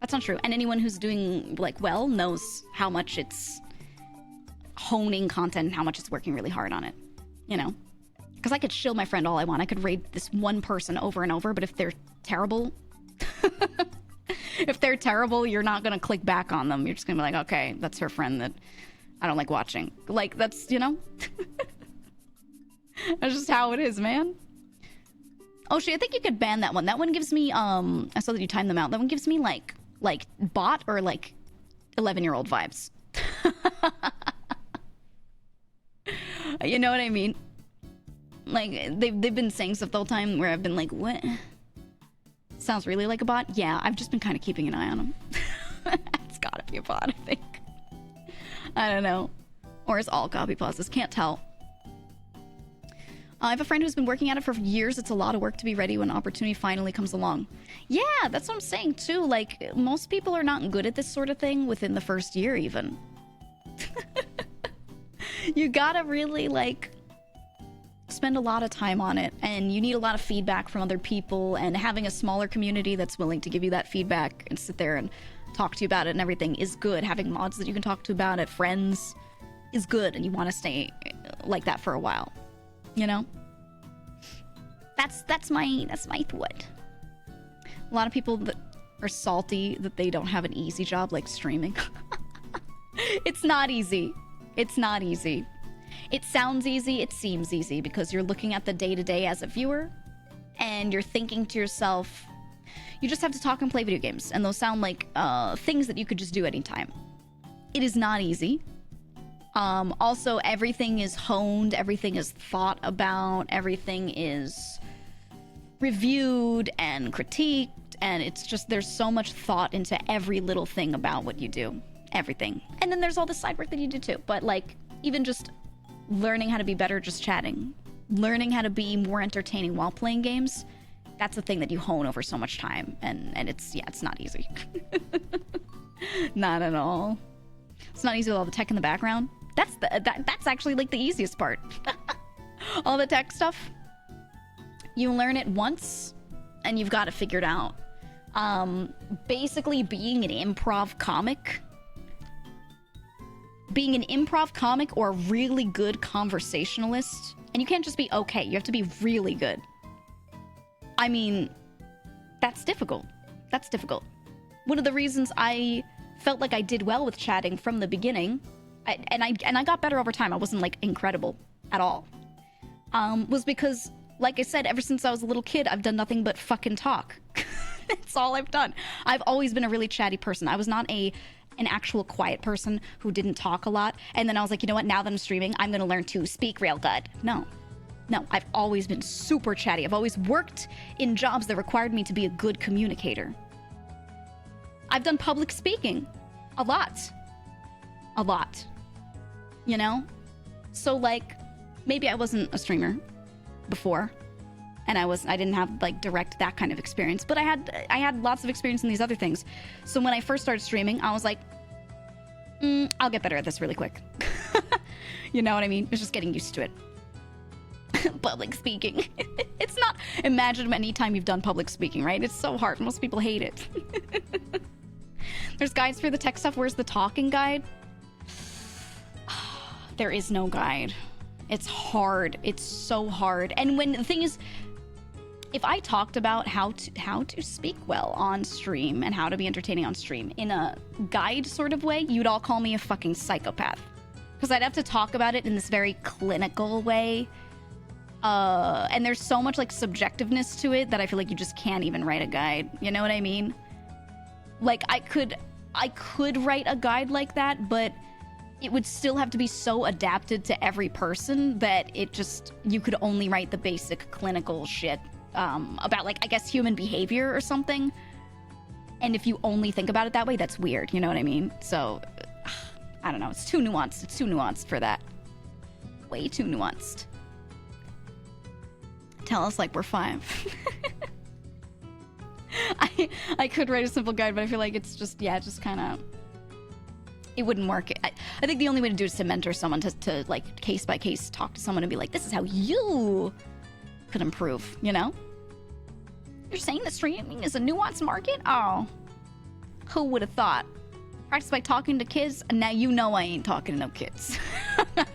That's not true. And anyone who's doing like well knows how much it's honing content and how much it's working really hard on it, you know? Because I could shill my friend all I want. I could raid this one person over and over, but if they're terrible, you're not going to click back on them. You're just going to be like, okay, that's her friend that I don't like watching. Like, that's, you know? That's just how it is, man. Oh, shit, I think you could ban that one. That one gives me, I saw that you timed them out. That one gives me, like bot or, like, 11-year-old vibes. You know what I mean? Like, they've been saying stuff the whole time where I've been like, what? Sounds really like a bot? Yeah, I've just been kind of keeping an eye on them. It's gotta be a bot, I think. I don't know. Or it's all copy pauses. Can't tell. I have a friend who's been working at it for years. It's a lot of work to be ready when opportunity finally comes along. Yeah, that's what I'm saying, too. Like, most people are not good at this sort of thing within the first year, even. You gotta really, like, spend a lot of time on it, and you need a lot of feedback from other people, and having a smaller community that's willing to give you that feedback and sit there and talk to you about it and everything is good. Having mods that you can talk to about it, friends, is good, and you want to stay like that for a while. You know? That's my thought. A lot of people that are salty that they don't have an easy job like streaming. It's not easy. It's not easy. It sounds easy, it seems easy, because you're looking at the day-to-day as a viewer, and you're thinking to yourself, you just have to talk and play video games, and those sound like things that you could just do anytime. It is not easy. Also, everything is honed, everything is thought about, everything is reviewed and critiqued, and it's just, there's so much thought into every little thing about what you do. Everything. And then there's all the side work that you do too, but like, even just learning how to be better just chatting, learning how to be more entertaining while playing games, that's a thing that you hone over so much time, and it's, yeah, it's not easy. Not at all. It's not easy with all the tech in the background. That's actually like the easiest part. All the tech stuff, you learn it once and you've got it figured out. Basically being an improv comic or a really good conversationalist, and you can't just be okay, you have to be really good. I mean, that's difficult. That's difficult. One of the reasons I felt like I did well with chatting from the beginning, and I got better over time, I wasn't like incredible at all, was because, like I said, ever since I was a little kid, I've done nothing but fucking talk. That's all I've done. I've always been a really chatty person. I was not an actual quiet person who didn't talk a lot. And then I was like, you know what? Now that I'm streaming, I'm going to learn to speak real good. No, I've always been super chatty. I've always worked in jobs that required me to be a good communicator. I've done public speaking a lot, you know? So like, maybe I wasn't a streamer before, and I didn't have like direct that kind of experience, but I had lots of experience in these other things. So when I first started streaming, I was like, I'll get better at this really quick. You know what I mean? It's just getting used to it. Public speaking. It's not, imagine any time you've done public speaking, right? It's so hard. Most people hate it. There's guides for the tech stuff. Where's the talking guide? There is no guide. It's hard. It's so hard. And when the thing is, if I talked about how to speak well on stream and how to be entertaining on stream in a guide sort of way, you'd all call me a fucking psychopath. Because I'd have to talk about it in this very clinical way. And there's so much like subjectiveness to it that I feel like you just can't even write a guide. You know what I mean? Like I could write a guide like that, but it would still have to be so adapted to every person that it just, you could only write the basic clinical shit about, like, I guess human behavior or something. And if you only think about it that way, that's weird, you know what I mean? So, I don't know, it's too nuanced. It's too nuanced for that. Way too nuanced. Tell us like we're 5. I could write a simple guide, but I feel like it's just, yeah, just kind of, it wouldn't work. I think the only way to do it is to mentor someone, to like case by case talk to someone and be like, this is how you could improve, you know? You're saying that streaming is a nuanced market? Oh, who would have thought? Practice by talking to kids, and now you know I ain't talking to no kids.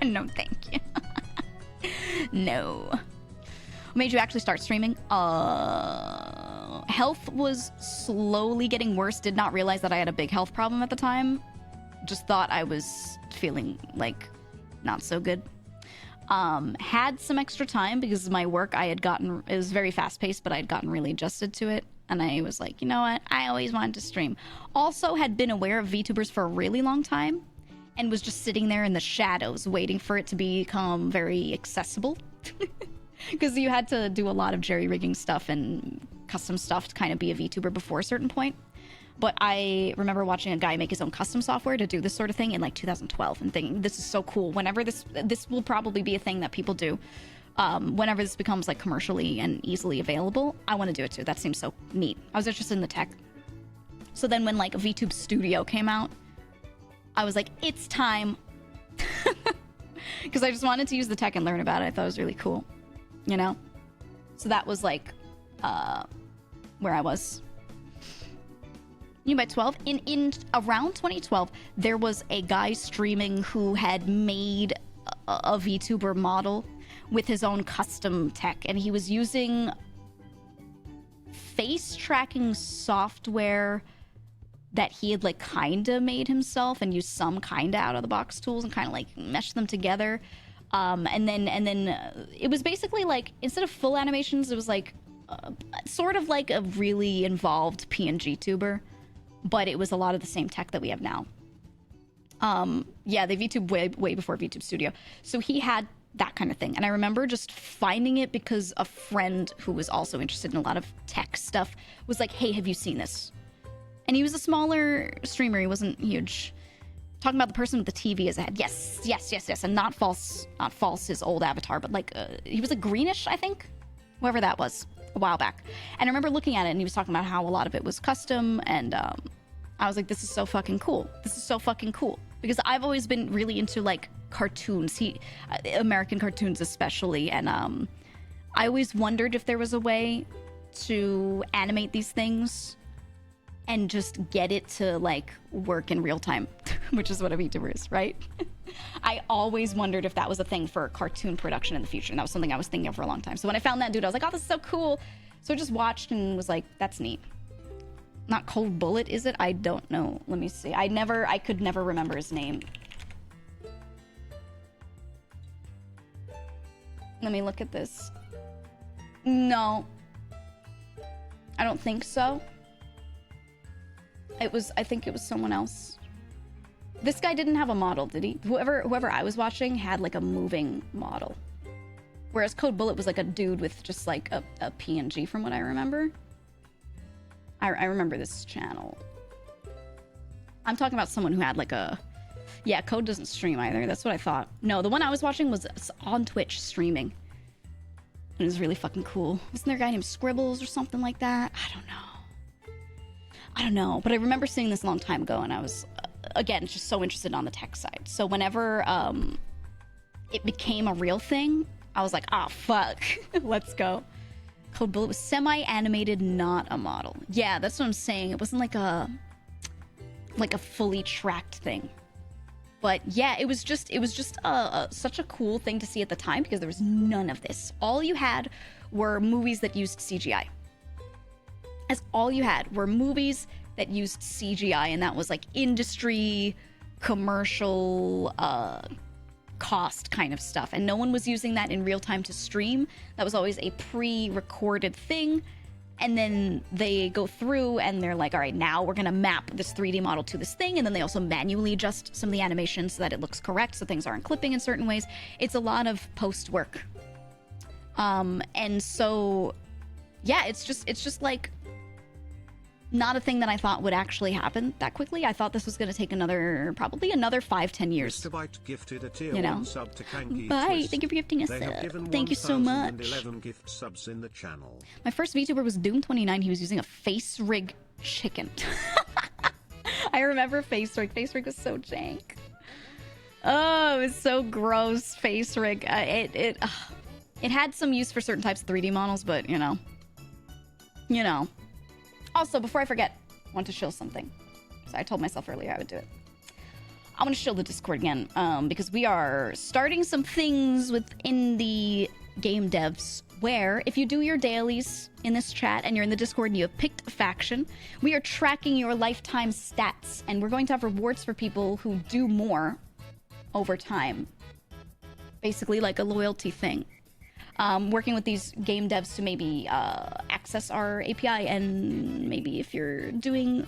No, thank you. No. What made you actually start streaming? Health was slowly getting worse. Did not realize that I had a big health problem at the time. Just thought I was feeling like not so good. Had some extra time because my work, it was very fast paced, but I had gotten really adjusted to it. And I was like, you know what? I always wanted to stream. Also had been aware of VTubers for a really long time and was just sitting there in the shadows waiting for it to become very accessible. Because you had to do a lot of jerry-rigging stuff and custom stuff to kind of be a VTuber before a certain point. But I remember watching a guy make his own custom software to do this sort of thing in like 2012 and thinking, this is so cool. Whenever this will probably be a thing that people do. Whenever this becomes like commercially and easily available, I want to do it too. That seems so neat. I was interested in the tech. So then when like VTube Studio came out, I was like, it's time. Because I just wanted to use the tech and learn about it. I thought it was really cool. You know? So that was like where I was. You by 12? In around 2012, there was a guy streaming who had made a VTuber model with his own custom tech, and he was using face tracking software that he had like kind of made himself and used some kind of out of the box tools and kind of like meshed them together. And then it was basically like, instead of full animations, it was like sort of like a really involved PNG tuber, but it was a lot of the same tech that we have now. Yeah, they VTubed way before VTube Studio. So he had that kind of thing. And I remember just finding it because a friend who was also interested in a lot of tech stuff was like, hey, have you seen this? And he was a smaller streamer. He wasn't huge. Talking about the person with the TV as a head. Yes. And not false his old avatar, but like, he was a greenish, I think. Whoever that was, a while back. And I remember looking at it and he was talking about how a lot of it was custom. And I was like, this is so fucking cool. This is so fucking cool. Because I've always been really into like cartoons, American cartoons especially. And I always wondered if there was a way to animate these things and just get it to like work in real time, which is what a VTuber is, right? I always wondered if that was a thing for cartoon production in the future, and that was something I was thinking of for a long time. So when I found that dude, I was like, oh, this is so cool. So I just watched and was like, that's neat. Not Cold Bullet, is it? I don't know. Let me see. I could never remember his name. Let me look at this. No. I don't think so. I think it was someone else. This guy didn't have a model, did he? Whoever I was watching had like a moving model. Whereas Code Bullet was like a dude with just like a PNG from what I remember. I remember this channel. I'm talking about someone who had like a... Yeah, Code doesn't stream either. That's what I thought. No, the one I was watching was on Twitch streaming. It was really fucking cool. Wasn't there a guy named Scribbles or something like that? I don't know. But I remember seeing this a long time ago, and I was, again, just so interested on the tech side. So whenever it became a real thing, I was like, ah, fuck. Let's go. Code Bullet was semi-animated, not a model. Yeah, that's what I'm saying. It wasn't like a fully tracked thing. But yeah, it was just such a cool thing to see at the time because there was none of this. All you had were movies that used CGI. All you had were movies that used CGI, and that was like industry, commercial, cost kind of stuff. And no one was using that in real time to stream. That was always a pre-recorded thing. And then they go through and they're like, all right, now we're going to map this 3D model to this thing. And then they also manually adjust some of the animations so that it looks correct, so things aren't clipping in certain ways. It's a lot of post work. And so, yeah, it's just like not a thing that I thought would actually happen that quickly. I thought this was going to take probably another 5-10 years. Mr. Byte gifted a tier You know? 1 sub to Kanky Bye. Twist. Thank you for gifting us. They have given Thank you so much. 1,011 gift subs in the channel. My first VTuber was Doom29. He was using a face rig chicken. I remember face rig. Face rig was so jank. Oh, it was so gross. Face rig. It had some use for certain types of 3D models, but you know. Also, before I forget, I want to shill something. So I told myself earlier I would do it. I want to shill the Discord again, because we are starting some things within the game devs where if you do your dailies in this chat and you're in the Discord and you have picked a faction, we are tracking your lifetime stats, and we're going to have rewards for people who do more over time. Basically like a loyalty thing. Working with these game devs to maybe access our API, and maybe if you're doing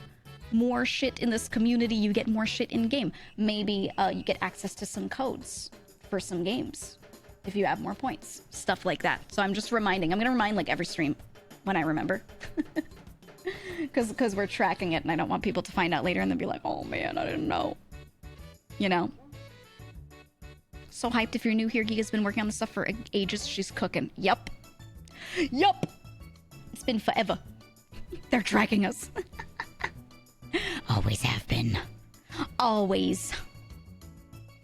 more shit in this community, you get more shit in game. Maybe you get access to some codes for some games if you have more points. Stuff like that. So I'm just reminding. I'm going to remind like every stream when I remember. Because we're tracking it, and I don't want people to find out later and then be like, oh man, I didn't know. You know? So hyped if you're new here. GEEGA's been working on this stuff for ages. She's cooking. Yup. Yup. It's been forever. They're tracking us. Always have been. Always.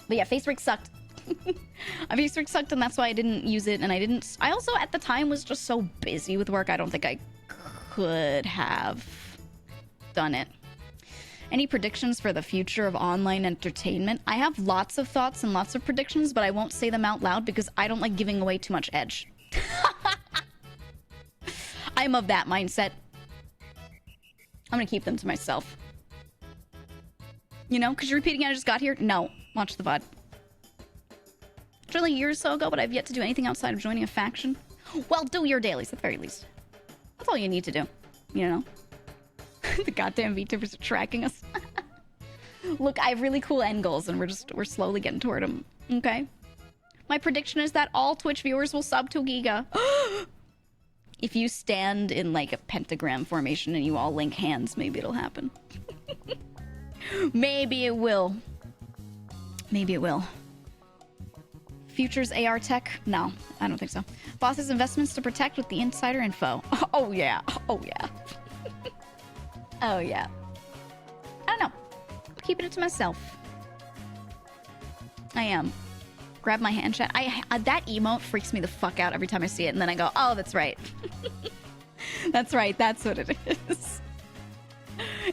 But yeah, face rig sucked. Face rig sucked, and that's why I didn't use it. And I also at the time was just so busy with work. I don't think I could have done it. Any predictions for the future of online entertainment? I have lots of thoughts and lots of predictions, but I won't say them out loud because I don't like giving away too much edge. I'm of that mindset. I'm gonna keep them to myself. You know, because you're repeating I just got here? No. Watch the VOD. It's really a year or so ago, but I've yet to do anything outside of joining a faction. Well, do your dailies at the very least. That's all you need to do. You know? The goddamn VTubers are tracking us. Look, I have really cool end goals, and we're slowly getting toward them. Okay? My prediction is that all Twitch viewers will sub to GEEGA. If you stand in like a pentagram formation and you all link hands, maybe it'll happen. Maybe it will. Maybe it will. Futures AR tech? No, I don't think so. Boss's investments to protect with the insider info. Oh yeah. Oh yeah. Oh yeah. I don't know. I'm keeping it to myself. I am. Grab my hand chat. That emote freaks me the fuck out every time I see it, and then I go, oh, that's right. That's right. That's what it is.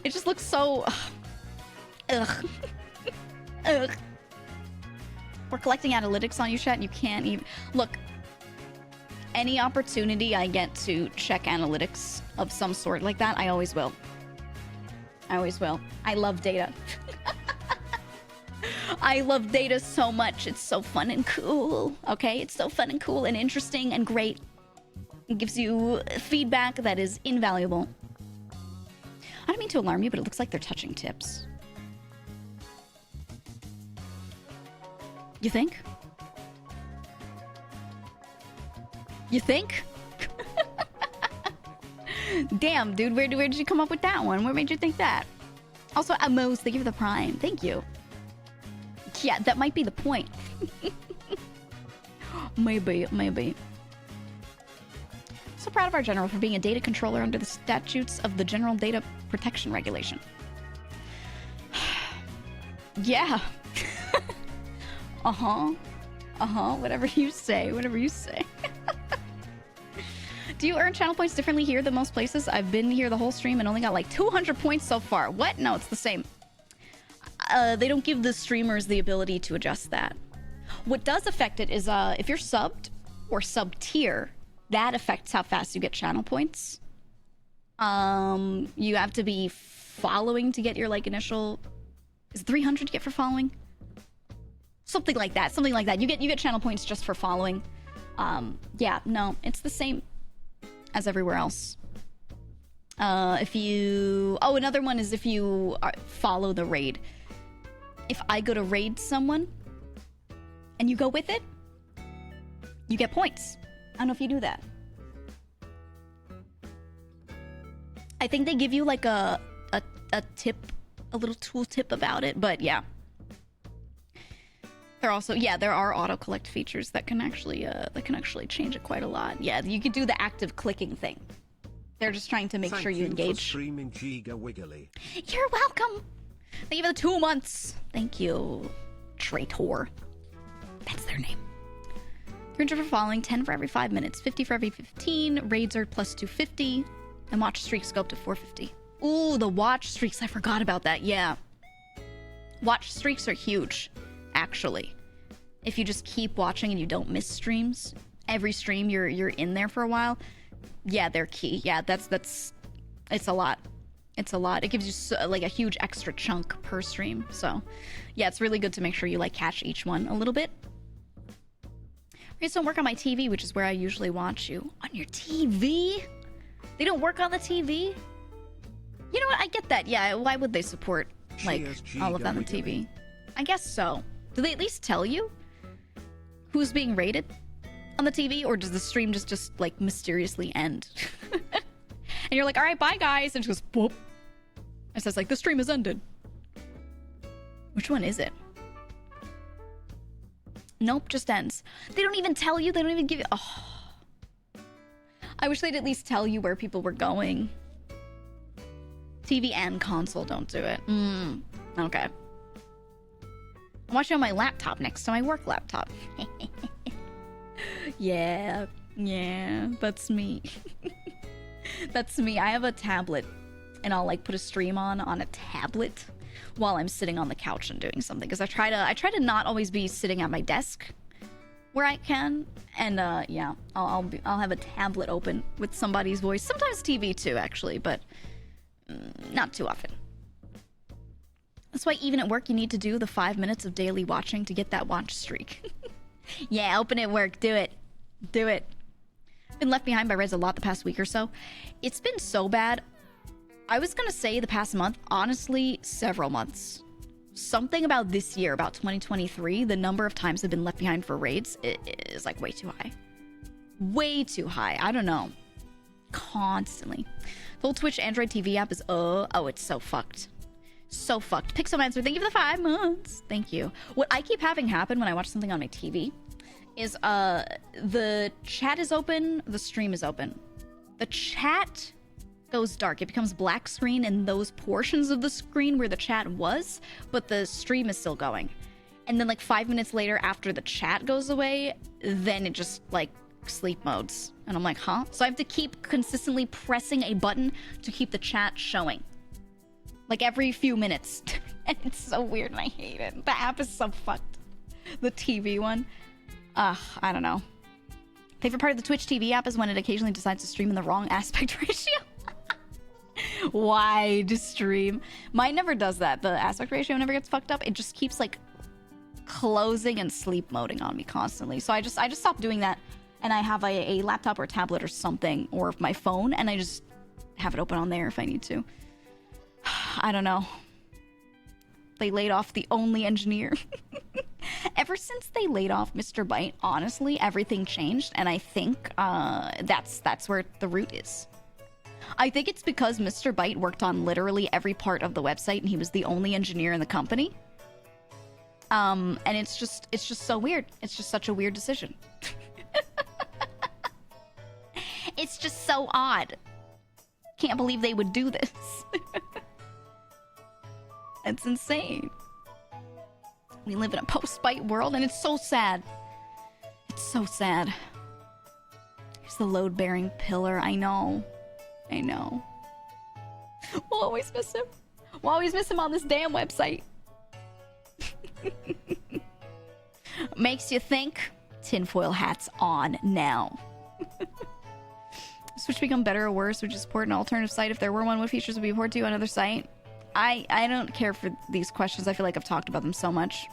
It just looks so... Ugh. Ugh. We're collecting analytics on you, chat, and you can't even... Look, any opportunity I get to check analytics of some sort like that, I always will. I always will. I love data. I love data so much. It's so fun and cool. Okay? It's so fun and cool and interesting and great. It gives you feedback that is invaluable. I don't mean to alarm you, but it looks like they're touching tips. You think? You think? Damn, dude, where did you come up with that one? What made you think that? Also, Amos, thank you for the prime. Thank you. Yeah, that might be the point. Maybe. So proud of our general for being a data controller under the statutes of the General Data Protection Regulation. Yeah. Whatever you say. Do you earn channel points differently here than most places? I've been here the whole stream and only got like 200 points so far. What? No, it's the same. They don't give the streamers the ability to adjust that. What does affect it is if you're subbed or sub-tier, that affects how fast you get channel points. You have to be following to get your like initial... Is it 300 you get for following? Something like that. You get channel points just for following. Yeah, no, it's the same as everywhere else. If you... Oh, another one is if you follow the raid. If I go to raid someone and you go with it, you get points. I don't know if you do that. I think they give you like a tip, a little tool tip about it, but yeah. There also, yeah, there are auto collect features that can actually change it quite a lot. Yeah, you could do the active clicking thing. They're just trying to make sure you engage. Thank you for streaming GEEGA Wiggly. You're welcome. Thank you for the 2 months. Thank you, Traitor. That's their name. 300 for following, 10 for every 5 minutes, 50 for every 15. Raids are plus 250, and watch streaks go up to 450. Ooh, the watch streaks. I forgot about that. Yeah. Watch streaks are huge, actually. If you just keep watching and you don't miss streams, every stream you're in there for a while, yeah, they're key. Yeah, that's it's a lot. It's a lot. It gives you like a huge extra chunk per stream. So, yeah, it's really good to make sure you like catch each one a little bit. Raids don't work on my TV, which is where I usually watch you. On your TV? They don't work on the TV? You know what? I get that. Yeah, why would they support like all of that on the TV? I guess so. Do they at least tell you who's being rated on the TV, or does the stream just like mysteriously end? And you're like, all right, bye guys, and it goes boop. It says like the stream has ended. Which one is it? Nope, just ends. They don't even tell you. They don't even give you. Oh, I wish they'd at least tell you where people were going. TV and console don't do it. Okay. I'm watching on my laptop next to my work laptop. Yeah, that's me. That's me. I have a tablet, and I'll like put a stream on a tablet while I'm sitting on the couch and doing something. Because I try to not always be sitting at my desk where I can, and yeah, I'll have a tablet open with somebody's voice. Sometimes TV too, actually, but not too often. That's why even at work you need to do the 5 minutes of daily watching to get that watch streak. Yeah, open at work. Do it. Do it. Been left behind by Reds a lot the past week or so. It's been so bad. I was gonna say the past month, honestly, several months. Something about this year, about 2023, the number of times I've been left behind for raids is like way too high. Way too high. I don't know. Constantly. The whole Twitch Android TV app is oh, it's so fucked. So fucked. Pixelmancer, thank you for the 5 months. Thank you. What I keep having happen when I watch something on my TV is the chat is open, the stream is open. The chat goes dark. It becomes black screen in those portions of the screen where the chat was, but the stream is still going. And then like 5 minutes later, after the chat goes away, then it just like sleep modes. And I'm like, huh? So I have to keep consistently pressing a button to keep the chat showing. Like every few minutes. And it's so weird and I hate it. The app is so fucked. The TV one. I don't know. Favorite part of the Twitch TV app is when it occasionally decides to stream in the wrong aspect ratio. Wide stream. Mine never does that. The aspect ratio never gets fucked up. It just keeps like closing and sleep moding on me constantly. So I just stopped doing that, and I have a laptop or a tablet or something, or my phone, and I just have it open on there if I need to. I don't know. They laid off the only engineer. Ever since they laid off Mr. Byte, honestly, everything changed, and I think that's where the root is. I think it's because Mr. Byte worked on literally every part of the website, and he was the only engineer in the company. And it's just so weird. It's just such a weird decision. It's just so odd. Can't believe they would do this. It's insane. We live in a post-Byte world, and it's so sad. It's so sad. Here's the load-bearing pillar. I know. We'll always miss him. We'll always miss him on this damn website. Makes you think. Tinfoil hats on now. Switch become better or worse? Would you support an alternative site if there were one? What features would be important to you on another site? I don't care for these questions. I feel like I've talked about them so much.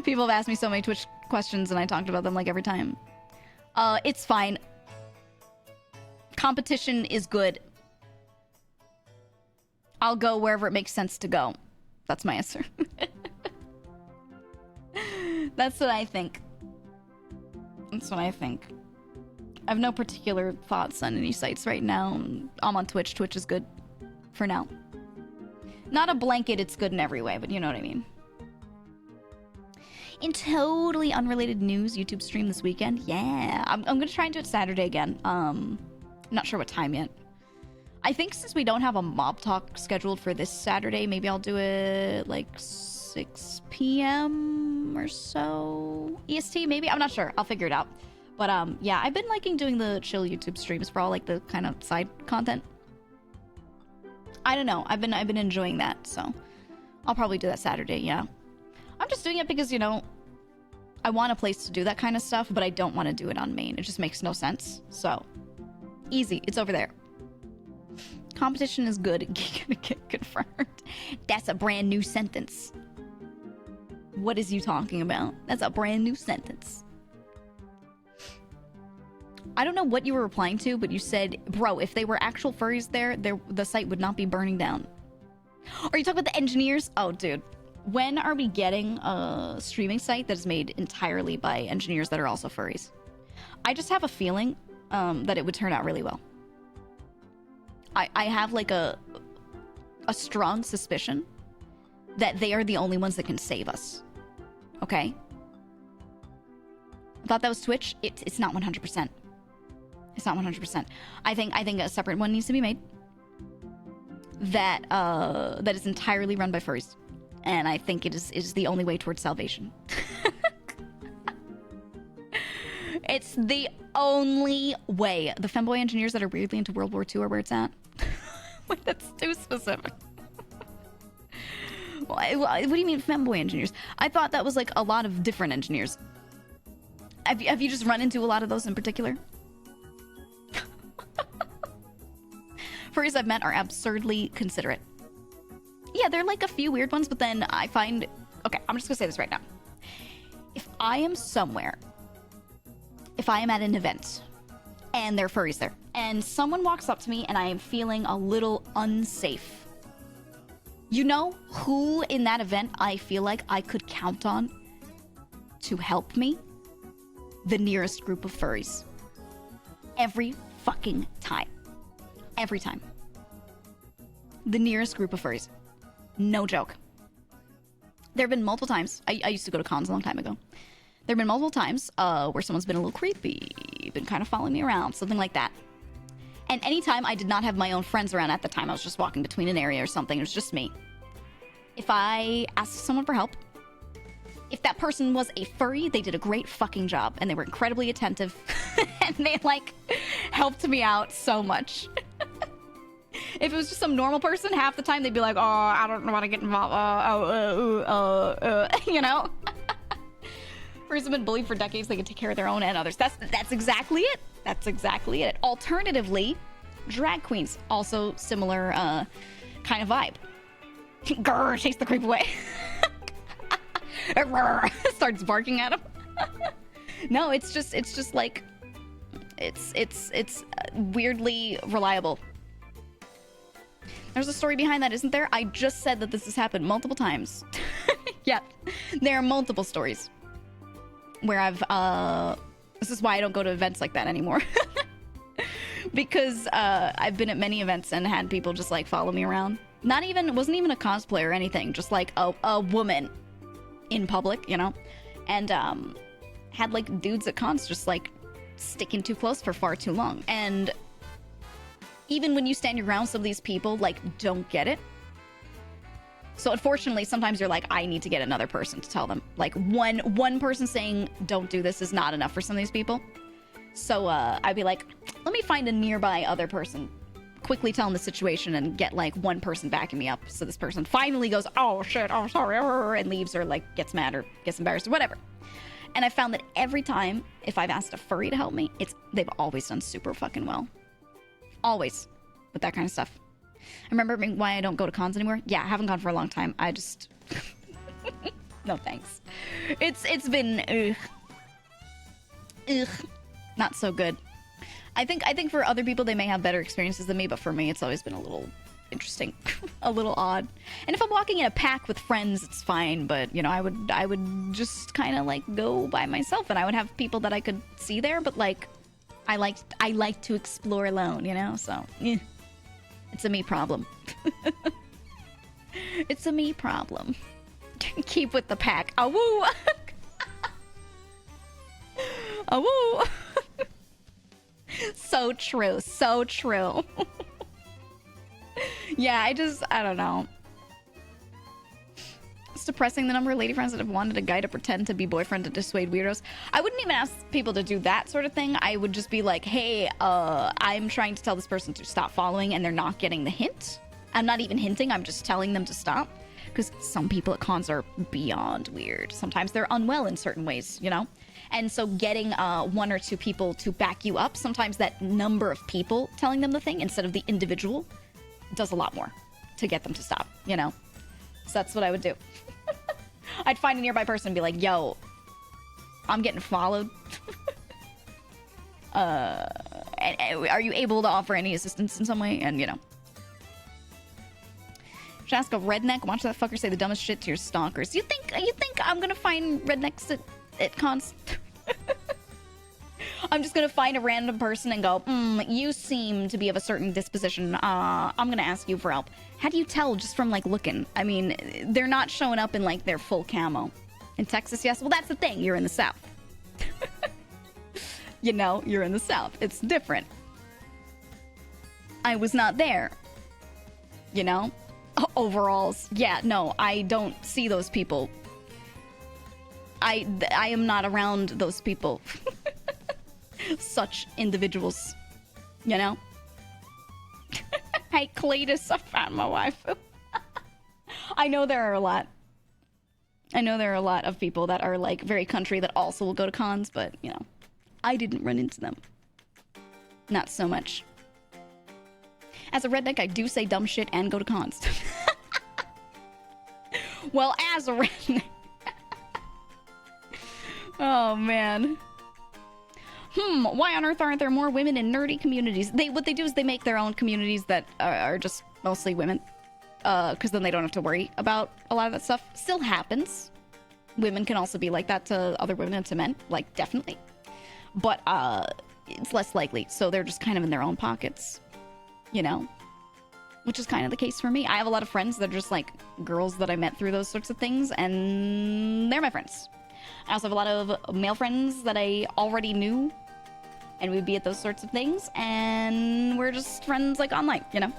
People have asked me so many Twitch questions and I talked about them like every time. It's fine. Competition is good. I'll go wherever it makes sense to go. That's my answer. That's what I think. That's what I think. I have no particular thoughts on any sites right now. I'm on Twitch. Twitch is good for now. Not a blanket, it's good in every way, but you know what I mean. In totally unrelated news, YouTube stream this weekend. Yeah, I'm gonna try and do it Saturday again. Not sure what time yet. I think since we don't have a mob talk scheduled for this Saturday, maybe I'll do it like 6 p.m. or so. EST, maybe? I'm not sure. I'll figure it out. But yeah, I've been liking doing the chill YouTube streams for all like the kind of side content. I don't know. I've been enjoying that, so I'll probably do that Saturday, yeah. I'm just doing it because, you know, I want a place to do that kind of stuff, but I don't want to do it on main. It just makes no sense. So, easy. It's over there. Competition is good. Gonna get confirmed. That's a brand new sentence. What is you talking about? That's a brand new sentence. I don't know what you were replying to, but you said, bro, if they were actual furries there, the site would not be burning down. Are you talking about the engineers? Oh, dude. When are we getting a streaming site that is made entirely by engineers that are also furries? I just have a feeling that it would turn out really well. I have like a strong suspicion that they are the only ones that can save us. Okay? I thought that was Twitch. It's not 100%. It's not 100%. I think a separate one needs to be made that that is entirely run by furries, and I think it is the only way towards salvation. It's the only way. The femboy engineers that are weirdly into World War II are where it's at. Wait, that's too specific. What do you mean femboy engineers? I thought that was like a lot of different engineers. Have you just run into a lot of those in particular? Furries I've met are absurdly considerate. Yeah, there are like a few weird ones, but then I find... Okay, I'm just gonna say this right now. If I am somewhere, if I am at an event, and there are furries there, and someone walks up to me and I am feeling a little unsafe, you know who in that event I feel like I could count on to help me? The nearest group of furries. Every fucking time. Every time. The nearest group of furries. No joke. There have been multiple times. I used to go to cons a long time ago. There have been multiple times where someone's been a little creepy, been kind of following me around, something like that. And anytime I did not have my own friends around at the time, I was just walking between an area or something, it was just me. If I asked someone for help, if that person was a furry, they did a great fucking job, and they were incredibly attentive, and they, like, helped me out so much. If it was just some normal person, half the time they'd be like, oh, I don't know how to get involved, you know? Furries have been bullied for decades, they can take care of their own and others. That's exactly it. That's exactly it. Alternatively, drag queens, also similar kind of vibe. Grr, chase the creep away. Starts barking at him. No, it's just like it's weirdly reliable. There's a story behind that, isn't there? I just said that this has happened multiple times. Yeah, there are multiple stories where I've this is why I don't go to events like that anymore. Because I've been at many events and had people just like follow me around. It wasn't even a cosplay or anything, just like a woman in public, you know, and had like dudes at cons just like sticking too close for far too long. And even when you stand your ground, some of these people like don't get it. So unfortunately, sometimes you're like, I need to get another person to tell them. Like one person saying don't do this is not enough for some of these people. So I'd be like, let me find a nearby other person, quickly tell them the situation and get like one person backing me up. So this person finally goes, oh shit, oh sorry, and leaves or like gets mad or gets embarrassed or whatever. And I found that every time if I've asked a furry to help me, they've always done super fucking well. Always. With that kind of stuff. I remember why I don't go to cons anymore. Yeah, I haven't gone for a long time. I just... No thanks. It's been... Ugh. Not so good. I think for other people they may have better experiences than me, but for me it's always been a little interesting, a little odd. And if I'm walking in a pack with friends, it's fine. But you know, I would just kind of like go by myself, and I would have people that I could see there. But like, I like to explore alone, you know. So it's a me problem. It's a me problem. Keep with the pack. Awoo. Awoo. So true. So true. Yeah, I don't know. It's depressing the number of lady friends that have wanted a guy to pretend to be boyfriend to dissuade weirdos. I wouldn't even ask people to do that sort of thing. I would just be like, hey, I'm trying to tell this person to stop following and they're not getting the hint. I'm not even hinting, I'm just telling them to stop. Because some people at cons are beyond weird. Sometimes they're unwell in certain ways, you know? And so getting one or two people to back you up, sometimes that number of people telling them the thing instead of the individual does a lot more to get them to stop, you know? So that's what I would do. I'd find a nearby person and be like, yo, I'm getting followed. Are you able to offer any assistance in some way? And, you know. Should ask a redneck, watch that fucker say the dumbest shit to your stalkers. You think I'm gonna find rednecks at cons? I'm just gonna find a random person and go, you seem to be of a certain disposition. I'm gonna ask you for help. How do you tell just from like looking? I mean, they're not showing up in like their full camo. In Texas, yes. Well, that's the thing. You're in the South. You know, you're in the South. It's different. I was not there. You know? Overalls. Yeah, no, I don't see those people. I am not around those people. Such individuals. You know? Hey, Cletus, I found my wife. I know there are a lot. I know there are a lot of people that are like very country that also will go to cons, but you know, I didn't run into them. Not so much. As a redneck, I do say dumb shit and go to cons. Well, as a redneck. Oh, man. Why on earth aren't there more women in nerdy communities? What they do is they make their own communities that are just mostly women. Because then they don't have to worry about a lot of that stuff. Still happens. Women can also be like that to other women and to men. Like, definitely. But it's less likely. So they're just kind of in their own pockets. You know? Which is kind of the case for me. I have a lot of friends that are just like girls that I met through those sorts of things. And they're my friends. I also have a lot of male friends that I already knew. And we'd be at those sorts of things. And we're just friends like online, you know?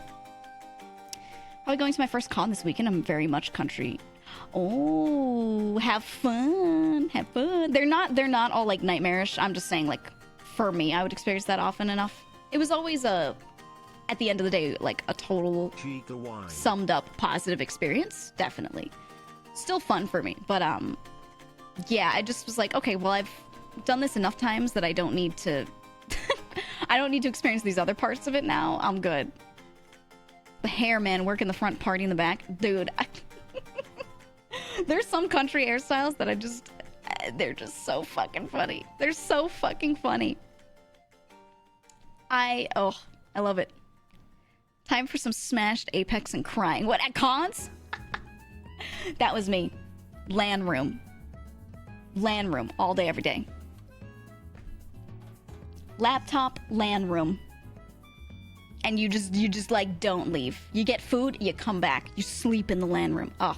Probably going to my first con this weekend. I'm very much country. Oh, have fun. Have fun. They're not all like nightmarish. I'm just saying, like, for me, I would experience that often enough. It was always at the end of the day, like a total GEEGA summed up positive experience. Definitely. Still fun for me. But yeah, I just was like, okay, well, I've done this enough times that I don't need to I don't need to experience these other parts of it now. I'm good. The hair man work in the front, party in the back. Dude, there's some country hairstyles that they're just so fucking funny. They're so fucking funny. I love it. Time for some smashed Apex and crying. What, at cons? That was me. LAN room. LAN room. All day, every day. Laptop, LAN room. And you just like don't leave. You get food, you come back. You sleep in the LAN room. Oh.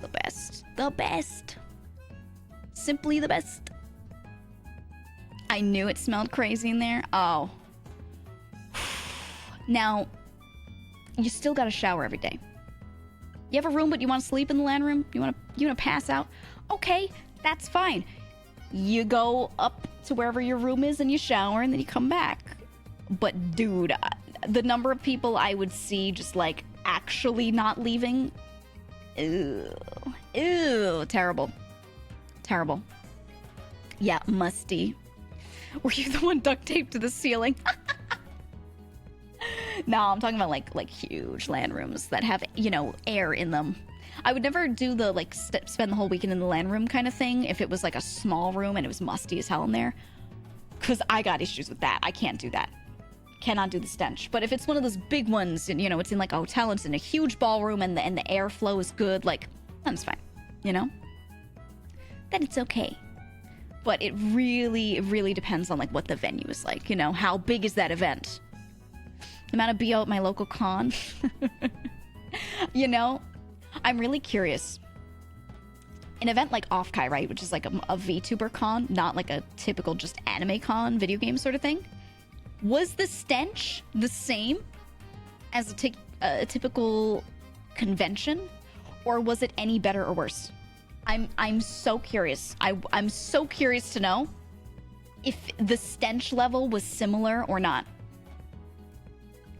The best. The best. Simply the best. I knew it smelled crazy in there. Oh. Now, you still gotta shower every day. You have a room, but you want to sleep in the LAN room? You want to pass out? Okay, that's fine. You go up to wherever your room is and you shower and then you come back. But dude, the number of people I would see just like actually not leaving. Ew. Ew. Terrible. Terrible. Yeah, musty. Were you the one duct taped to the ceiling? No, I'm talking about like huge LAN rooms that have, you know, air in them. I would never do the like spend the whole weekend in the LAN room kind of thing if it was like a small room and it was musty as hell in there. Because I got issues with that. I can't do that. Cannot do the stench. But if it's one of those big ones, and, you know, it's in like a hotel, it's in a huge ballroom, and the airflow is good, like, then it's fine, you know? Then it's okay. But it really depends on like what the venue is like, you know? How big is that event? The amount of BO at my local con. You know? I'm really curious. An event like Offkai, right, which is like a VTuber con, not like a typical just anime con, video game sort of thing. Was the stench the same as a typical convention, or was it any better or worse? I'm so curious. I'm so curious to know if the stench level was similar or not.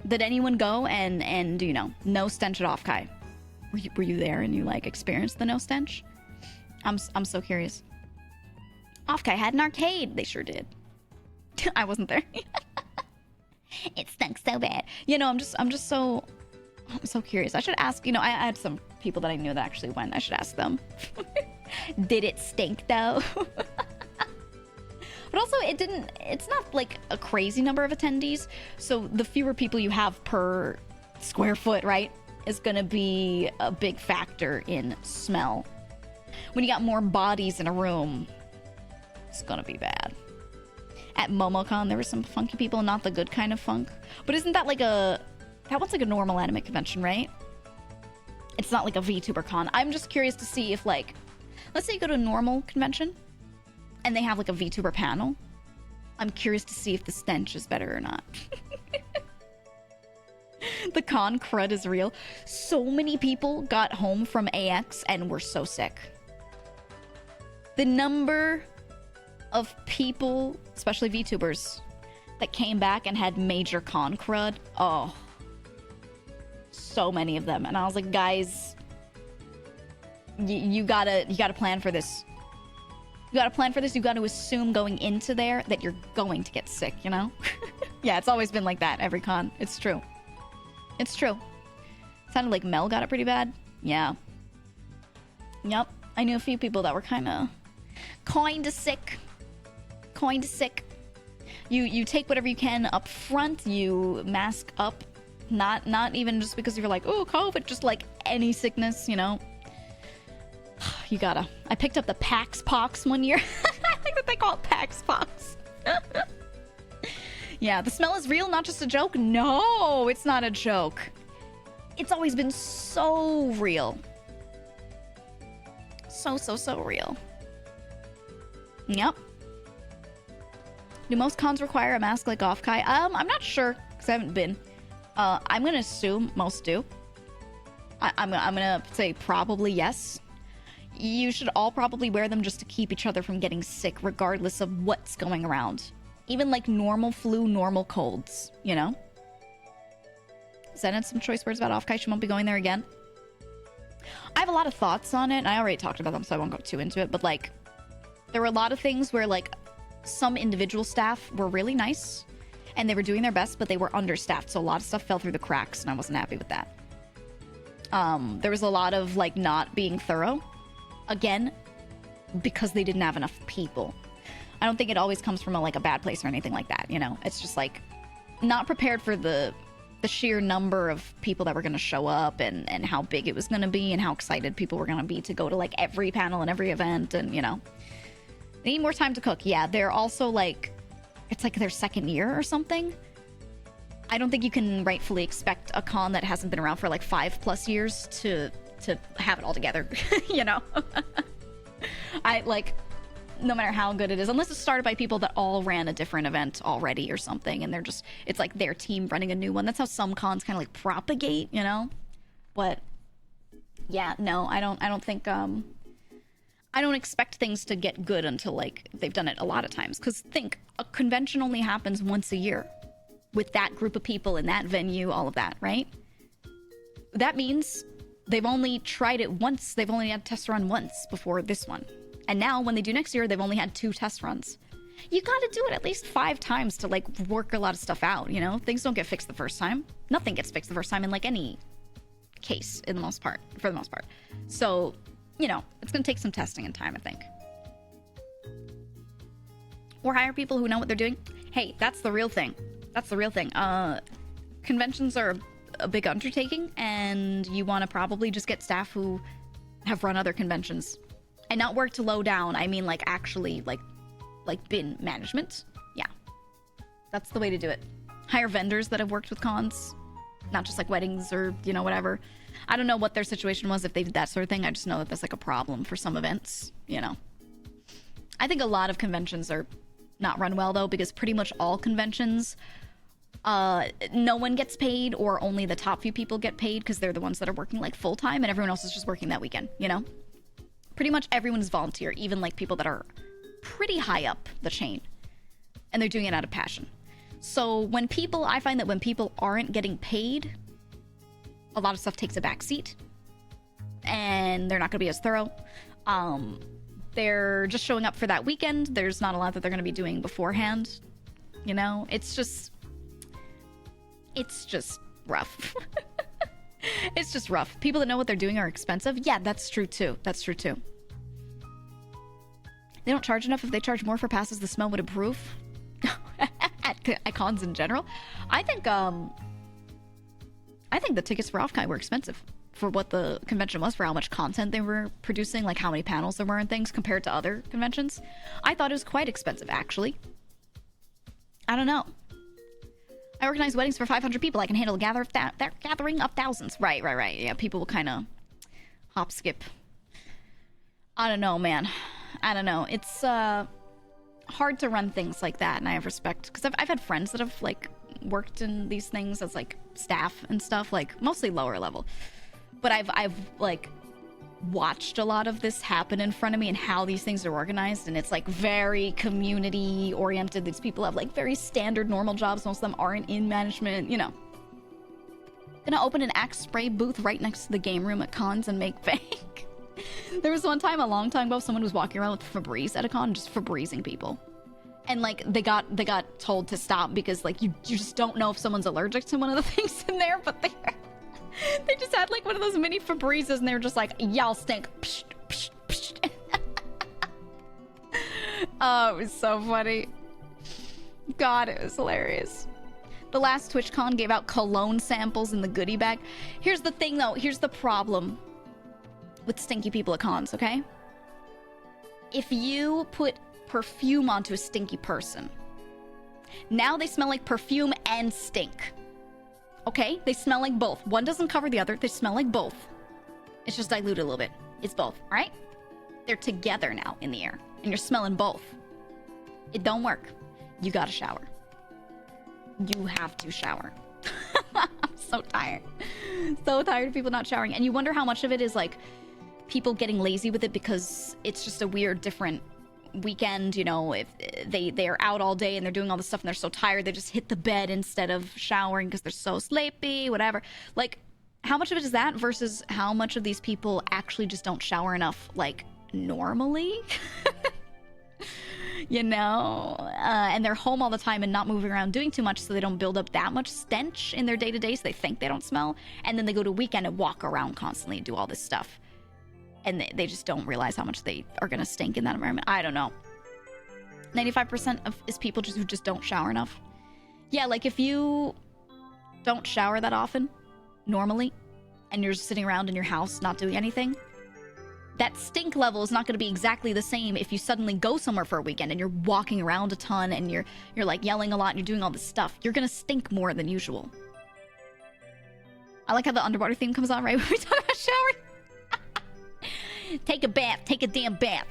Did anyone go and you know, no stench at Offkai? Were you there and you like experienced the no stench? I'm so curious. Offkai had an arcade. They sure did. I wasn't there. It stunk so bad. You know, I'm so curious. I should ask, you know, I had some people that I knew that actually went. I should ask them. Did it stink though? But also it's not like a crazy number of attendees. So the fewer people you have per square foot, right, is gonna be a big factor in smell. When you got more bodies in a room, it's gonna be bad. At MomoCon, there were some funky people, not the good kind of funk. But isn't that like that one's like a normal anime convention, right? It's not like a VTuber con. I'm just curious to see if, like, let's say you go to a normal convention and they have like a VTuber panel. I'm curious to see if the stench is better or not. The con crud is real. So many people got home from AX and were so sick. The number of people, especially VTubers, that came back and had major con crud. Oh, so many of them. And I was like, guys, you gotta plan for this. You gotta plan for this. You gotta assume going into there that you're going to get sick, you know? Yeah, it's always been like that, every con. It's true. It's true. Sounded like Mel got it pretty bad. Yeah. Yep. I knew a few people that were kinda sick. Kinda sick. You take whatever you can up front, you mask up. Not even just because you're like, oh, COVID, just like any sickness, you know. You gotta. I picked up the Pax Pox one year. I think that they call it Pax Pox. Yeah, the smell is real, not just a joke. No, it's not a joke. It's always been so real. So real. Yep. Do most cons require a mask like Offkai? I'm not sure, because I haven't been. I'm gonna assume most do. I'm gonna say probably yes. You should all probably wear them just to keep each other from getting sick, regardless of what's going around. Even like normal flu, normal colds, you know? Zen had some choice words about Offkai. She won't be going there again. I have a lot of thoughts on it, and I already talked about them, so I won't go too into it, but like, there were a lot of things where like, some individual staff were really nice, and they were doing their best, but they were understaffed, so a lot of stuff fell through the cracks, and I wasn't happy with that. There was a lot of like, not being thorough. Again, because they didn't have enough people. I don't think it always comes from a bad place or anything like that, you know? It's just like, not prepared for the sheer number of people that were going to show up and how big it was going to be and how excited people were going to be to go to like every panel and every event, and you know. They need more time to cook. Yeah, they're also like, it's like their second year or something. I don't think you can rightfully expect a con that hasn't been around for like 5+ years to have it all together, you know? I like, no matter how good it is, unless it's started by people that all ran a different event already or something, and they're just, it's like their team running a new one. That's how some cons kind of like propagate, you know? But yeah, no, I don't think, I don't expect things to get good until like they've done it a lot of times. Because think, a convention only happens once a year with that group of people in that venue, all of that, right? That means they've only tried it once. They've only had a test run once before this one. And now when they do next year, they've only had 2 test runs. You gotta do it at least 5 times to like work a lot of stuff out, you know? Things don't get fixed the first time. Nothing gets fixed the first time in like any case for the most part. So, you know, it's gonna take some testing and time, I think. or hire people who know what they're doing. Hey, that's the real thing. That's the real thing. Conventions are a big undertaking, and you want to probably just get staff who have run other conventions and not work to low down. I mean, like, actually, like bin management. Yeah, that's the way to do it. Hire vendors that have worked with cons, not just like weddings or, you know, whatever. I don't know what their situation was, if they did that sort of thing. I just know that that's like a problem for some events, you know. I think a lot of conventions are not run well, though, because pretty much all conventions, no one gets paid, or only the top few people get paid because they're the ones that are working like full time, and everyone else is just working that weekend, you know? Pretty much everyone is volunteer, even like people that are pretty high up the chain, and they're doing it out of passion. So I find that when people aren't getting paid, a lot of stuff takes a back seat, and they're not going to be as thorough. They're just showing up for that weekend. There's not a lot that they're going to be doing beforehand. You know, it's just rough. It's just rough. People that know what they're doing are expensive. Yeah, that's true too. That's true too. They don't charge enough. If they charge more for passes, the smell would improve. At cons in general. I think the tickets for Offkai were expensive for what the convention was, for how much content they were producing, like how many panels there were and things compared to other conventions. I thought it was quite expensive, actually. I don't know. I organize weddings for 500 people. I can handle a gathering of thousands. Right. Yeah, people will kind of hop skip. I don't know, man. I don't know. It's hard to run things like that, and I have respect, because I've had friends that have like worked in these things as like staff and stuff, like mostly lower level, but I've like watched a lot of this happen in front of me and how these things are organized, and it's like very community oriented. These people have like very standard normal jobs. Most of them aren't in management, you know. Gonna open an Axe spray booth right next to the game room at cons and make bank. There was one time a long time ago, someone was walking around with Febreze at a con, just Febrezing people. And like they got told to stop because like you just don't know if someone's allergic to one of the things in there, but they just had like one of those mini Febrezes, and they were just like, y'all stink. Psh, psh, psh. Oh, it was so funny. God, it was hilarious. The last TwitchCon gave out cologne samples in the goodie bag. Here's the thing though, here's the problem with stinky people at cons, okay? If you put perfume onto a stinky person, now they smell like perfume and stink. Okay? They smell like both. One doesn't cover the other. They smell like both. It's just diluted a little bit. It's both, alright? They're together now in the air, and you're smelling both. It don't work. You gotta shower. You have to shower. I'm so tired. So tired of people not showering. And you wonder how much of it is like people getting lazy with it because it's just a weird, different weekend, you know, if they're out all day and they're doing all this stuff and they're so tired, they just hit the bed instead of showering because they're so sleepy, whatever. Like, how much of it is that versus how much of these people actually just don't shower enough, like, normally? You know? And they're home all the time and not moving around doing too much, so they don't build up that much stench in their day-to-day, so they think they don't smell. And then they go to a weekend and walk around constantly and do all this stuff. And they just don't realize how much they are going to stink in that environment. I don't know. 95% is people who just don't shower enough. Yeah, like if you don't shower that often, normally, and you're just sitting around in your house not doing anything, that stink level is not going to be exactly the same if you suddenly go somewhere for a weekend and you're walking around a ton and you're like yelling a lot and you're doing all this stuff. You're going to stink more than usual. I like how the underwater theme comes on right when we talk about showering. Take a bath. Take a damn bath.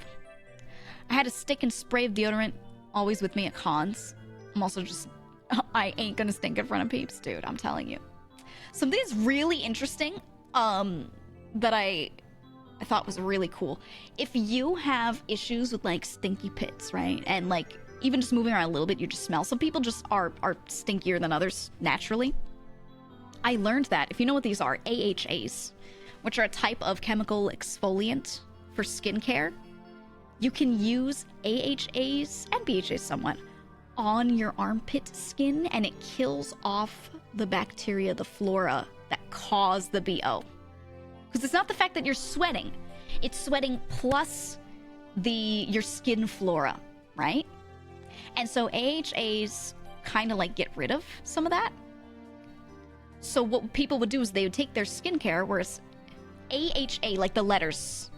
I had a stick and spray of deodorant always with me at cons. I'm also just... I ain't gonna stink in front of peeps, dude. I'm telling you. Something that's really interesting that I thought was really cool. If you have issues with, like, stinky pits, right? And, like, even just moving around a little bit, you just smell. Some people just are stinkier than others naturally. I learned that. If you know what these are, AHAs, which are a type of chemical exfoliant for skincare, you can use AHAs and BHAs somewhat on your armpit skin, and it kills off the bacteria, the flora that cause the BO. Because it's not the fact that you're sweating, it's sweating plus your skin flora, right? And so AHAs kind of like get rid of some of that. So what people would do is they would take their skincare, whereas AHA, like the letters,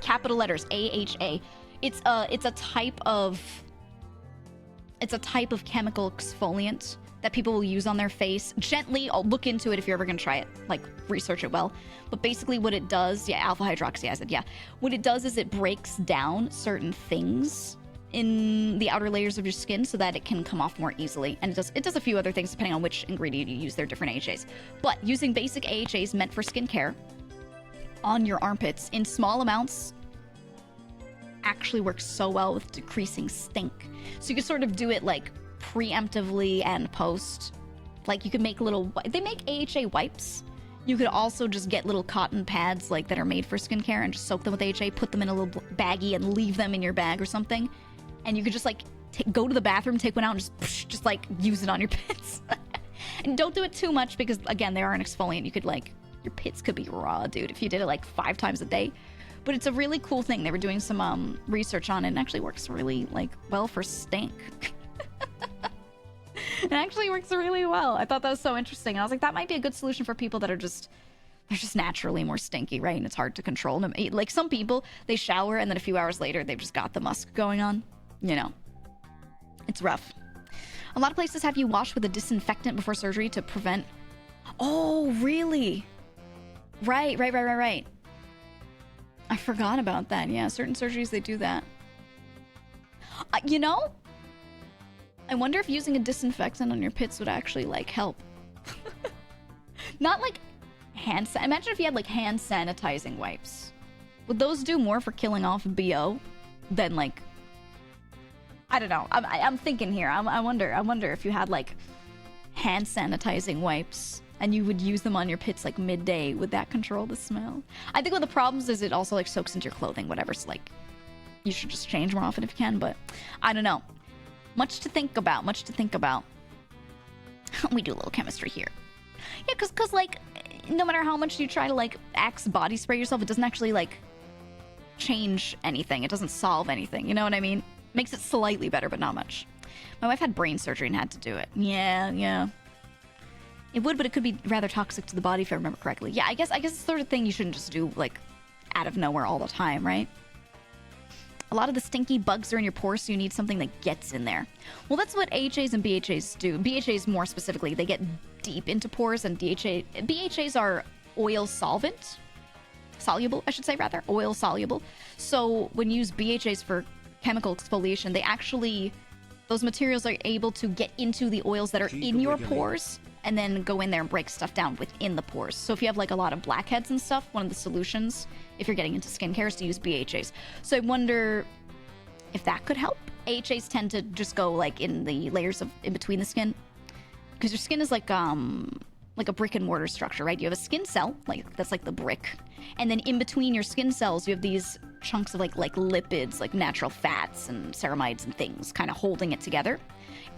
capital letters, AHA, it's a type of chemical exfoliant that people will use on their face. Gently, I'll look into it if you're ever gonna try it, like research it well. But basically what it does, yeah, alpha hydroxy acid, yeah. What it does is it breaks down certain things in the outer layers of your skin so that it can come off more easily. And it does a few other things depending on which ingredient you use. Their different AHAs. But using basic AHAs meant for skincare on your armpits in small amounts actually works so well with decreasing stink. So you can sort of do it like preemptively and post. Like you could make they make AHA wipes. You could also just get little cotton pads like that are made for skincare and just soak them with AHA, put them in a little baggie and leave them in your bag or something. And you could just like go to the bathroom, take one out and just like use it on your pits. And don't do it too much because again, they are an exfoliant. You could like, your pits could be raw, dude, if you did it like 5 times a day. But it's a really cool thing. They were doing some research on it and actually works really like well for stink. It actually works really well. I thought that was so interesting. And I was like, that might be a good solution for people that are just, they're just naturally more stinky, right? And it's hard to control them. Like some people, they shower and then a few hours later, they've just got the musk going on. You know, it's rough. A lot of places have you wash with a disinfectant before surgery to prevent. Oh, really? Right. I forgot about that. Yeah, certain surgeries, they do that. You know, I wonder if using a disinfectant on your pits would actually, like, help. Not like imagine if you had, like, hand sanitizing wipes. Would those do more for killing off BO than, like... I don't know. I'm thinking here. I wonder if you had, like, hand sanitizing wipes and you would use them on your pits like midday, would that control the smell? I think one of the problems is it also like soaks into your clothing, whatever. So like, you should just change more often if you can. But I don't know. Much to think about. We do a little chemistry here. Yeah, cause like, no matter how much you try to like Axe body spray yourself, it doesn't actually like change anything. It doesn't solve anything. You know what I mean? Makes it slightly better, but not much. My wife had brain surgery and had to do it. Yeah. It would, but it could be rather toxic to the body if I remember correctly. Yeah, I guess it's the sort of thing you shouldn't just do, like, out of nowhere all the time, right? A lot of the stinky bugs are in your pores, so you need something that gets in there. Well, that's what AHAs and BHAs do. BHAs, more specifically, they get deep into pores, and BHAs are oil soluble, I should say, rather. Oil soluble. So when you use BHAs for chemical exfoliation, they actually... those materials are able to get into the oils that are in your pores and then go in there and break stuff down within the pores. So if you have like a lot of blackheads and stuff, one of the solutions, if you're getting into skincare, is to use BHAs. So I wonder if that could help. AHAs tend to just go like in the layers of in between the skin, because your skin is like a brick and mortar structure, right? You have a skin cell, like that's like the brick, and then in between your skin cells, you have these chunks of like lipids, like natural fats and ceramides and things, kind of holding it together.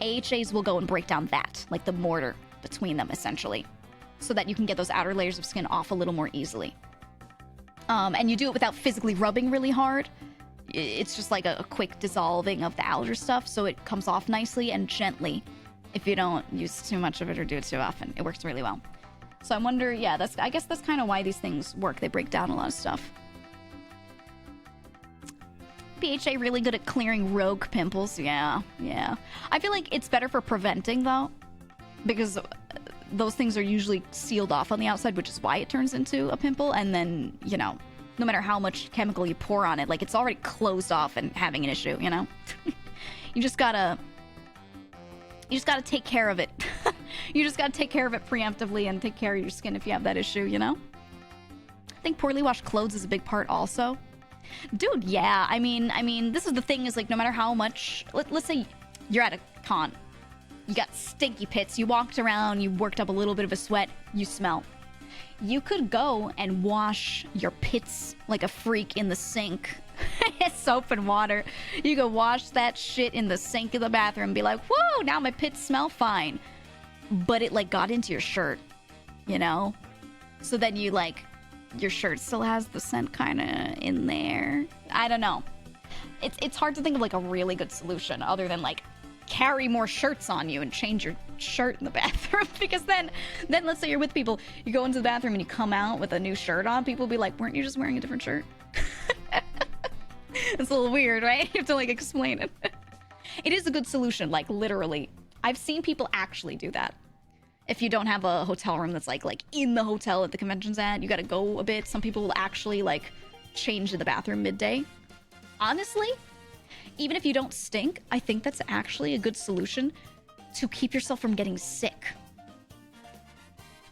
AHAs will go and break down that, like the mortar between them, essentially, so that you can get those outer layers of skin off a little more easily. And you do it without physically rubbing really hard. It's just like a quick dissolving of the outer stuff, so it comes off nicely and gently. If you don't use too much of it or do it too often, it works really well. So I wonder, yeah, I guess that's kind of why these things work. They break down a lot of stuff. BHA really good at clearing rogue pimples. Yeah. I feel like it's better for preventing, though, because those things are usually sealed off on the outside, which is why it turns into a pimple. And then, you know, no matter how much chemical you pour on it, like, it's already closed off and having an issue, you know? You just gotta take care of it. You just gotta take care of it preemptively and take care of your skin if you have that issue, you know? I think poorly washed clothes is a big part also. Dude, yeah. I mean, this is the thing, is like, no matter how much... Let's say you're at a con. You got stinky pits. You walked around. You worked up a little bit of a sweat. You smell. You could go and wash your pits like a freak in the sink. Soap and water. You go wash that shit in the sink of the bathroom and be like, whoa, now my pits smell fine. But it, like, got into your shirt, you know? So then you, like... your shirt still has the scent kind of in there. I don't know. it's hard to think of like a really good solution other than like carry more shirts on you and change your shirt in the bathroom. Because then let's say you're with people, you go into the bathroom and you come out with a new shirt on, people will be like, weren't you just wearing a different shirt? It's a little weird, right? You have to like explain it. It is a good solution, like literally. I've seen people actually do that. If you don't have a hotel room that's like in the hotel that the convention's at, you gotta go a bit. Some people will actually like change to the bathroom midday. Honestly, even if you don't stink, I think that's actually a good solution to keep yourself from getting sick.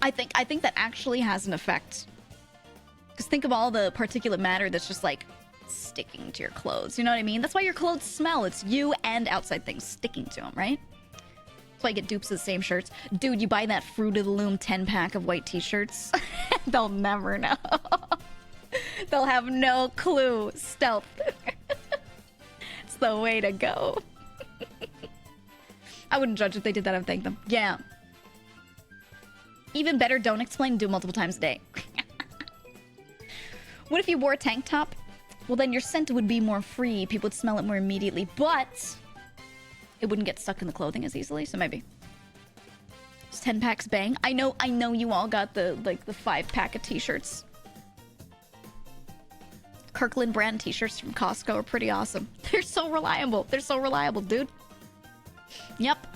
I think that actually has an effect. Because think of all the particulate matter that's just like sticking to your clothes. You know what I mean? That's why your clothes smell. It's you and outside things sticking to them, right? That's why I get dupes of the same shirts. Dude, you buy that Fruit of the Loom 10-pack of white t-shirts. They'll never know. They'll have no clue. Stealth. It's the way to go. I wouldn't judge if they did that. I would thank them. Yeah. Even better, don't explain. Do it multiple times a day. What if you wore a tank top? Well, then your scent would be more free. People would smell it more immediately, but it wouldn't get stuck in the clothing as easily. So maybe. Does 10 packs bang? I know you all got the 5-pack of t-shirts. Kirkland brand t-shirts from Costco are pretty awesome. They're so reliable. They're so reliable, dude. Yep.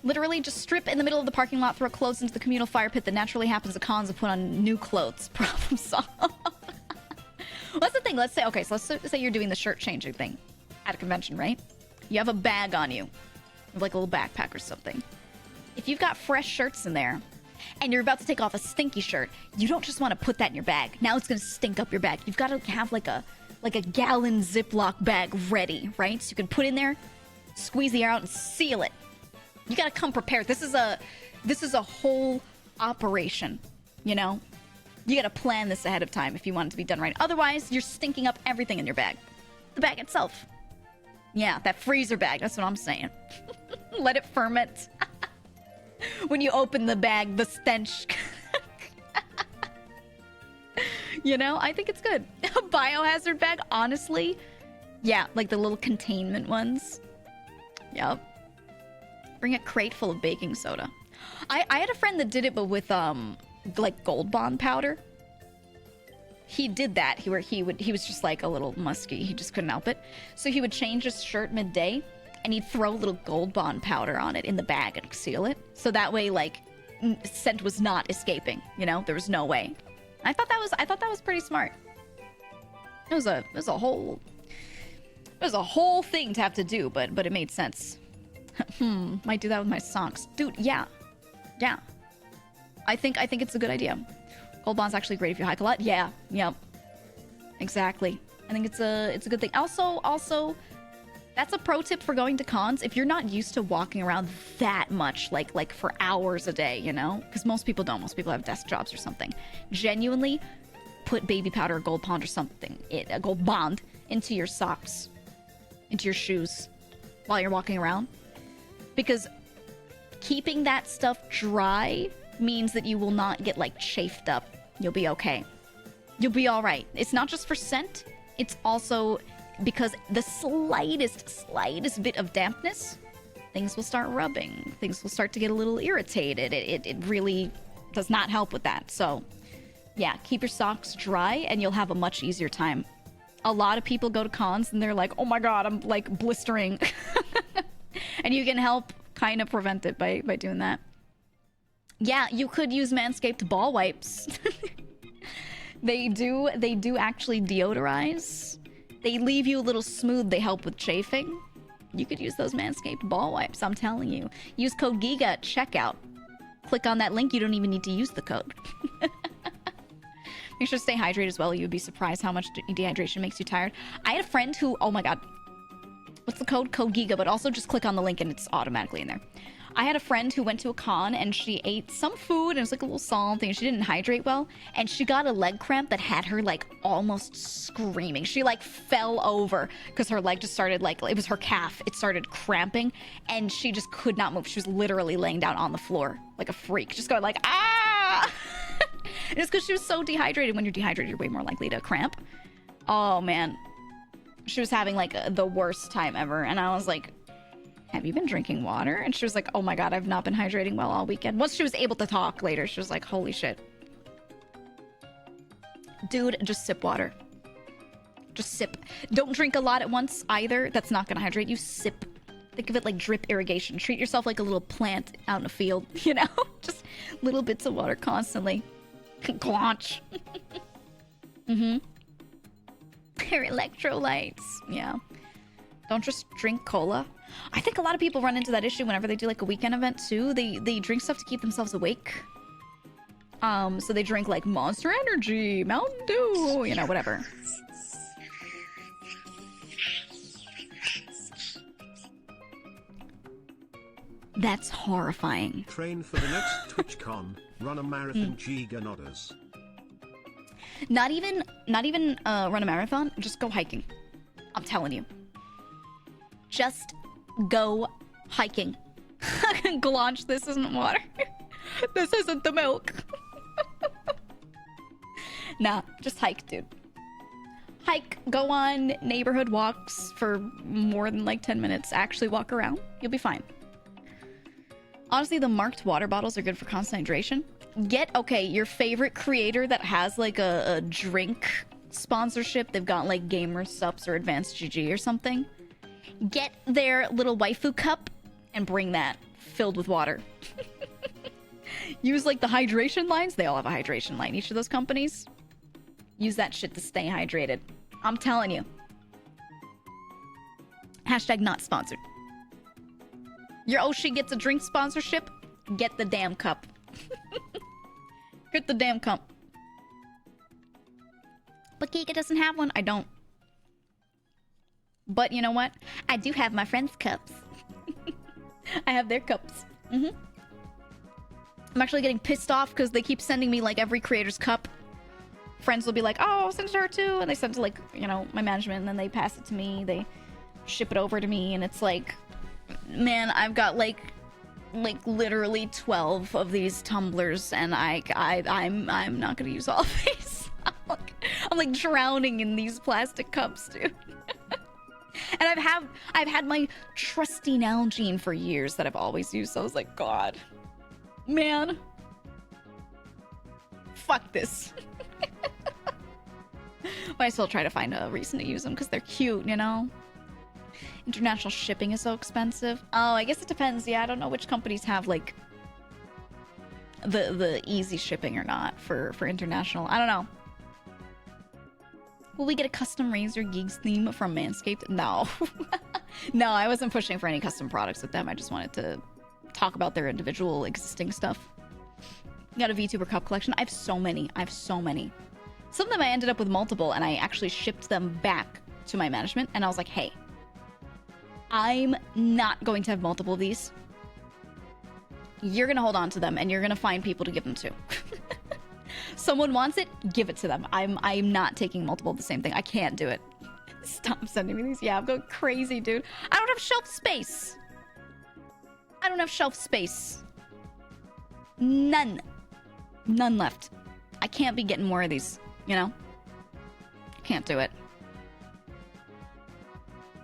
Literally just strip in the middle of the parking lot, throw clothes into the communal fire pit that naturally happens at cons and put on new clothes. Problem solved. Well, that's the thing. Let's say you're doing the shirt changing thing at a convention, right? You have a bag on you, like a little backpack or something. If you've got fresh shirts in there and you're about to take off a stinky shirt, you don't just want to put that in your bag. Now it's going to stink up your bag. You've got to have like a gallon Ziploc bag ready, right? So you can put in there, squeeze the air out, and seal it. You got to come prepared. This is a whole operation, you know? You got to plan this ahead of time if you want it to be done right. Otherwise, you're stinking up everything in your bag. The bag itself. Yeah, that freezer bag. That's what I'm saying. Let it ferment. When you open the bag, the stench. You know, I think it's good. A biohazard bag, honestly. Yeah, like the little containment ones. Yep. Bring a crate full of baking soda. I had a friend that did it, but with like Gold Bond powder. He did that. He was just like a little musky. He just couldn't help it. So he would change his shirt midday, and he'd throw a little Gold Bond powder on it in the bag and seal it. So that way, like, scent was not escaping. You know, there was no way. I thought that was pretty smart. It was a whole thing to have to do, but it made sense. Might do that with my socks, dude. Yeah. I think it's a good idea. Gold Bond's actually great if you hike a lot. Yeah. Yep. Exactly. I think it's a good thing. Also, that's a pro tip for going to cons. If you're not used to walking around that much, like for hours a day, you know, because most people don't. Most people have desk jobs or something. Genuinely, put baby powder or Gold Bond or something, a Gold Bond, into your socks, into your shoes, while you're walking around. Because keeping that stuff dry means that you will not get like chafed up. You'll be okay. You'll be all right. It's not just for scent. It's also because the slightest bit of dampness, things will start rubbing. Things will start to get a little irritated. It really does not help with that. So yeah, keep your socks dry and you'll have a much easier time. A lot of people go to cons and they're like, oh my God, I'm like blistering. And you can help kind of prevent it by doing that. Yeah, you could use Manscaped ball wipes. They do actually deodorize. They leave you a little smooth. They help with chafing. You could use those Manscaped ball wipes, I'm telling you. Use code GEEGA at checkout. Click on that link. You don't even need to use the code. Make sure to stay hydrated as well. You'd be surprised how much dehydration makes you tired. I had a friend who, oh my God. What's the code? Code GEEGA, but also just click on the link and it's automatically in there. I had a friend who went to a con and she ate some food and it was like a little salty and she didn't hydrate well. And she got a leg cramp that had her like almost screaming. She like fell over because her leg just started like, it was her calf. It started cramping and she just could not move. She was literally laying down on the floor like a freak, just going like, ah! And it's because she was so dehydrated. When you're dehydrated, you're way more likely to cramp. Oh, man. She was having, like, the worst time ever. And I was like, have you been drinking water? And she was like, oh my god, I've not been hydrating well all weekend. Once she was able to talk later, she was like, holy shit. Dude, just sip water. Just sip. Don't drink a lot at once either. That's not gonna hydrate you. Sip. Think of it like drip irrigation. Treat yourself like a little plant out in a field, you know? Just little bits of water constantly. Glonch. Mm-hmm. They're electrolytes. Yeah. Don't just drink cola. I think a lot of people run into that issue whenever they do like a weekend event too. They drink stuff to keep themselves awake. So they drink like Monster Energy, Mountain Dew, you know, whatever. That's horrifying. Train for the next TwitchCon. Run a marathon. GEEGA nodders. Not even run a marathon. Just go hiking. I'm telling you. Just go hiking. Glonch, this isn't water. This isn't the milk. Nah, just hike, dude. Hike, go on neighborhood walks for more than like 10 minutes. Actually walk around. You'll be fine. Honestly, the marked water bottles are good for constant hydration. Get, okay, your favorite creator that has like a drink sponsorship. They've got like Gamer Sups or Advanced GG or something. Get their little waifu cup and bring that filled with water. Use like the hydration lines. They all have a hydration line, each of those companies. Use that shit to stay hydrated. I'm telling you. Hashtag not sponsored. Your Oshi gets a drink sponsorship. Get the damn cup. Get the damn cup. But GEEGA doesn't have one. I don't. But you know what? I do have my friends' cups. I have their cups. Mm-hmm. I'm actually getting pissed off because they keep sending me like every creator's cup. Friends will be like, oh, send it to her too. And they send it to like, you know, my management, and then they pass it to me. They ship it over to me, and it's like, man, I've got like literally 12 of these tumblers, and I'm not gonna use all of these. I'm like drowning in these plastic cups, dude. And I've had my trusty Nalgene for years that I've always used. So I was like, God, man, fuck this. But I still try to find a reason to use them because they're cute, you know? International shipping is so expensive. Oh, I guess it depends. Yeah, I don't know which companies have like the easy shipping or not for international. I don't know. Will we get a custom Razor Geeks theme from Manscaped? No. No, I wasn't pushing for any custom products with them. I just wanted to talk about their individual existing stuff. Got a VTuber cup collection. I have so many. Some of them I ended up with multiple, and I actually shipped them back to my management, and I was like, hey, I'm not going to have multiple of these. You're gonna hold on to them, and you're gonna find people to give them to. Someone wants it, give it to them. I'm not taking multiple of the same thing. I can't do it. Stop sending me these. Yeah, I'm going crazy, dude. I don't have shelf space. None left. I can't be getting more of these, you know? Can't do it.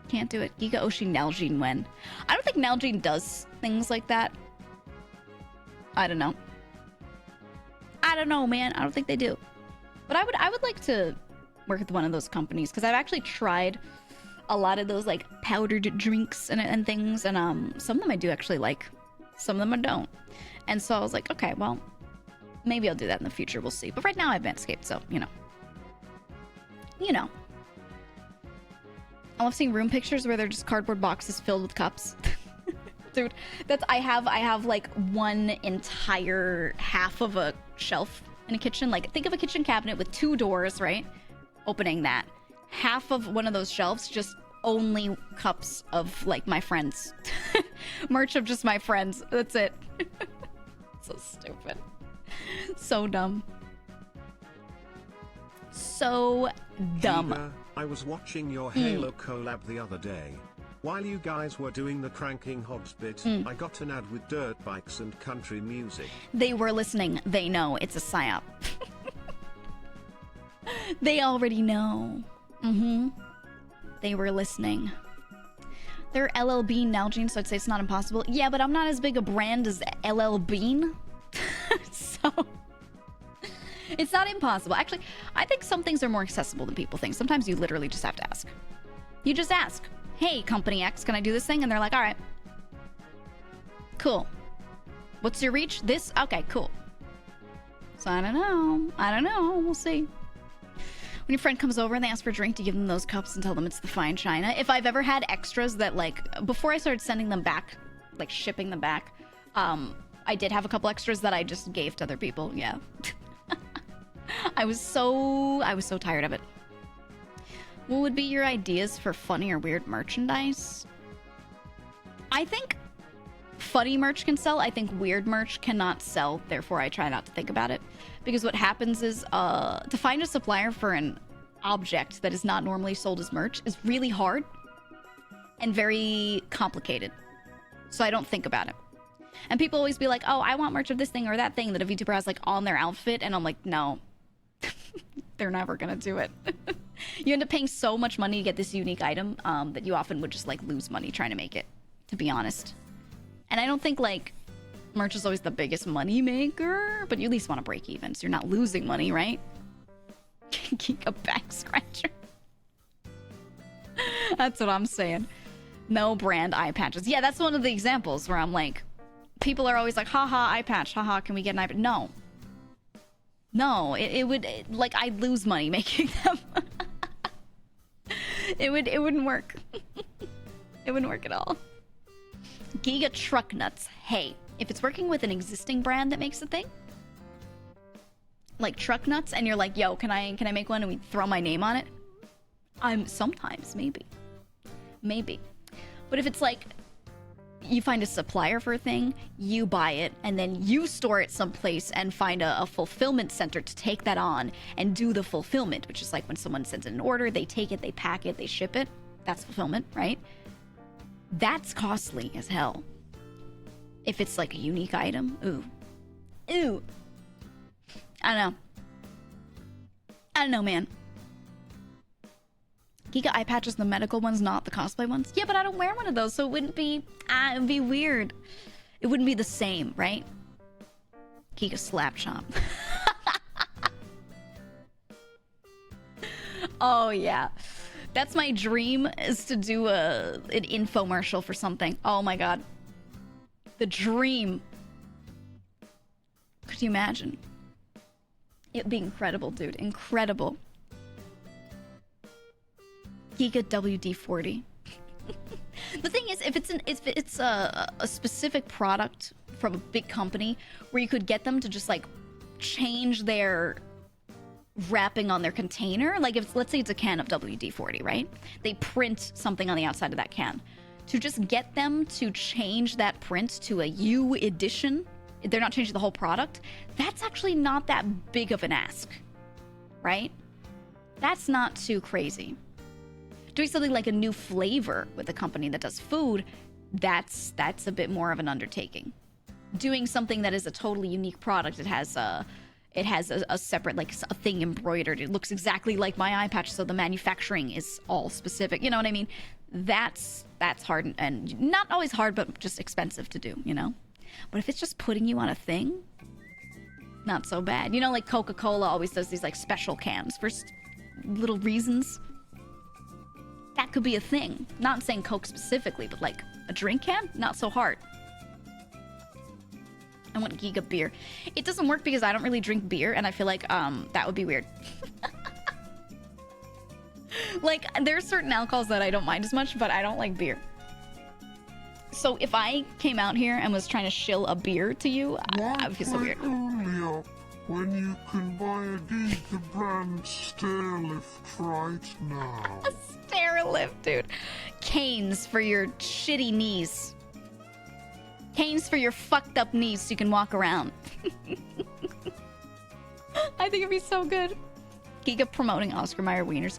GEEGA Oshi Nalgene when? I don't think Nalgene does things like that. I don't know. Man. I don't think they do. But I would like to work with one of those companies, because I've actually tried a lot of those like powdered drinks and things, and some of them I do actually like. Some of them I don't. And so I was like, okay, well, maybe I'll do that in the future. We'll see. But right now I have Manscaped, so, you know. I love seeing room pictures where they're just cardboard boxes filled with cups. Dude, I have like one entire half of a shelf in a kitchen. Like, think of a kitchen cabinet with 2 doors, right? Opening that. Half of one of those shelves, just only cups of like my friends. Merch of just my friends. That's it. So stupid. So dumb. So dumb. GEEGA, I was watching your Halo collab the other day. While you guys were doing the cranking hogs bit, I got an ad with dirt bikes and country music. They were listening. They know it's a psyop. They already know. They were listening. They're LL Bean now, Gene, so I'd say it's not impossible. Yeah, but I'm not as big a brand as LL Bean. So it's not impossible. Actually, I think some things are more accessible than people think. Sometimes you literally just have to ask. You just ask, hey, company X, can I do this thing? And they're like, all right. Cool. What's your reach? This? Okay, cool. So I don't know. We'll see. When your friend comes over and they ask for a drink, to give them those cups and tell them it's the fine china. If I've ever had extras that, like, before I started sending them back, like shipping them back, I did have a couple extras that I just gave to other people. Yeah. I was so tired of it. What would be your ideas for funny or weird merchandise? I think funny merch can sell. I think weird merch cannot sell. Therefore, I try not to think about it. Because what happens is, to find a supplier for an object that is not normally sold as merch is really hard and very complicated. So I don't think about it. And people always be like, oh, I want merch of this thing or that thing that a VTuber has like on their outfit. And I'm like, no, they're never gonna do it. You end up paying so much money to get this unique item that you often would just like lose money trying to make it, to be honest. And I don't think like merch is always the biggest money maker, but you at least want to break even so you're not losing money, right? GEEGA back scratcher. That's what I'm saying. No brand eye patches. Yeah, that's one of the examples where I'm like, people are always like, haha, eye patch, haha, can we get an eye patch? No. No, it would, like, I'd lose money making them. It wouldn't work. It wouldn't work at all. GEEGA truck nuts. Hey, if it's working with an existing brand that makes a thing, like truck nuts, and you're like, yo, can I make one and we throw my name on it? Sometimes, maybe. But if it's like, you find a supplier for a thing, you buy it, and then you store it someplace and find a fulfillment center to take that on and do the fulfillment, which is like when someone sends in an order, they take it, they pack it, they ship it. That's fulfillment, right? That's costly as hell. If it's like a unique item, ooh. I don't know, man. GEEGA eye patches, the medical ones, not the cosplay ones. Yeah, but I don't wear one of those, so it wouldn't be, it would be weird. It wouldn't be the same, right? GEEGA slap chomp. Oh, yeah. That's my dream, is to do an infomercial for something. Oh my god. The dream. Could you imagine? It'd be incredible, dude. Incredible. GEEGA WD-40. The thing is, if it's a specific product from a big company where you could get them to just like change their wrapping on their container, like if let's say it's a can of WD-40, right? They print something on the outside of that can. To just get them to change that print to a U edition, they're not changing the whole product, that's actually not that big of an ask, right? That's not too crazy. Doing something like a new flavor with a company that does food, that's a bit more of an undertaking. Doing something that is a totally unique product, it has a separate, like, a thing embroidered. It looks exactly like my eye patch, so the manufacturing is all specific. You know what I mean? That's hard, and not always hard, but just expensive to do, you know? But if it's just putting you on a thing, not so bad. You know, like Coca-Cola always does these, like, special cans for little reasons. That could be a thing. Not saying Coke specifically, but, like, a drink can? Not so hard. I want GEEGA beer. It doesn't work because I don't really drink beer, and I feel like that would be weird. Like, there's certain alcohols that I don't mind as much, but I don't like beer. So if I came out here and was trying to shill a beer to you, I would feel so weird. Earlier, when you can buy a GEEGA brand stairlift right now. A stairlift, dude. Canes for your shitty knees. Canes for your fucked up knees so you can walk around. I think it'd be so good. GEEGA promoting Oscar Mayer wieners.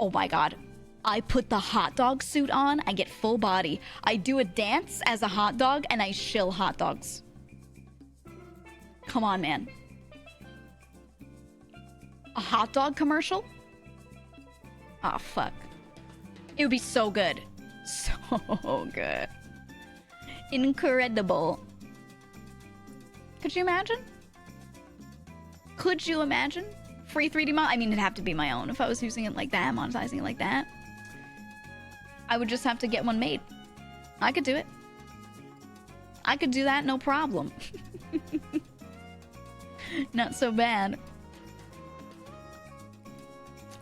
Oh my god. I put the hot dog suit on, I get full body. I do a dance as a hot dog, and I shill hot dogs. Come on, man. A hot dog commercial? Oh, fuck. It would be so good. So good. Incredible. Could you imagine? Could you imagine? Free 3D mod? I mean, it'd have to be my own. If I was using it like that, monetizing it like that, I would just have to get one made. I could do it. I could do that, no problem. Not so bad.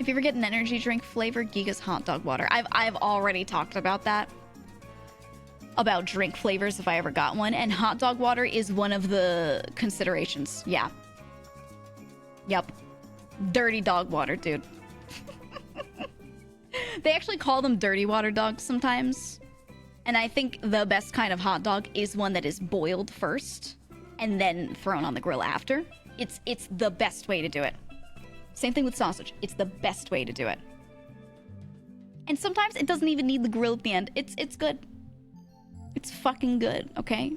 If you ever get an energy drink flavor, GEEGA's hot dog water. I've already talked about that. About drink flavors if I ever got one. And hot dog water is one of the considerations. Yeah. Yep. Dirty dog water, dude. They actually call them dirty water dogs sometimes. And I think the best kind of hot dog is one that is boiled first and then thrown on the grill after. It's the best way to do it. Same thing with sausage. It's the best way to do it. And sometimes it doesn't even need the grill at the end. It's good. It's fucking good, okay?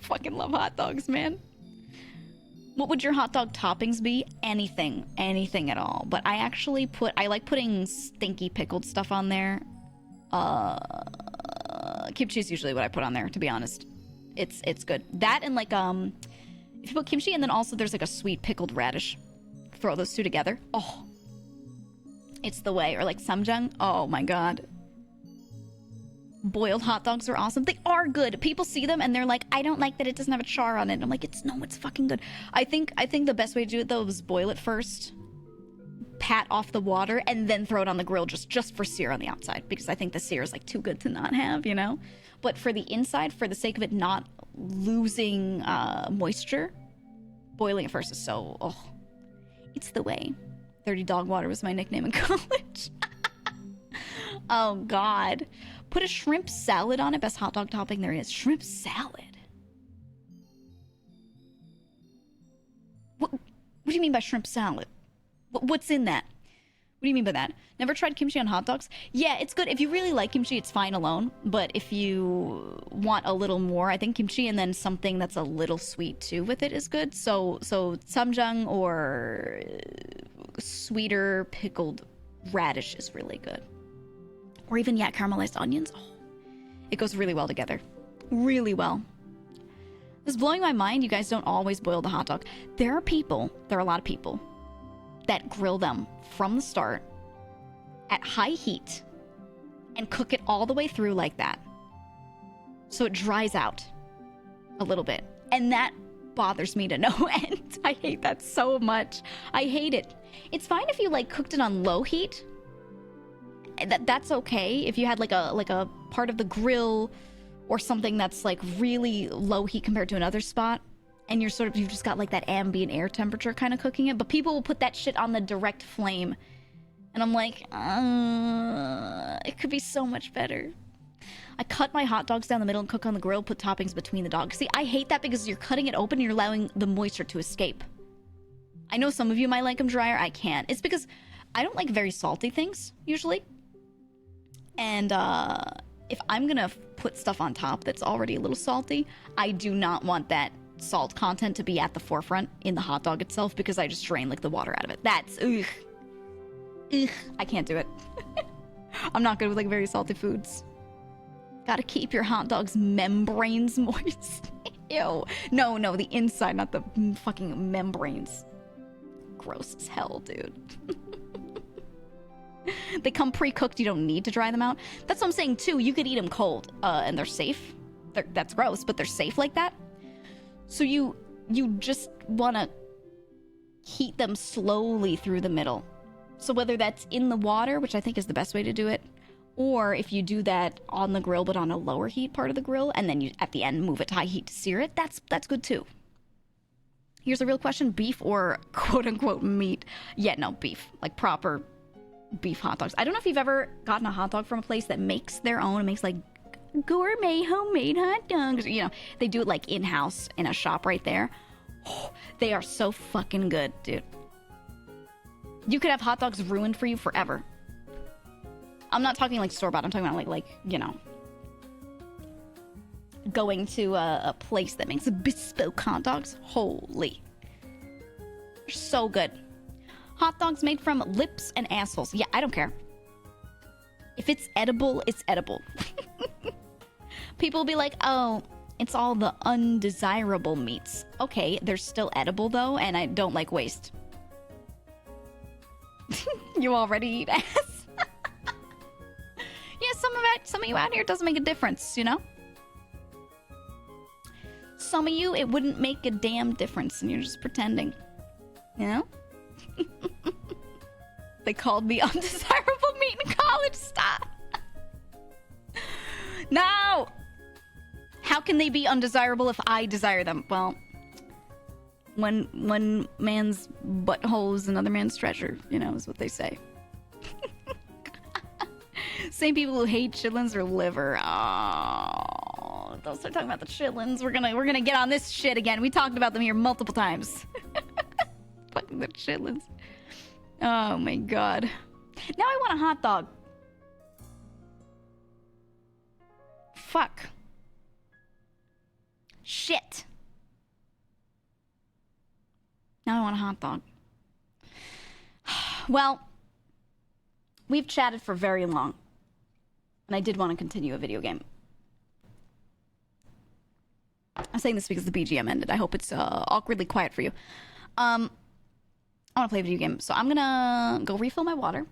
Fucking love hot dogs, man. What would your hot dog toppings be? Anything. Anything at all. But I actually I like putting stinky pickled stuff on there. Kimchi is usually what I put on there, to be honest. It's good. That and like, if you put kimchi and then also there's like a sweet pickled radish. Throw those two together. Oh. It's the way. Or like samjang. Oh my god. Boiled hot dogs are awesome. They are good. People see them and they're like, I don't like that it doesn't have a char on it. And I'm like, it's fucking good. I think the best way to do it though is boil it first, pat off the water, and then throw it on the grill just for sear on the outside, because I think the sear is like too good to not have, you know? But for the inside, for the sake of it not losing moisture, boiling it first is so, oh, it's the way. Dirty dog water was my nickname in college. Oh god. Put a shrimp salad on it. Best hot dog topping there is. Shrimp salad. What do you mean by shrimp salad? What's in that? What do you mean by that? Never tried kimchi on hot dogs? Yeah, it's good. If you really like kimchi, it's fine alone. But if you want a little more, I think kimchi and then something that's a little sweet too with it is good. So samjang or sweeter pickled radish is really good. Or even, yeah, caramelized onions. Oh, it goes really well together. Really well. This is blowing my mind. You guys don't always boil the hot dog. There are a lot of people that grill them from the start at high heat and cook it all the way through like that. So it dries out a little bit. And that bothers me to no end. I hate that so much. I hate it. It's fine if you like cooked it on low heat. That's okay. If you had like a part of the grill or something that's like really low heat compared to another spot, and you've just got like that ambient air temperature kind of cooking it, but people will put that shit on the direct flame, and I'm like, it could be so much better. I cut my hot dogs down the middle and cook on the grill, put toppings between the dogs. See, I hate that because you're cutting it open and you're allowing the moisture to escape. I know some of you might like them drier. I can't. It's because I don't like very salty things usually. And if I'm gonna put stuff on top that's already a little salty, I do not want that salt content to be at the forefront in the hot dog itself, because I just drain like the water out of it. That's ugh. I can't do it. I'm not good with like very salty foods. Gotta keep your hot dog's membranes moist. Ew. No, the inside, not the fucking membranes. Gross as hell, dude. They come pre-cooked. You don't need to dry them out. That's what I'm saying too. You could eat them cold, and they're safe. That's gross, but they're safe like that. So you just want to heat them slowly through the middle. So whether that's in the water, which I think is the best way to do it, or if you do that on the grill but on a lower heat part of the grill, and then you at the end move it to high heat to sear it, that's good too. Here's a real question: beef or quote-unquote meat? Yeah, no, beef. Like proper beef hot dogs. I don't know if you've ever gotten a hot dog from a place that makes their own and makes like gourmet homemade hot dogs. You know, they do it like in-house in a shop right there. Oh, they are so fucking good, dude. You could have hot dogs ruined for you forever. I'm not talking like store-bought. I'm talking about like you know, going to a place that makes bespoke hot dogs. Holy, they're so good. Hot dogs made from lips and assholes. Yeah, I don't care. If it's edible, it's edible. People will be like, oh, it's all the undesirable meats. Okay, they're still edible though, and I don't like waste. You already eat ass. Yeah, some of you out here it doesn't make a difference, you know? Some of you, it wouldn't make a damn difference, and you're just pretending. You know? They called me undesirable meat in college. Stop. No! How can they be undesirable if I desire them? Well, one man's butthole is another man's treasure, you know, is what they say. Same people who hate chitlins or liver. Oh, don't start talking about the chitlins. We're gonna get on this shit again. We talked about them here multiple times. Fucking the chitlins. Oh my god. Now I want a hot dog. Fuck. Shit. Now I want a hot dog. Well, we've chatted for very long. And I did want to continue a video game. I'm saying this because the BGM ended. I hope it's awkwardly quiet for you. I want to play a video game. So I'm going to go refill my water.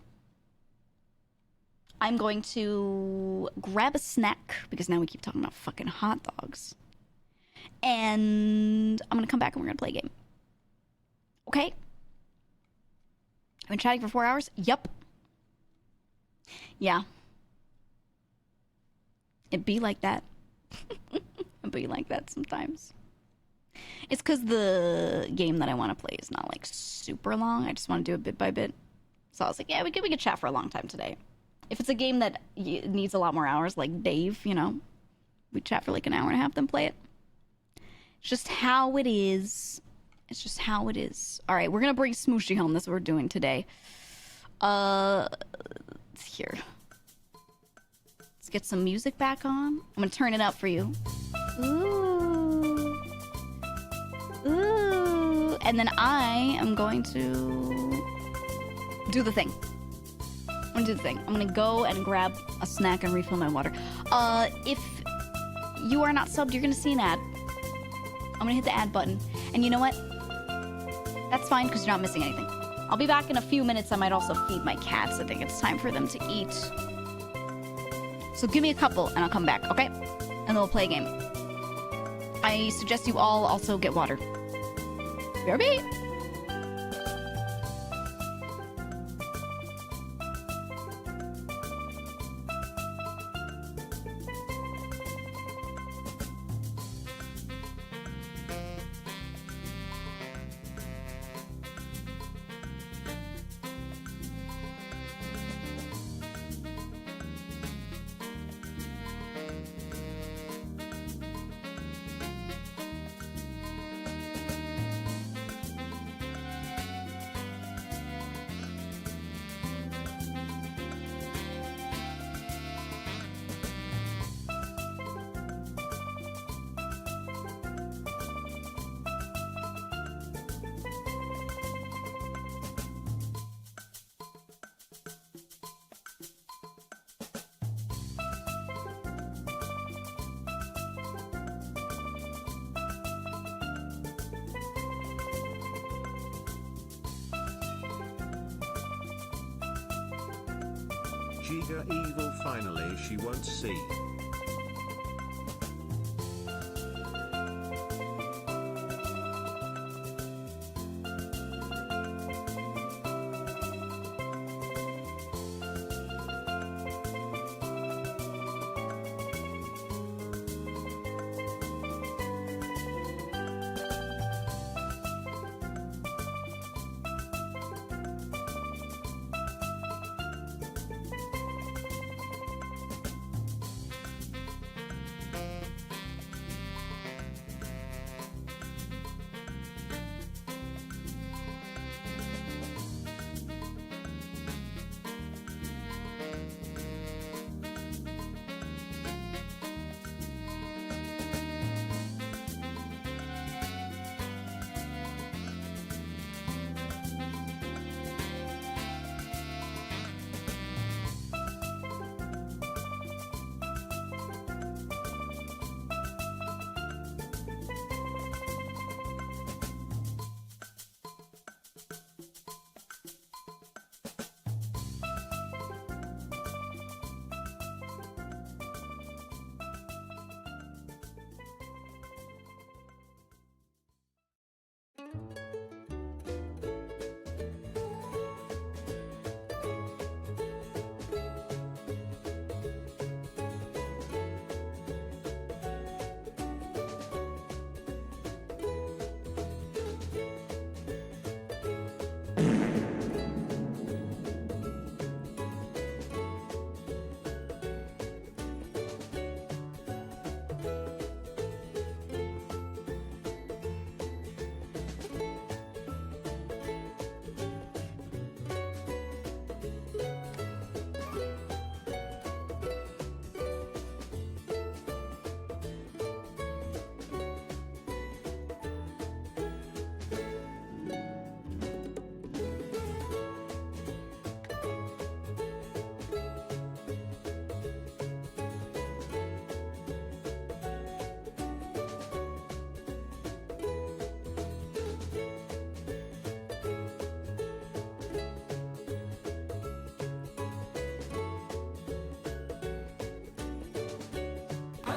I'm going to grab a snack, because now we keep talking about fucking hot dogs. And I'm going to come back and we're going to play a game. Okay? I've been chatting for 4 hours? Yup. Yeah. It'd be like that. It'd be like that sometimes. It's because the game that I want to play is not, like, super long. I just want to do it bit by bit. So I was like, yeah, we could chat for a long time today. If it's a game that needs a lot more hours, like Dave, you know, we chat for like an hour and a half, then play it. It's just how it is. It's just how it is. All right, we're going to bring Smooshy home. That's what we're doing today. Here. Let's get some music back on. I'm going to turn it up for you. Ooh. Ooh. And then I am going to do the thing. I'm going to do the thing. I'm going to go and grab a snack and refill my water. If you are not subbed, you're going to see an ad. I'm going to hit the ad button. And you know what? That's fine, because you're not missing anything. I'll be back in a few minutes. I might also feed my cats. I think it's time for them to eat. So give me a couple, and I'll come back, okay? And then we'll play a game. I suggest you all also get water. BRB! GEEGA evil finally she won't see.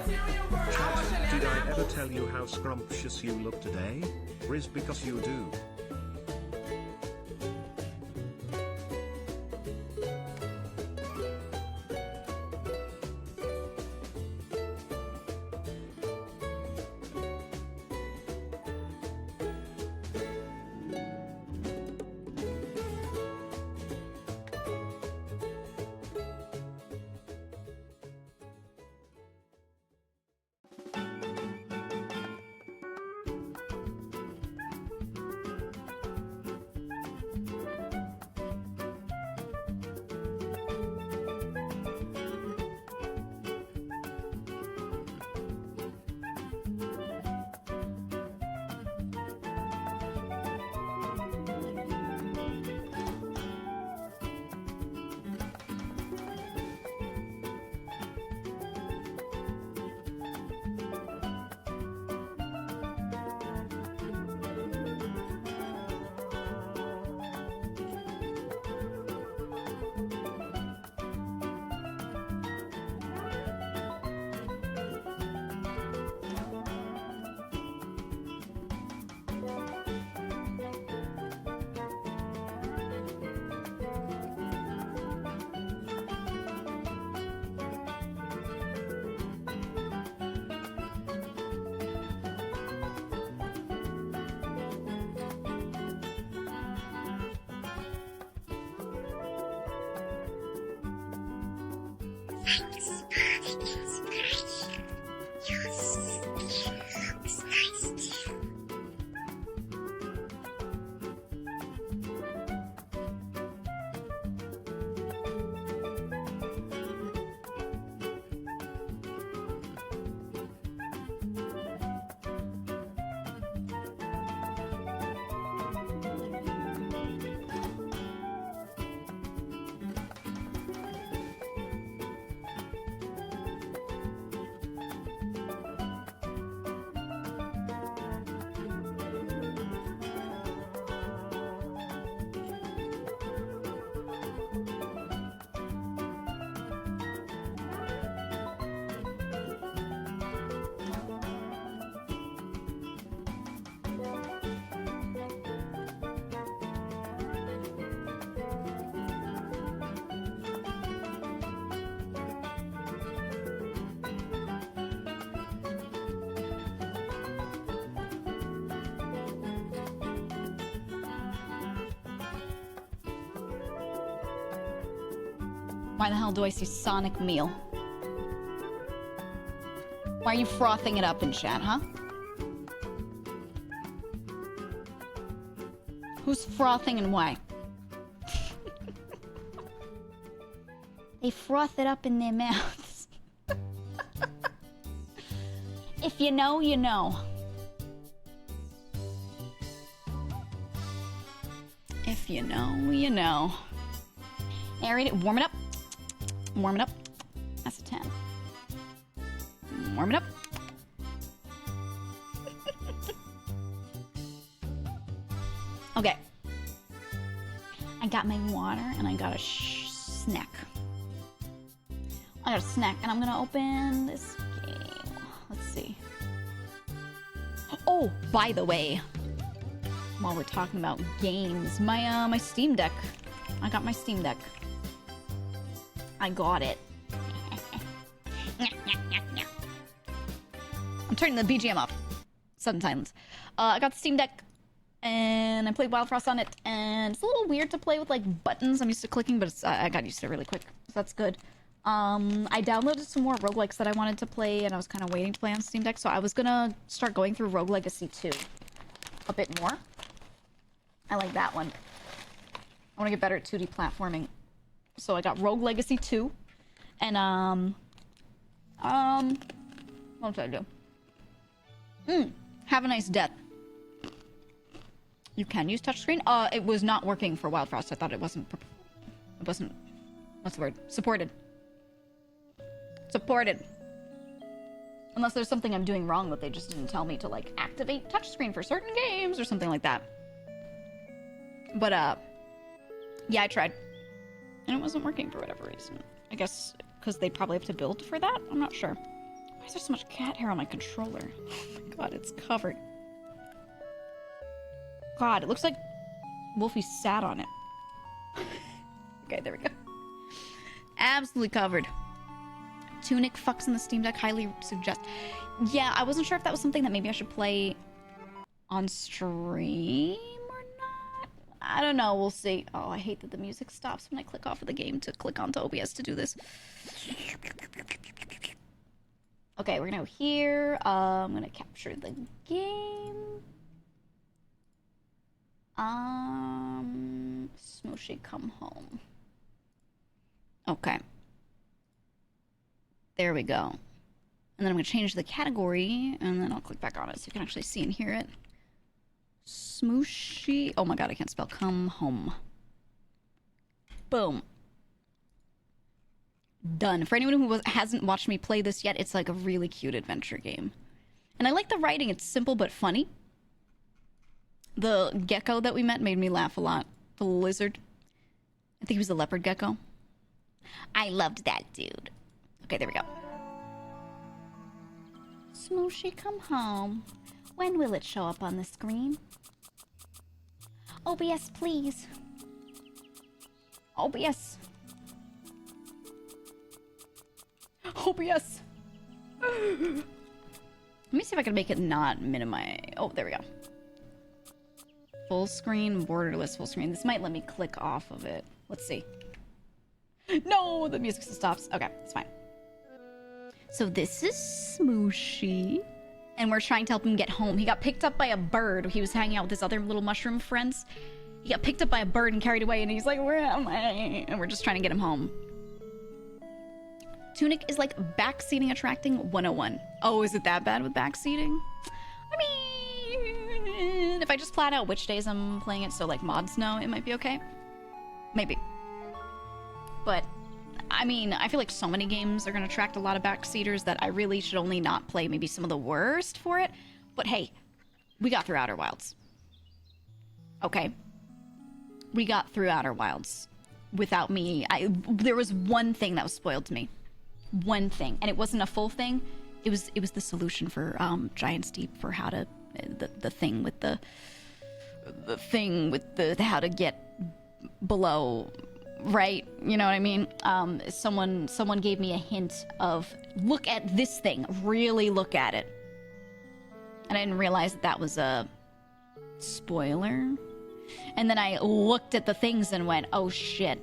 Chat, did I ever tell you how scrumptious you look today? Riz, because you do. Why the hell do I see Sonic Meal? Why are you frothing it up in chat, huh? Who's frothing and why? They froth it up in their mouths. If you know, you know. If you know, you know. Aerate it, warm it up. Warm it up. That's a 10. Warm it up. Okay. I got my water and I got a snack. I got a snack and I'm gonna open this game. Let's see. Oh, by the way, while we're talking about games, my Steam Deck. I got my Steam Deck. I got it. I'm turning the BGM off. Sudden silence. I got the Steam Deck, and I played Wild Frost on it, and it's a little weird to play with, like, buttons. I'm used to clicking, but I got used to it really quick, so that's good. I downloaded some more roguelikes that I wanted to play, and I was kind of waiting to play on Steam Deck, so I was gonna start going through Rogue Legacy 2 a bit more. I like that one. I want to get better at 2D platforming. So I got Rogue Legacy 2, and what did I do? Have a Nice Death. You can use touchscreen. It was not working for Wild Frost. I thought it wasn't, what's the word? Supported. Supported. Unless there's something I'm doing wrong that they just didn't tell me to, like, activate touchscreen for certain games or something like that. But, yeah, I tried. And it wasn't working for whatever reason. I guess because they probably have to build for that? I'm not sure. Why is there so much cat hair on my controller? Oh my god, it's covered. God, it looks like Wolfie sat on it. Okay, there we go. Absolutely covered. Tunic fucks in the Steam Deck, highly suggest. Yeah, I wasn't sure if that was something that maybe I should play on stream or not. I don't know, we'll see. Oh, I hate that the music stops when I click off of the game to click onto OBS to do this. Okay, we're gonna go here. I'm gonna capture the game. Smooshy, come home. Okay. There we go. And then I'm gonna change the category, and then I'll click back on it so you can actually see and hear it. Smooshy. Oh my god, I can't spell. Come home. Boom. Done. For anyone who hasn't watched me play this yet, it's like a really cute adventure game. And I like the writing. It's simple but funny. The gecko that we met made me laugh a lot. The lizard. I think he was a leopard gecko. I loved that dude. Okay, there we go. Smooshy, come home. When will it show up on the screen? OBS, please. OBS. OBS. Let me see if I can make it not minimize. Oh, there we go. Full screen, borderless full screen. This might let me click off of it. Let's see. No, the music stops. Okay, it's fine. So this is Smooshy. And we're trying to help him get home. He got picked up by a bird. He was hanging out with his other little mushroom friends. He got picked up by a bird and carried away. And he's like, where am I? And we're just trying to get him home. Tunic is like backseating attracting 101. Oh, is it that bad with backseating? I mean, if I just plat out which days I'm playing it so like mods know, it might be okay. Maybe. But, I mean, I feel like so many games are going to attract a lot of backseaters that I really should only not play maybe some of the worst for it. But hey, we got through Outer Wilds. Okay. We got through Outer Wilds without me. There was one thing that was spoiled to me. One thing. And it wasn't a full thing. It was the solution for Giant's Deep for how to... The thing with the how to get below... Right, you know what I mean? Someone gave me a hint of, look at this thing, really look at it. And I didn't realize that was a spoiler. And then I looked at the things and went, oh shit.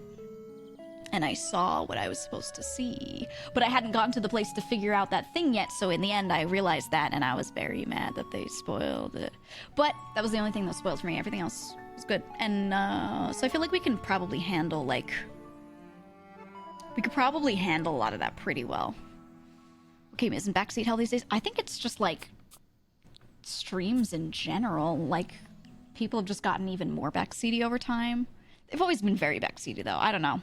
And I saw what I was supposed to see. But I hadn't gotten to the place to figure out that thing yet, so in the end I realized that, and I was very mad that they spoiled it. But that was the only thing that spoiled for me. Everything else was good. And so I feel like we can probably handle, like... We could probably handle a lot of that pretty well. Okay, isn't backseat hell these days? I think it's just, like, streams in general. Like, people have just gotten even more backseaty over time. They've always been very backseaty, though. I don't know.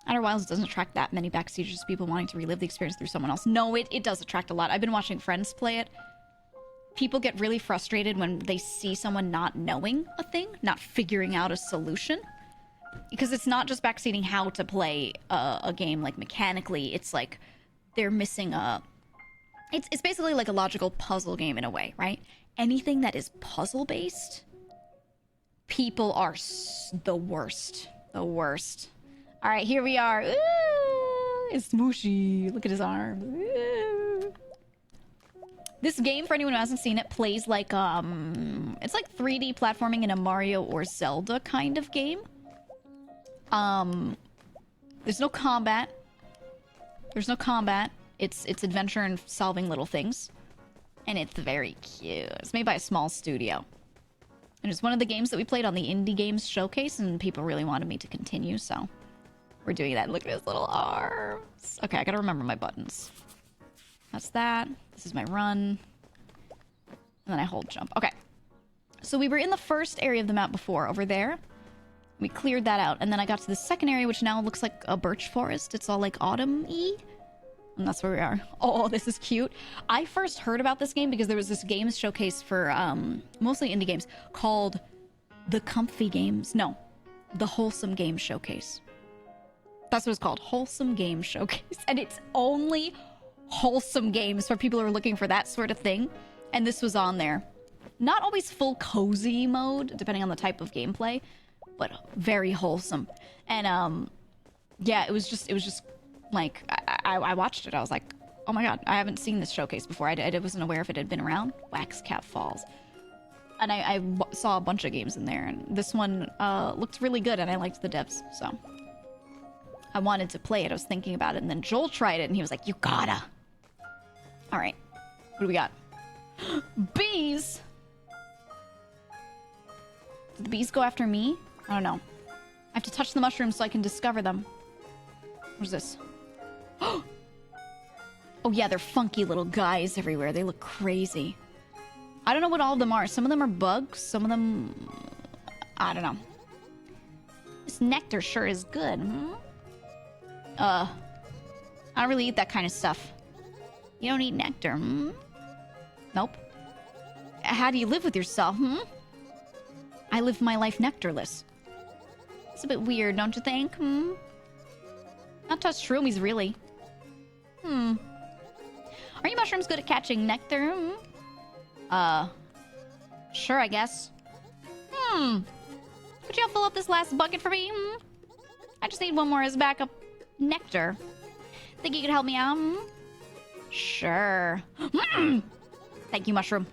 Outer Wilds doesn't attract that many backseaters, people wanting to relive the experience through someone else. No, it does attract a lot. I've been watching friends play it. People get really frustrated when they see someone not knowing a thing, not figuring out a solution. Because it's not just backseating how to play a game, like, mechanically. It's like they're missing a... It's basically like a logical puzzle game in a way, right? Anything that is puzzle-based, people are the worst. The worst. All right, here we are. Ooh, it's Smooshy. Look at his arms. Ooh. This game, for anyone who hasn't seen it, plays like, it's like 3D platforming in a Mario or Zelda kind of game. There's no combat. There's no combat. It's adventure and solving little things. And it's very cute. It's made by a small studio. And it's one of the games that we played on the Indie Games Showcase, and people really wanted me to continue, so... We're doing that. Look at his little arms. Okay, I gotta remember my buttons. That's that. This is my run. And then I hold jump. Okay. So we were in the first area of the map before, over there. We cleared that out. And then I got to the second area, which now looks like a birch forest. It's all like autumn-y. And that's where we are. Oh, this is cute. I first heard about this game because there was this games showcase for mostly indie games called the Comfy Games. No, the Wholesome Games Showcase. That's what it's called. Wholesome Game Showcase. And it's only wholesome games for people who are looking for that sort of thing. And this was on there. Not always full cozy mode, depending on the type of gameplay, but very wholesome. And yeah, it was just like I watched it. I was like, oh my god, I haven't seen this showcase before. I wasn't aware if it had been around. Wax Cap Falls. And I saw a bunch of games in there, and this one looked really good, and I liked the devs, so I wanted to play it. I was thinking about it, and then Joel tried it, and he was like, you gotta. All right, what do we got? Bees! Did the bees go after me? I don't know. I have to touch the mushrooms so I can discover them. What's this? Oh yeah, they're funky little guys everywhere. They look crazy. I don't know what all of them are. Some of them are bugs. Some of them... I don't know. This nectar sure is good. I don't really eat that kind of stuff. You don't eat nectar, Nope. How do you live with yourself, I live my life nectarless. It's a bit weird, don't you think, Not touch shroomies, really. Are you mushrooms good at catching nectar, Sure, I guess. Could you fill up this last bucket for me, I just need one more as backup. Nectar. Think you could help me out, Sure. Thank you, mushroom.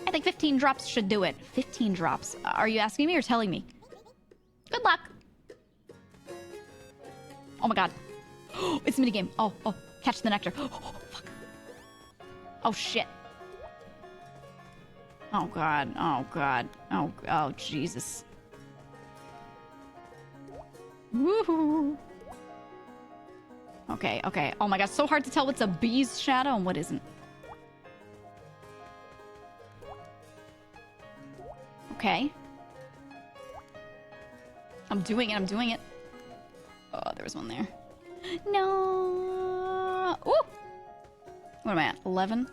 I think 15 drops should do it. 15 drops. Are you asking me or telling me? Good luck. Oh my god. It's a minigame. Oh, catch the nectar. Oh, fuck. Oh, shit. Oh god. Oh god. Oh, Jesus. Woohoo. Okay. Oh my god, so hard to tell what's a bee's shadow and what isn't. Okay. I'm doing it. Oh, there was one there. No. Ooh! What am I at? 11?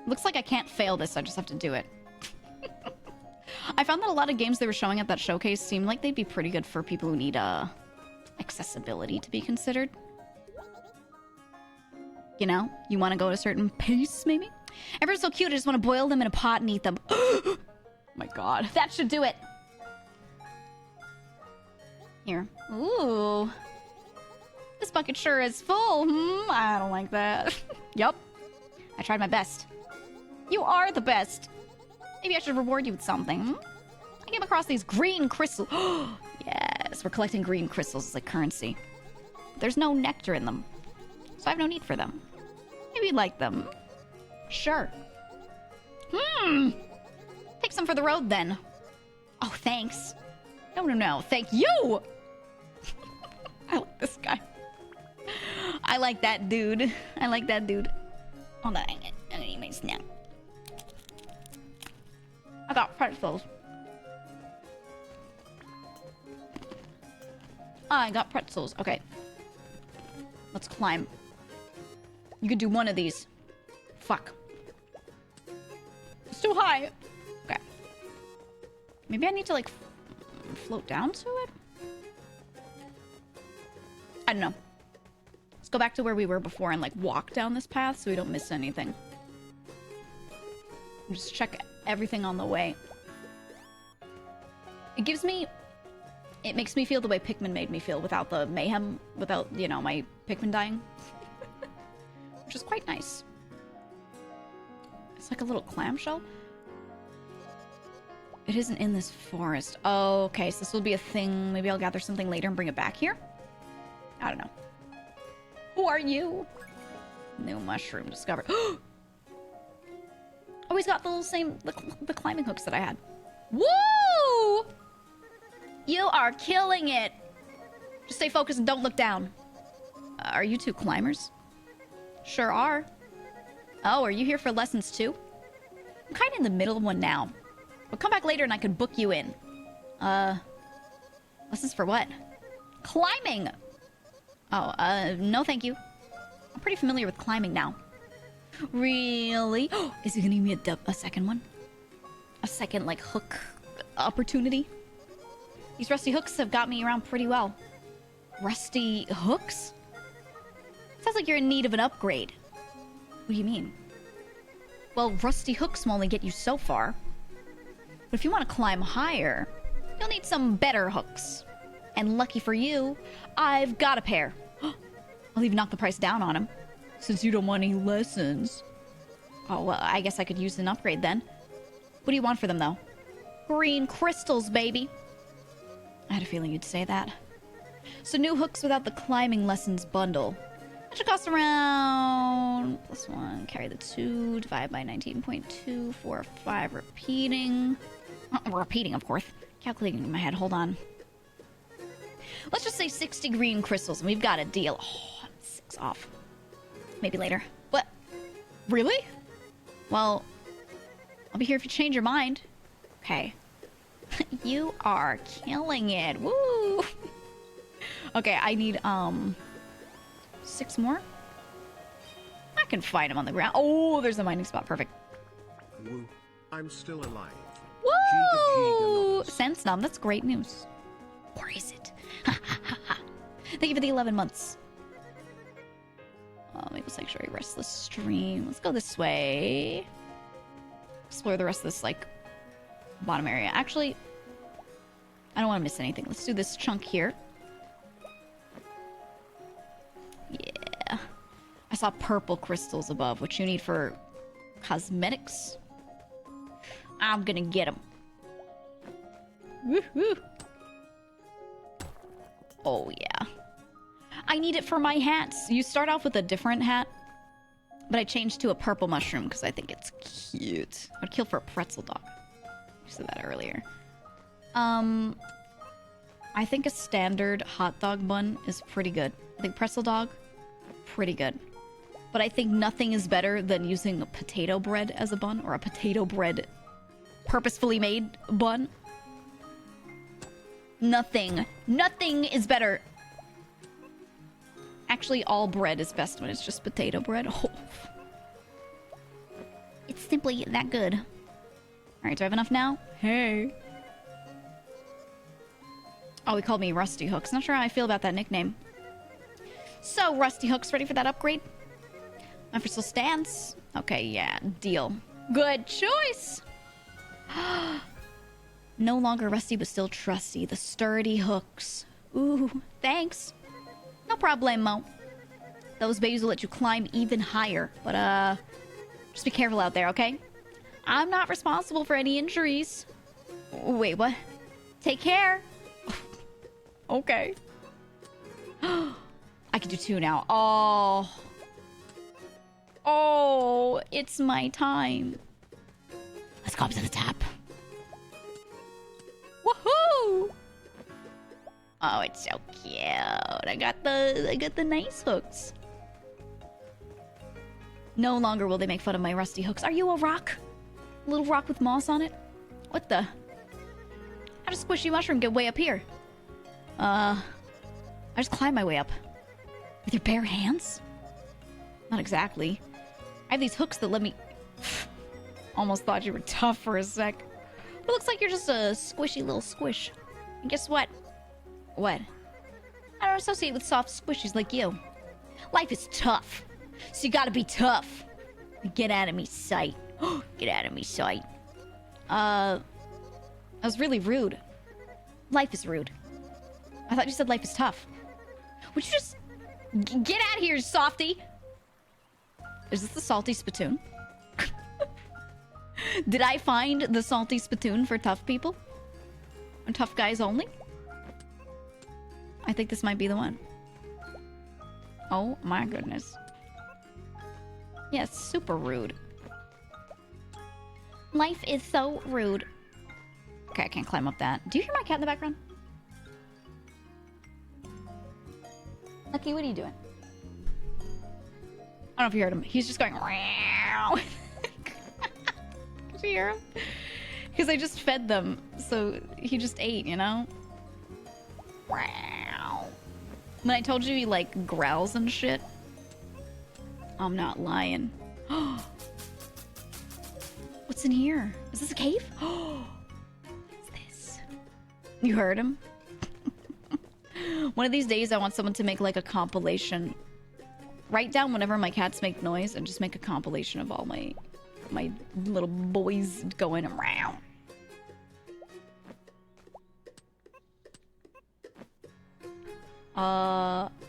Looks like I can't fail this, I just have to do it. I found that a lot of games they were showing at that showcase seemed like they'd be pretty good for people who need, accessibility to be considered. You know? You want to go at a certain pace, maybe? Everyone's so cute, I just want to boil them in a pot and eat them. Oh my god. That should do it. Here. Ooh. This bucket sure is full. I don't like that. Yup. I tried my best. You are the best. Maybe I should reward you with something. I came across these green crystals. Yes, we're collecting green crystals as like currency. There's no nectar in them, so I have no need for them. Maybe you'd like them. Sure. Take some for the road then. Oh, thanks. No. Thank you! I like this guy. I like that dude. Hold on, I'm gonna eat my snack. I got pretzels. I got pretzels. Okay. Let's climb. You could do one of these. Fuck. It's too high. Okay. Maybe I need to, like, float down to it? I don't know. Let's go back to where we were before and, like, walk down this path so we don't miss anything. Just check everything on the way. It makes me feel the way Pikmin made me feel without the mayhem, without, you know, my Pikmin dying. Which is quite nice. It's like a little clamshell. It isn't in this forest. Oh, okay, so this will be a thing. Maybe I'll gather something later and bring it back here? I don't know. Who are you? New mushroom discovered. Oh, he's got the same, the climbing hooks that I had. Woo! You are killing it. Just stay focused and don't look down. Are you two climbers? Sure are. Oh, are you here for lessons too? I'm kind of in the middle of one now. But come back later and I could book you in. Lessons for what? Climbing! Oh, no thank you. I'm pretty familiar with climbing now. Really? Is he gonna give me a second one? A second, like, hook opportunity? These rusty hooks have got me around pretty well. Rusty hooks? It says Sounds like you're in need of an upgrade. What do you mean? Well, rusty hooks will only get you so far. But if you want to climb higher, you'll need some better hooks. And lucky for you, I've got a pair. I'll even knock the price down on them. Since you don't want any lessons. Oh, well, I guess I could use an upgrade then. What do you want for them, though? Green crystals, baby. I had a feeling you'd say that. So new hooks without the climbing lessons bundle. That should cost around... +1, carry the 2, divide by 19.2, 4, 5, repeating. Repeating, of course. Calculating in my head, hold on. Let's just say 60 green crystals, and we've got a deal. Oh, I'm 6 off. Maybe later. What? Really? Well, I'll be here if you change your mind. Okay. You are killing it. Woo! Okay, I need, 6 more? I can find them on the ground. Oh, there's a mining spot. Perfect. Woo. I'm still alive. Woo! GEEGA nods. Sense numb. That's great news. Or is it? Thank you for the 11 months. Maple Sanctuary, Restless Stream. Let's go this way. Explore the rest of this, like, bottom area. Actually, I don't want to miss anything. Let's do this chunk here. Yeah. I saw purple crystals above, which you need for cosmetics. I'm gonna get them. Woohoo! Oh, yeah. I need it for my hats. You start off with a different hat, but I changed to a purple mushroom because I think it's cute. I'd kill for a pretzel dog. You said that earlier. I think a standard hot dog bun is pretty good. I think pretzel dog, pretty good. But I think nothing is better than using a potato bread as a bun, or a potato bread purposefully made bun. Nothing is better. Actually, all bread is best when it's just potato bread. Oh. It's simply that good. Alright, do I have enough now? Hey. Oh, he called me Rusty Hooks. Not sure how I feel about that nickname. So, Rusty Hooks, ready for that upgrade? Offer still stands? Okay, yeah, deal. Good choice! No longer rusty, but still trusty. The sturdy hooks. Ooh, thanks. No problemo. Those babies will let you climb even higher. But, just be careful out there, okay? I'm not responsible for any injuries. Wait, what? Take care. Okay. I can do 2 now. Oh. Oh, it's my time. Let's go up to the top. Woohoo! Oh, it's so cute. I got the nice hooks. No longer will they make fun of my rusty hooks. Are you a rock? A little rock with moss on it? What the? How does squishy mushroom get way up here? I just climb my way up. With your bare hands? Not exactly. I have these hooks that let me... Almost thought you were tough for a sec. But it looks like you're just a squishy little squish. And guess what? What? I don't associate with soft squishies like you. Life is tough. So you gotta be tough. Get out of me sight. Get out of me sight. That was really rude. Life is rude. I thought you said life is tough. Would you just... Get out of here, softy! Is this the salty spittoon? Did I find the salty spittoon for tough people? Or tough guys only? I think this might be the one. Oh my goodness. Yeah, it's super rude. Life is so rude. Okay, I can't climb up that. Do you hear my cat in the background? Lucky, what are you doing? I don't know if you heard him. He's just going... Did you hear him? Because I just fed them, so he just ate, you know? When I told you he, like, growls and shit, I'm not lying. What's in here? Is this a cave? What's this? You heard him? One of these days, I want someone to make, like, a compilation write down whenever my cats make noise and just make a compilation of all my little boys going around.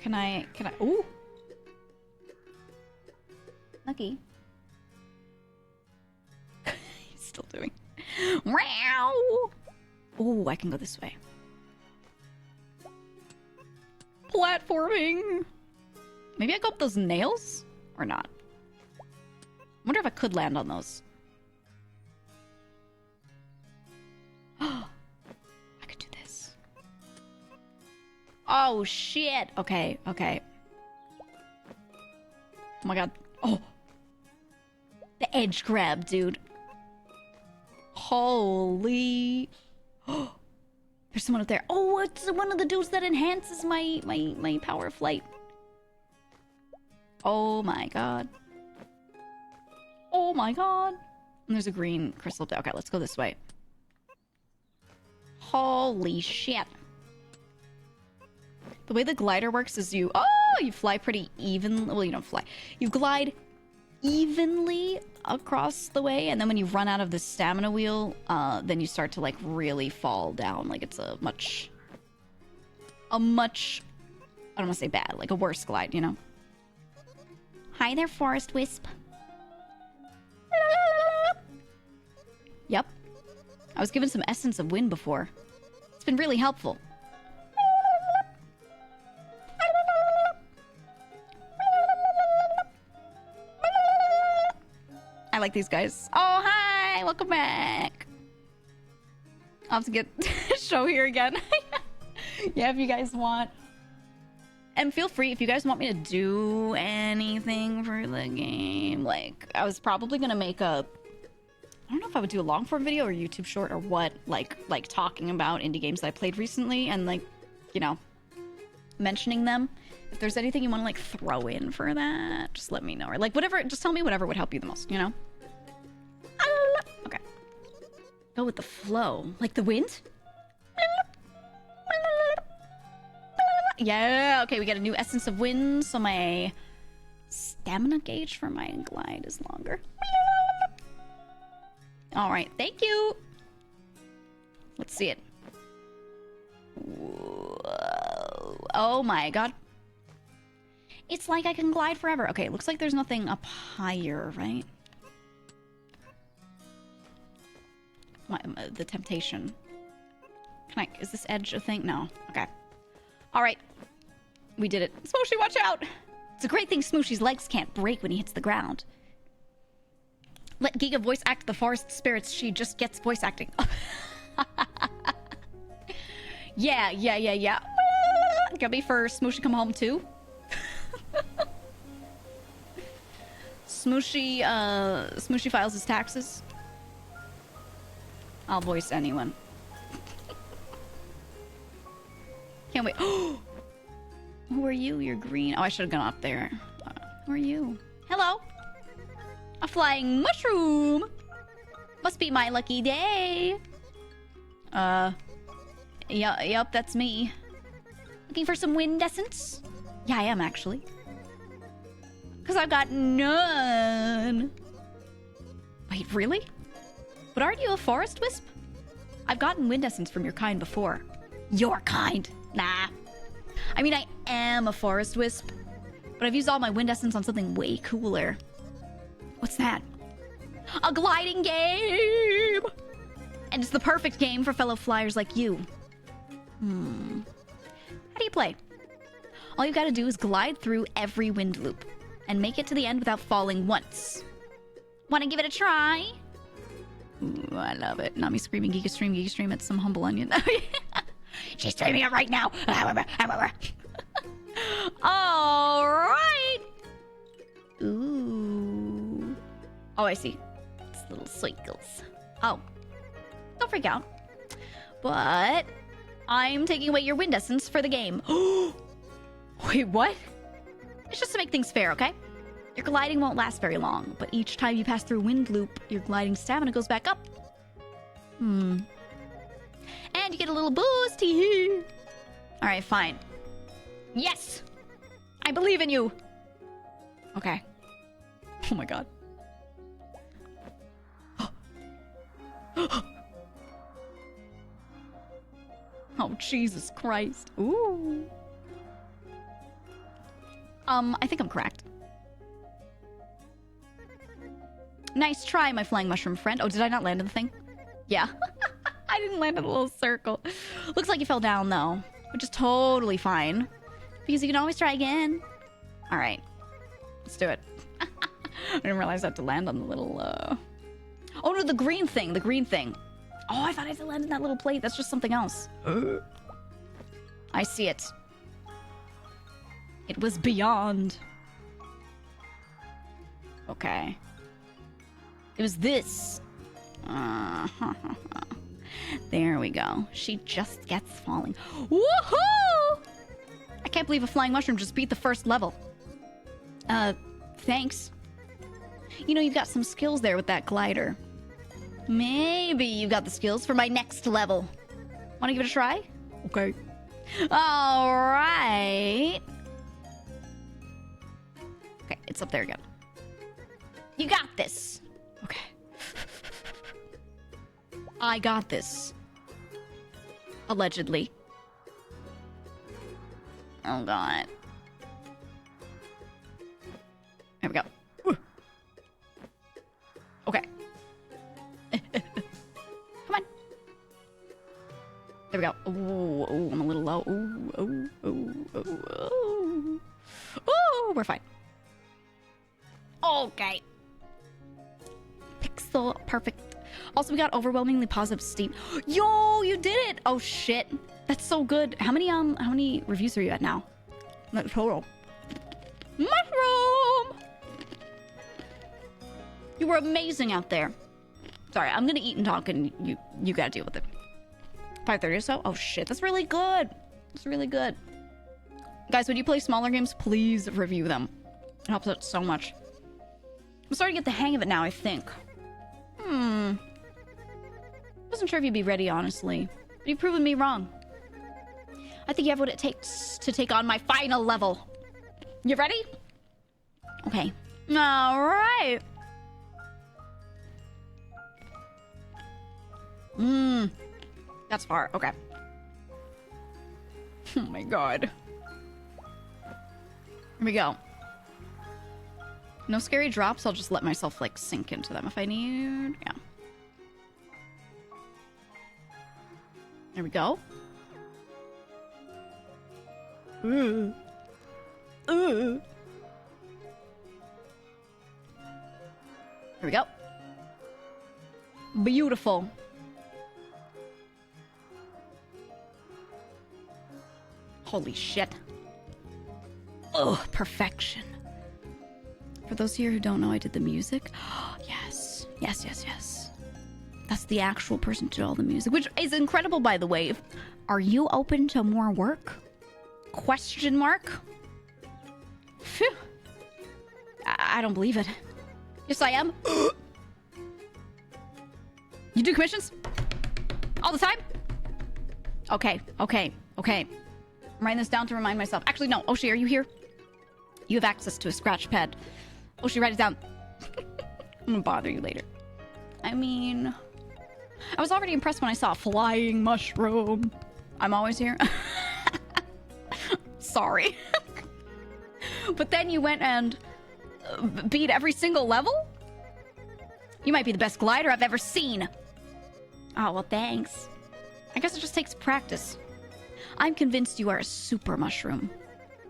Can I, ooh. Lucky. He's still doing. Meow. Ooh, I can go this way. Platforming. Maybe I go up those nails? Or not? I wonder if I could land on those. I could do this. Oh, shit. Okay, okay. Oh my god. Oh. The edge grab, dude. Holy. There's someone up there. Oh, it's one of the dudes that enhances my power of flight. Oh my god. Oh my god. And there's a green crystal up there. Okay, let's go this way. Holy shit. The way the glider works is you fly pretty even. Well, you don't fly. You glide evenly across the way, and then when you run out of the stamina wheel, then you start to like really fall down. Like it's a much, I don't want to say bad, like a worse glide, you know? Hi there, Forest Wisp. Yep. I was given some Essence of Wind before. It's been really helpful. I like these guys. Oh, hi! Welcome back. I'll have to get show here again. Yeah, if you guys want. And feel free, if you guys want me to do anything for the game. Like, I was probably gonna make a... I don't know if I would do a long form video or YouTube short or what. Like talking about indie games that I played recently and like, you know, mentioning them. If there's anything you want to like throw in for that, just let me know. Or like whatever, just tell me whatever would help you the most, you know? Okay. Go with the flow. Like the wind? Yeah, okay, we got a new Essence of Wind, so my stamina gauge for my glide is longer. Alright, thank you! Let's see it. Whoa. Oh my god. It's like I can glide forever. Okay, looks like there's nothing up higher, right? The temptation. Can I... Is this edge a thing? No. Okay. Alright. We did it. Smooshy, watch out! It's a great thing Smooshy's legs can't break when he hits the ground. Let GEEGA voice act the forest spirits. She just gets voice acting. Yeah. Gubby for Smooshy come home too. Smooshy files his taxes. I'll voice anyone. Can't wait. Who are you? You're green. Oh, I should have gone up there. Who are you? Hello. A flying mushroom. Must be my lucky day. Yup, that's me. Looking for some wind essence? Yeah, I am actually. Because I've got none. Wait, really? But aren't you a forest wisp? I've gotten wind essence from your kind before. Your kind? Nah. I mean, I am a forest wisp, but I've used all my wind essence on something way cooler. What's that? A gliding game! And it's the perfect game for fellow flyers like you. How do you play? All you gotta do is glide through every wind loop and make it to the end without falling once. Wanna give it a try? Ooh, I love it. Not me screaming Giga Stream at some humble onion. She's streaming it right now. All right. Ooh. Oh, I see. It's little circles. Oh. Don't freak out. But I'm taking away your wind essence for the game. Wait, what? It's just to make things fair, okay? Your gliding won't last very long, but each time you pass through a wind loop, your gliding stamina goes back up. And you get a little boost. Alright, fine. Yes! I believe in you! Okay. Oh my god. Oh, Jesus Christ. Ooh. I think I'm cracked. Nice try, my flying mushroom friend. Oh, did I not land in the thing? Yeah. I didn't land in the little circle. Looks like you fell down, though. Which is totally fine. Because you can always try again. Alright. Let's do it. I didn't realize I had to land on the little, Oh, no, the green thing. The green thing. Oh, I thought I had to land in that little plate. That's just something else. I see it. It was beyond. Okay. It was this. There we go. She just gets falling. Woohoo! I can't believe a flying mushroom just beat the first level. Thanks. You know, you've got some skills there with that glider. Maybe you've got the skills for my next level. Want to give it a try? Okay. All right. Okay, it's up there again. You got this. Okay. I got this. Allegedly. Oh, God. There we go. Okay. Come on. There we go. Ooh, ooh, I'm a little low. Ooh, ooh, ooh, ooh, ooh. Ooh, we're fine. Okay. Pixel perfect. Also, we got overwhelmingly positive steam. Yo, you did it! Oh shit, that's so good. How many reviews are you at now? Total. Mushroom. You were amazing out there. Sorry, I'm gonna eat and talk, and you gotta deal with it. 5:30 or so. Oh shit, that's really good. That's really good. Guys, when you play smaller games, please review them. It helps out so much. I'm starting to get the hang of it now, I think. Wasn't sure if you'd be ready, honestly. But you've proven me wrong. I think you have what it takes to take on my final level. You ready? Okay. Alright. That's far. Okay. Oh my god. Here we go. No scary drops. I'll just let myself, like, sink into them if I need. Yeah. There we go. Ooh. Ooh. There we go. Beautiful. Holy shit. Oh, perfection. For those here who don't know, I did the music. Yes. Yes, yes, yes. That's the actual person who did all the music, which is incredible, by the way. Are you open to more work? Question mark? Phew. I don't believe it. Yes, I am. You do commissions? All the time? Okay, okay, okay. I'm writing this down to remind myself. Actually, no. Oshi, are you here? You have access to a scratch pad. Oshi, write it down. I'm gonna bother you later. I mean, I was already impressed when I saw a flying mushroom. I'm always here. Sorry. But then you went and beat every single level? You might be the best glider I've ever seen. Oh, well, thanks. I guess it just takes practice. I'm convinced you are a super mushroom.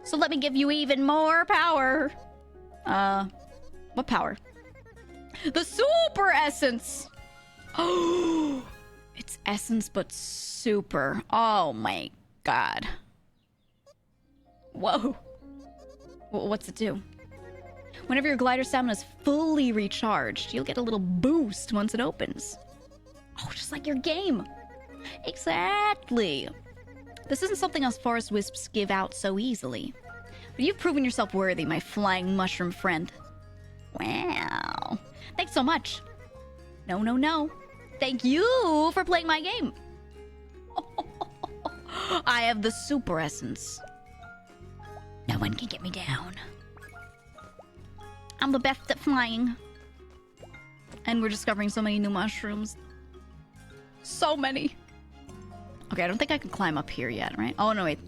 So let me give you even more power. What power? The super essence. Oh, it's essence but super. Oh my god. Whoa. What's it do? Whenever your glider stamina is fully recharged, you'll get a little boost once it opens. Oh, just like your game. Exactly. This isn't something us forest wisps give out so easily. But you've proven yourself worthy, my flying mushroom friend. Wow. Thanks so much. No, no, no. Thank you for playing my game. I have the super essence. No one can get me down. I'm the best at flying. And we're discovering so many new mushrooms. So many. Okay, I don't think I can climb up here yet, right? Oh, no, wait.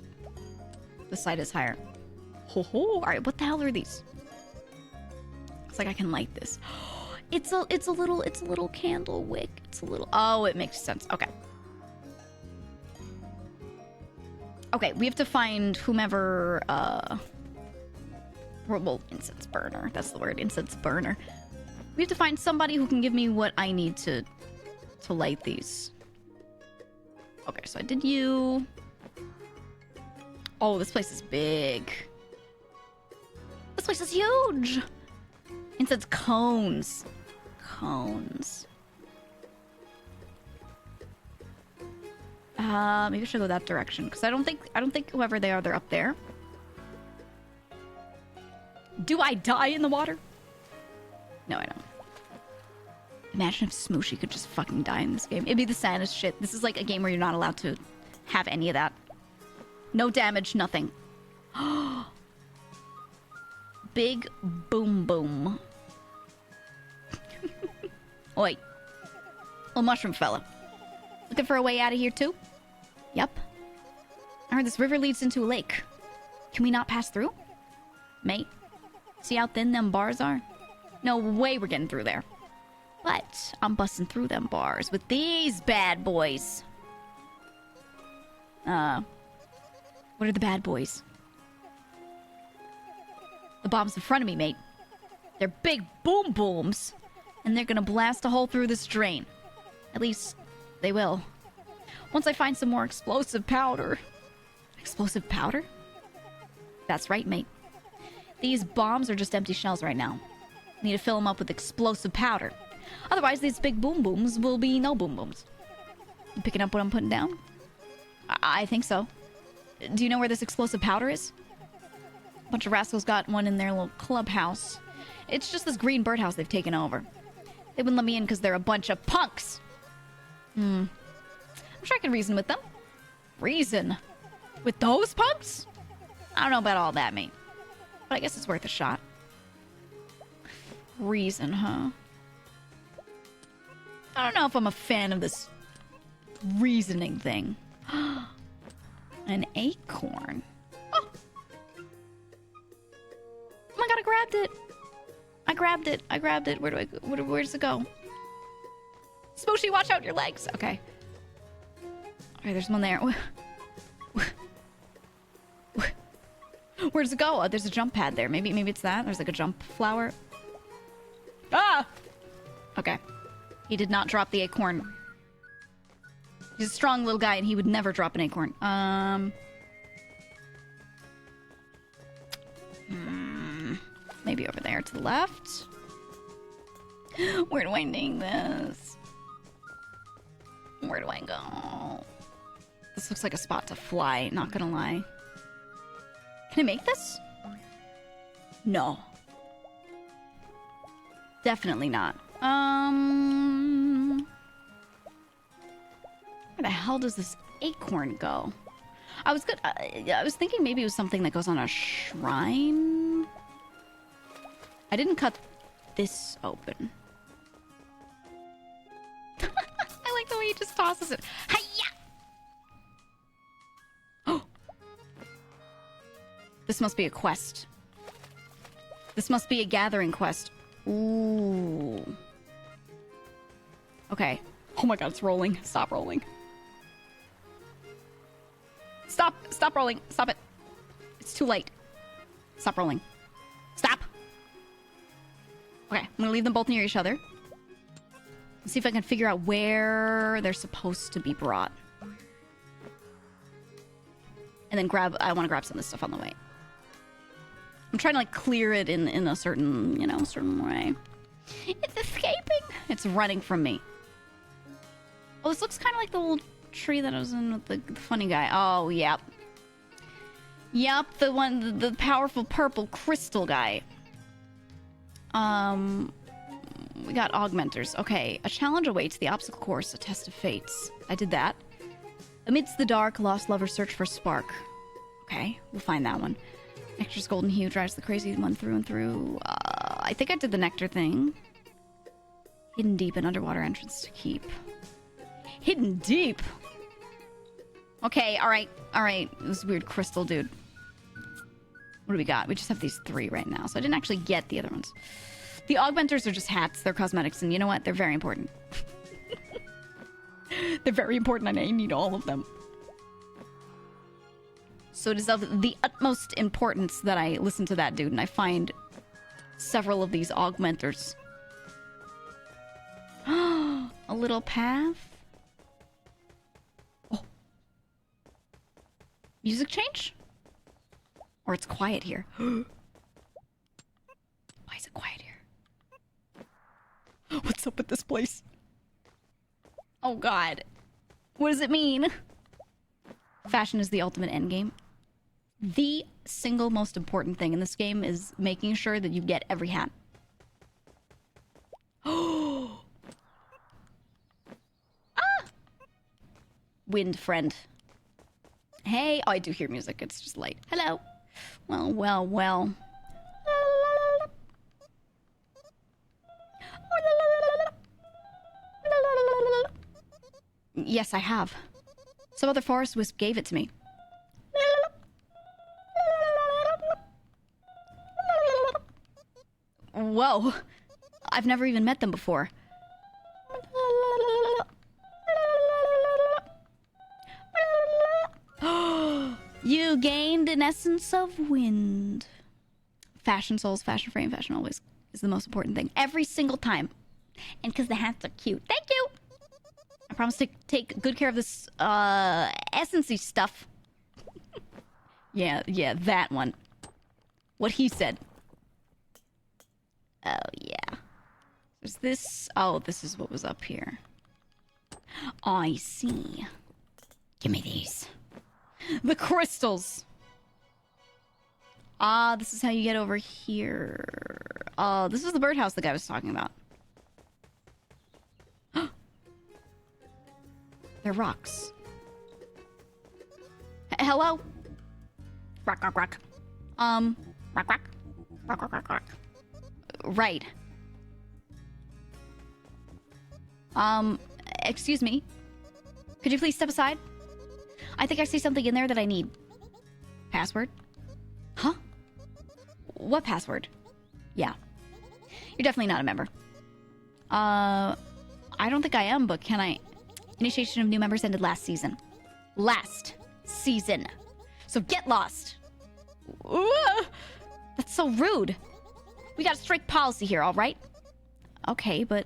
The side is higher. Ho ho! Alright, what the hell are these? It's like I can light this. It's a little candle wick. It's a little... Oh, it makes sense. Okay. Okay, we have to find whomever, well, incense burner. That's the word, incense burner. We have to find somebody who can give me what I need to light these. Okay, so I did you. Oh, this place is big. This place is huge! Incense cones. Cones. Maybe I should go that direction, because I don't think whoever they are, they're up there. Do I die in the water? No, I don't. Imagine if Smooshy could just fucking die in this game. It'd be the saddest shit. This is like a game where you're not allowed to have any of that. No damage, nothing. Big boom boom. Oi. Little mushroom fella. Looking for a way out of here too? Yep. I heard this river leads into a lake. Can we not pass through? Mate, see how thin them bars are? No way we're getting through there. But I'm busting through them bars with these bad boys. What are the bad boys? The bombs in front of me, mate. They're big boom booms. And they're gonna blast a hole through this drain. At least, they will. Once I find some more explosive powder. Explosive powder? That's right, mate. These bombs are just empty shells right now. Need to fill them up with explosive powder. Otherwise, these big boom booms will be no boom booms. You picking up what I'm putting down? I think so. Do you know where this explosive powder is? A bunch of rascals got one in their little clubhouse. It's just this green birdhouse they've taken over. They wouldn't let me in because they're a bunch of punks. I'm sure I can reason with them. Reason? With those punks? I don't know about all that, mate. But I guess it's worth a shot. Reason, huh? I don't know if I'm a fan of this reasoning thing. An acorn. Oh! Oh my god, I grabbed it! I grabbed it. I grabbed it. Where do I go? Where does it go? Smooshy, watch out your legs. Okay. Okay, there's one there. Where does it go? Oh, there's a jump pad there. Maybe it's that. There's like a jump flower. Ah! Okay. He did not drop the acorn. He's a strong little guy and he would never drop an acorn. Maybe over there to the left. Where do I name this? Where do I go? This looks like a spot to fly, not gonna lie. Can I make this? No. Definitely not. Where the hell does this acorn go? I was thinking maybe it was something that goes on a shrine. I didn't cut this open. I like the way he just tosses it. Hi-ya! Oh! This must be a quest. This must be a gathering quest. Ooh. Okay. Oh my god, it's rolling. Stop rolling. Stop! Stop rolling! Stop it! It's too late. Stop rolling. Stop! Okay, I'm gonna leave them both near each other. Let's see if I can figure out where they're supposed to be brought. And then I want to grab some of this stuff on the way. I'm trying to like clear it in a certain, certain way. It's escaping! It's running from me. Oh, this looks kind of like the little tree that I was in with the funny guy. Oh, yep. Yep, the powerful purple crystal guy. We got augmenters. Okay, a challenge awaits the obstacle course, a test of fates. I did that. Amidst the dark, lost lovers search for a spark. Okay, we'll find that one. Nectar's golden hue drives the crazy one through and through. I think I did the nectar thing. Hidden deep and underwater entrance to keep. Hidden deep? Okay, alright. Alright. This weird crystal dude. What do we got? We just have these 3 right now, so I didn't actually get the other ones. The augmenters are just hats. They're cosmetics, and you know what? They're very important. They're very important, and I need all of them. So it is of the utmost importance that I listen to that dude, and I find several of these augmenters. A little path? Oh. Music change? Or it's quiet here. Why is it quiet here? What's up with this place? Oh god. What does it mean? Fashion is the ultimate endgame. The single most important thing in this game is making sure that you get every hat. Oh! Ah! Wind friend. Hey! Oh, I do hear music. It's just light. Hello. Well, well, well. Yes, I have. Some other forest wisp gave it to me. Whoa. I've never even met them before. You gained an essence of wind. Fashion souls, fashion frame, fashion always is the most important thing. Every single time. And because the hats are cute. Thank you! I promise to take good care of this, essence-y stuff. yeah, that one. What he said. Oh, yeah. There's this... Oh, this is what was up here. I see. Give me these. The crystals! Ah, this is how you get over here. Oh, this is the birdhouse the guy was talking about. They're rocks. Hello? Rock, rock, rock. Rock, rock. Rock, rock, rock, rock. Right. Excuse me. Could you please step aside? I think I see something in there that I need. Password? Huh? What password? Yeah. You're definitely not a member. I don't think I am, but can I... Initiation of new members ended last season. Last season. So get lost. Ooh, that's so rude. We got a strict policy here, all right? Okay, but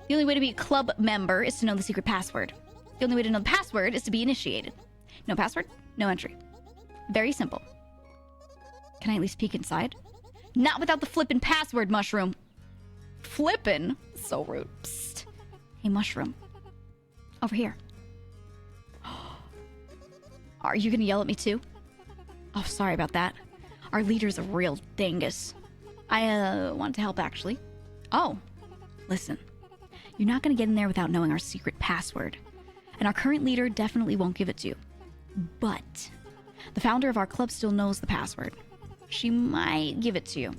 the only way to be a club member is to know the secret password. The only way to know the password is to be initiated. No password, no entry. Very simple. Can I at least peek inside? Not without the flippin' password, Mushroom. Flippin'? So rude. Psst. Hey, Mushroom. Over here. Are you gonna yell at me too? Oh, sorry about that. Our leader's a real dingus. I wanted to help, actually. Oh, listen. You're not gonna get in there without knowing our secret password. And our current leader definitely won't give it to you. But the founder of our club still knows the password. She might give it to you.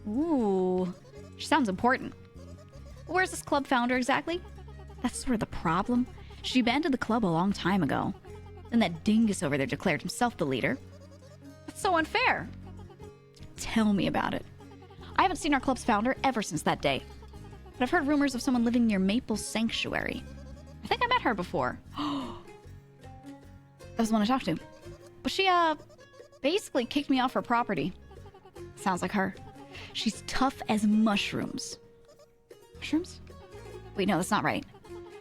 Ooh, she sounds important. Where's this club founder exactly? That's sort of the problem. She abandoned the club a long time ago. Then that dingus over there declared himself the leader. That's so unfair. Tell me about it. I haven't seen our club's founder ever since that day. But I've heard rumors of someone living near Maple Sanctuary. I think I met her before. That was the one I talked to. But she, basically kicked me off her property. Sounds like her. She's tough as mushrooms. Mushrooms? Wait, no, that's not right.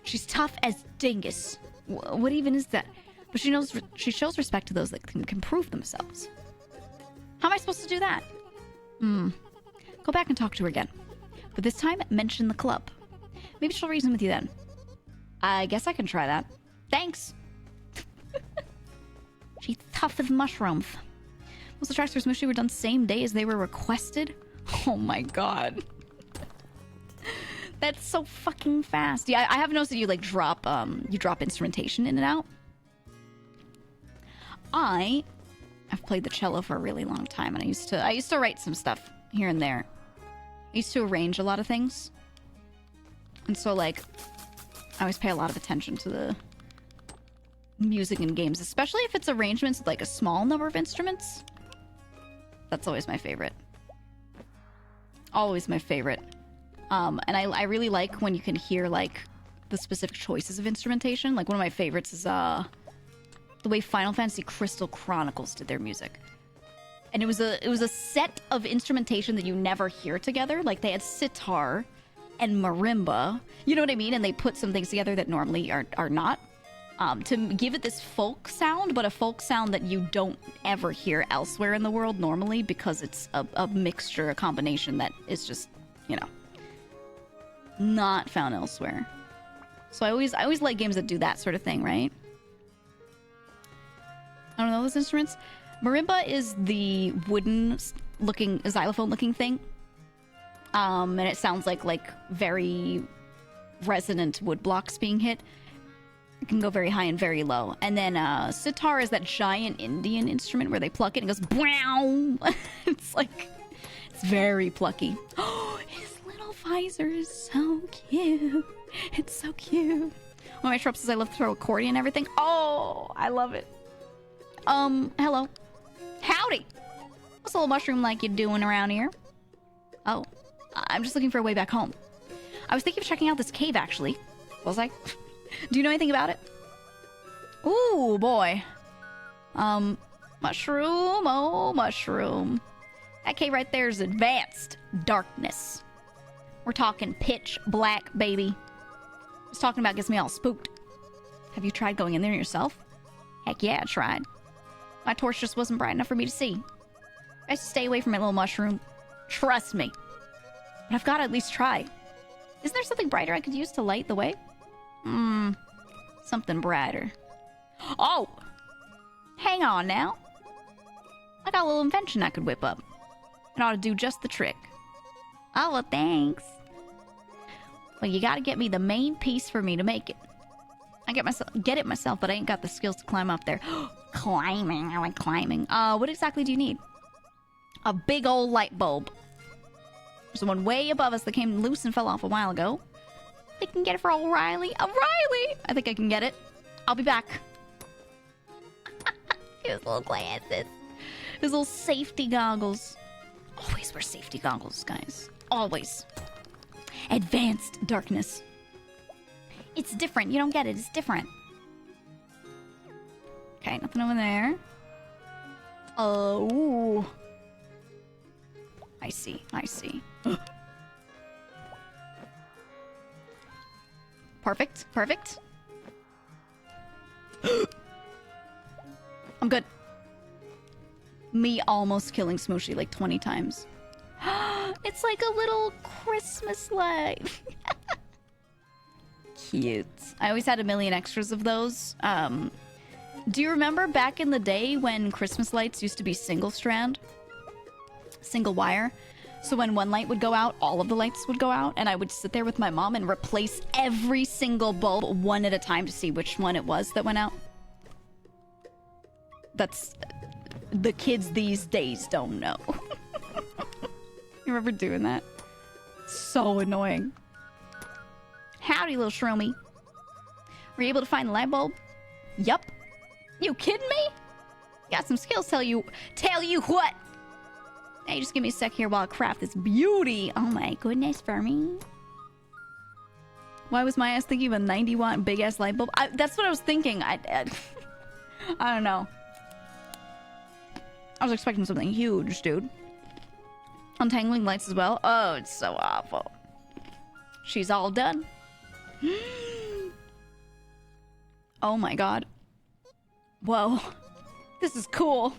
She's tough as dingus. What even is that? But she shows respect to those that can prove themselves. How am I supposed to do that? Go back and talk to her again. But this time, mention the club. Maybe she'll reason with you then. I guess I can try that. Thanks! She's tough as mushrooms. Most of the tracks for Smooshy were done same day as they were requested. Oh my god. That's so fucking fast. Yeah, I have noticed that you like drop instrumentation in and out. I've played the cello for a really long time, and I used to write some stuff here and there. I used to arrange a lot of things. And so, like, I always pay a lot of attention to the music in games, especially if it's arrangements with, like, a small number of instruments. That's always my favorite. Always my favorite. And I really like when you can hear, like, the specific choices of instrumentation. Like, one of my favorites is, the way Final Fantasy Crystal Chronicles did their music. And it was a set of instrumentation that you never hear together. Like, they had sitar and marimba. You know what I mean? And they put some things together that normally are not. To give it this folk sound, but a folk sound that you don't ever hear elsewhere in the world normally, because it's a mixture, a combination that is just, you know, not found elsewhere. So I always like games that do that sort of thing, right? I don't know those instruments. Marimba is the wooden-looking, xylophone-looking thing. And it sounds like very resonant wood blocks being hit. It can go very high and very low. And then sitar is that giant Indian instrument where they pluck it and it goes BWOW! It's like, it's very plucky. Oh, his little visor is so cute. It's so cute. One of my tropes is I love to throw accordion and everything. Oh, I love it. Hello. Howdy. What's a little mushroom like you doing around here? Oh, I'm just looking for a way back home. I was thinking of checking out this cave, actually. Was I? Do you know anything about it? Ooh, boy. Mushroom, oh, mushroom. That cave right there is advanced darkness. We're talking pitch black, baby. I was talking about gets me all spooked. Have you tried going in there yourself? Heck yeah, I tried. My torch just wasn't bright enough for me to see. I should stay away from my little mushroom. Trust me. But I've got to at least try. Isn't there something brighter I could use to light the way? Something brighter. Oh! Hang on now. I got a little invention I could whip up. It ought to do just the trick. Oh, well, thanks. Well, you gotta get me the main piece for me to make it. I get it myself, but I ain't got the skills to climb up there. Climbing, I like climbing. What exactly do you need? A big old light bulb. There's one way above us that came loose and fell off a while ago. I can get it for O'Reilly. O'Reilly! I think I can get it. I'll be back. His little glasses. His little safety goggles. Always wear safety goggles, guys. Always. Advanced darkness. It's different. You don't get it. It's different. Okay, nothing over there. Oh. I see. I see. Perfect. Perfect. I'm good. Me almost killing Smooshy like 20 times. It's like a little Christmas light. Cute. I always had a million extras of those. Do you remember back in the day when Christmas lights used to be single strand? Single wire? So when one light would go out, all of the lights would go out, and I would sit there with my mom and replace every single bulb one at a time to see which one it was that went out. That's... the kids these days don't know. You remember doing that? So annoying. Howdy, little shroomy. Were you able to find the light bulb? Yup. You kidding me? Got some skills, tell you what. Hey, just give me a sec here while I craft this beauty. Oh my goodness, for me. Why was my ass thinking of a 90-watt big-ass light bulb? That's what I was thinking. I don't know. I was expecting something huge, dude. Untangling lights as well. Oh, it's so awful. She's all done. Oh my god. Whoa. This is cool.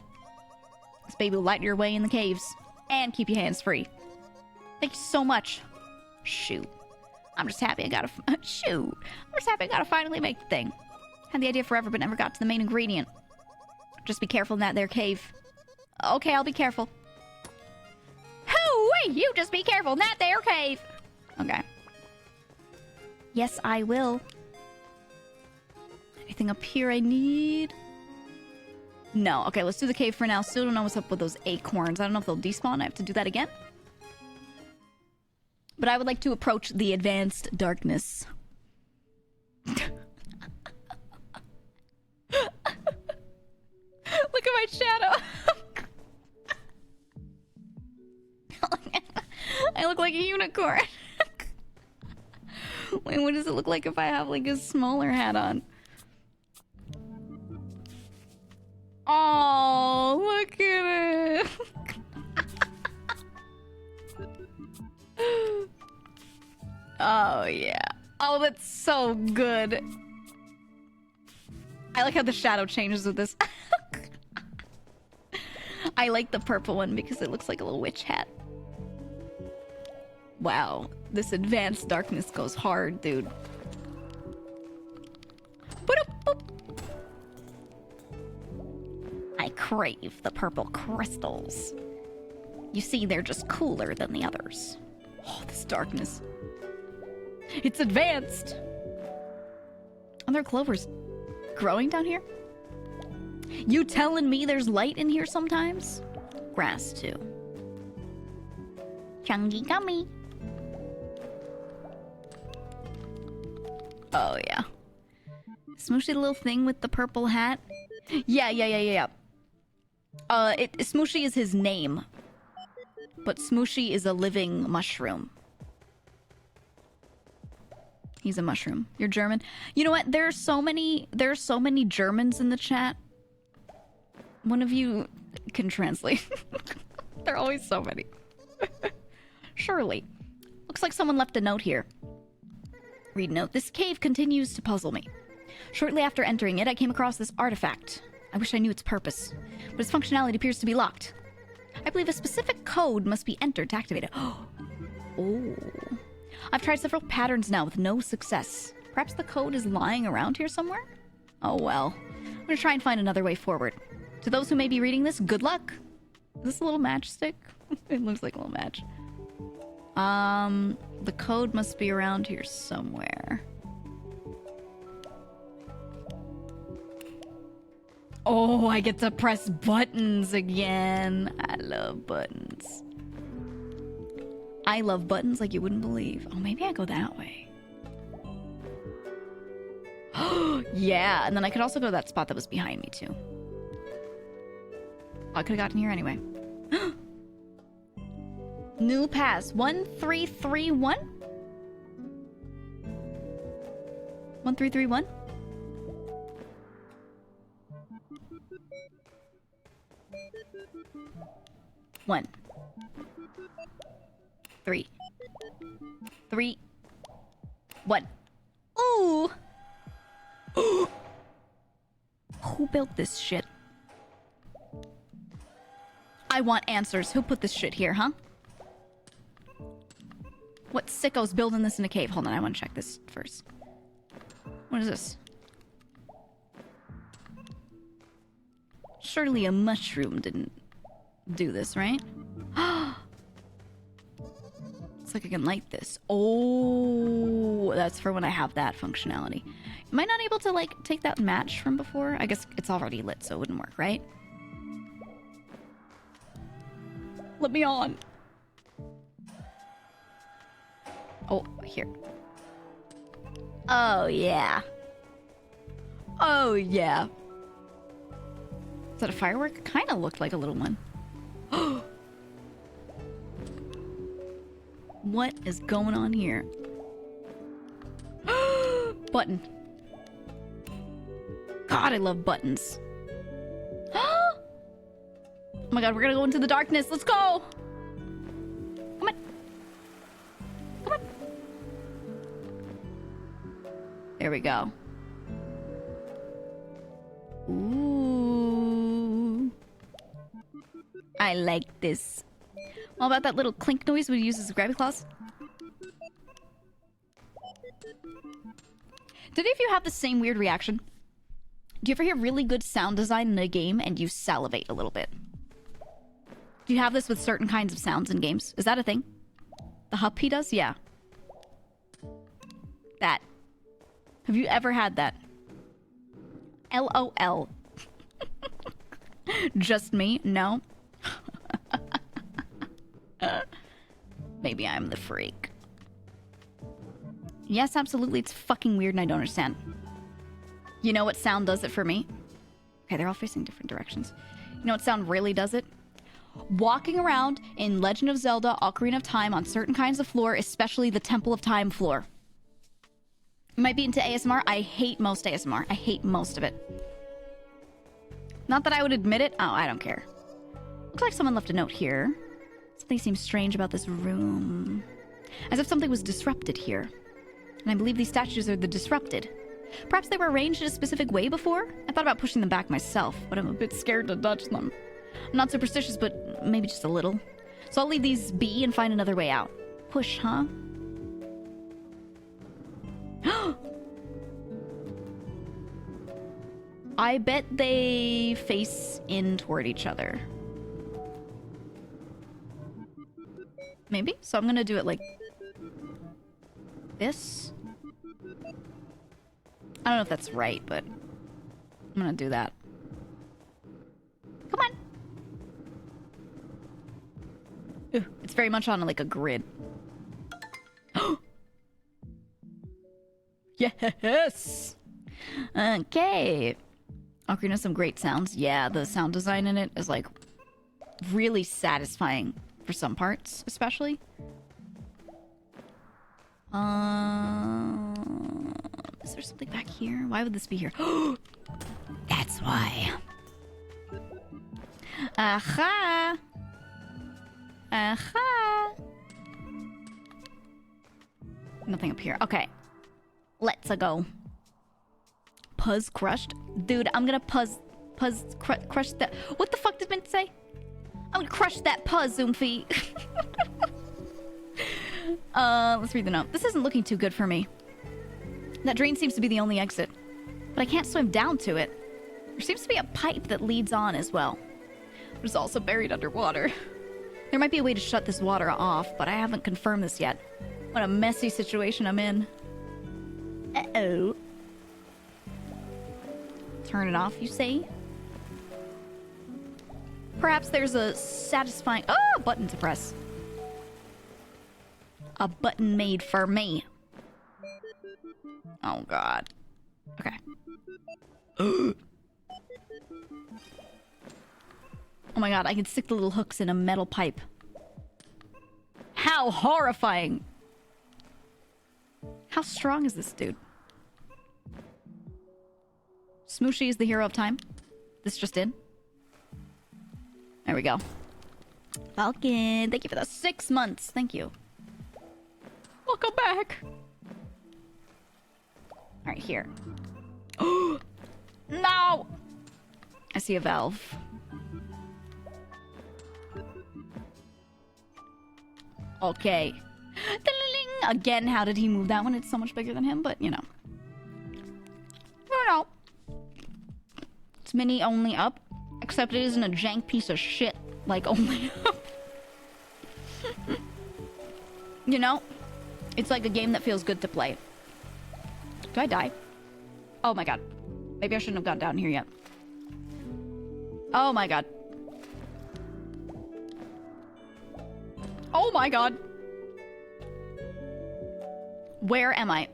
This baby will light your way in the caves. And keep your hands free. Thank you so much. Shoot. I'm just happy I gotta... Shoot. I'm just happy I gotta finally make the thing. Had the idea forever, but never got to the main ingredient. Just be careful in that there cave. Okay, I'll be careful. Hoo-wee! You just be careful in that there cave! Okay. Yes, I will. Anything up here I need? No. Okay, let's do the cave for now. Still don't know what's up with those acorns. I don't know if they'll despawn. I have to do that again. But I would like to approach the advanced darkness. Look at my shadow. I look like a unicorn. Wait, what does it look like if I have like a smaller hat on? Oh, look at it. Oh, yeah. Oh, that's so good. I like how the shadow changes with this. I like the purple one because it looks like a little witch hat. Wow, this advanced darkness goes hard, dude. Boop. I crave the purple crystals. You see, they're just cooler than the others. Oh, this darkness. It's advanced! Are there clovers growing down here? You telling me there's light in here sometimes? Grass, too. Chungy gummy. Oh, yeah. Smooshy the little thing with the purple hat? Yeah. Smooshy is his name. But Smooshy is a living mushroom. He's a mushroom. You're German. You know what? There are so many Germans in the chat. One of you can translate. There are always so many. Surely. Looks like someone left a note here. Read note. This cave continues to puzzle me. Shortly after entering it, I came across this artifact. I wish I knew its purpose, but its functionality appears to be locked. I believe a specific code must be entered to activate it. Oh. I've tried several patterns now with no success. Perhaps the code is lying around here somewhere? Oh well. I'm gonna try and find another way forward. To those who may be reading this, good luck! Is this a little matchstick? It looks like a little match. The code must be around here somewhere. Oh, I get to press buttons again. I love buttons. I love buttons like you wouldn't believe. Oh, maybe I go that way. Oh, yeah. And then I could also go to that spot that was behind me, too. Oh, I could have gotten here anyway. New pass. 1331? 1331? One. 3. 3. 1. Ooh! Who built this shit? I want answers. Who put this shit here, huh? What sicko's building this in a cave? Hold on, I want to check this first. What is this? Surely a mushroom didn't do this, right? Looks like I can light this. Oh, that's for when I have that functionality. Am I not able to, like, take that match from before? I guess it's already lit, so it wouldn't work, right? Let me on. Oh, here. Oh, yeah. Oh, yeah. Is that a firework? It kind of looked like a little one. What is going on here? Button. God, I love buttons. Oh my god, we're gonna go into the darkness. Let's go! Come on. Come on. There we go. Ooh. I like this. What about that little clink noise we use as grabby claws? Did any of you have the same weird reaction? Do you ever hear really good sound design in a game and you salivate a little bit? Do you have this with certain kinds of sounds in games? Is that a thing? The Huppy does? Yeah. That. Have you ever had that? LOL. Just me? No. Maybe I'm the freak. Yes, absolutely. It's fucking weird and I don't understand. You know what sound does it for me? Okay, they're all facing different directions. You know what sound really does it? Walking around in Legend of Zelda Ocarina of Time on certain kinds of floor, especially the Temple of Time floor. You might be into ASMR. I hate most ASMR. I hate most of it. Not that I would admit it. Oh, I don't care. Looks like someone left a note here. Something seems strange about this room. As if something was disrupted here. And I believe these statues are the disrupted. Perhaps they were arranged in a specific way before? I thought about pushing them back myself, but I'm a bit scared to touch them. I'm not superstitious, but maybe just a little. So I'll leave these be and find another way out. Push, huh? I bet they face in toward each other. Maybe? So I'm gonna do it like this. I don't know if that's right, but I'm gonna do that. Come on. Ooh, it's very much on like a grid. Yes! Okay. Ocarina has some great sounds. Yeah, the sound design in it is like really satisfying for some parts, especially. Is there something back here? Why would this be here? That's why. Aha! Aha! Nothing up here. Okay. Let's go. Puzz crushed? Dude, I'm gonna crush that. What the fuck did Mint say? I'm gonna crush that puzz, Zoomfy. Let's read the note. This isn't looking too good for me. That drain seems to be the only exit. But I can't swim down to it. There seems to be a pipe that leads on as well. But it's also buried underwater. There might be a way to shut this water off, but I haven't confirmed this yet. What a messy situation I'm in. Uh-oh. Turn it off, you say? Perhaps there's a satisfying... Oh, button to press. A button made for me. Oh, God. Okay. Oh my God, I can stick the little hooks in a metal pipe. How horrifying! How strong is this dude? Smooshy is the hero of time. This just in. There we go. Falcon, thank you for the 6 months. Thank you. Welcome back. All right, here. No! I see a valve. Okay. Again, how did he move that one? It's so much bigger than him, but you know. No. It's mini only up, except it isn't a jank piece of shit like only up. You know? It's like a game that feels good to play. Do I die? Oh my God. Maybe I shouldn't have gone down here yet. Oh my God. Oh my God. Where am I?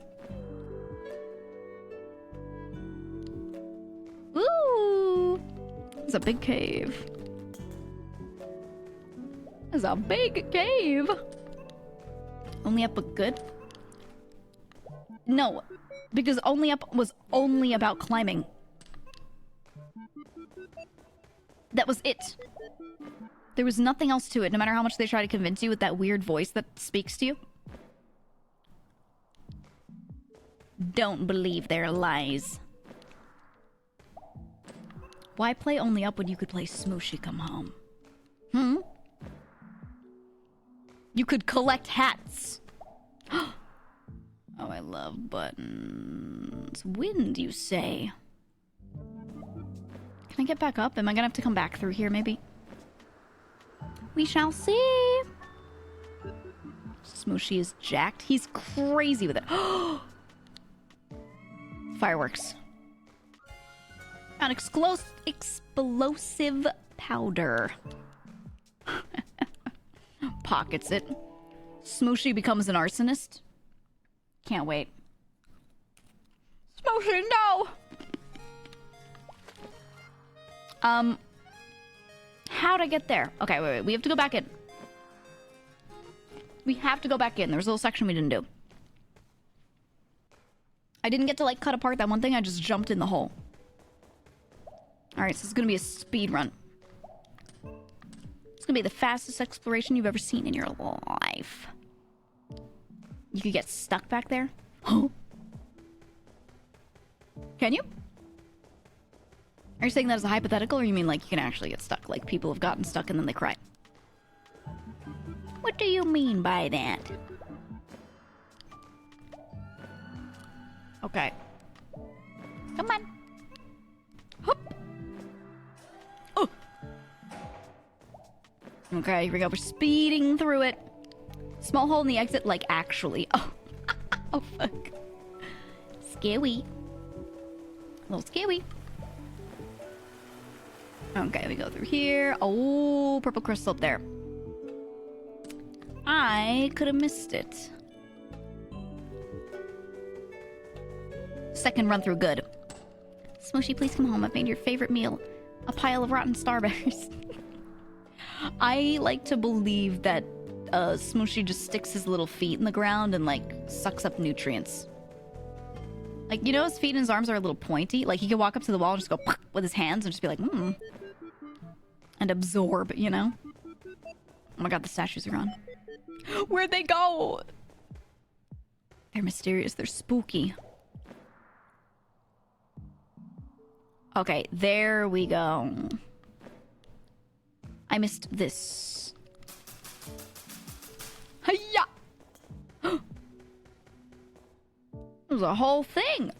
Ooh. It's a big cave. It's a big cave. Only up but good? No, because Only Up was only about climbing. That was it. There was nothing else to it, no matter how much they try to convince you with that weird voice that speaks to you. Don't believe their lies. Why play Only Up when you could play Smooshy Come Home? Hmm? You could collect hats. Oh, I love buttons. Wind, you say? Can I get back up? Am I gonna have to come back through here, maybe? We shall see. Smooshy is jacked. He's crazy with it. Fireworks. An explosive powder. Pockets it. Smooshy becomes an arsonist. Can't wait. Smooshy, no! How'd I get there? Okay, wait. We have to go back in. We have to go back in. There was a little section we didn't do. I didn't get to, like, cut apart that one thing. I just jumped in the hole. Alright, so it's gonna be a speed run. It's gonna be the fastest exploration you've ever seen in your life. You could get stuck back there? Huh? Can you? Are you saying that as a hypothetical, or you mean like you can actually get stuck? Like people have gotten stuck and then they cry? What do you mean by that? Okay. Come on. Hoop. Oh. Okay, here we go. We're speeding through it. Small hole in the exit, like actually. Oh. Oh, fuck. Scary. A little scary. Okay, we go through here. Oh, purple crystal up there. I could have missed it. Second run through, good. Smooshy, please come home. I've made your favorite meal. A pile of rotten starbursts. I like to believe that Smooshy just sticks his little feet in the ground and, like, sucks up nutrients. Like, you know his feet and his arms are a little pointy? Like, he could walk up to the wall and just go with his hands and just be like, and absorb, you know? Oh my god, the statues are gone. Where'd they go? They're mysterious. They're spooky. Okay, there we go. I missed this. Hiya! There's a whole thing.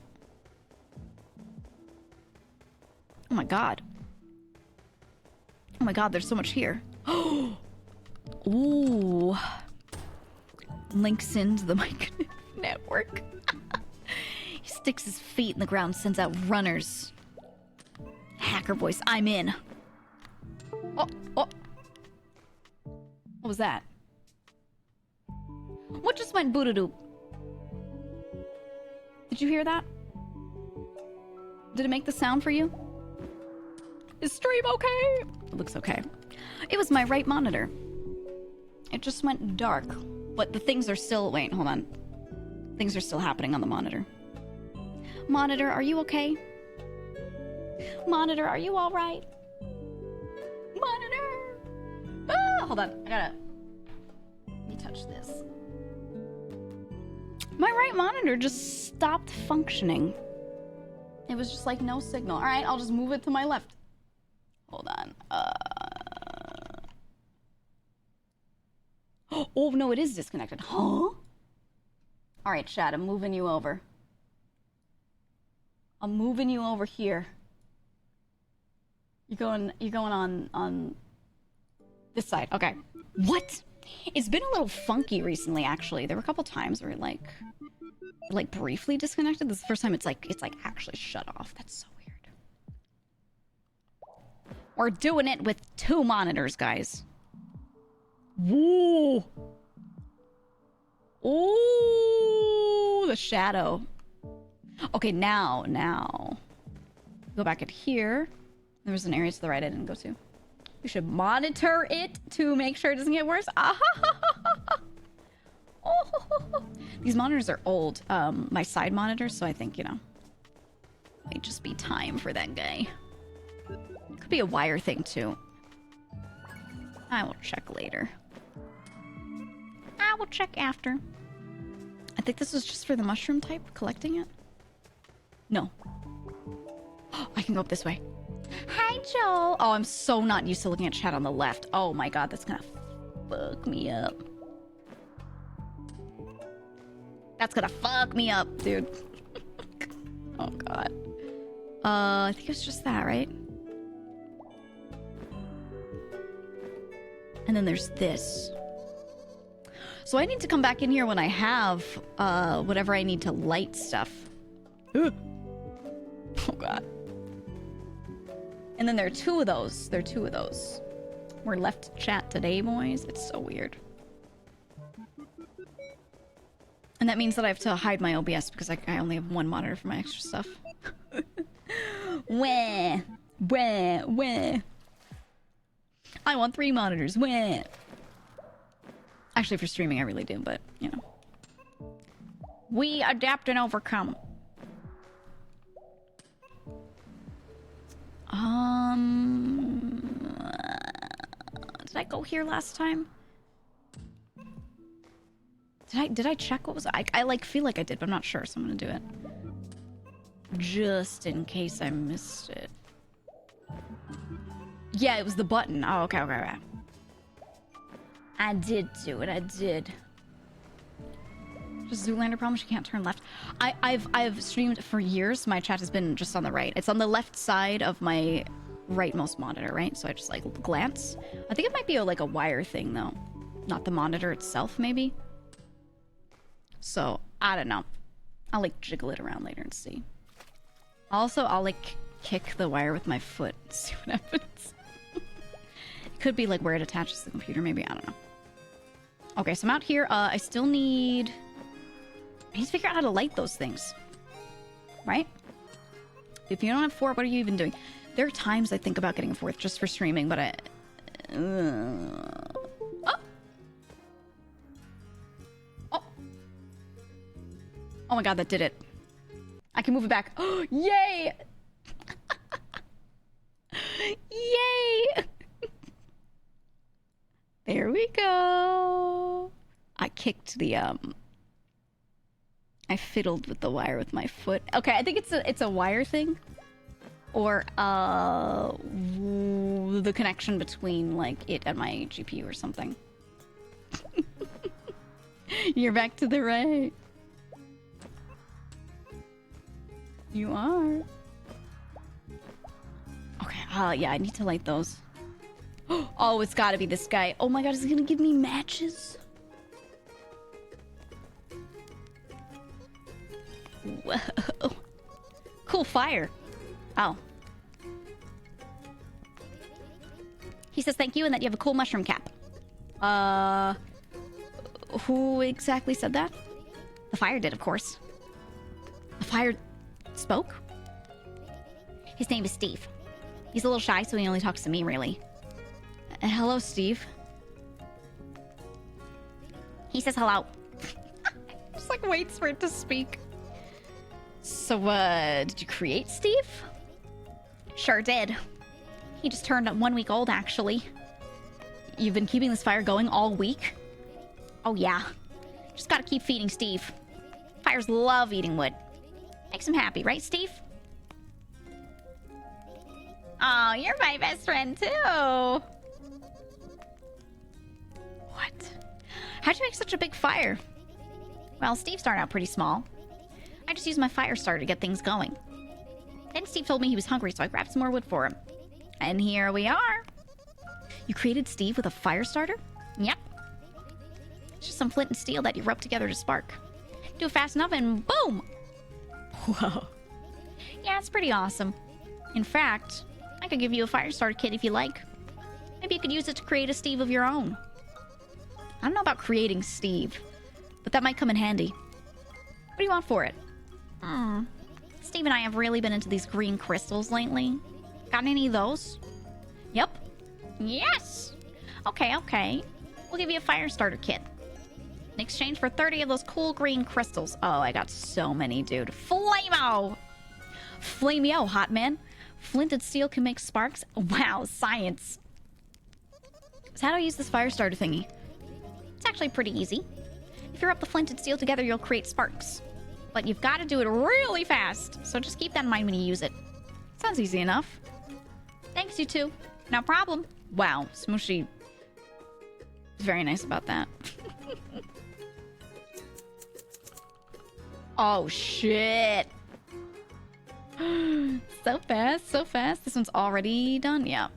Oh my god. Oh my god, there's so much here. Ooh. Links into the mic network. He sticks his feet in the ground, sends out runners. Hacker voice, I'm in. Oh. What was that? What just went boo-doo-doo? Did you hear that? Did it make the sound for you? Is stream okay? It looks okay. It was my right monitor. It just went dark. But the things are still... Wait, hold on. Things are still happening on the monitor. Monitor, are you okay? Monitor, are you alright? Monitor! Ah, hold on. I gotta... Let me touch this. My right monitor just stopped functioning. It was just like no signal. Alright, I'll just move it to my left. Hold on. Oh, no, it is disconnected. Huh? Alright, chat, I'm moving you over. I'm moving you over here. You're going on this side. Okay. What? It's been a little funky recently, actually. There were a couple times where it like briefly disconnected. This is the first time it's like actually shut off. That's so weird. We're doing it with 2 monitors, guys. Woo! Ooh, the shadow. Okay, now. Go back at here. There was an area to the right I didn't go to. You should monitor it to make sure it doesn't get worse. Ah, oh. These monitors are old. My side monitors, so I think, you know, might just be time for that guy. Could be a wire thing, too. I will check later. I will check after. I think this was just for the mushroom type, collecting it. No. I can go up this way. Hi, Joel. Oh, I'm so not used to looking at chat on the left. Oh my god, that's gonna fuck me up. That's gonna fuck me up, dude. Oh god. I think it's just that, right? And then there's this. So I need to come back in here when I have whatever I need to light stuff. Oh god. And then there are 2 of those. There are 2 of those. We're left chat today, boys. It's so weird. And And that means that I have to hide my OBS because I only have one monitor for my extra stuff. Wah! Wah! Wah! I want 3 monitors. Wah! Actually, for streaming, I really do, but, you know. We adapt and overcome. Did I go here last time? Did I check what was I like feel like I did, but I'm not sure, so I'm gonna do it. Just in case I missed it. Yeah, it was the button. Oh, okay. I did do it. I did. Just Zoolander problem. She can't turn left. I've streamed for years. My chat has been just on the right. It's on the left side of my rightmost monitor, right? So I just like glance. I think it might be like a wire thing though, not the monitor itself, maybe. So I don't know. I'll like jiggle it around later and see. Also, I'll like kick the wire with my foot and see what happens. It could be like where it attaches to the computer, maybe. I don't know. Okay, so I'm out here. I still need... I need to figure out how to light those things. Right? If you don't have 4, what are you even doing? There are times I think about getting a 4th just for streaming, but I... Oh! Oh! Oh my god, that did it. I can move it back. Oh, yay! Yay! There we go. I kicked the, I fiddled with the wire with my foot. Okay, I think it's a wire thing. Or, the connection between, like, it and my GPU or something. You're back to the right. You are. Okay, yeah, I need to light those. Oh, it's gotta be this guy. Oh my god, is he gonna give me matches? Whoa. Cool fire. Oh. He says thank you and that you have a cool mushroom cap. Who exactly said that? The fire did, of course. The fire spoke? His name is Steve. He's a little shy, so he only talks to me, really. Hello, Steve. He says hello. Just like waits for it to speak. So, did you create Steve? Sure did. He just turned 1 week old, actually. You've been keeping this fire going all week? Oh, yeah. Just gotta keep feeding Steve. Fires love eating wood. Makes him happy, right, Steve? Oh, you're my best friend, too. What? How'd you make such a big fire? Well, Steve started out pretty small. I just used my fire starter to get things going. Then Steve told me he was hungry, so I grabbed some more wood for him. And here we are. You created Steve with a fire starter? Yep. It's just some flint and steel that you rub together to spark. Do it fast enough and boom! Whoa. Yeah, it's pretty awesome. In fact, I could give you a fire starter kit if you like. Maybe you could use it to create a Steve of your own. I don't know about creating Steve, but that might come in handy. What do you want for it? Steve and I have really been into these green crystals lately. Got any of those? Yep. Yes! Okay. We'll give you a fire starter kit. In exchange for 30 of those cool green crystals. Oh, I got so many, dude. Flame-o! Flame-o, hot man. Flint and steel can make sparks? Wow, science. So how do I use this fire starter thingy? It's actually pretty easy. If you rub the flint and steel together, you'll create sparks. But you've got to do it really fast, so just keep that in mind when you use it. Sounds easy enough. Thanks, you two. No problem. Wow, Smooshy is very nice about that. Oh, shit. So fast. This one's already done? Yeah.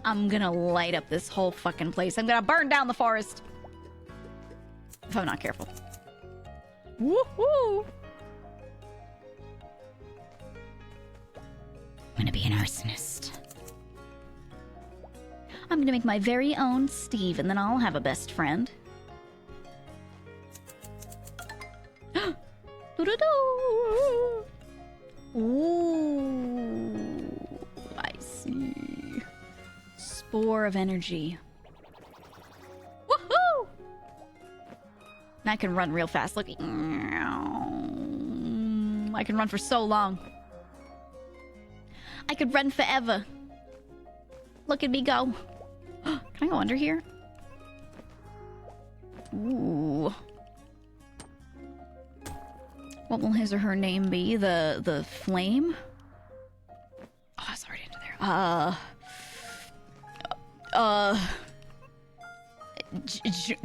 I'm gonna light up this whole fucking place. I'm gonna burn down the forest. If I'm not careful. Woohoo! I'm gonna be an arsonist. I'm gonna make my very own Steve, and then I'll have a best friend. Doo-doo-doo. Ooh, I see. Spore of energy. Woohoo! And I can run real fast. Look. I can run for so long. I could run forever. Look at me go. Can I go under here? Ooh. What will his or her name be? The flame? Oh, it's already into there.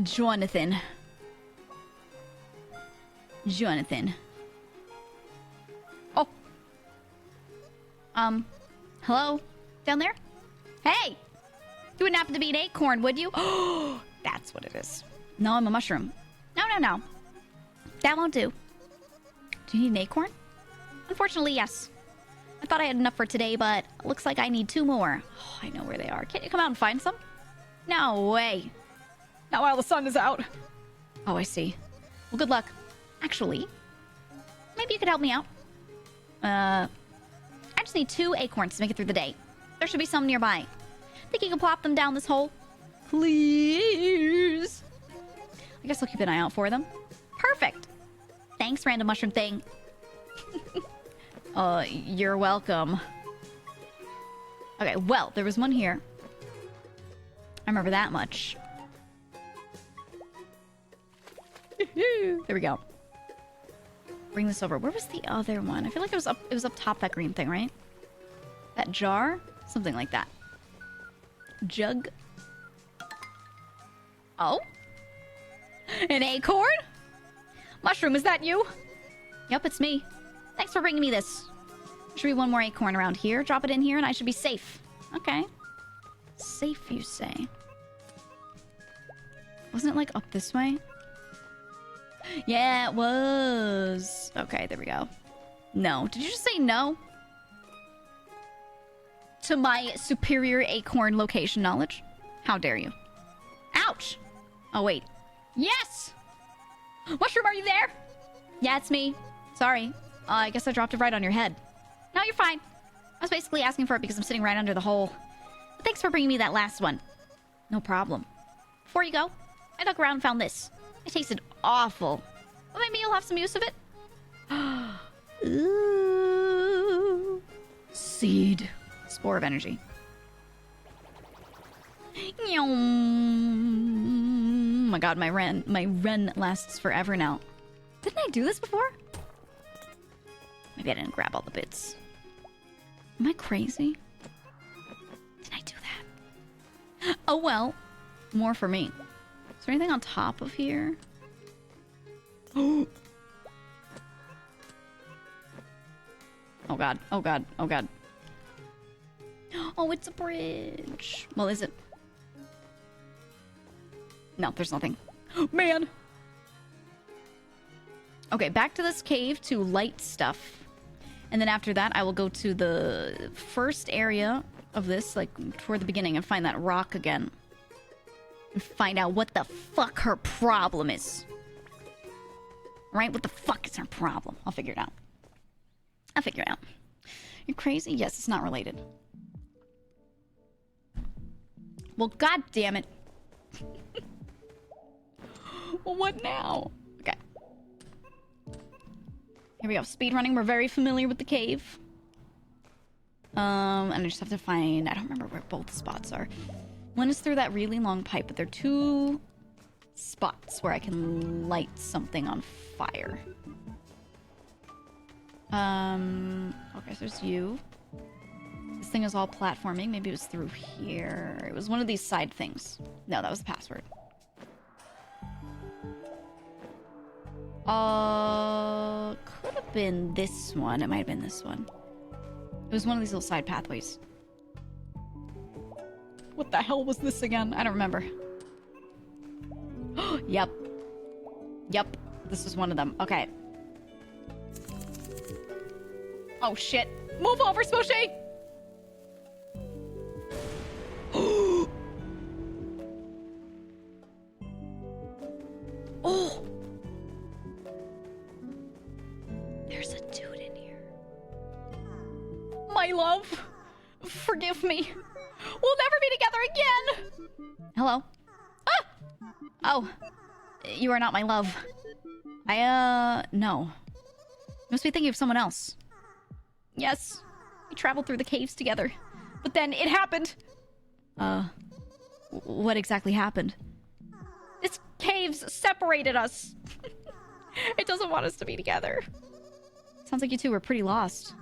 Jonathan. Jonathan. Oh. Hello? Down there? Hey! You wouldn't happen to be an acorn, would you? Oh, that's what it is. No, I'm a mushroom. No. That won't do. Do you need an acorn? Unfortunately, yes. I thought I had enough for today, but looks like I need 2 more. Oh, I know where they are. Can't you come out and find some? No way. Not while the sun is out. Oh, I see. Well, good luck. Actually, maybe you could help me out. I just need 2 acorns to make it through the day. There should be some nearby. Think you can plop them down this hole? Please. I guess I'll keep an eye out for them. Perfect. Thanks, random mushroom thing. You're welcome. Okay, well, there was one here. I remember that much. There we go. Bring this over. Where was the other one? I feel like it was up top, that green thing, right? That jar? Something like that. Jug. Oh? An acorn? Mushroom, is that you? Yep, it's me. Thanks for bringing me this. Should be one more acorn around here. Drop it in here and I should be safe. Okay. Safe, you say? Wasn't it like up this way? Yeah, it was. Okay, there we go. No. Did you just say no? To my superior acorn location knowledge? How dare you? Ouch! Oh, wait. Yes! Mushroom, are you there? Yeah, it's me. Sorry. I guess I dropped it right on your head. No, you're fine. I was basically asking for it because I'm sitting right under the hole. But thanks for bringing me that last one. No problem. Before you go, I dug around and found this. It tasted awful. But maybe you'll have some use of it. Ooh. Seed. Spore of energy. Oh my god, my run lasts forever now. Didn't I do this before? Maybe I didn't grab all the bits. Am I crazy? Did I do that? Oh well. More for me. Is there anything on top of here? Oh god, oh god, oh god. Oh, it's a bridge. Well, is it? No, there's nothing. Man! Okay, back to this cave to light stuff. And then after that, I will go to the first area of this, like, toward the beginning, and find that rock again. And find out what the fuck her problem is. Right? What the fuck is her problem? I'll figure it out. I'll figure it out. You're crazy? Yes, it's not related. Well, god damn it. Well, what now? Okay. Here we go. Speedrunning. We're very familiar with the cave. And I just have to find... I don't remember where both spots are. One is through that really long pipe, but there are 2 spots where I can light something on fire. Okay, so there's you. This thing is all platforming. Maybe it was through here. It was one of these side things. No, that was the password. Could have been this one. It might have been this one. It was one of these little side pathways. What the hell was this again? I don't remember. Yep. Yep. This was one of them. Okay. Oh, shit. Move over, Smooshy! Oh! my love. Forgive me. We'll never be together again. Hello? Ah! Oh. You are not my love. No. You must be thinking of someone else. Yes. We traveled through the caves together. But then it happened. What exactly happened? This caves separated us. It doesn't want us to be together. Sounds like you two were pretty lost.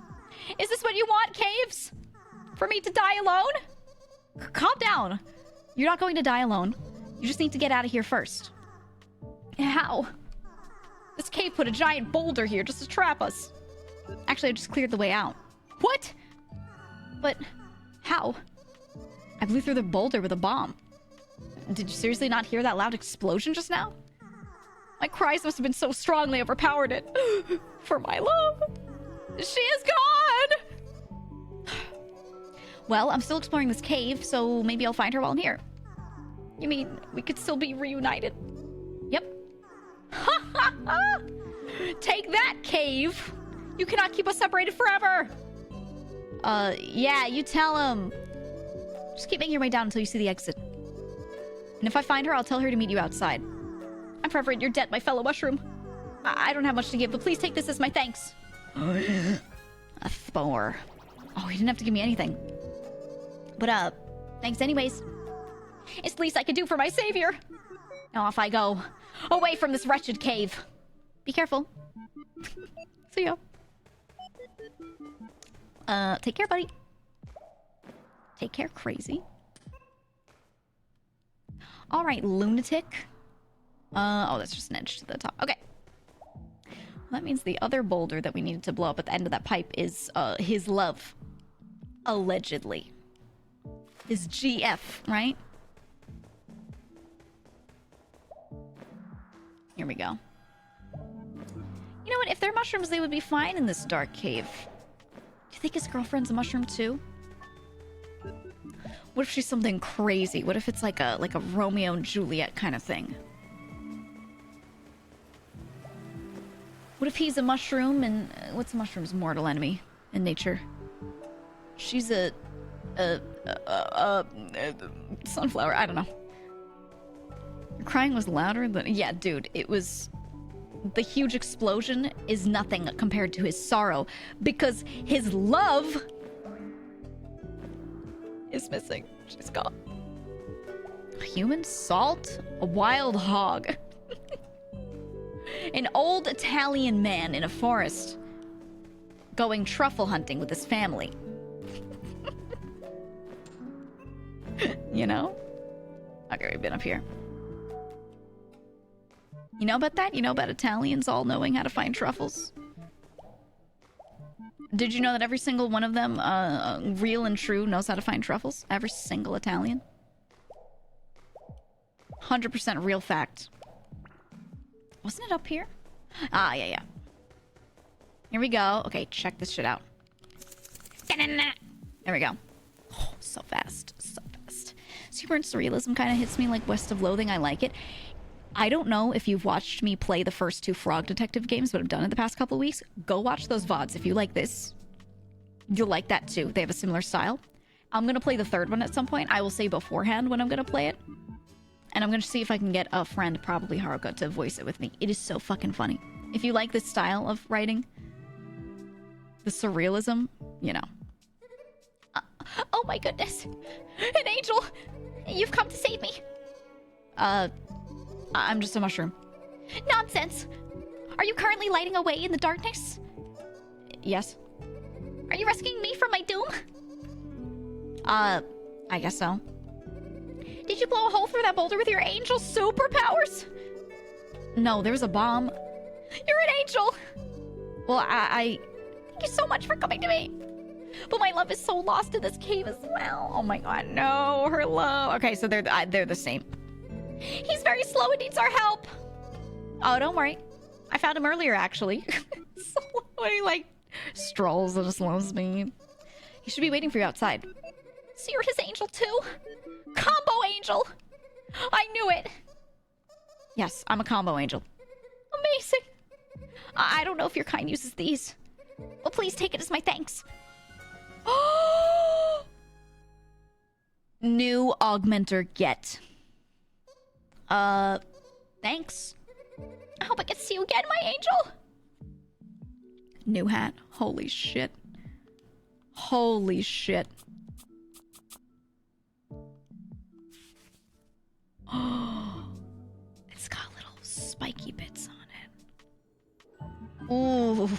Is this what you want, caves? For me to die alone? Calm down. You're not going to die alone. You just need to get out of here first. How? This cave put a giant boulder here just to trap us. Actually, I just cleared the way out. What? But how? I blew through the boulder with a bomb. Did you seriously not hear that loud explosion just now? My cries must have been so strong they overpowered it. For my love. She is gone! Well, I'm still exploring this cave, so maybe I'll find her while I'm here. You mean we could still be reunited? Yep. Ha ha ha! Take that, cave! You cannot keep us separated forever! Yeah, you tell him. Just keep making your way down until you see the exit. And if I find her, I'll tell her to meet you outside. I'm forever in your debt, my fellow mushroom. I don't have much to give, but please take this as my thanks. A Thor. Oh, he didn't have to give me anything. But, thanks anyways. It's the least I could do for my savior. Now off I go. Away from this wretched cave. Be careful. See ya. Take care, buddy. Take care, crazy. Alright, lunatic. Oh, that's just an edge to the top. Okay. That means the other boulder that we needed to blow up at the end of that pipe is, his love. Allegedly. His GF, right? Here we go. You know what? If they're mushrooms, they would be fine in this dark cave. Do you think his girlfriend's a mushroom too? What if she's something crazy? What if it's like a Romeo and Juliet kind of thing? What if he's a mushroom and what's a mushroom's mortal enemy in nature? She's a sunflower. I don't know. Your crying was louder than... Yeah, dude, it was... The huge explosion is nothing compared to his sorrow because his love is missing. She's gone. Human salt? A wild hog. An old Italian man in a forest going truffle hunting with his family. You know? Okay, we've been up here. You know about that? You know about Italians all knowing how to find truffles? Did you know that every single one of them, real and true, knows how to find truffles? Every single Italian? 100% real fact. Wasn't it up here? Ah, yeah. Here we go. Okay, check this shit out. There we go. Oh, so fast. So fast. Super and surrealism kind of hits me like West of Loathing. I like it. I don't know if you've watched me play the first 2 Frog Detective games, but I've done it the past couple of weeks. Go watch those VODs. If you like this, you'll like that too. They have a similar style. I'm going to play the 3rd one at some point. I will say beforehand when I'm going to play it. And I'm going to see if I can get a friend, probably Haruka, to voice it with me. It is so fucking funny. If you like this style of writing, the surrealism, you know. Oh my goodness. An angel! You've come to save me. I'm just a mushroom. Nonsense! Are you currently lighting away in the darkness? Yes. Are you rescuing me from my doom? I guess so. Did you blow a hole through that boulder with your angel superpowers? No, there was a bomb. You're an angel! Well, I thank you so much for coming to me. But my love is so lost in this cave as well. Oh my god, no, her love. Okay, so they're the same. He's very slow and needs our help. Oh, don't worry. I found him earlier, actually. So he, like, strolls at a slow speed. He should be waiting for you outside. So you're his angel, too? Combo angel! I knew it! Yes, I'm a combo angel. Amazing! I don't know if your kind uses these. Well, please take it as my thanks. New augmenter get. Thanks. I hope I get to see you again, my angel. New hat. Holy shit. Holy shit. Oh, it's got little spiky bits on it. Ooh.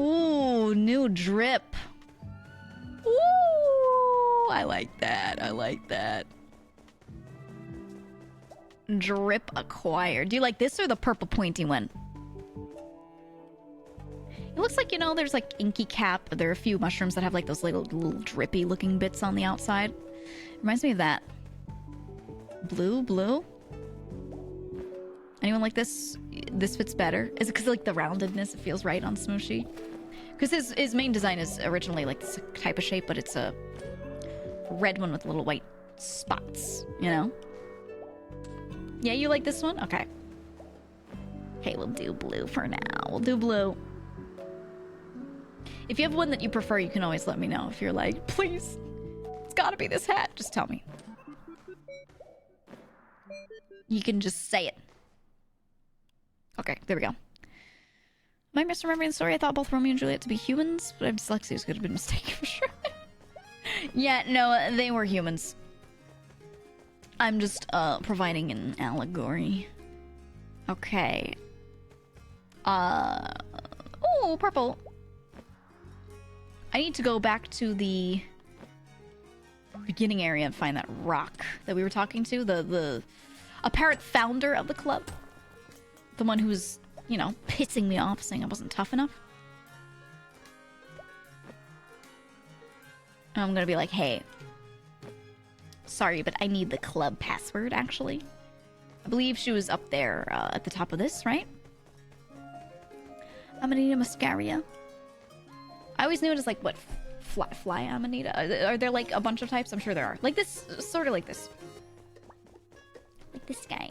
Ooh, new drip. Ooh, I like that. I like that. Drip acquired. Do you like this or the purple pointy one? It looks like, you know, there's like inky cap. There are a few mushrooms that have like those little drippy looking bits on the outside. Reminds me of that. Blue? Anyone like this? This fits better. Is it because like the roundedness? It feels right on Smooshy. Because his main design is originally like this type of shape, but it's a red one with little white spots, you know? Yeah, you like this one? Okay. Okay, we'll do blue for now. We'll do blue. If you have one that you prefer, you can always let me know. If you're like, please, it's gotta be this hat, just tell me. You can just say it. Okay, there we go. Am I misremembering the story? I thought both Romeo and Juliet to be humans, but dyslexia could have been mistaken for sure. Yeah, no, they were humans. I'm just providing an allegory. Okay. Oh, purple. I need to go back to the beginning area and find that rock that we were talking to. The apparent founder of the club. The one who was, you know, pissing me off, saying I wasn't tough enough. And I'm gonna be like, hey, sorry, but I need the club password, actually. I believe she was up there at the top of this, right? Amanita muscaria. I always knew it as like, what, fly amanita? Are there like a bunch of types? I'm sure there are. Like this, sort of like this. Like this guy.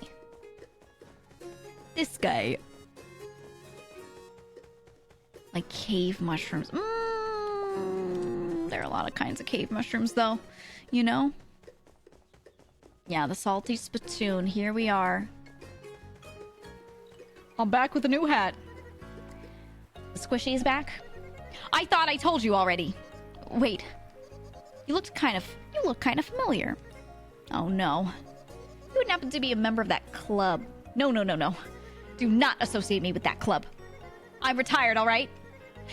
This guy. Like cave mushrooms. There are a lot of kinds of cave mushrooms, though. You know? Yeah, the salty spittoon. Here we are. I'm back with a new hat. The squishy is back. I thought I told you already. Wait. You look kind of familiar. Oh, no. You wouldn't happen to be a member of that club. No. Do not associate me with that club. I'm retired, all right?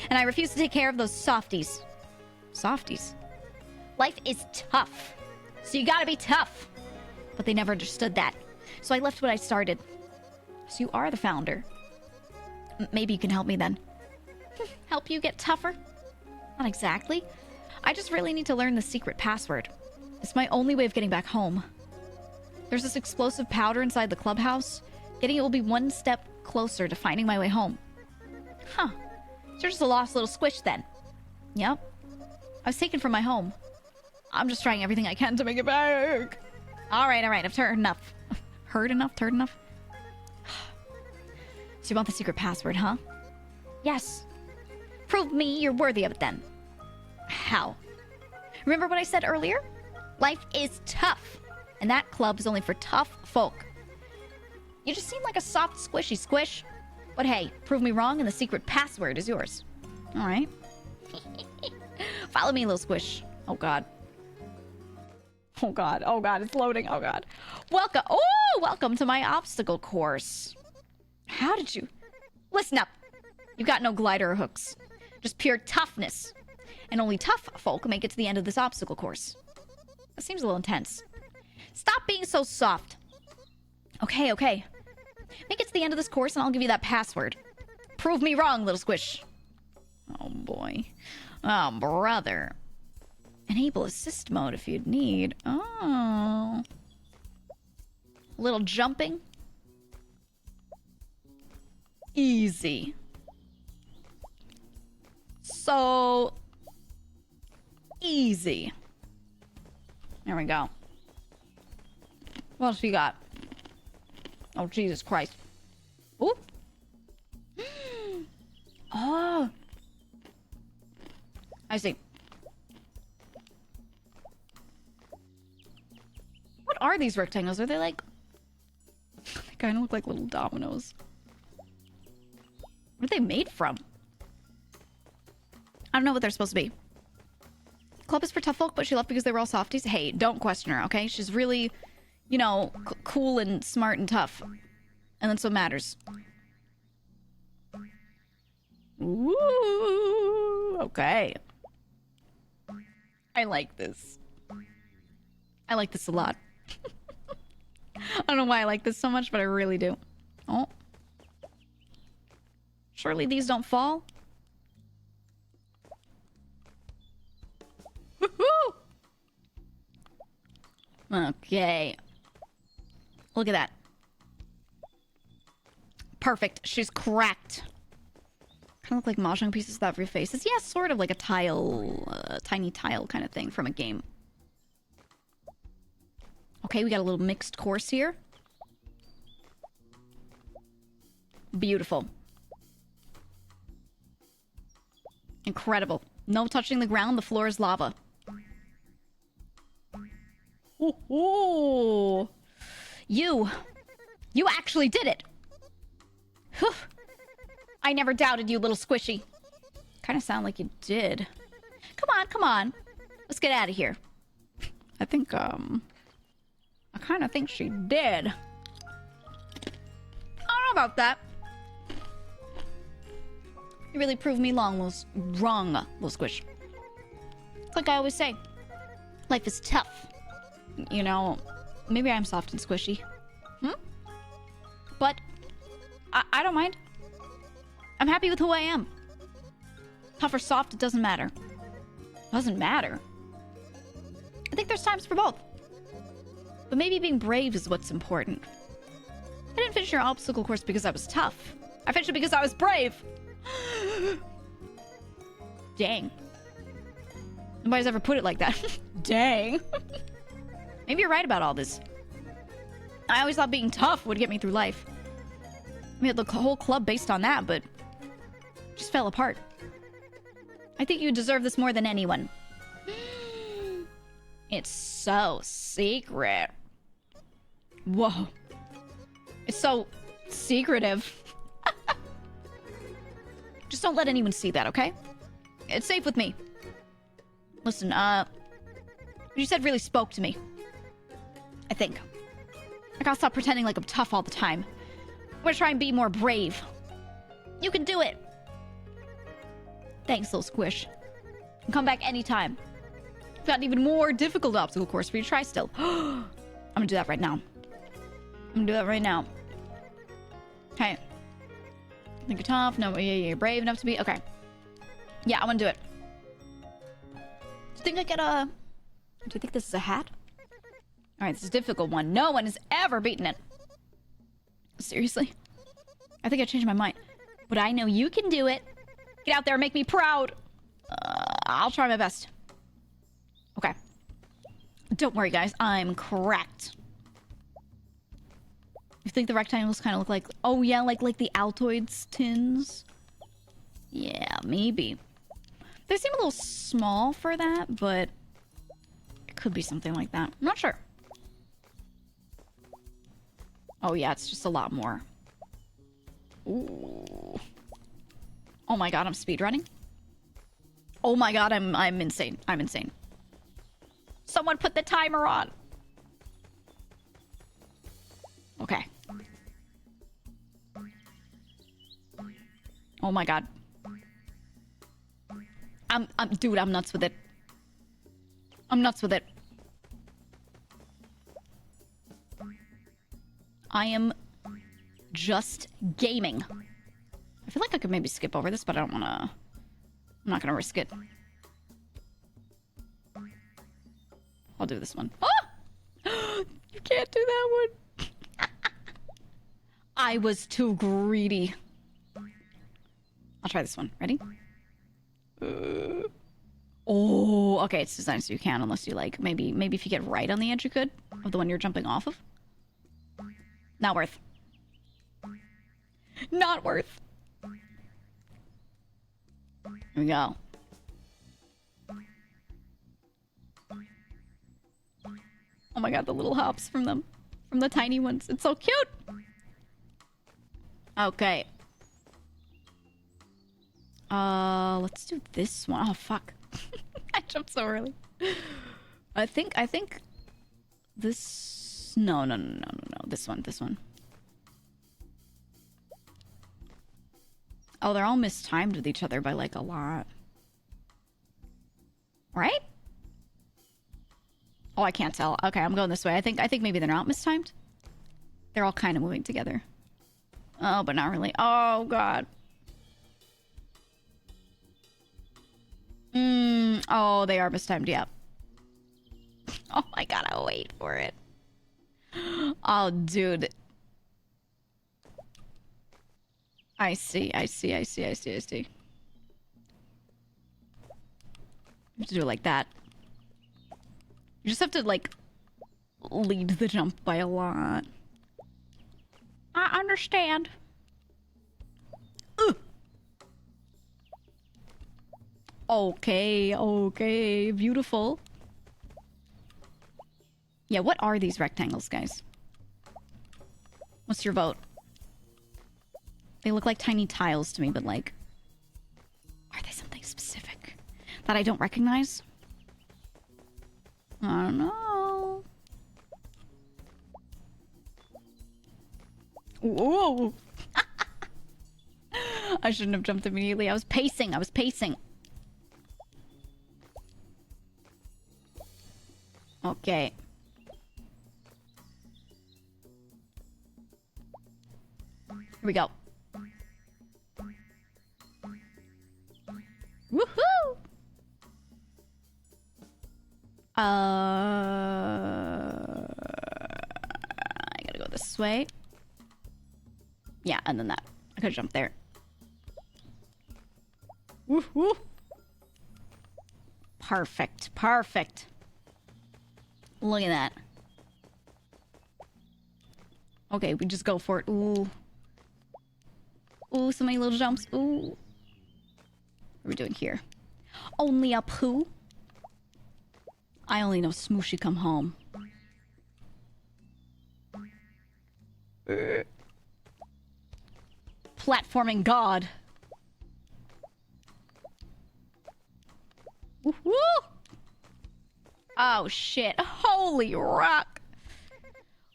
And I refuse to take care of those softies. Softies? Life is tough. So you gotta be tough. But they never understood that. So I left what I started. So you are the founder. Maybe you can help me then. Help you get tougher? Not exactly. I just really need to learn the secret password. It's my only way of getting back home. There's this explosive powder inside the clubhouse. Getting it will be one step closer to finding my way home. Huh. So you're just a lost little squish then. Yep. I was taken from my home. I'm just trying everything I can to make it back. Alright. I've heard enough. Heard enough? So you want the secret password, huh? Yes. Prove me you're worthy of it then. How? Remember what I said earlier? Life is tough. And that club is only for tough folk. You just seem like a soft, squishy squish. But hey, prove me wrong and the secret password is yours. Alright. Follow me, little squish. Oh, God. Oh, God, it's loading. Oh, God. Welcome to my obstacle course. How did you... Listen up. You've got no glider or hooks. Just pure toughness. And only tough folk make it to the end of this obstacle course. That seems a little intense. Stop being so soft. Okay. Make it to the end of this course and I'll give you that password. Prove me wrong, little squish. Oh, boy. Oh, brother. Enable assist mode if you'd need. Oh. A little jumping. Easy. So easy. There we go. What else we got? Oh, Jesus Christ. Ooh. Oh. I see. these rectangles? Are they like... They kind of look like little dominoes. What are they made from? I don't know what they're supposed to be. Club is for tough folk, but she left because they were all softies. Hey, don't question her, okay? She's really, you know, cool and smart and tough. And that's what matters. Ooh, okay. I like this. I like this a lot. I don't know why I like this so much, but I really do. Oh. Surely these don't fall? Woohoo! Okay. Look at that. Perfect. She's cracked. Kind of look like mahjong pieces without real faces. Yeah, sort of like a tile, tiny tile kind of thing from a game. Okay, we got a little mixed course here. Beautiful. Incredible. No touching the ground, the floor is lava. Ooh. You actually did it. Whew. I never doubted you, little squishy. Kind of sound like you did. Come on. Let's get out of here. I think, I kind of think she did. I don't know about that. You really proved me wrong, little squish. It's like I always say, life is tough. You know, maybe I'm soft and squishy. But I don't mind. I'm happy with who I am. Tough or soft, it doesn't matter. Doesn't matter. I think there's times for both. But maybe being brave is what's important. I didn't finish your obstacle course because I was tough. I finished it because I was brave. Dang. Nobody's ever put it like that. Dang. Maybe you're right about all this. I always thought being tough would get me through life. We had the whole club based on that, but just fell apart. I think you deserve this more than anyone. It's so secret. Whoa. It's so secretive. Just don't let anyone see that, okay? It's safe with me. Listen, what you said really spoke to me. I think. I gotta stop pretending like I'm tough all the time. I'm gonna try and be more brave. You can do it. Thanks, little squish. And come back anytime. I've got an even more difficult obstacle course for you to try still. I'm gonna do that right now. Okay. Think you're tough? No, you're brave enough to be? Okay. Yeah, I wanna do it. Do you think I get a... Do you think this is a hat? Alright, this is a difficult one. No one has ever beaten it. Seriously? I think I changed my mind. But I know you can do it. Get out there and make me proud. I'll try my best. Okay. Don't worry, guys. I'm cracked. You think the rectangles kind of look like... Oh, yeah, like the Altoids tins? Yeah, maybe. They seem a little small for that, but... It could be something like that. I'm not sure. Oh, yeah, it's just a lot more. Ooh. Oh my god, I'm speedrunning? Oh my god, I'm insane. I'm insane. Someone put the timer on. Okay. Oh my god. Dude, I'm nuts with it. I'm nuts with it. I am just gaming. I feel like I could maybe skip over this, but I don't wanna... I'm not gonna risk it. I'll do this one. Oh! You can't do that one. I was too greedy. I'll try this one. Ready? Oh, okay, it's designed so you can, unless you like, maybe if you get right on the edge you could, of the one you're jumping off of. Not worth. Not worth. Here we go. Oh my god, the little hops from them. From the tiny ones. It's so cute! Okay. Let's do this one. Oh, fuck. I jumped so early. I think this... No. This one. Oh, they're all mistimed with each other by, like, a lot. Right? Oh, I can't tell. Okay, I'm going this way. I think maybe they're not mistimed. They're all kind of moving together. Oh, but not really. Oh, God. Oh, they are mistimed, yeah. Oh my god, I'll wait for it. Oh, dude. I see. You have to do it like that. You just have to, like, lead the jump by a lot. I understand. Ooh. Okay, beautiful. Yeah, what are these rectangles, guys? What's your vote? They look like tiny tiles to me, but like... Are they something specific that I don't recognize? I don't know. Whoa! I shouldn't have jumped immediately. I was pacing. Okay. Here we go. Woohoo! I gotta go this way. Yeah, and then that. I could jump there. Woohoo! Perfect. Look at that. Okay, we just go for it. Ooh. Ooh, so many little jumps. Ooh. What are we doing here? Only a poo? I only know Smooshy come home. Platforming god. Woohoo! Oh shit. Holy rock.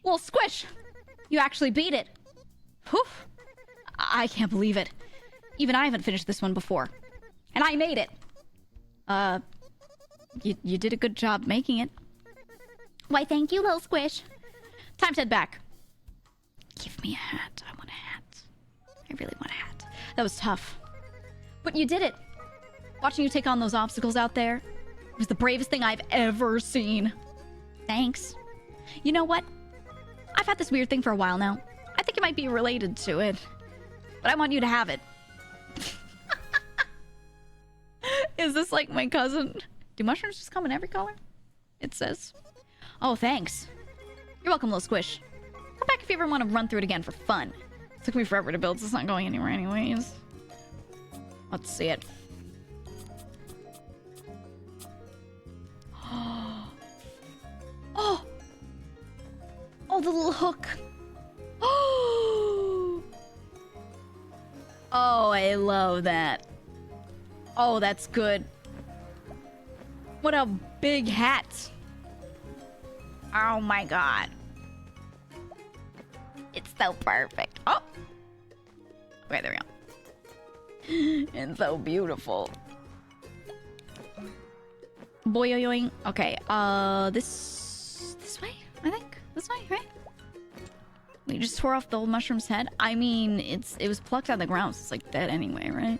Well, Squish, you actually beat it. Whew. I can't believe it. Even I haven't finished this one before. And I made it. You did a good job making it. Why, thank you, little Squish. Time to head back. Give me a hat. I want a hat. I really want a hat. That was tough. But you did it. Watching you take on those obstacles out there, it was the bravest thing I've ever seen. Thanks. You know what? I've had this weird thing for a while now. I think it might be related to it. But I want you to have it. Is this like my cousin? Do mushrooms just come in every color? It says. Oh, thanks. You're welcome, little Squish. Come back if you ever want to run through it again for fun. It took me forever to build, so it's not going anywhere anyways. Let's see it. Oh! Oh, the little hook. Oh! Oh, I love that. Oh, that's good. What a big hat. Oh my god. It's so perfect. Oh! Okay, there we go. And so beautiful. Boing. Okay, this way, I think. This way, right? We just tore off the old mushroom's head. I mean, it was plucked out of the ground, so it's like dead anyway, right?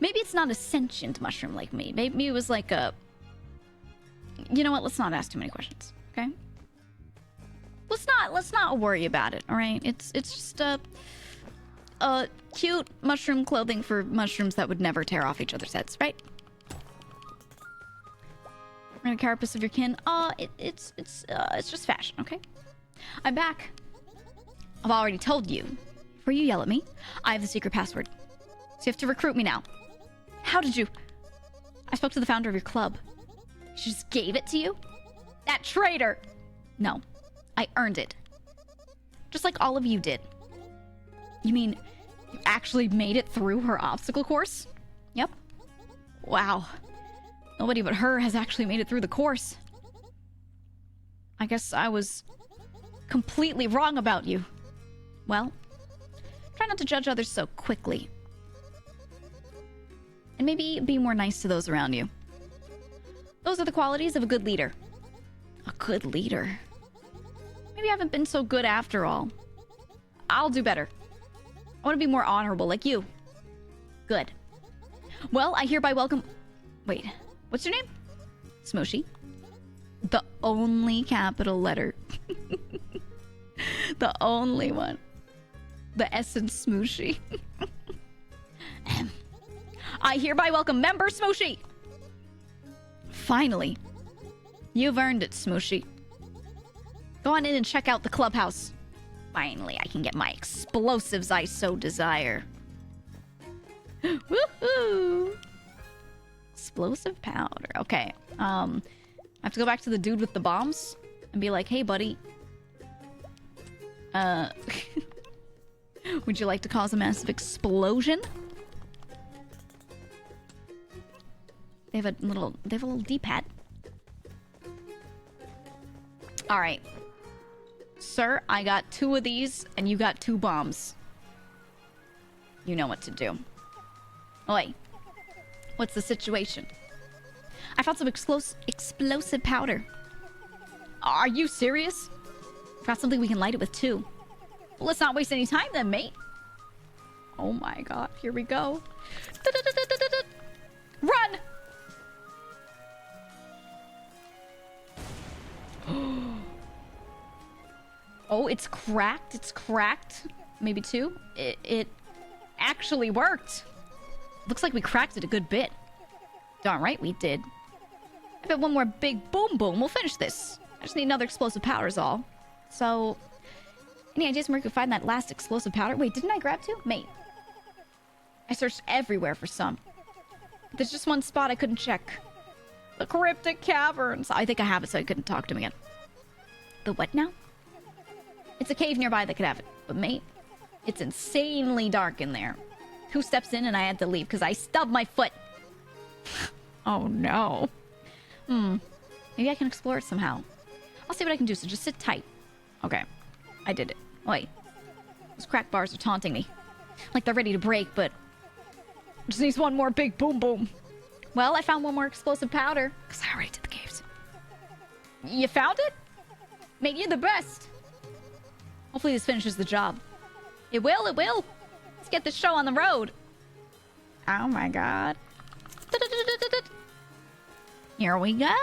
Maybe it's not a sentient mushroom like me. Maybe it was like a... You know what? Let's not ask too many questions, okay? Let's not worry about it, all right? It's just a cute mushroom clothing for mushrooms that would never tear off each other's heads, right? We're gonna carapace of your kin. It's just fashion, okay? I'm back. I've already told you. Before you yell at me, I have the secret password. So you have to recruit me now. How did you? I spoke to the founder of your club. She just gave it to you? That traitor! No, I earned it. Just like all of you did. You mean you actually made it through her obstacle course? Yep. Wow. Nobody but her has actually made it through the course. I guess I was completely wrong about you. Well, try not to judge others so quickly. And maybe be more nice to those around you. Those are the qualities of a good leader. A good leader? Maybe I haven't been so good after all. I'll do better. I want to be more honorable like you. Good. Well, I hereby welcome... Wait, what's your name? Smooshy. The only capital letter. The only one. The essence Smooshy. I hereby welcome member Smooshy. Finally. You've earned it, Smooshy. Go on in and check out the clubhouse. Finally, I can get my explosives I so desire. Woohoo! Explosive powder. Okay. I have to go back to the dude with the bombs and be like, hey, buddy. Would you like to cause a massive explosion? They have a little D-pad. All right. Sir, I got 2 of these, and you got 2 bombs. You know what to do. Oi. What's the situation? I found some explosive powder. Are you serious? Found something we can light it with, too. Well, let's not waste any time then, mate. Oh my god, here we go. Run! Oh, it's cracked. It's cracked. Maybe 2. It actually worked. Looks like we cracked it a good bit. Darn right we did. I bet one more big boom boom we'll finish this. I just need another explosive powder is all. So, any ideas where we could find that last explosive powder? Wait, didn't I grab 2? Mate. I searched everywhere for some. But there's just one spot I couldn't check. The cryptic caverns. I think I have it so I couldn't talk to him again. The what now? It's a cave nearby that could have it. But mate, it's insanely dark in there. 2 steps in and I had to leave because I stubbed my foot. Oh no. Maybe I can explore it somehow. I'll see what I can do, so just sit tight. Okay. I did it. Wait. Those crack bars are taunting me. Like they're ready to break, but... just needs one more big boom boom. Well, I found one more explosive powder. Because I already did the caves. You found it? Mate, you're the best. Hopefully this finishes the job. It will, it will. Let's get this show on the road. Oh my god. Here we go.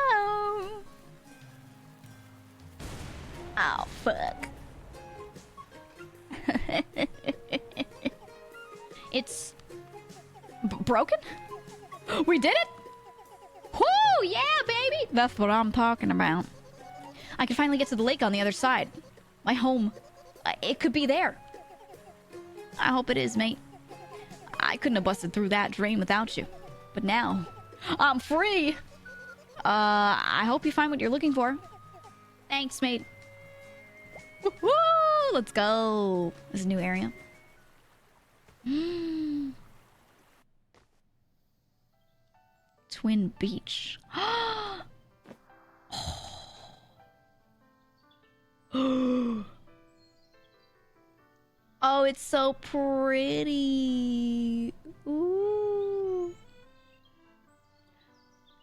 Oh, fuck. It's... broken? We did it? Whoo, yeah, baby! That's what I'm talking about. I can finally get to the lake on the other side. My home. It could be there. I hope it is, mate. I couldn't have busted through that drain without you. But now, I'm free! I hope you find what you're looking for. Thanks, mate. Woo! Let's go. This is a new area. Twin Beach. Oh, it's so pretty. Ooh.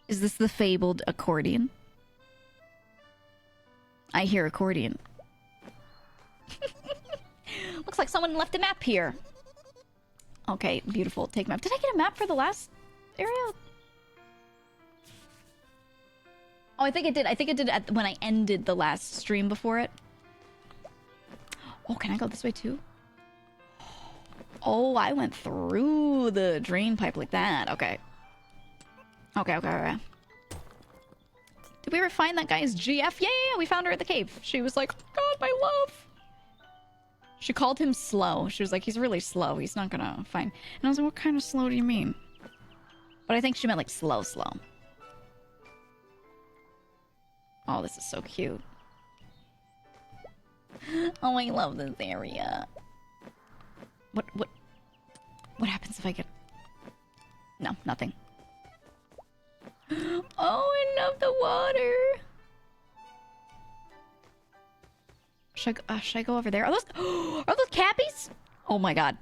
Is this the fabled accordion? I hear accordion. Looks like someone left a map here. Okay, beautiful. Take map. Did I get a map for the last area? Oh, I think it did. I think it did when I ended the last stream before it. Oh, can I go this way too? Oh, I went through the drain pipe like that. Okay. Okay. Did we ever find that guy's GF? Yeah, we found her at the cave. She was like, God, my love. She called him slow. She was like, he's really slow. He's not gonna find... And I was like, what kind of slow do you mean? But I think she meant like slow. Oh, this is so cute. Oh, I love this area. What happens if I get... No, nothing. Oh, I love the water. Should I go over there? Are those cappies? Oh my god.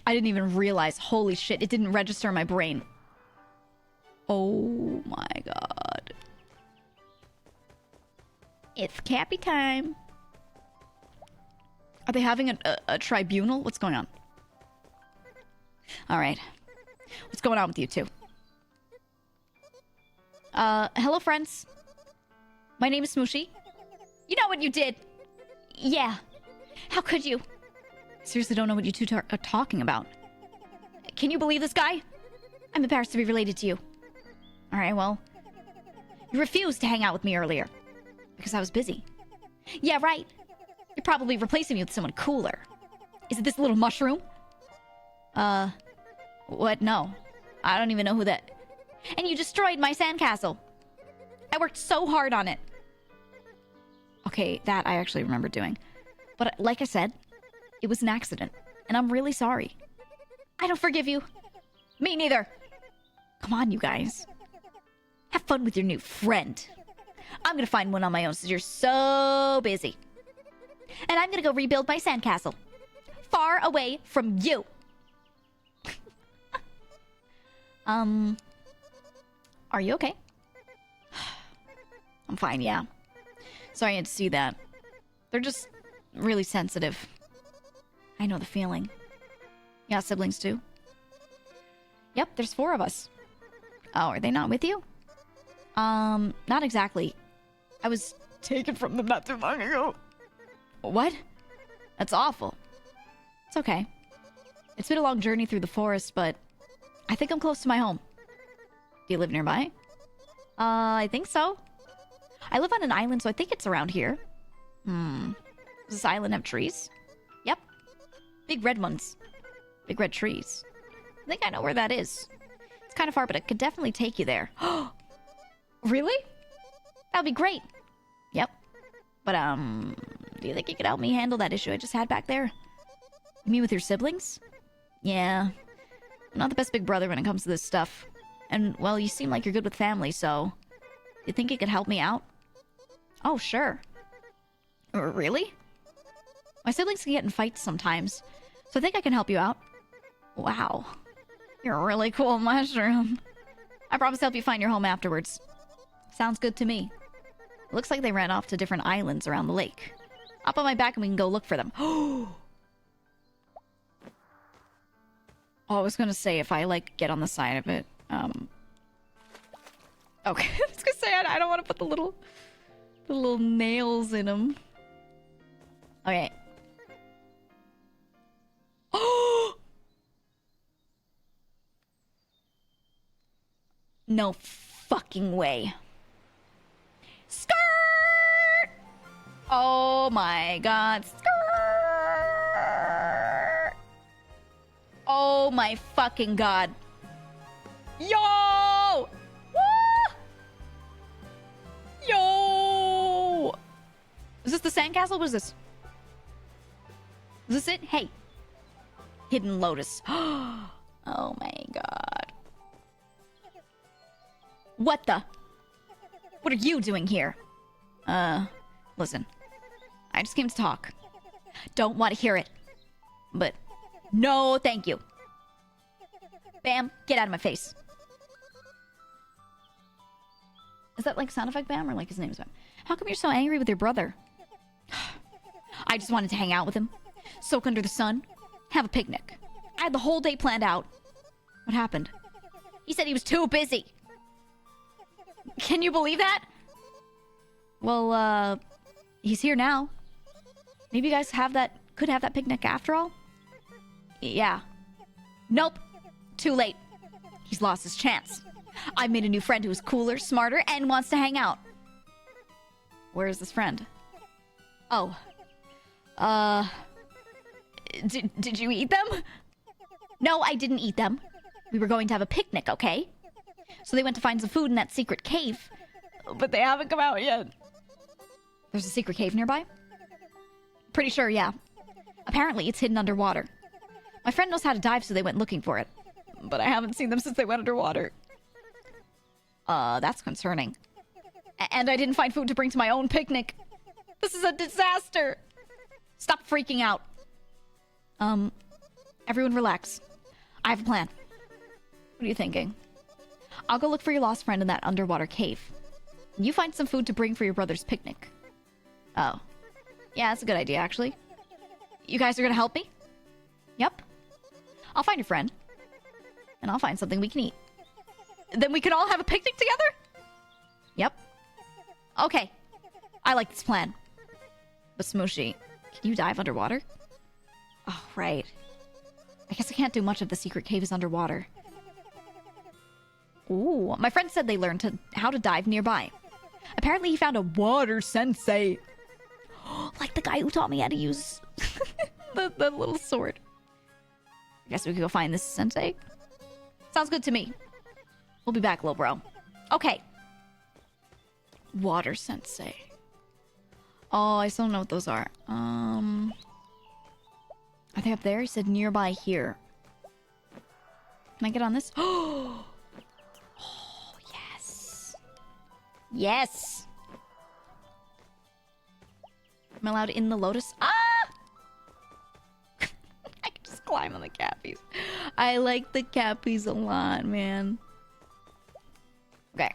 I didn't even realize. Holy shit, it didn't register in my brain. Oh my god. It's cappy time. Are they having a tribunal? What's going on? Alright. What's going on with you two? Hello friends. My name is Smooshy. You know what you did? Yeah. How could you? Seriously don't know what you two are talking about. Can you believe this guy? I'm embarrassed to be related to you. Alright, well. You refused to hang out with me earlier. Because I was busy. Yeah, right. You're probably replacing me with someone cooler. Is it this little mushroom? What? No. I don't even know who that... And you destroyed my sandcastle. I worked so hard on it. Okay, that I actually remember doing. But like I said, it was an accident. And I'm really sorry. I don't forgive you. Me neither. Come on, you guys. Have fun with your new friend. I'm gonna find one on my own since you're so busy. And I'm gonna go rebuild my sandcastle. Far away from you. Are you okay? I'm fine, yeah. Sorry I had to see that. They're just really sensitive. I know the feeling. Yeah, siblings too. Yep, there's 4 of us. Oh, are they not with you? Not exactly. I was taken from them not too long ago. What? That's awful. It's okay. It's been a long journey through the forest, but I think I'm close to my home. Do you live nearby? I think so. I live on an island, so I think it's around here. Does this island have trees? Yep. Big red ones. Big red trees. I think I know where that is. It's kind of far, but it could definitely take you there. Really? That'd be great. Yep. But, do you think you could help me handle that issue I just had back there? You mean with your siblings? Yeah. I'm not the best big brother when it comes to this stuff. And, well, you seem like you're good with family, so... You think you could help me out? Oh, sure. Really? My siblings can get in fights sometimes, so I think I can help you out. Wow. You're a really cool mushroom. I promise to help you find your home afterwards. Sounds good to me. Looks like they ran off to different islands around the lake. Hop on my back and we can go look for them. Oh, I was gonna say if I, like, get on the side of it, Okay, I was gonna say I don't want to put the little nails in them. Okay. Oh! No fucking way. Skirt! Oh my god. Skirt! Oh my fucking god. Yo! Woo! Yo! Is this the sandcastle? What is this? Is this it? Hey. Hidden Lotus. Oh my god. What the? What are you doing here? Listen. I just came to talk. Don't want to hear it. But, no thank you. Bam, get out of my face. Is that like sound effect Bam or like his name is Bam? How come you're so angry with your brother? I just wanted to hang out with him. Soak under the sun. Have a picnic. I had the whole day planned out. What happened? He said he was too busy. Can you believe that? Well, he's here now. Maybe you guys could have that picnic after all? Yeah. Nope. Too late. He's lost his chance. I made a new friend who is cooler, smarter, and wants to hang out. Where is this friend? Oh. Did you eat them? No, I didn't eat them. We were going to have a picnic, okay? So they went to find some food in that secret cave. but they haven't come out yet. There's a secret cave nearby? Pretty sure, yeah. Apparently, it's hidden underwater. My friend knows how to dive, so they went looking for it. But I haven't seen them since they went underwater. That's concerning. And I didn't find food to bring to my own picnic. This is a disaster! Stop freaking out. Everyone relax. I have a plan. What are you thinking? I'll go look for your lost friend in that underwater cave. You find some food to bring for your brother's picnic. Oh. Yeah, that's a good idea, actually. You guys are gonna help me? Yep. I'll find your friend. And I'll find something we can eat. Then we can all have a picnic together? Yep. Okay. I like this plan. But Smooshy, can you dive underwater? Oh, right. I guess I can't do much if the secret cave is underwater. Ooh, my friend said they learned how to dive nearby. Apparently he found a water sensei. Like the guy who taught me how to use the little sword. I guess we could go find this sensei. Sounds good to me. We'll be back, little bro. Okay. Water sensei. Oh, I still don't know what those are. Are they up there? He said nearby here. Can I get on this? Oh, yes. Yes. Am I allowed in the lotus? Ah! I can just climb on the cappies. I like the cappies a lot, man. Okay.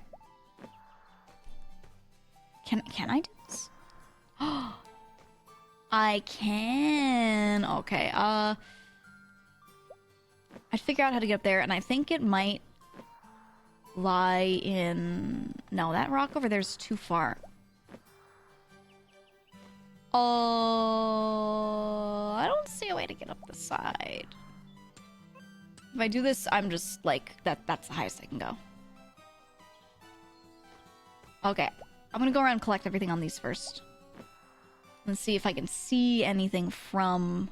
Can I do this? Oh, I can. Okay. I'd figure out how to get up there, and I think it might lie in... No, that rock over there is too far. Oh, I don't see a way to get up the side. If I do this, I'm just like, that's the highest I can go. Okay. I'm gonna go around and collect everything on these first. Let's see if I can see anything from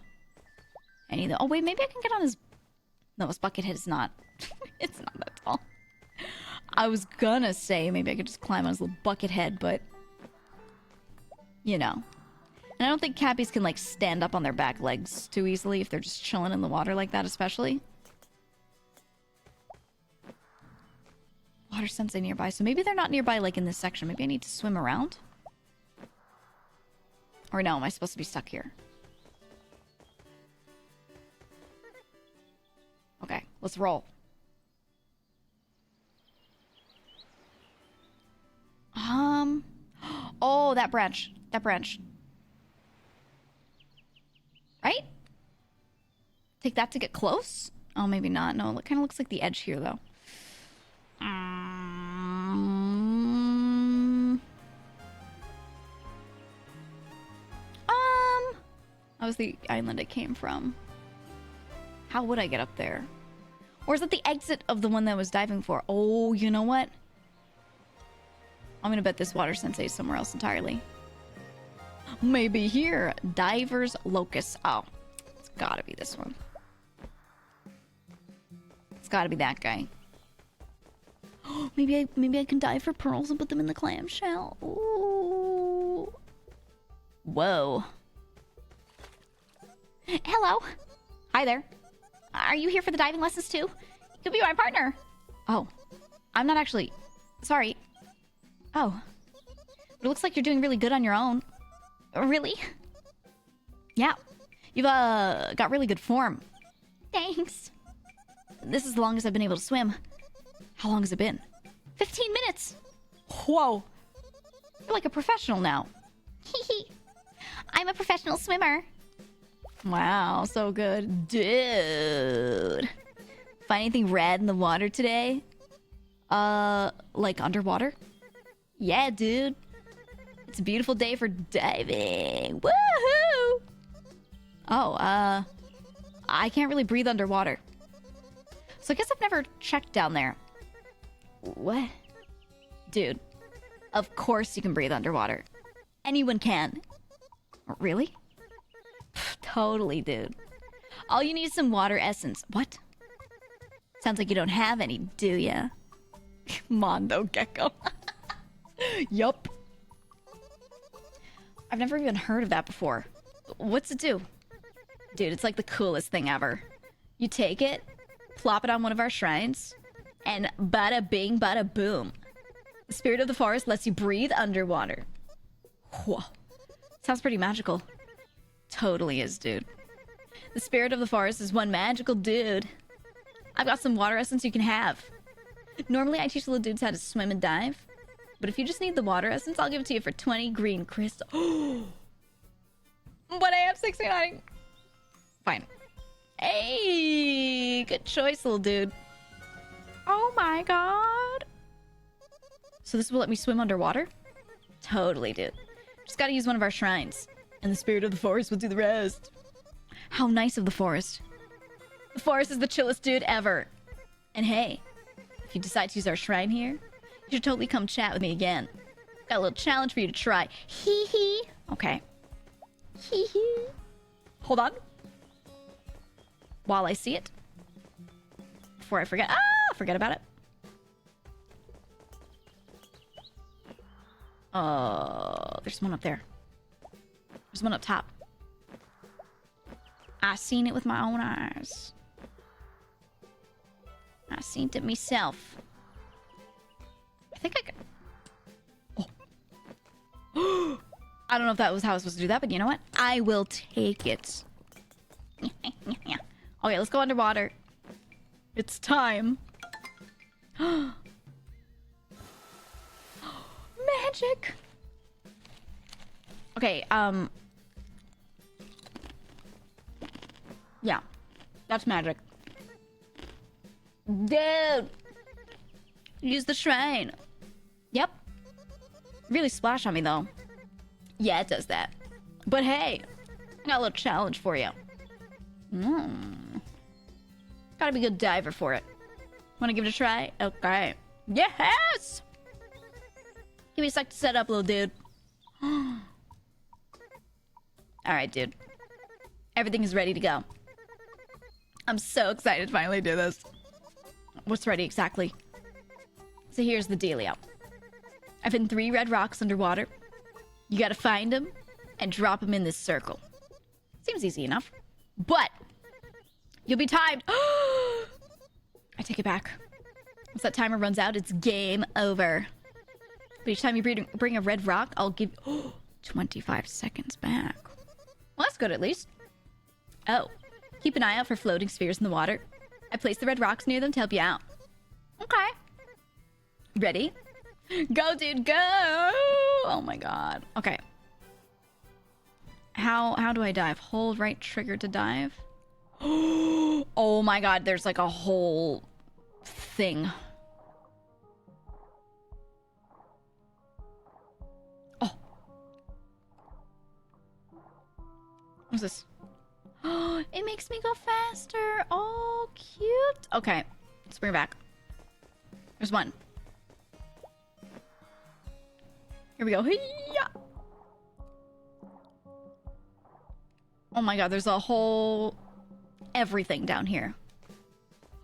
any of the... Oh, wait, maybe I can get on his... No, his bucket head is not... It's not that tall. I was gonna say maybe I could just climb on his little bucket head, but... You know. And I don't think cappies can, like, stand up on their back legs too easily if they're just chilling in the water like that, especially. Water sensei nearby. So maybe they're not nearby, like, in this section. Maybe I need to swim around? Or no, am I supposed to be stuck here? Okay, let's roll. Oh, that branch. That branch. Right? Take that to get close? Oh, maybe not. No, it kind of looks like the edge here, though. That was the island I came from. How would I get up there? Or is it the exit of the one that I was diving for? Oh, you know what? I'm gonna bet this water sensei is somewhere else entirely. Maybe here. Diver's Locust. Oh, it's gotta be this one. It's gotta be that guy. Oh, maybe I can dive for pearls and put them in the clamshell. Ooh. Whoa. Hello. Hi there. Are you here for the diving lessons too? You could be my partner. Oh, I'm not actually... Sorry. Oh. But it looks like you're doing really good on your own. Really? Yeah. You've, got really good form. Thanks. This is the longest I've been able to swim. How long has it been? 15 minutes. Whoa. You're like a professional now. Hee. I'm a professional swimmer. Wow, so good. Dude. Find anything red in the water today? Like underwater? Yeah, dude. It's a beautiful day for diving. Woohoo! Oh, I can't really breathe underwater. So I guess I've never checked down there. What? Dude, of course you can breathe underwater. Anyone can. Really? Totally, dude. All you need is some water essence. What? Sounds like you don't have any, do ya? Mondo Gecko. Yup. I've never even heard of that before. What's it do? Dude, it's like the coolest thing ever. You take it, plop it on one of our shrines, and bada bing, bada boom. The spirit of the forest lets you breathe underwater. Whoa. Sounds pretty magical. Totally is, dude. The spirit of the forest is one magical dude. I've got some water essence you can have. Normally, I teach little dudes how to swim and dive. But if you just need the water essence, I'll give it to you for 20 green crystal. But I have 69. Fine. Hey, good choice, little dude. Oh my god. So this will let me swim underwater? Totally, dude. Just gotta use one of our shrines. And the spirit of the forest will do the rest. How nice of the forest. The forest is the chillest dude ever. And hey, if you decide to use our shrine here, you should totally come chat with me again. Got a little challenge for you to try. Hee hee. Okay. Hee hee. Hold on. While I see it. Before I forget. Ah, forget about it. Oh, there's one up there. There's one up top. I seen it with my own eyes. I seen it myself. I think I could... Oh. I don't know if that was how I was supposed to do that, but you know what? I will take it. Okay, let's go underwater. It's time. Magic. Okay, yeah. That's magic. Dude! Use the shrine. Yep. Really splash on me, though. Yeah, it does that. But hey, I got a little challenge for you. Gotta be a good diver for it. Wanna give it a try? Okay. Yes! Give me a sec to set up, little dude. Alright, dude. Everything is ready to go. I'm so excited to finally do this. What's ready exactly? So here's the dealio. I've hidden 3 red rocks underwater. You gotta find them and drop them in this circle. Seems easy enough. But you'll be timed. I take it back. Once that timer runs out, it's game over. But each time you bring a red rock, I'll give 25 seconds back. Well, that's good at least. Oh, keep an eye out for floating spheres in the water. I place the red rocks near them to help you out. Okay. Ready? Go, dude, go! Oh my god. Okay. How do I dive? Hold right trigger to dive. Oh my god, there's like a whole thing. Oh. What's this? Oh, it makes me go faster. Oh, cute. Okay, let's bring it back. There's one. Here we go. Hey-ya! Oh my god, there's a whole... everything down here.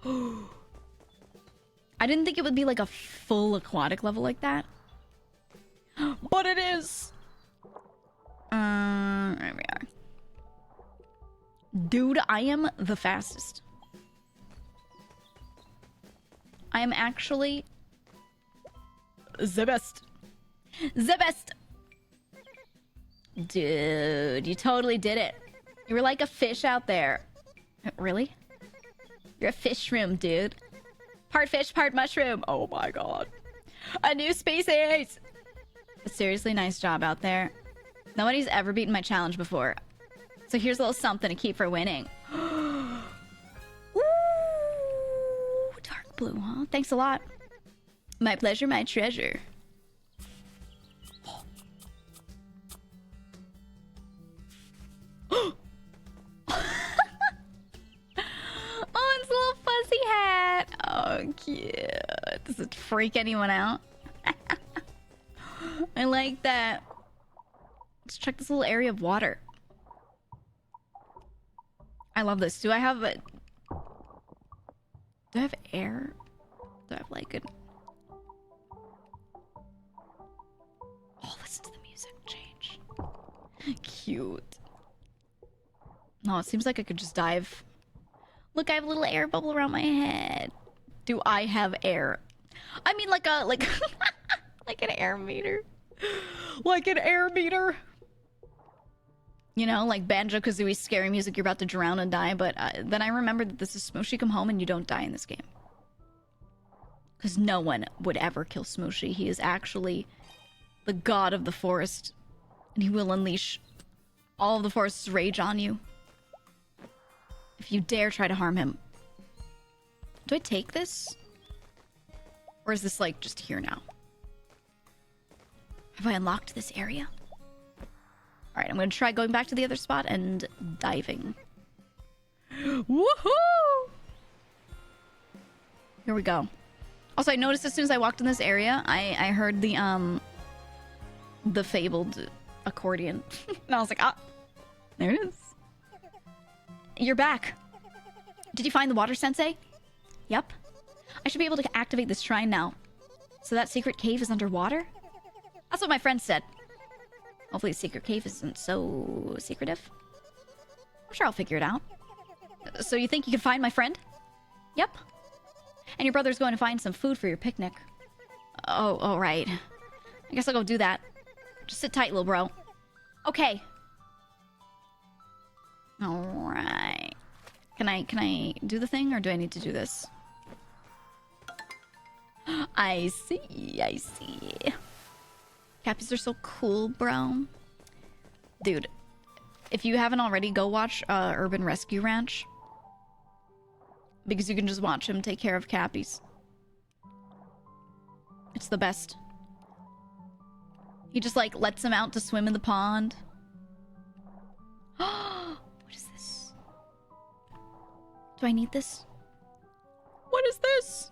I didn't think it would be like a full aquatic level like that. But it is! There we are. Dude, I am the fastest. I am actually... the best. The best! Dude, you totally did it. You were like a fish out there. Really? You're a fish room, dude. Part fish, part mushroom. Oh my god. A new species! But seriously, nice job out there. Nobody's ever beaten my challenge before. So here's a little something to keep for winning. Ooh, dark blue, huh? Thanks a lot. My pleasure, my treasure. Oh, it's a little fuzzy hat. Oh, cute. Does it freak anyone out? I like that. Let's check this little area of water. I love this. Do I have a... do I have air? Do I have like a... Cute. No, it seems like I could just dive. Look, I have a little air bubble around my head. Do I have air? I mean, like like an air meter. Like an air meter. You know, like Banjo-Kazooie scary music, you're about to drown and die, but then I remembered that this is Smooshy Come Home and you don't die in this game. Because no one would ever kill Smooshy. He is actually the god of the forest. And he will unleash all of the forest's rage on you. If you dare try to harm him. Do I take this? Or is this, like, just here now? Have I unlocked this area? Alright, I'm gonna try going back to the other spot and diving. Woohoo! Here we go. Also, I noticed as soon as I walked in this area, I heard the fabled accordion. And I was like, ah, there it is. You're back. Did you find the water sensei? Yep. I should be able to activate this shrine now. So that secret cave is underwater? That's what my friend said. Hopefully the secret cave isn't so secretive. I'm sure I'll figure it out. So you think you can find my friend? Yep. And your brother's going to find some food for your picnic. Oh, all right. I guess I'll go do that. Just sit tight, little bro. Okay. All right. Can I do the thing, or do I need to do this? I see. I see. Cappies are so cool, bro. Dude, if you haven't already, go watch Urban Rescue Ranch. Because you can just watch him take care of Cappies. It's the best. He just, like, lets them out to swim in the pond. What is this? Do I need this? What is this?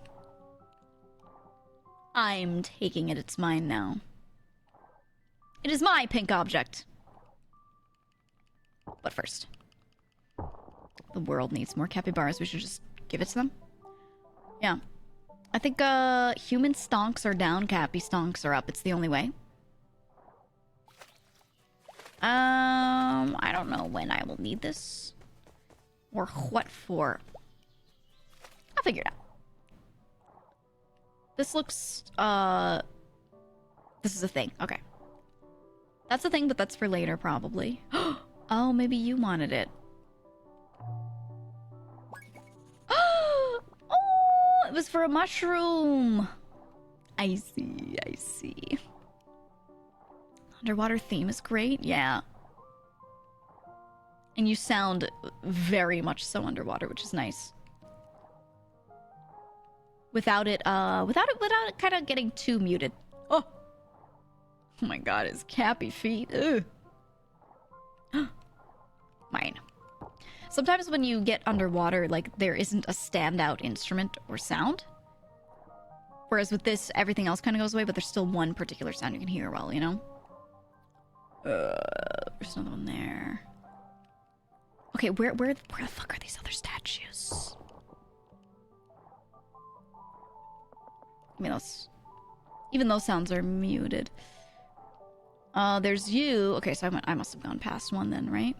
I'm taking it. It's mine now. It is my pink object. But first, the world needs more capybaras. We should just give it to them. Yeah. I think human stonks are down, cappy stonks are up. It's the only way. I don't know when I will need this. Or what for. I'll figure it out. This looks, this is a thing. Okay. That's a thing, but that's for later, probably. Oh, maybe you wanted it. Oh, it was for a mushroom. I see, I see. Underwater theme is great, yeah. And you sound very much so underwater, which is nice. Without it kind of getting too muted. Oh my god, his cappy feet. Ugh. Mine. Sometimes when you get underwater, like, there isn't a standout instrument or sound. Whereas with this, everything else kind of goes away, but there's still one particular sound you can hear well, you know? There's another one there. Okay, where the fuck are these other statues? I mean, even those sounds are muted. There's you. Okay, so I must have gone past one then, right?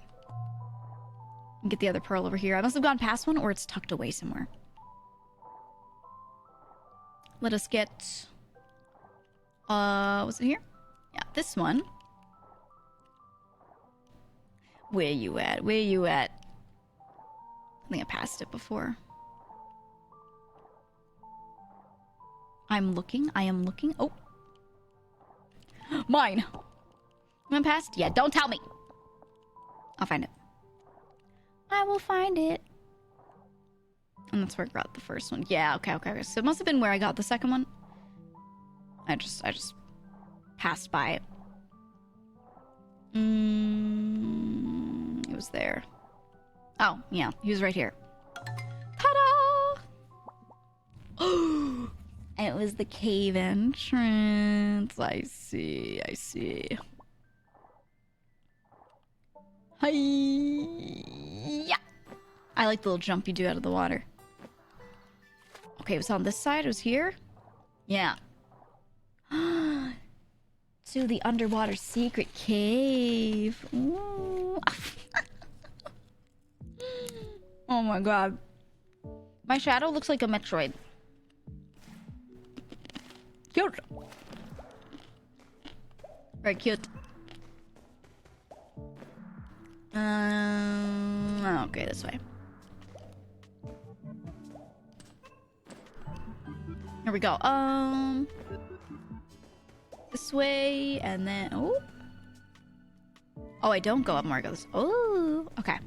Get the other pearl over here. I must have gone past one, or it's tucked away somewhere. Let us get... was it here? Yeah, this one. Where you at? Where you at? I think I passed it before. I'm looking. I am looking. Oh. Mine. I'm past? Yeah, don't tell me. I'll find it. I will find it. And that's where I got the first one. Yeah, okay. So it must have been where I got the second one. I just passed by it. It was there. Oh, yeah. He was right here. Ta-da! Oh! It was the cave entrance. I see. I see. Hi-ya! I like the little jump you do out of the water. Okay, it was on this side. It was here. Yeah. To to the underwater secret cave. Ooh. Oh my god. My shadow looks like a Metroid. Cute. Very cute. Okay, this way. Here we go. This way, and then oh, I don't go up more. I go this. Oh, okay.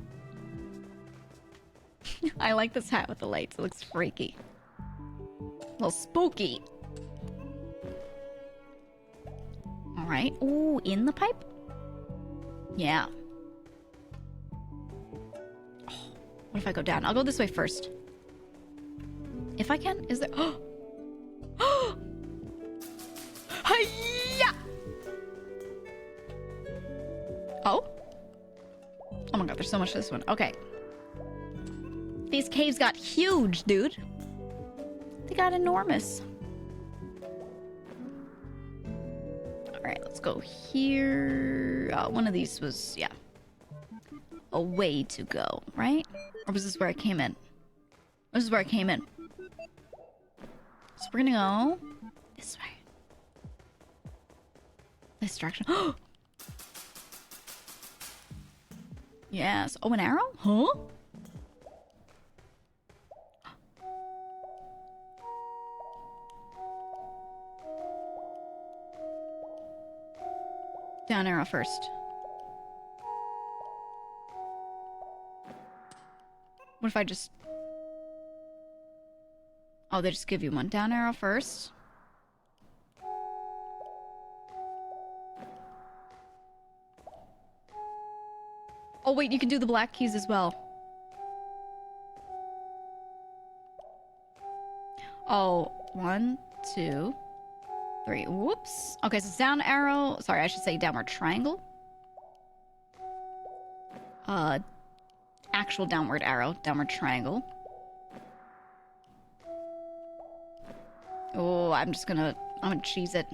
I like this hat with the lights. It looks freaky. A little spooky. All right. Ooh, in the pipe. Yeah. Oh, what if I go down? I'll go this way first. If I can. Is there? Oh. Hiya! Oh? Oh my god, there's so much to this one. Okay. These caves got huge, dude. They got enormous. Alright, let's go here. One of these was, yeah, a way to go, right? Or was this where I came in? This is where I came in. So we're gonna go this way. This direction. Yes. Oh, an arrow? Huh? Down arrow first. What if I just... Oh, they just give you one. Down arrow first. Oh, wait, you can do the black keys as well. Oh, 1, 2, 3. Whoops. Okay, so it's down arrow. Sorry, I should say downward triangle. Actual downward arrow. Downward triangle. Oh, I'm gonna cheese it.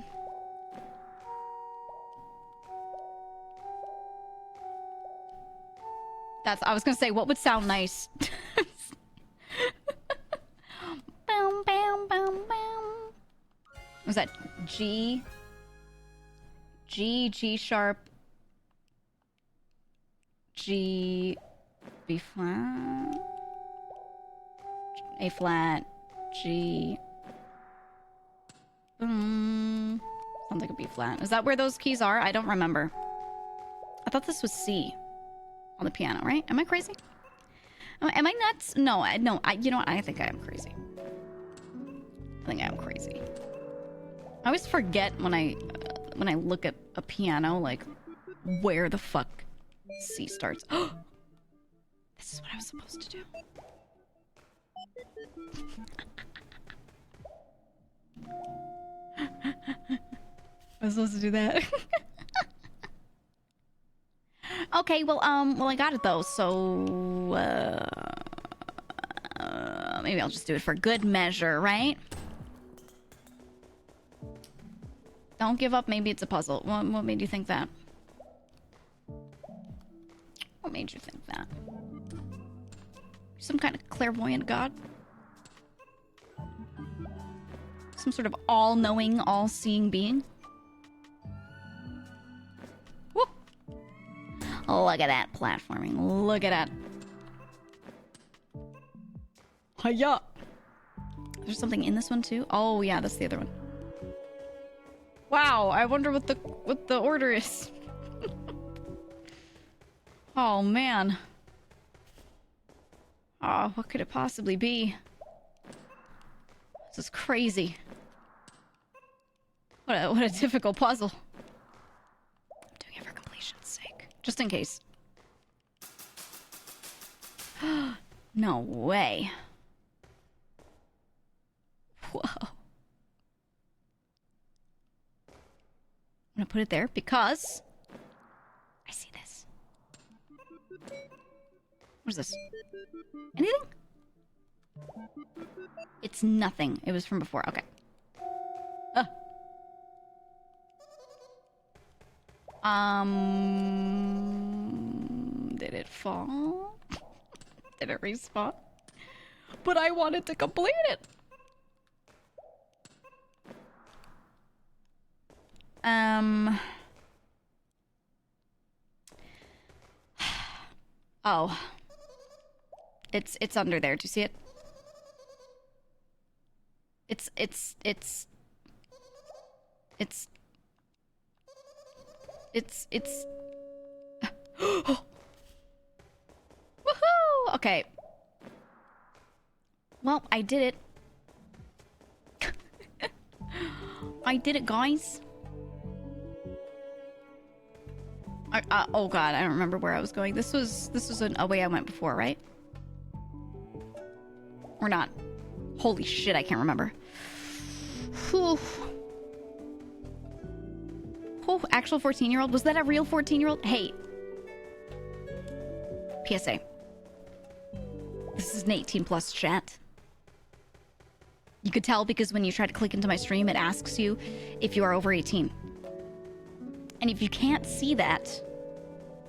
I was gonna say, what would sound nice? Bam, bam, bam, bam. Was that G? G sharp, G, B flat, A flat, G. Sounds like a B flat. Is that where those keys are? I don't remember. I thought this was C. On the piano, right? Am I crazy? Am I nuts? No, you know what? I think I am crazy. I think I am crazy. I always forget when I look at a piano, like, where the fuck C starts. Oh! This is what I was supposed to do. I was supposed to do that. Okay, well, I got it though, so maybe I'll just do it for good measure, right? Don't give up. Maybe it's a puzzle. What made you think that? What made you think that? Some kind of clairvoyant god? Some sort of all-knowing, all-seeing being? Whoop! Look at that platforming. Look at that. Hiya! There's something in this one too? Oh yeah, that's the other one. Wow, I wonder what the order is. Oh man. Oh, what could it possibly be? This is crazy. What a difficult puzzle. I'm doing it for completion's sake. Just in case. No way. Whoa. I'm gonna put it there because I see this. What is this? Anything? It's nothing. It was from before. Okay. Did it fall? Did it respawn? But I wanted to complete it. Oh. It's under there. Do you see it? It's Woohoo! Okay. Well, I did it. I did it, guys. Oh god, I don't remember where I was going. This was a way I went before, right? Or not? Holy shit, I can't remember. Whew. Oh, actual 14-year-old? Was that a real 14-year-old? Hey. PSA. This is an 18+ chat. You could tell because when you try to click into my stream, it asks you if you are over 18. And if you can't see that,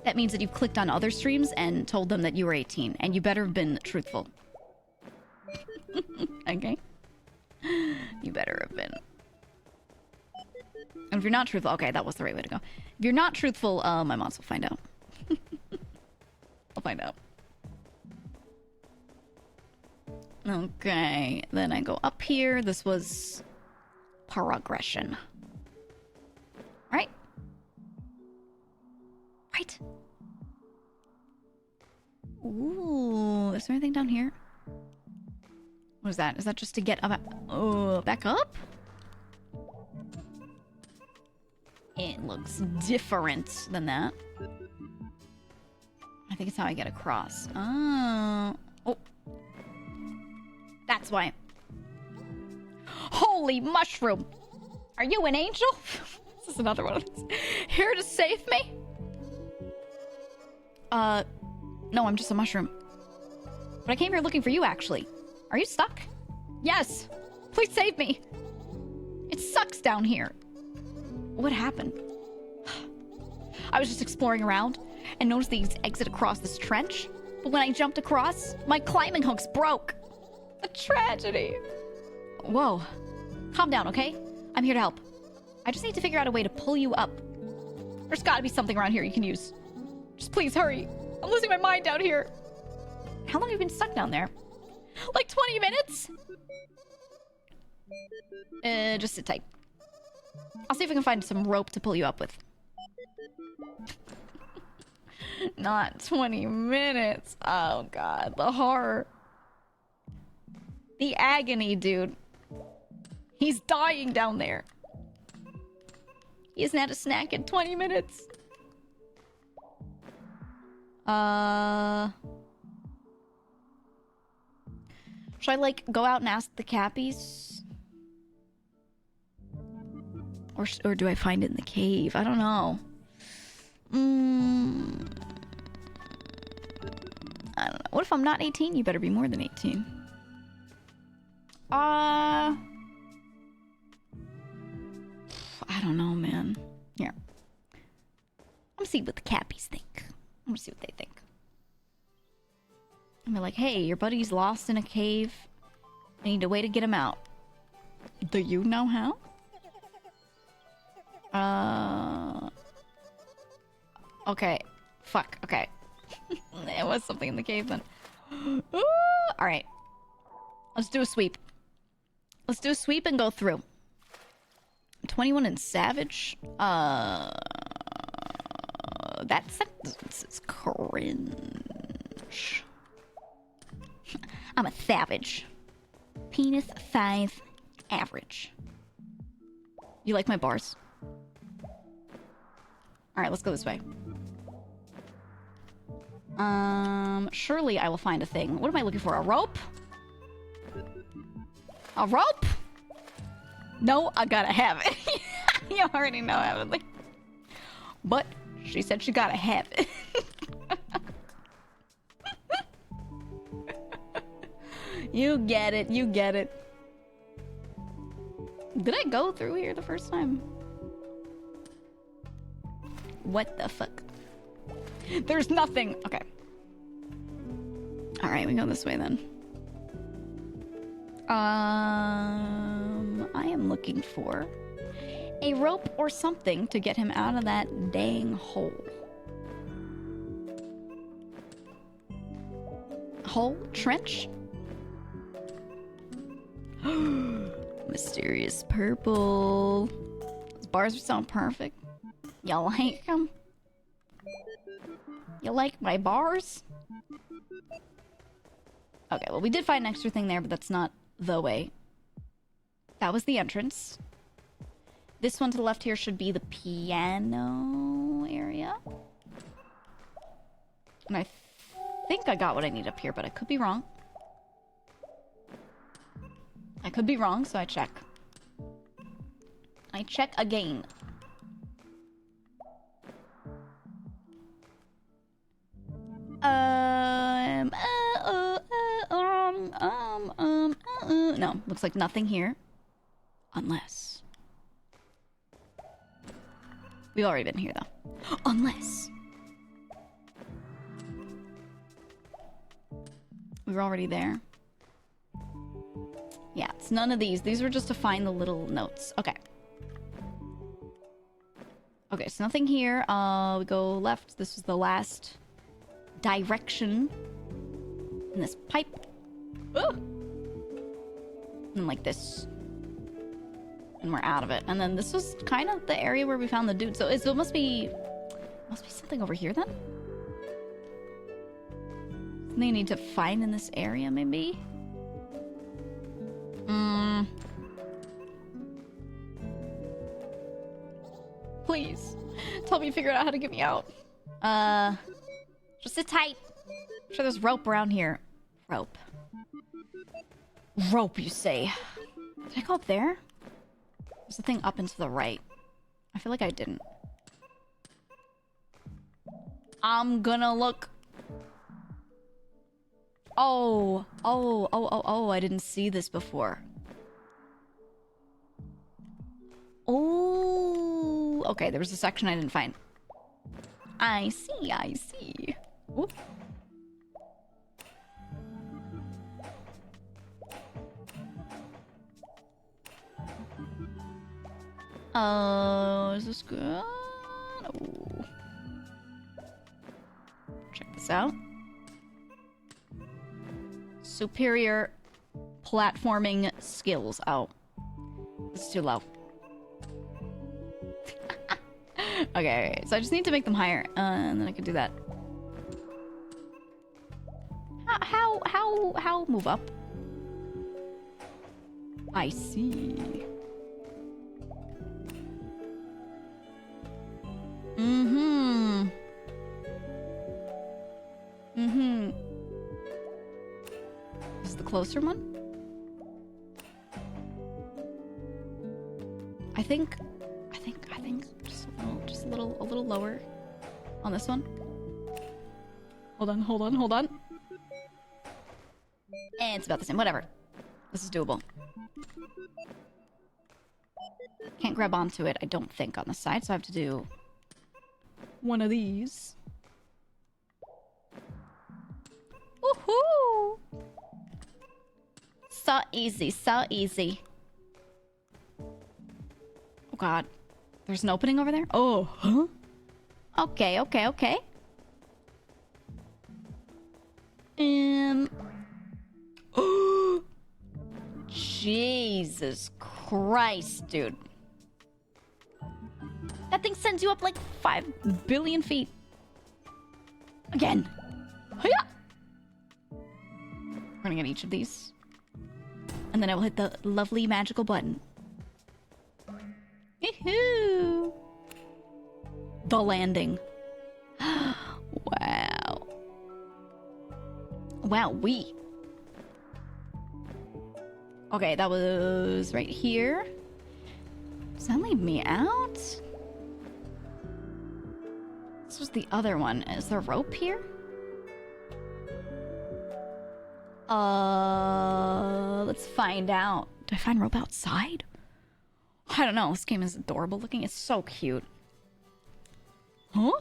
that means that you've clicked on other streams and told them that you were 18. And you better have been truthful. Okay? You better have been. And if you're not truthful... Okay, that was the right way to go. If you're not truthful, my moms will find out. I'll find out. Okay, then I go up here. This was progression. Right? Right? Ooh, is there anything down here? What is that? Is that just to get up? Back up? It looks different than that. I think it's how I get across. Oh. That's why. Holy mushroom! Are you an angel? This is another one of these. Here to save me? No, I'm just a mushroom. But I came here looking for you, actually. Are you stuck? Yes! Please save me! It sucks down here. What happened? I was just exploring around and noticed these exit across this trench. But when I jumped across, my climbing hooks broke. A tragedy. Whoa. Calm down, okay? I'm here to help. I just need to figure out a way to pull you up. There's gotta be something around here you can use. Just please hurry. I'm losing my mind down here. How long have you been stuck down there? Like 20 minutes? Just sit tight. I'll see if I can find some rope to pull you up with. Not 20 minutes. Oh god, the horror. The agony, dude. He's dying down there. He hasn't had a snack in 20 minutes. Should I, like, go out and ask the Cappies? Or do I find it in the cave? I don't know. I don't know. What if I'm not 18? You better be more than 18. I don't know, man. Here. I'm gonna see what the Cappies think. I'm gonna see what they think. I'm like, hey, your buddy's lost in a cave. I need a way to get him out. Do you know how? Okay. Fuck. Okay. There was something in the cave then. Alright. Let's do a sweep. Let's do a sweep and go through. 21 and Savage? That sentence is cringe. I'm a savage. Penis size average. You like my bars? Alright, let's go this way. Surely I will find a thing. What am I looking for? A rope? A rope? No, I gotta have it. You already know, haven't you? But she said she gotta have it. You get it, you get it. Did I go through here the first time? What the fuck? There's nothing. Okay. All right, we go this way then. I am looking for a rope or something to get him out of that dang hole. Hole? Trench? Mysterious purple. Those bars are so perfect. You like them? You like my bars? Okay, well, we did find an extra thing there, but that's not the way. That was the entrance. This one to the left here should be the piano area. And I think I got what I need up here, but I could be wrong. I could be wrong, so I check. I check again. No, looks like nothing here. Unless. We've already been here, though. Unless. We were already there. Yeah, it's none of these. These were just to find the little notes. Okay. Okay, so nothing here. We go left. This was the last direction in this pipe. Ooh. And like this. And we're out of it. And then this was kind of the area where we found the dude. So it must be something over here then? Something I need to find in this area, maybe? Please. Tell me you figured out how to get me out. Just sit tight. I'm sure there's rope around here. Rope. Rope, you say? Did I go up there? There's a thing up and to the right. I feel like I didn't. I'm gonna look. Oh, I didn't see this before. Oh, okay, there was a section I didn't find. I see. Whoop. Is this good? Oh. Check this out. Superior platforming skills. Oh. This is too low. Okay, so I just need to make them higher, and then I can do that. How move up? I see. This is the closer one? I think just a little lower on this one. Hold on. And it's about the same. Whatever. This is doable. Can't grab onto it, I don't think, on the side, so I have to do one of these. Woohoo! So easy, so easy. Oh god. There's an opening over there? Oh, huh? Okay. Jesus Christ, dude. That thing sends you up like 5 billion feet. Again. Hiya! We're gonna get each of these. And then I will hit the lovely magical button. Yee-hoo! The landing. Wow. Wow-wee. Okay, that was right here. Does that leave me out? This was the other one. Is there rope here? Let's find out. Did I find rope outside? I don't know. This game is adorable looking. It's so cute. Huh?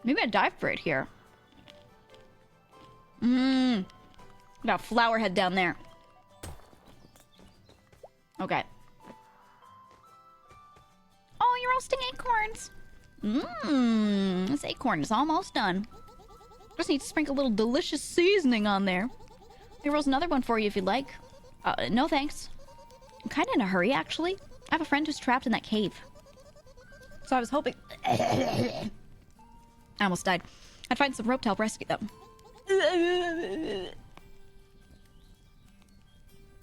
Maybe I dive for it here. Got a flower head down there. Okay. Oh, you're roasting acorns. This acorn is almost done. Just need to sprinkle a little delicious seasoning on there. I can roast another one for you if you'd like. No thanks. I'm kind of in a hurry, actually. I have a friend who's trapped in that cave. So I was hoping... I almost died. I'd find some rope to help rescue them.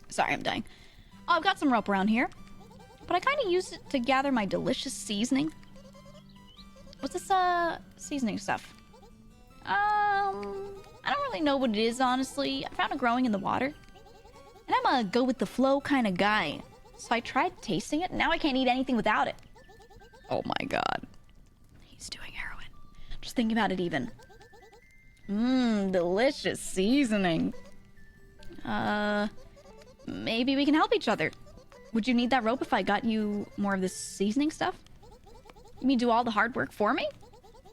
Sorry, I'm dying. Oh, I've got some rope around here. But I kind of used it to gather my delicious seasoning. What's this, seasoning stuff? I don't really know what it is, honestly. I found it growing in the water. And I'm a go-with-the-flow kind of guy. So I tried tasting it, and now I can't eat anything without it. Oh my god. He's doing heroin. Just thinking about it even. Delicious seasoning. Maybe we can help each other. Would you need that rope if I got you more of this seasoning stuff? You mean do all the hard work for me?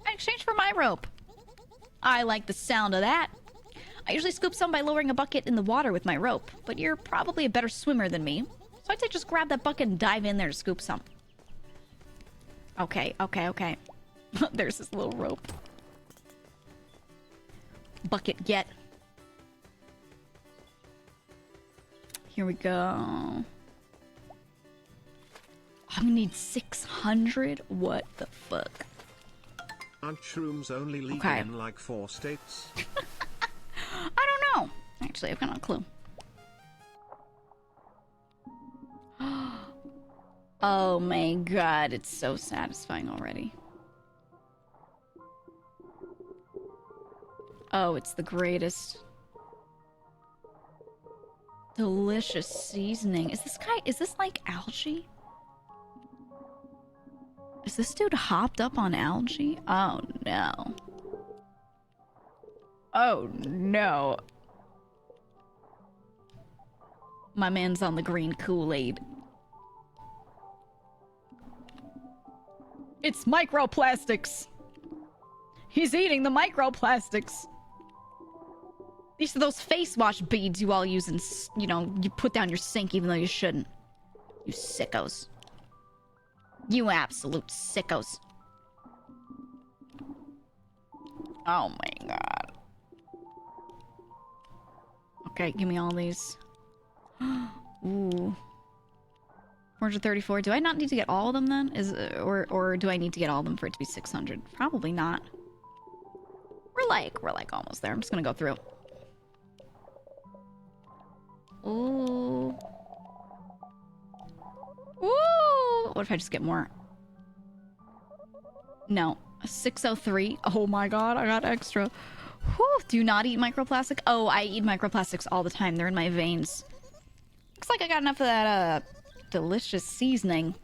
In exchange for my rope. I like the sound of that. I usually scoop some by lowering a bucket in the water with my rope, but you're probably a better swimmer than me. So I'd say just grab that bucket and dive in there to scoop some. Okay. There's this little rope. Bucket get. Here we go. I'm gonna need 600? What the fuck? Aren't shrooms only legal in like 4 states? I don't know. Actually, I've got no clue. Oh my god, it's so satisfying already. Oh, it's the greatest. Delicious seasoning. Is this like algae? Is this dude hopped up on algae? Oh no. Oh no. My man's on the green Kool-Aid. It's microplastics. He's eating the microplastics. These are those face wash beads you all use and, you know, you put down your sink even though you shouldn't. You sickos. You absolute sickos. Oh my god. Okay, give me all these. Ooh. 434. Do I not need to get all of them then? Or do I need to get all of them for it to be 600? Probably not. We're like almost there. I'm just gonna go through. Ooh. Ooh. What if I just get more? No. A 603. Oh my god, I got extra. Whew. Do you not eat microplastic? Oh, I eat microplastics all the time. They're in my veins. Looks like I got enough of that, delicious seasoning.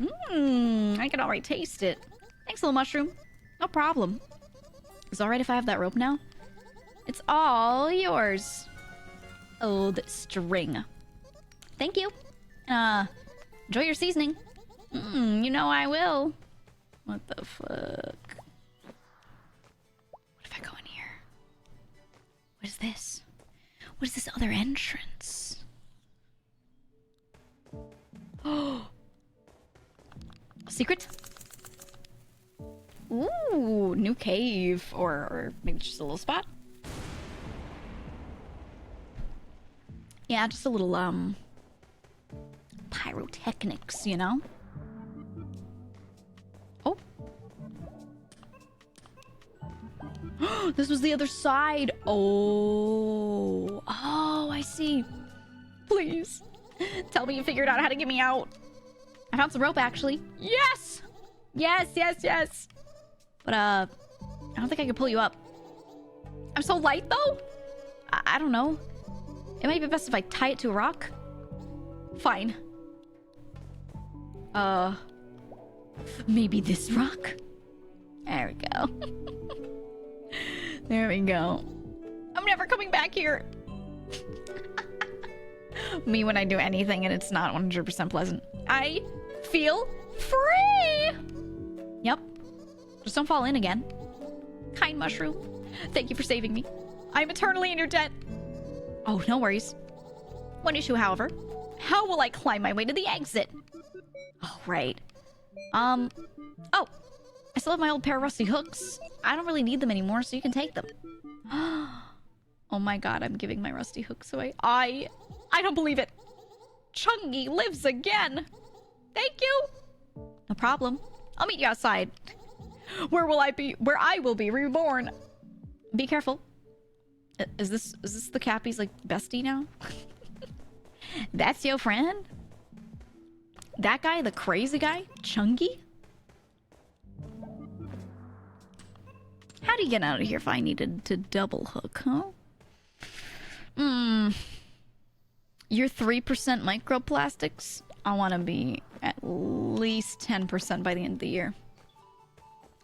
I can already taste it. Thanks, little mushroom. No problem. Is it alright if I have that rope now? It's all yours. Old string. Thank you. Enjoy your seasoning. You know I will. What the fuck? What if I go in here? What is this? What is this other entrance? Oh. Secret? Ooh, new cave. Or maybe just a little spot. Yeah, just a little, pyrotechnics, you know? Oh. This was the other side. Oh. Oh, I see. Please. Tell me you figured out how to get me out. I found some rope, actually. Yes! Yes. But, I don't think I can pull you up. I'm so light, though? I don't know. It might be best if I tie it to a rock. Fine. Maybe this rock? There we go. There we go. I'm never coming back here. Me when I do anything and it's not 100% pleasant. I feel free! Yep. Just don't fall in again. Kind mushroom, thank you for saving me. I'm eternally in your debt. Oh, no worries. One issue, however. How will I climb my way to the exit? Oh, right. Oh, I still have my old pair of rusty hooks. I don't really need them anymore, so you can take them. Oh my god, I'm giving my rusty hooks away. I don't believe it. Chungi lives again. Thank you. No problem. I'll meet you outside. Where I will be reborn. Be careful. Is this the Cappy's like bestie now? That's your friend? That guy, the crazy guy? Chungi? How do you get out of here if I needed to double hook, huh? You're 3% microplastics? I want to be at least 10% by the end of the year.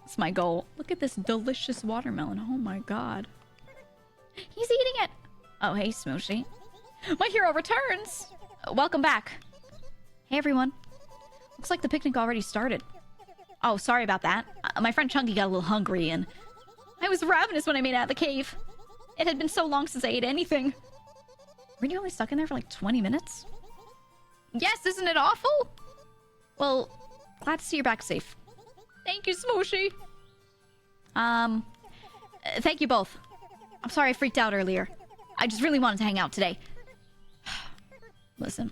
That's my goal. Look at this delicious watermelon. Oh my god. He's eating it! Oh, hey, Smooshy. My hero returns! Welcome back. Hey, everyone. Looks like the picnic already started. Oh, sorry about that. My friend Chunky got a little hungry and... I was ravenous when I made it out of the cave. It had been so long since I ate anything. Were you only stuck in there for like 20 minutes? Yes, isn't it awful? Well, glad to see you're back safe. Thank you, Smooshy. Thank you both. I'm sorry I freaked out earlier. I just really wanted to hang out today. Listen,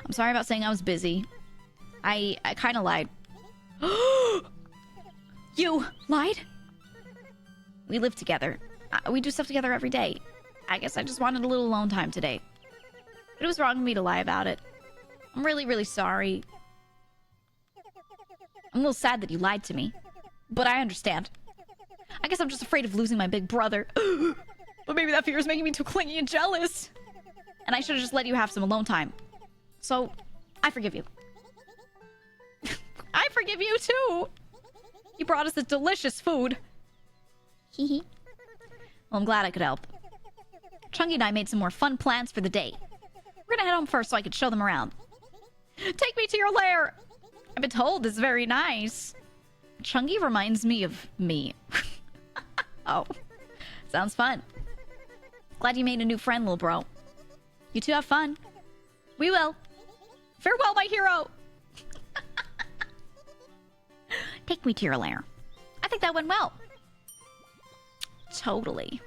I'm sorry about saying I was busy. I kind of lied. You lied? We live together. We do stuff together every day. I guess I just wanted a little alone time today. But it was wrong of me to lie about it. I'm really, really sorry. I'm a little sad that you lied to me. But I understand. I guess I'm just afraid of losing my big brother. But maybe that fear is making me too clingy and jealous. And I should have just let you have some alone time. So, I forgive you. I forgive you too! You brought us this delicious food. Hee. Well, I'm glad I could help. Chunky and I made some more fun plans for the day. We're gonna head home first so I can show them around. Take me to your lair! I've been told it's very nice. Chunky reminds me of me. Oh, sounds fun. Glad you made a new friend, little bro. You two have fun. We will. Farewell, my hero! Take me to your lair. I think that went well. Totally.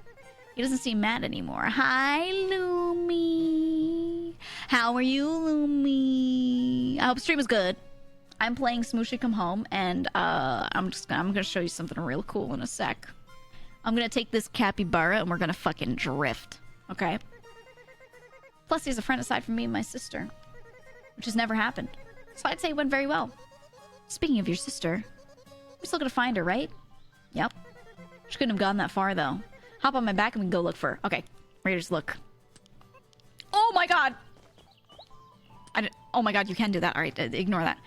He doesn't seem mad anymore. Hi, Lumi. How are you, Lumi? I hope the stream was good. I'm playing Smooshy Come Home, and I'm gonna show you something real cool in a sec. I'm gonna take this capybara, and we're gonna fucking drift. Okay? Plus, he's a friend aside from me and my sister, which has never happened. So I'd say it went very well. Speaking of your sister, we're still gonna find her, right? Yep. She couldn't have gone that far, though. Hop on my back and we can go look for her. Okay, ready to just look. Oh my god! Oh my god, you can do that. Alright, ignore that.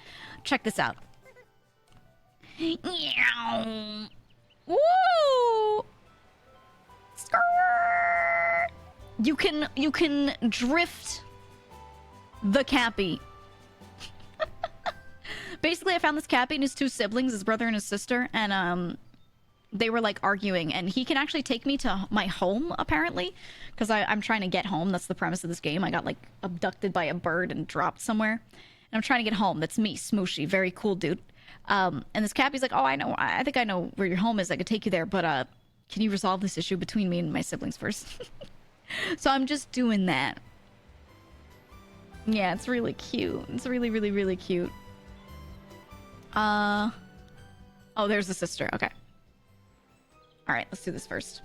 Check this out. Woo! Skirt! You can drift the Cappy. Basically, I found this Cappy and his two siblings, his brother and his sister, and they were like arguing, and he can actually take me to my home apparently, because I'm trying to get home. That's the premise of this game. I got like abducted by a bird and dropped somewhere, and I'm trying to get home. That's me, Smooshy, very cool dude. And this Cappy's like, oh, I think I know where your home is. I could take you there, but can you resolve this issue between me and my siblings first? So I'm just doing that. Yeah, it's really cute. It's really, really, really cute. Oh, there's the sister. Okay. Alright, let's do this first.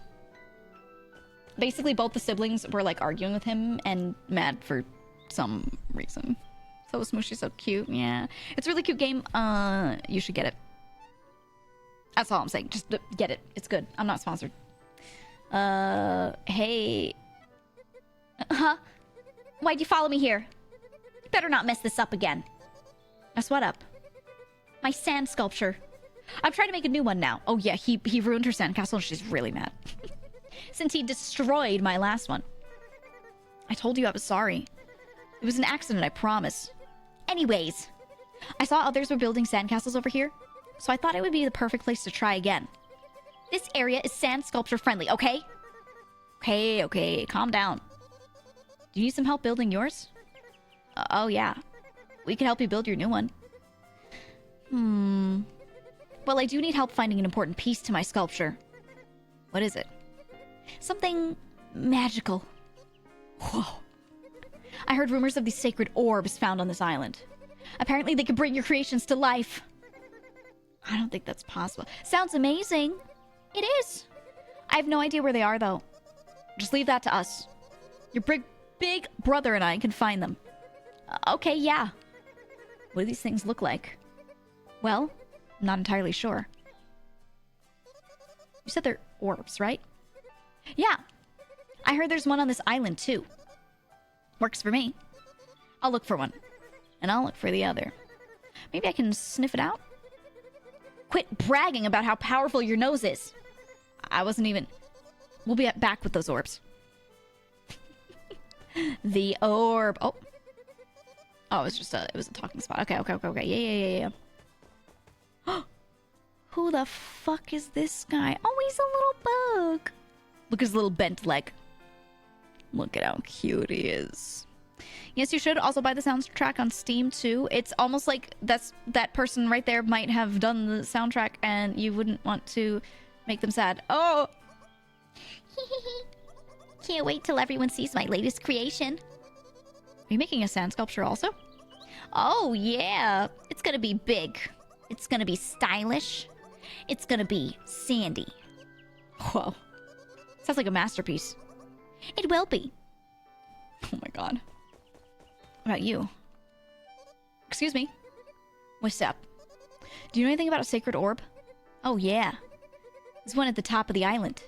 Basically, both the siblings were, like, arguing with him and mad for some reason. So Smooshy's so cute. Yeah. It's a really cute game. You should get it. That's all I'm saying. Just get it. It's good. I'm not sponsored. Hey. Huh? Why'd you follow me here? You better not mess this up again. Mess what up? My sand sculpture. I'm trying to make a new one now. Oh yeah, he ruined her sandcastle and she's really mad. Since he destroyed my last one. I told you I was sorry. It was an accident, I promise. Anyways, I saw others were building sandcastles over here, so I thought it would be the perfect place to try again. This area is sand sculpture friendly, okay? Okay, calm down. Do you need some help building yours? Oh yeah, we can help you build your new one. Well, I do need help finding an important piece to my sculpture. What is it? Something magical. Whoa. I heard rumors of these sacred orbs found on this island. Apparently they could bring your creations to life. I don't think that's possible. Sounds amazing. It is. I have no idea where they are, though. Just leave that to us. Your big brother and I can find them. Okay, yeah. What do these things look like? Well, I'm not entirely sure. You said they're orbs, right? Yeah. I heard there's one on this island, too. Works for me. I'll look for one. And I'll look for the other. Maybe I can sniff it out? Quit bragging about how powerful your nose is. I wasn't even... We'll be back with those orbs. The orb. Oh. Oh, it was a talking spot. Okay. Yeah. Who the fuck is this guy? Oh, he's a little bug. Look at his little bent leg. Look at how cute he is. Yes, you should also buy the soundtrack on Steam too. It's almost like that person right there might have done the soundtrack and you wouldn't want to make them sad. Oh! Can't wait till everyone sees my latest creation. Are you making a sand sculpture also? Oh yeah! It's gonna be big. It's gonna be stylish. It's gonna be sandy. Whoa. Sounds like a masterpiece. It will be. Oh my god. What about you? Excuse me. What's up? Do you know anything about a sacred orb? Oh yeah. There's one at the top of the island.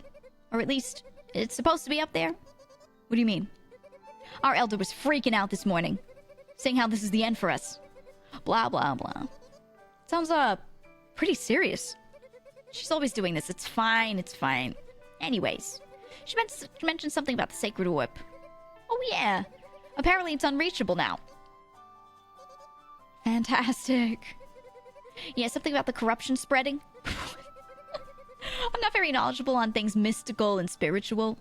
Or at least, it's supposed to be up there. What do you mean? Our elder was freaking out this morning. Saying how this is the end for us. Blah, blah, blah. Sounds, pretty serious. She's always doing this. It's fine. Anyways, she mentioned something about the sacred orb. Oh yeah. Apparently it's unreachable now. Fantastic. Yeah, something about the corruption spreading. I'm not very knowledgeable on things mystical and spiritual,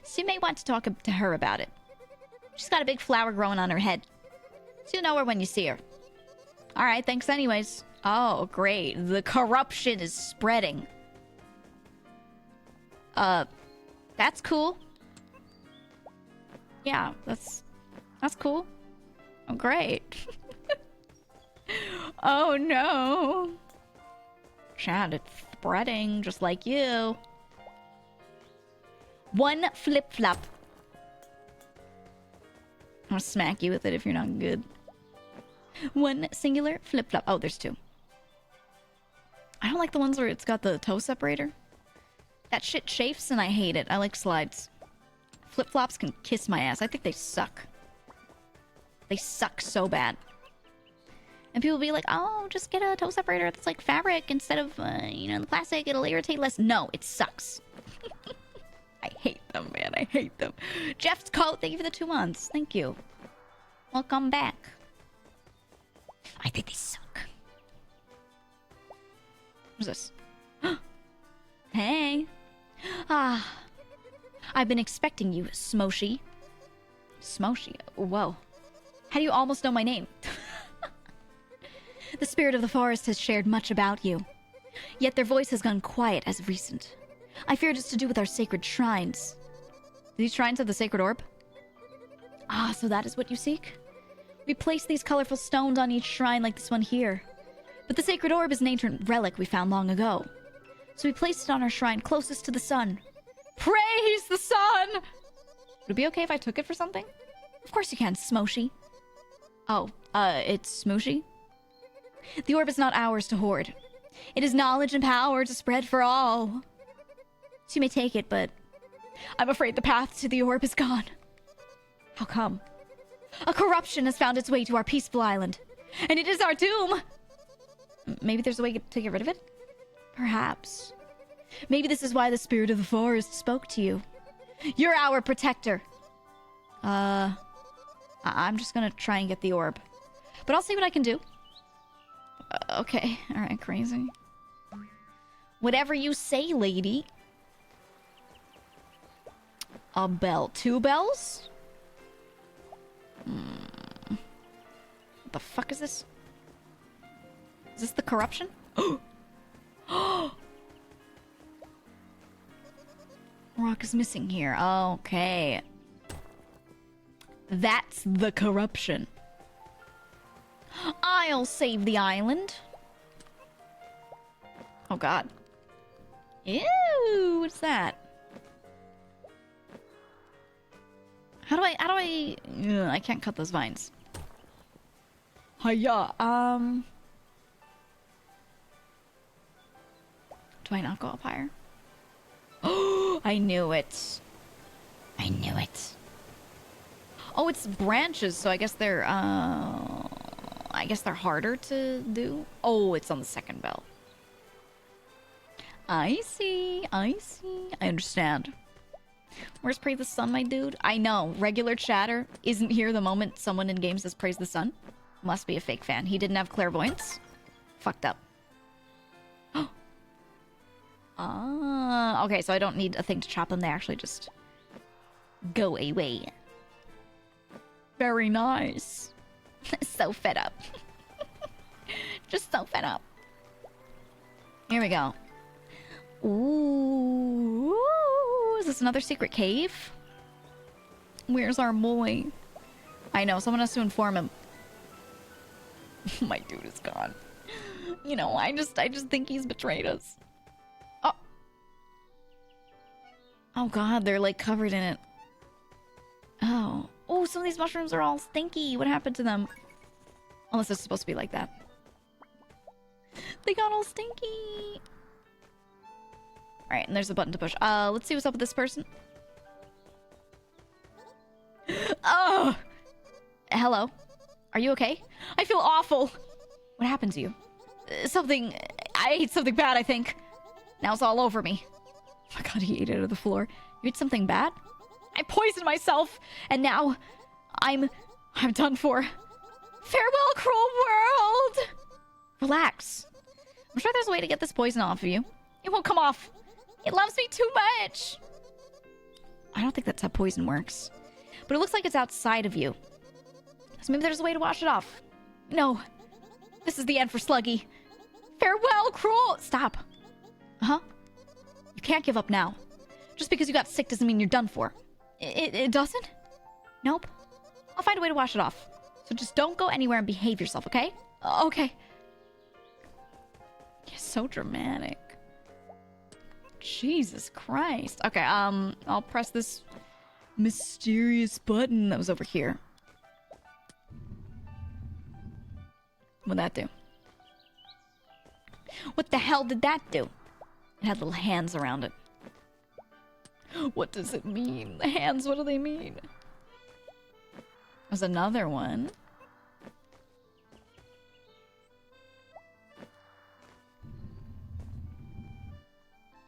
so you may want to talk to her about it. She's got a big flower growing on her head, so you'll know her when you see her. Alright, thanks anyways. Oh, great. The corruption is spreading. That's cool. Yeah, that's cool. Oh, great. Oh, no. Chad, it's spreading just like you. One flip-flop. I'm gonna smack you with it if you're not good. One singular flip-flop. Oh, there's two. I don't like the ones where it's got the toe separator. That shit chafes and I hate it. I like slides. Flip-flops can kiss my ass. I think they suck. They suck so bad. And people be like, oh, just get a toe separator that's like fabric instead of, the plastic. It'll irritate less. No, it sucks. I hate them, man. I hate them. Jeff's coat. Thank you for the 2 months. Thank you. Welcome back. I think they suck. What's this? Hey. I've been expecting you, Smoshy. Smoshy? Whoa. How do you almost know my name? The spirit of the forest has shared much about you. Yet their voice has gone quiet as of recent. I feared it's to do with our sacred shrines. These shrines have the sacred orb? Ah, so that is what you seek? We place these colorful stones on each shrine like this one here. But the sacred orb is an ancient relic we found long ago. So we placed it on our shrine closest to the sun. Praise the sun! Would it be okay if I took it for something? Of course you can, Smoshy. Oh, it's Smooshy? The orb is not ours to hoard. It is knowledge and power to spread for all. So you may take it, but I'm afraid the path to the orb is gone. How come? A corruption has found its way to our peaceful island, and it is our doom. Maybe there's a way to get rid of it? Perhaps. Maybe this is why the spirit of the forest spoke to you. You're our protector. I'm just gonna try and get the orb. But I'll see what I can do. Okay. Alright, crazy. Whatever you say, lady. A bell. 2 bells? What the fuck is this? Is this the corruption? Rock is missing here. Okay. That's the corruption. I'll save the island. Oh god. Ew, what's that? How do I ugh, I can't cut those vines. Hiya, do I not go up higher? Oh, I knew it. I knew it. Oh, it's branches, so I guess they're harder to do. Oh, it's on the second bell. I see. I understand. Where's Praise the Sun, my dude? I know. Regular chatter isn't here the moment someone in game says Praise the Sun. Must be a fake fan. He didn't have clairvoyance. Fucked up. Okay, so I don't need a thing to chop them. They actually just go away. Very nice. So fed up. Just so fed up. Here we go. Ooh, is this another secret cave? Where's our boy? I know, someone has to inform him. My dude is gone. You know, I just think he's betrayed us. Oh. Oh god, they're like covered in it. Oh. Oh, some of these mushrooms are all stinky. What happened to them? Unless it's supposed to be like that. They got all stinky. Alright, and there's a button to push. Let's see what's up with this person. Oh! Hello? Are you okay? I feel awful. What happened to you? Something... I ate something bad, I think. Now it's all over me. Oh my god, he ate it out of the floor. You ate something bad? I poisoned myself, and now I'm done for. Farewell, cruel world! Relax. I'm sure there's a way to get this poison off of you. It won't come off. It loves me too much. I don't think that's how poison works. But it looks like it's outside of you. So maybe there's a way to wash it off. No. This is the end for Sluggy. Farewell, cruel... Stop. Uh-huh. You can't give up now. Just because you got sick doesn't mean you're done for. It doesn't? Nope. I'll find a way to wash it off. So just don't go anywhere and behave yourself, okay? Okay. You're so dramatic. Jesus Christ. Okay, I'll press this mysterious button that was over here. What'd that do? What the hell did that do? It had little hands around it. What does it mean? The hands, what do they mean? There's another one.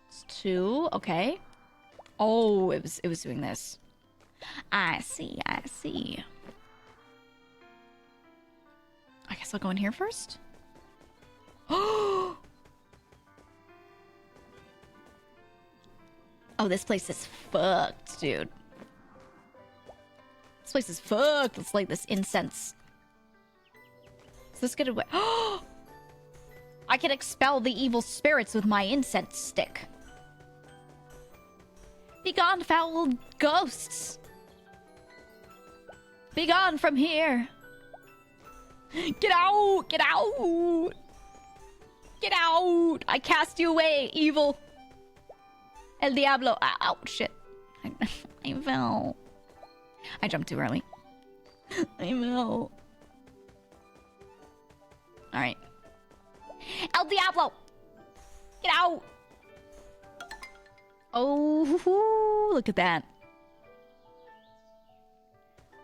It's 2, okay. Oh, it was doing this. I see. I guess I'll go in here first. Oh, this place is fucked, dude. This place is fucked. Let's light this incense. So let's get away. Oh! I can expel the evil spirits with my incense stick. Begone, foul ghosts. Begone from here. Get out! Get out! Get out! I cast you away, evil. El Diablo. Ow, shit. I fell. I jumped too early. I fell. Alright. El Diablo! Get out! Oh, look at that.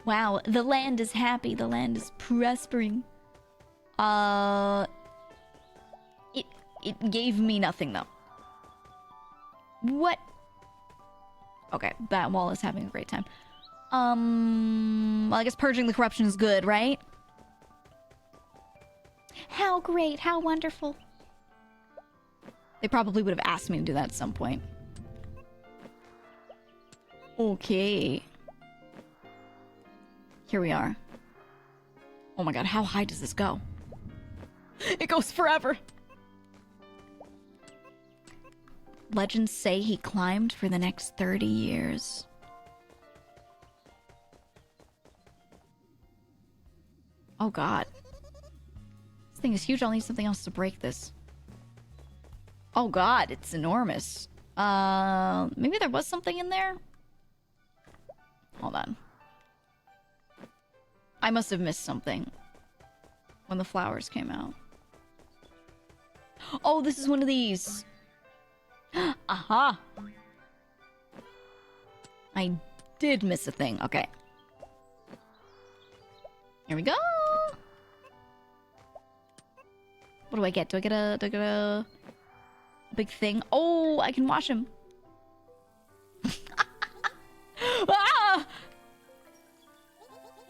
Wow, the land is happy. The land is prospering. It gave me nothing, though. What? Okay, that wall is having a great time. Well, I guess purging the corruption is good, right? How great, how wonderful. They probably would have asked me to do that at some point. Okay. Here we are. Oh my god, how high does this go? It goes forever! Legends say he climbed for the next 30 years. Oh god. This thing is huge, I'll need something else to break this. Oh god, it's enormous. Maybe there was something in there? Hold on. I must have missed something when the flowers came out. Oh, this is one of these. Aha! I did miss a thing. Okay. Here we go. What do I get? Do I get a big thing? Oh, I can wash him. Ah!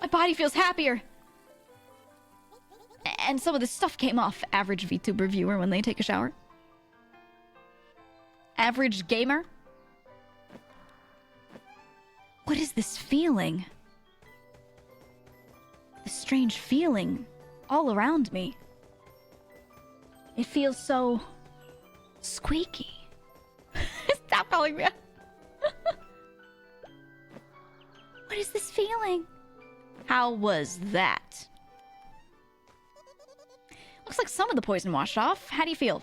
My body feels happier. And some of this stuff came off. Average VTuber viewer when they take a shower. Average gamer. What is this feeling? This strange feeling all around me. It feels so squeaky. Stop calling me. What is this feeling? How was that? Looks like some of the poison washed off. How do you feel?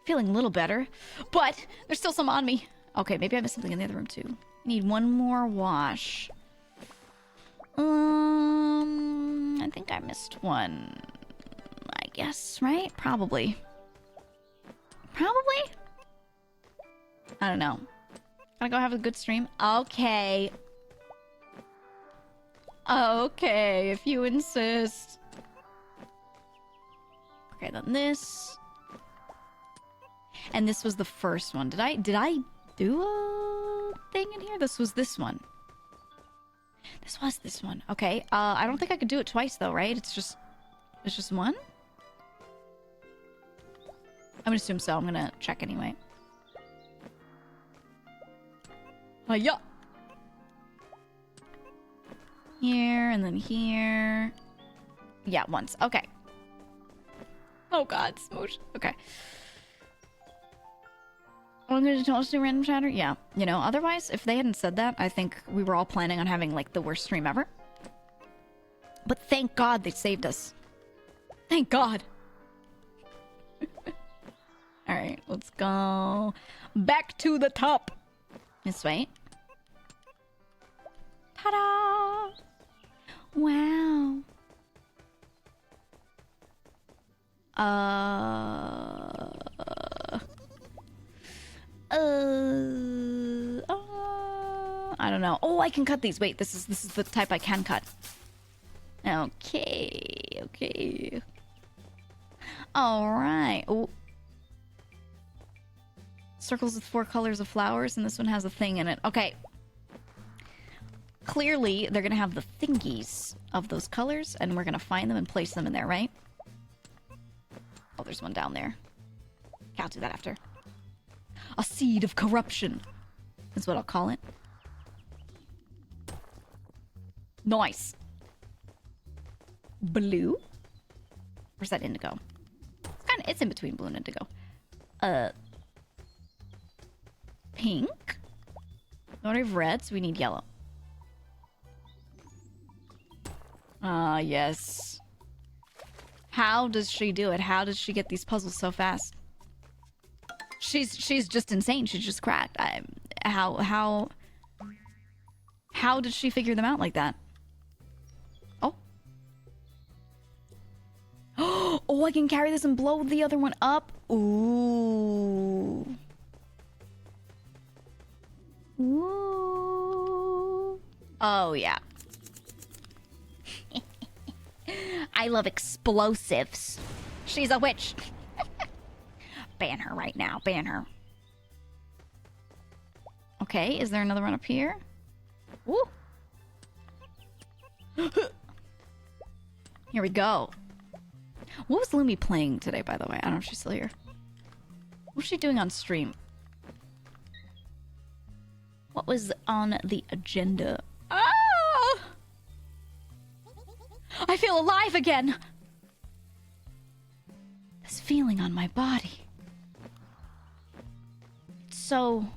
Feeling a little better, but there's still some on me. Okay, maybe I missed something in the other room too. Need one more wash. I think I missed one. I guess, right? Probably. Probably? I don't know. Gotta go have a good stream? Okay. Okay, if you insist. Okay, then this. And this was the first one. Did I do a thing in here? This was this one. This was this one. Okay. I don't think I could do it twice though, right? It's just one? I'm gonna assume so. I'm gonna check anyway. Yeah. Here and then here. Yeah, once. Okay. Oh god, smoosh. Okay. I'm gonna tell us to do random chatter? Yeah. You know, otherwise, if they hadn't said that, I think we were all planning on having, like, the worst stream ever. But thank God they saved us. Thank God. Alright, let's go back to the top. This way. Ta-da! Wow. I don't know. Oh, I can cut these. Wait, this is the type I can cut. Okay, okay. All right. Oh. Circles with 4 colors of flowers, and this one has a thing in it. Okay. Clearly, they're gonna have the thingies of those colors, and we're gonna find them and place them in there, right? Oh, there's one down there. Okay, I'll do that after. A seed of corruption is what I'll call it. Nice. Blue? Where's that indigo? It's in between blue and indigo. Pink? Don't have red, so we need yellow. Yes. How does she do it? How does she get these puzzles so fast? She's just insane. She's just cracked. How did she figure them out like that? Oh. Oh, I can carry this and blow the other one up. Ooh. Ooh. Oh, yeah. I love explosives. She's a witch. Ban her right now. Ban her. Okay, is there another one up here? Ooh. Here we go. What was Lumi playing today, by the way? I don't know if she's still here. What was she doing on stream? What was on the agenda? Ah! I feel alive again! This feeling on my body. It's so...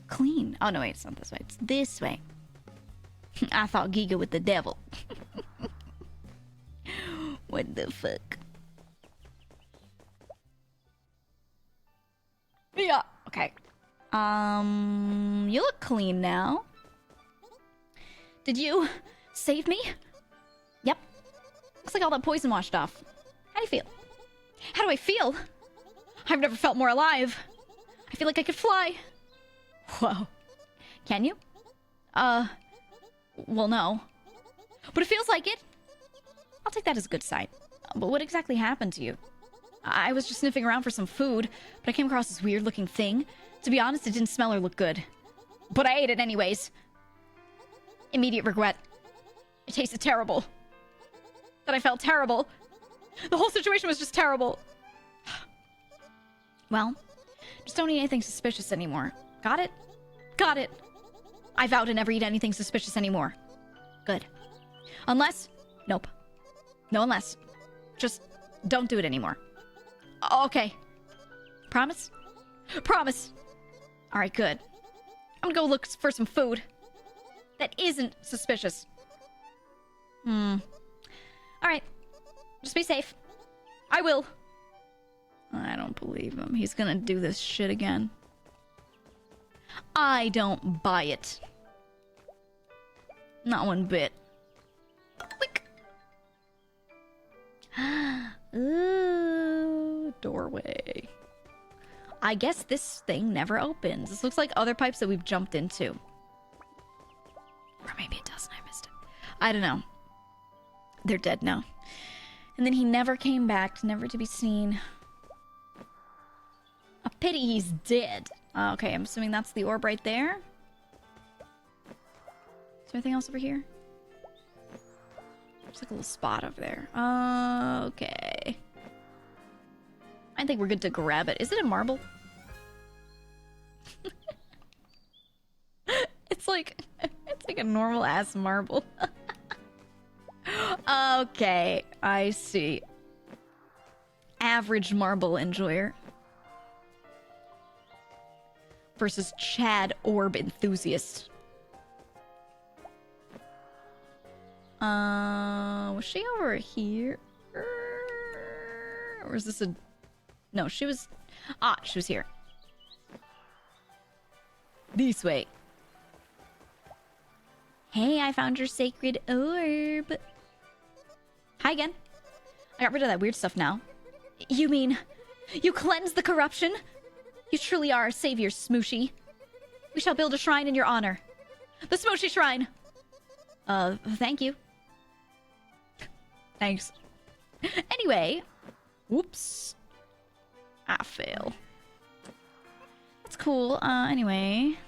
clean. Oh, no, wait, it's not this way. It's this way. I thought GEEGA with the devil. What the fuck? Yeah, okay. You look clean now. Did you save me? Yep. Looks like all that poison washed off. How do you feel? How do I feel? I've never felt more alive. I feel like I could fly. Whoa. Can you? Well, no. But it feels like it. I'll take that as a good sign. But what exactly happened to you? I was just sniffing around for some food, but I came across this weird-looking thing. To be honest, it didn't smell or look good. But I ate it anyways. Immediate regret. It tasted terrible. That I felt terrible. The whole situation was just terrible. Well, just don't eat anything suspicious anymore. Got it? Got it. I vow to never eat anything suspicious anymore. Good. Unless... Nope. No unless. Just don't do it anymore. Okay. Promise? Promise. Alright, good. I'm gonna go look for some food that isn't suspicious. Alright. Just be safe. I will. I don't believe him. He's gonna do this shit again. I don't buy it. Not one bit. Quick. Ooh, doorway. I guess this thing never opens. This looks like other pipes that we've jumped into. Or maybe it doesn't. I missed it. I don't know. They're dead now. And then he never came back, never to be seen. A pity he's dead. Okay, I'm assuming that's the orb right there. Is there anything else over here? There's like a little spot over there. Okay. I think we're good to grab it. Is it a marble? It's like a normal ass marble. Okay, I see. Average marble enjoyer versus Chad orb enthusiast. Was she over here? Or is this a... No, she was... Ah, she was here. This way. Hey, I found your sacred orb. Hi again. I got rid of that weird stuff now. You mean... You cleansed the corruption? You truly are our savior, Smooshy. We shall build a shrine in your honor. The Smooshy Shrine! Thank you. Thanks. Anyway. Whoops. I fail. That's cool. Anyway.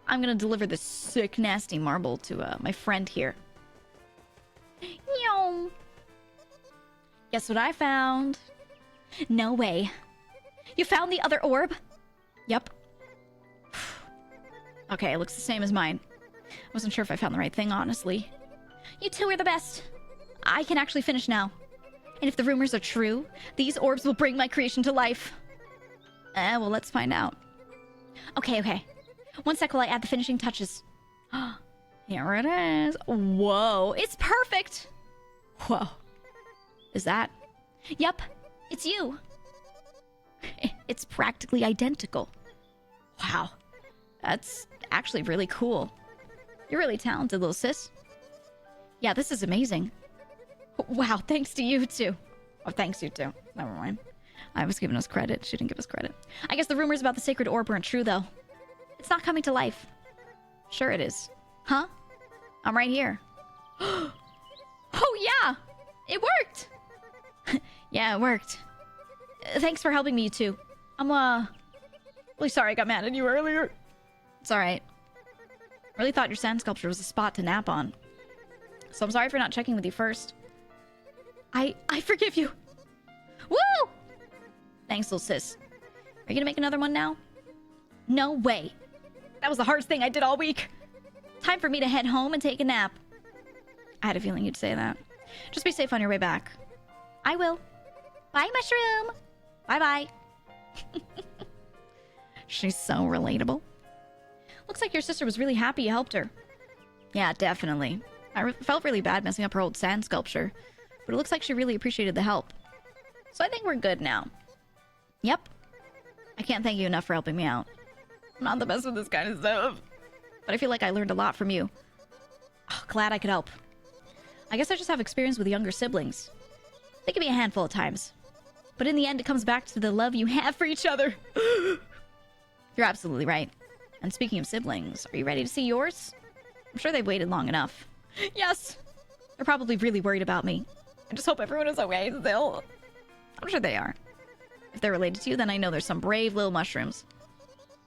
I'm gonna deliver this sick, nasty marble to, my friend here. Yo. Guess what I found? No way. You found the other orb? Yep. Okay, it looks the same as mine. Wasn't sure if I found the right thing, honestly. You two are the best. I can actually finish now. And if the rumors are true, these orbs will bring my creation to life. Well, let's find out. Okay. 1 sec while I add the finishing touches. Here it is. Whoa, it's perfect. Whoa. Is that? Yup, it's you. It's practically identical. Wow. That's actually really cool. You're really talented, little sis. Yeah, this is amazing. Wow, thanks to you too. Oh, thanks you too. Never mind. I was giving us credit. She didn't give us credit. I guess the rumors about the sacred orb weren't true, though. It's not coming to life. Sure it is. Huh? I'm right here. Oh, yeah! It worked! Yeah, it worked. Thanks for helping me, you two. I'm, really sorry I got mad at you earlier. It's alright. Really thought your sand sculpture was a spot to nap on. So I'm sorry for not checking with you first. I forgive you. Woo! Thanks, little sis. Are you gonna make another one now? No way. That was the hardest thing I did all week. Time for me to head home and take a nap. I had a feeling you'd say that. Just be safe on your way back. I will. Bye, mushroom. Bye-bye. She's so relatable. Looks like your sister was really happy you helped her. Yeah, definitely. I felt really bad messing up her old sand sculpture, but it looks like she really appreciated the help. So I think we're good now. Yep. I can't thank you enough for helping me out. I'm not the best with this kind of stuff, but I feel like I learned a lot from you. Oh, glad I could help. I guess I just have experience with younger siblings. They can be a handful at times, but in the end it comes back to the love you have for each other. You're absolutely right. And speaking of siblings, are you ready to see yours? I'm sure they've waited long enough. Yes! They're probably really worried about me. I just hope everyone is okay still. I'm sure they are. If they're related to you, then I know there's some brave little mushrooms.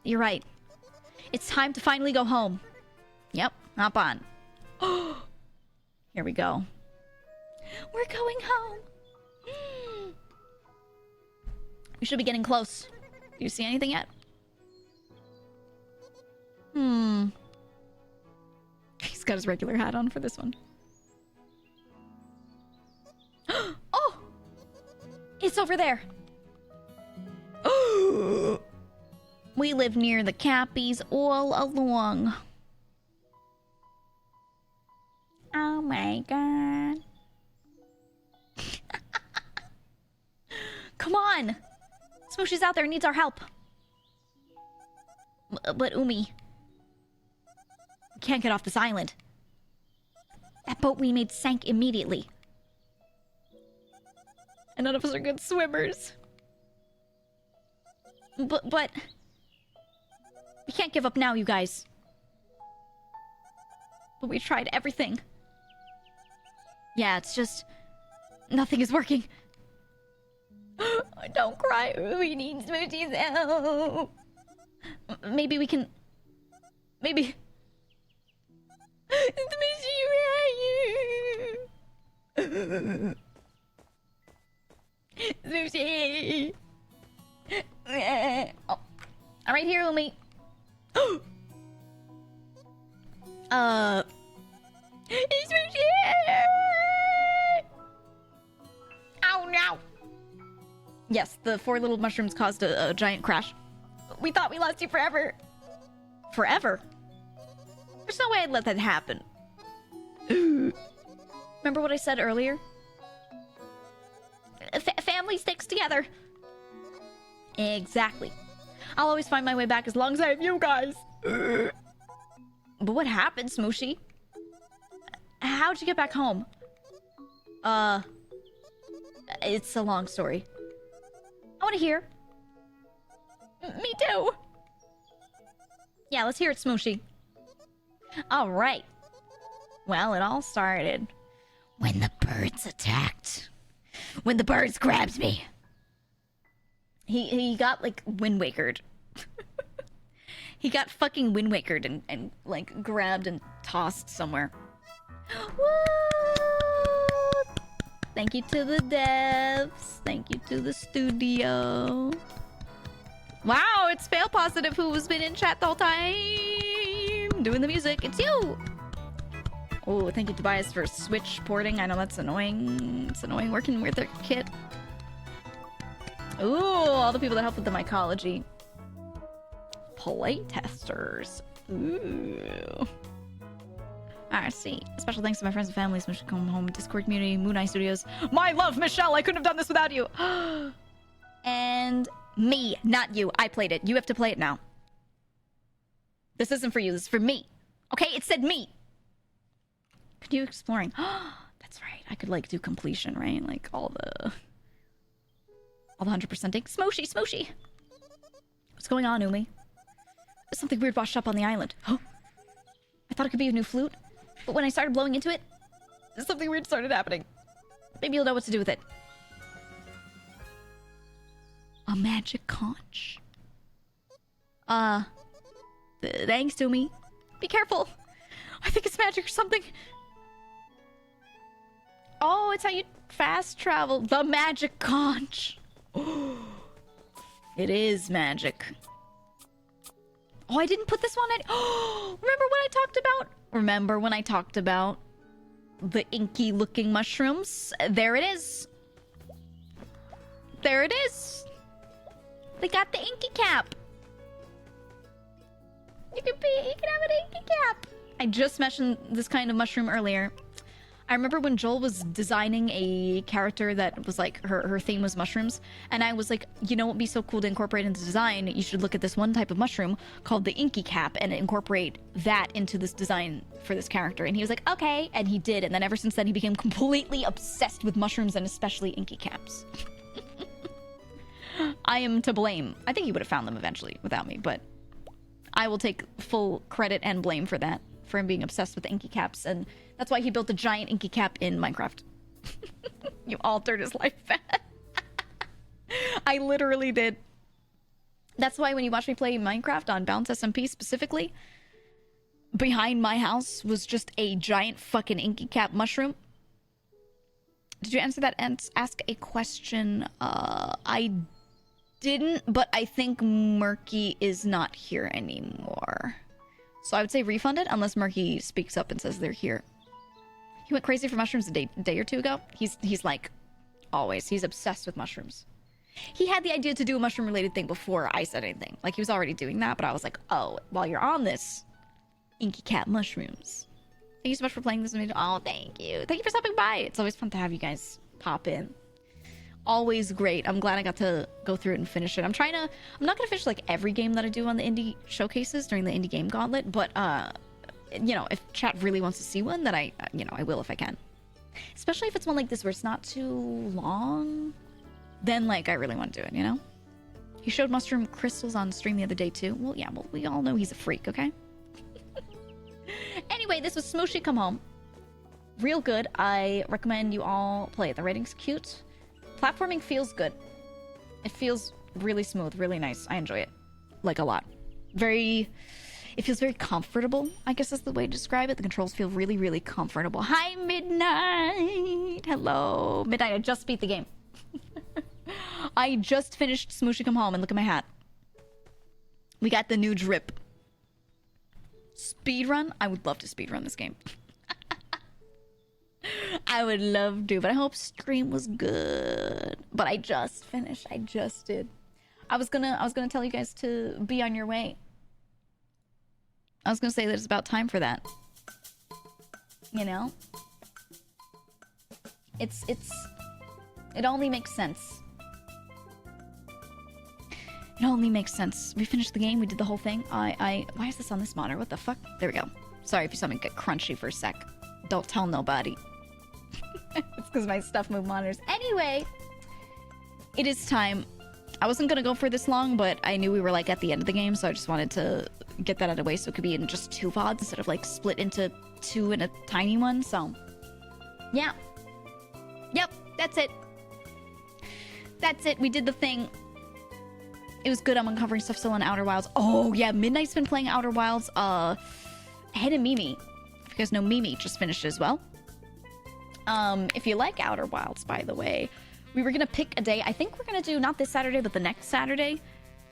You're right. It's time to finally go home. Yep, hop on. Here we go. We're going home. We should be getting close. Do you see anything yet? He's got his regular hat on for this one. Oh! It's over there. We live near the Cappies all along. Oh my god. Come on! Smooshy's out there, needs our help. But Umi... we can't get off this island. That boat we made sank immediately. And none of us are good swimmers. But... we can't give up now, you guys. But we tried everything. Yeah, it's just... nothing is working. Don't cry. We need Smooshy's help. Maybe we can... maybe... Smooshy! Oh. I'm right here, Umi. Smooshy! Oh no! Yes, the 4 little mushrooms caused a giant crash. We thought we lost you forever. Forever? There's no way I'd let that happen. Remember what I said earlier? Family sticks together. Exactly. I'll always find my way back as long as I have you guys. But what happened, Smooshy? How'd you get back home? It's a long story. I want to hear. Me too. Yeah, let's hear it, Smooshy. All right. Well, it all started when the birds attacked. When the birds grabbed me. He got, like, Wind Wakered. He got fucking Wind Wakered and, like, grabbed and tossed somewhere. Woo! Thank you to the devs. Thank you to the studio. Wow, it's Fail Positive who's been in chat the whole time. Doing the music. It's you. Oh, thank you, Tobias, for Switch porting. I know that's annoying. It's annoying working with their kit. Ooh, all the people that help with the mycology. Playtesters. Ooh. I see. Special thanks to my friends and family, Smooshy Come Home, Discord community, Moon Eye Studios. My love, Michelle! I couldn't have done this without you! And me, not you. I played it. You have to play it now. This isn't for you. This is for me. Okay? It said me. Continue exploring. That's right. I could, like, do completion, right? Like, all the 100%ing. Smooshy, Smooshy! What's going on, Umi? Something weird washed up on the island. Oh! I thought it could be a new flute, but when I started blowing into it, something weird started happening. Maybe you'll know what to do with it. A magic conch. Thanks, Umi. Be careful. I think it's magic or something. Oh, it's how you fast travel. The magic conch. It is magic. Oh, I didn't put this one in. Oh, remember when I talked about the inky looking mushrooms? There it is. There it is. They got the inky cap. You can have an inky cap. I just mentioned this kind of mushroom earlier. I remember when Joel was designing a character that was like, her theme was mushrooms, and I was like, you know what would be so cool to incorporate into design? You should look at this one type of mushroom called the inky cap and incorporate that into this design for this character. And he was like, okay, and he did. And then ever since then, he became completely obsessed with mushrooms and especially inky caps. I am to blame. I think he would have found them eventually without me, but I will take full credit and blame for that, for him being obsessed with inky caps, and that's why he built a giant inky cap in Minecraft. You altered his life, Pat. I literally did. That's why when you watch me play Minecraft on Bounce SMP specifically, behind my house was just a giant fucking inky cap mushroom. Did you answer that and ask a question? I didn't, but I think Murky is not here anymore. So I would say refund it unless Murky speaks up and says they're here. He went crazy for mushrooms a day or two ago. He's like, always. He's obsessed with mushrooms. He had the idea to do a mushroom-related thing before I said anything. Like, he was already doing that, but I was like, oh, while you're on this, inky cat mushrooms. Thank you so much for playing this video. Oh, thank you. Thank you for stopping by. It's always fun to have you guys pop in. Always great. I'm glad I got to go through it and finish it. I'm not gonna finish like every game that I do on the indie showcases during the indie game gauntlet, but you know, if chat really wants to see one, then I will if I can. Especially if it's one like this where it's not too long, then like I really want to do it, you know? He showed mushroom crystals on stream the other day too. Well, yeah, well, we all know he's a freak, okay? Anyway, this was Smooshy Come Home. Real good. I recommend you all play it. The rating's cute. Platforming feels good. It feels really smooth, really nice. I enjoy it. Like, a lot. It feels very comfortable, I guess is the way to describe it. The controls feel really, really comfortable. Hi, Midnight! Hello. Midnight, I just beat the game. I just finished Smooshy Come Home, and look at my hat. We got the new drip. Speedrun? I would love to speedrun this game. I would love to, but I hope stream was good. But I just finished. I just did. I was gonna tell you guys to be on your way. I was gonna say that it's about time for that. You know? It only makes sense. It only makes sense. We finished the game, we did the whole thing. Why is this on this monitor? What the fuck? There we go. Sorry if you saw me get crunchy for a sec. Don't tell nobody. It's because my stuff moved monitors. Anyway, it is time. I wasn't gonna go for this long, but I knew we were like at the end of the game, so I just wanted to get that out of the way so it could be in just 2 VODs instead of like split into 2 in a tiny one, so yeah. Yep, that's it. That's it. We did the thing. It was good. I'm uncovering stuff still in Outer Wilds. Oh yeah, Midnight's been playing Outer Wilds ahead of Mimi. If you guys know, Mimi just finished as well. If you like Outer Wilds, by the way, we were gonna pick a day. I think we're gonna do not this Saturday, but the next Saturday.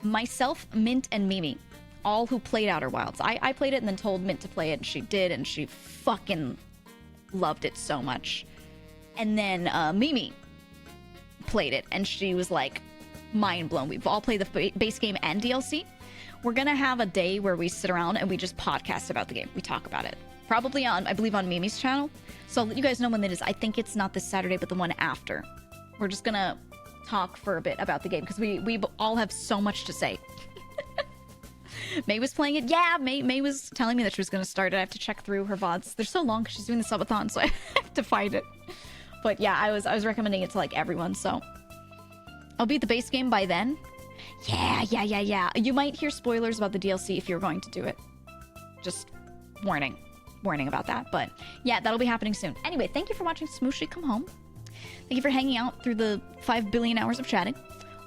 Myself, Mint, and Mimi, all who played Outer Wilds. I played it and then told Mint to play it, and she did, and she fucking loved it so much. And then Mimi played it, and she was like mind blown. We've all played the base game and DLC. We're gonna have a day where we sit around and we just podcast about the game. We talk about it. Probably on, I believe, on Mimi's channel. So I'll let you guys know when it is. I think it's not this Saturday, but the one after. We're just gonna talk for a bit about the game because we all have so much to say. May was playing it. Yeah, May was telling me that she was gonna start it. I have to check through her VODs. They're so long because she's doing the subathon, so I have to find it. But yeah, I was recommending it to like everyone, so I'll beat the base game by then. Yeah. You might hear spoilers about the DLC if you're going to do it. Just warning about that. But yeah, that'll be happening soon. Anyway, thank you for watching Smooshy Come Home. Thank you for hanging out through the 5 billion hours of chatting.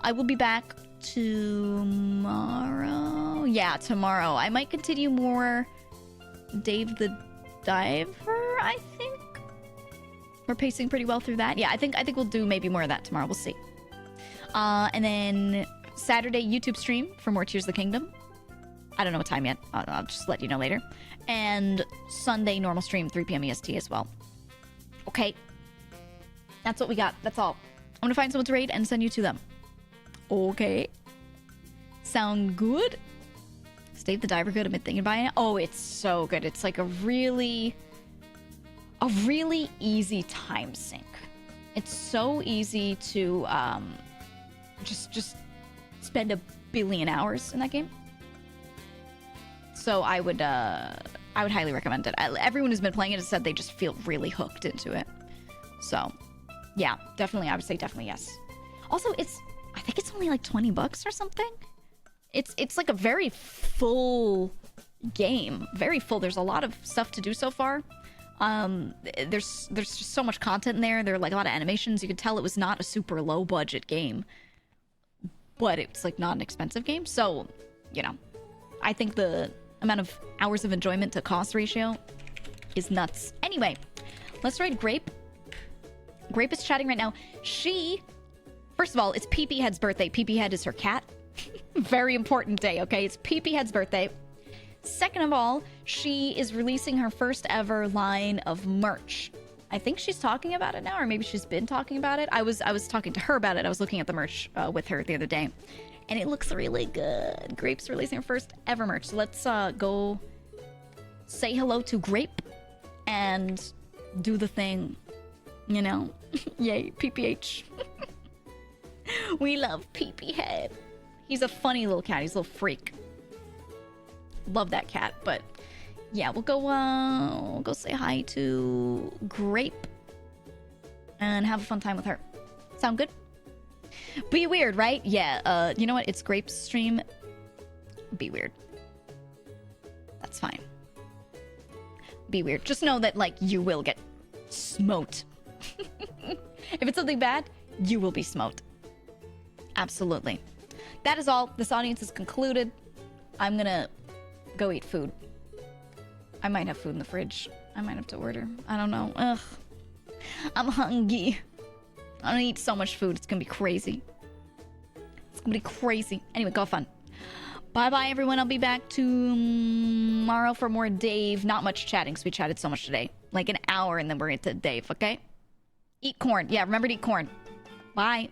I will be back tomorrow. Yeah, tomorrow. I might continue more Dave the Diver, I think. We're pacing pretty well through that. Yeah, I think we'll do maybe more of that tomorrow. We'll see. And then Saturday, YouTube stream for more Tears of the Kingdom. I don't know what time yet. I'll just let you know later. And Sunday, normal stream, 3 p.m. EST as well. Okay. That's what we got. That's all. I'm going to find someone to raid and send you to them. Okay. Sound good? Is Dave the Diver good? I've been thinking about it. Oh, it's so good. It's like a really easy time sink. It's so easy to just spend a billion hours in that game. So I would highly recommend it. Everyone who's been playing it has said they just feel really hooked into it. So yeah, definitely. I would say definitely yes. Also, I think it's only like $20 or something. It's like a very full game. Very full. There's a lot of stuff to do so far. There's just so much content in there. There are like a lot of animations. You could tell it was not a super low budget game, but it's like not an expensive game. So, you know, I think the amount of hours of enjoyment to cost ratio is nuts. Anyway, let's raid Grape. Grape is chatting right now. First of all, it's PP Head's birthday. PP Head is her cat. Very important day, okay? It's PP Head's birthday. Second of all, she is releasing her first ever line of merch. I think she's talking about it now, or maybe she's been talking about it. I was talking to her about it. I was looking at the merch with her the other day, and it looks really good. Grape's releasing her first ever merch. So let's go say hello to Grape and do the thing, you know? Yay, PPH. We love PP Head. He's a funny little cat. He's a little freak. Love that cat. But yeah, we'll go say hi to Grape and have a fun time with her. Sound good? Be weird, right? Yeah. You know what? It's Grape's stream. Be weird. That's fine. Be weird. Just know that like you will get smote. If it's something bad, you will be smote. Absolutely. That is all. This audience is concluded. I'm gonna go eat food. I might have food in the fridge. I might have to order. I don't know. Ugh. I'm hungry. I'm gonna eat so much food. It's gonna be crazy. It's gonna be crazy. Anyway, go have fun. Bye-bye, everyone. I'll be back tomorrow for more Dave. Not much chatting, because we chatted so much today. Like an hour, and then we're into Dave, okay? Eat corn. Yeah, remember to eat corn. Bye.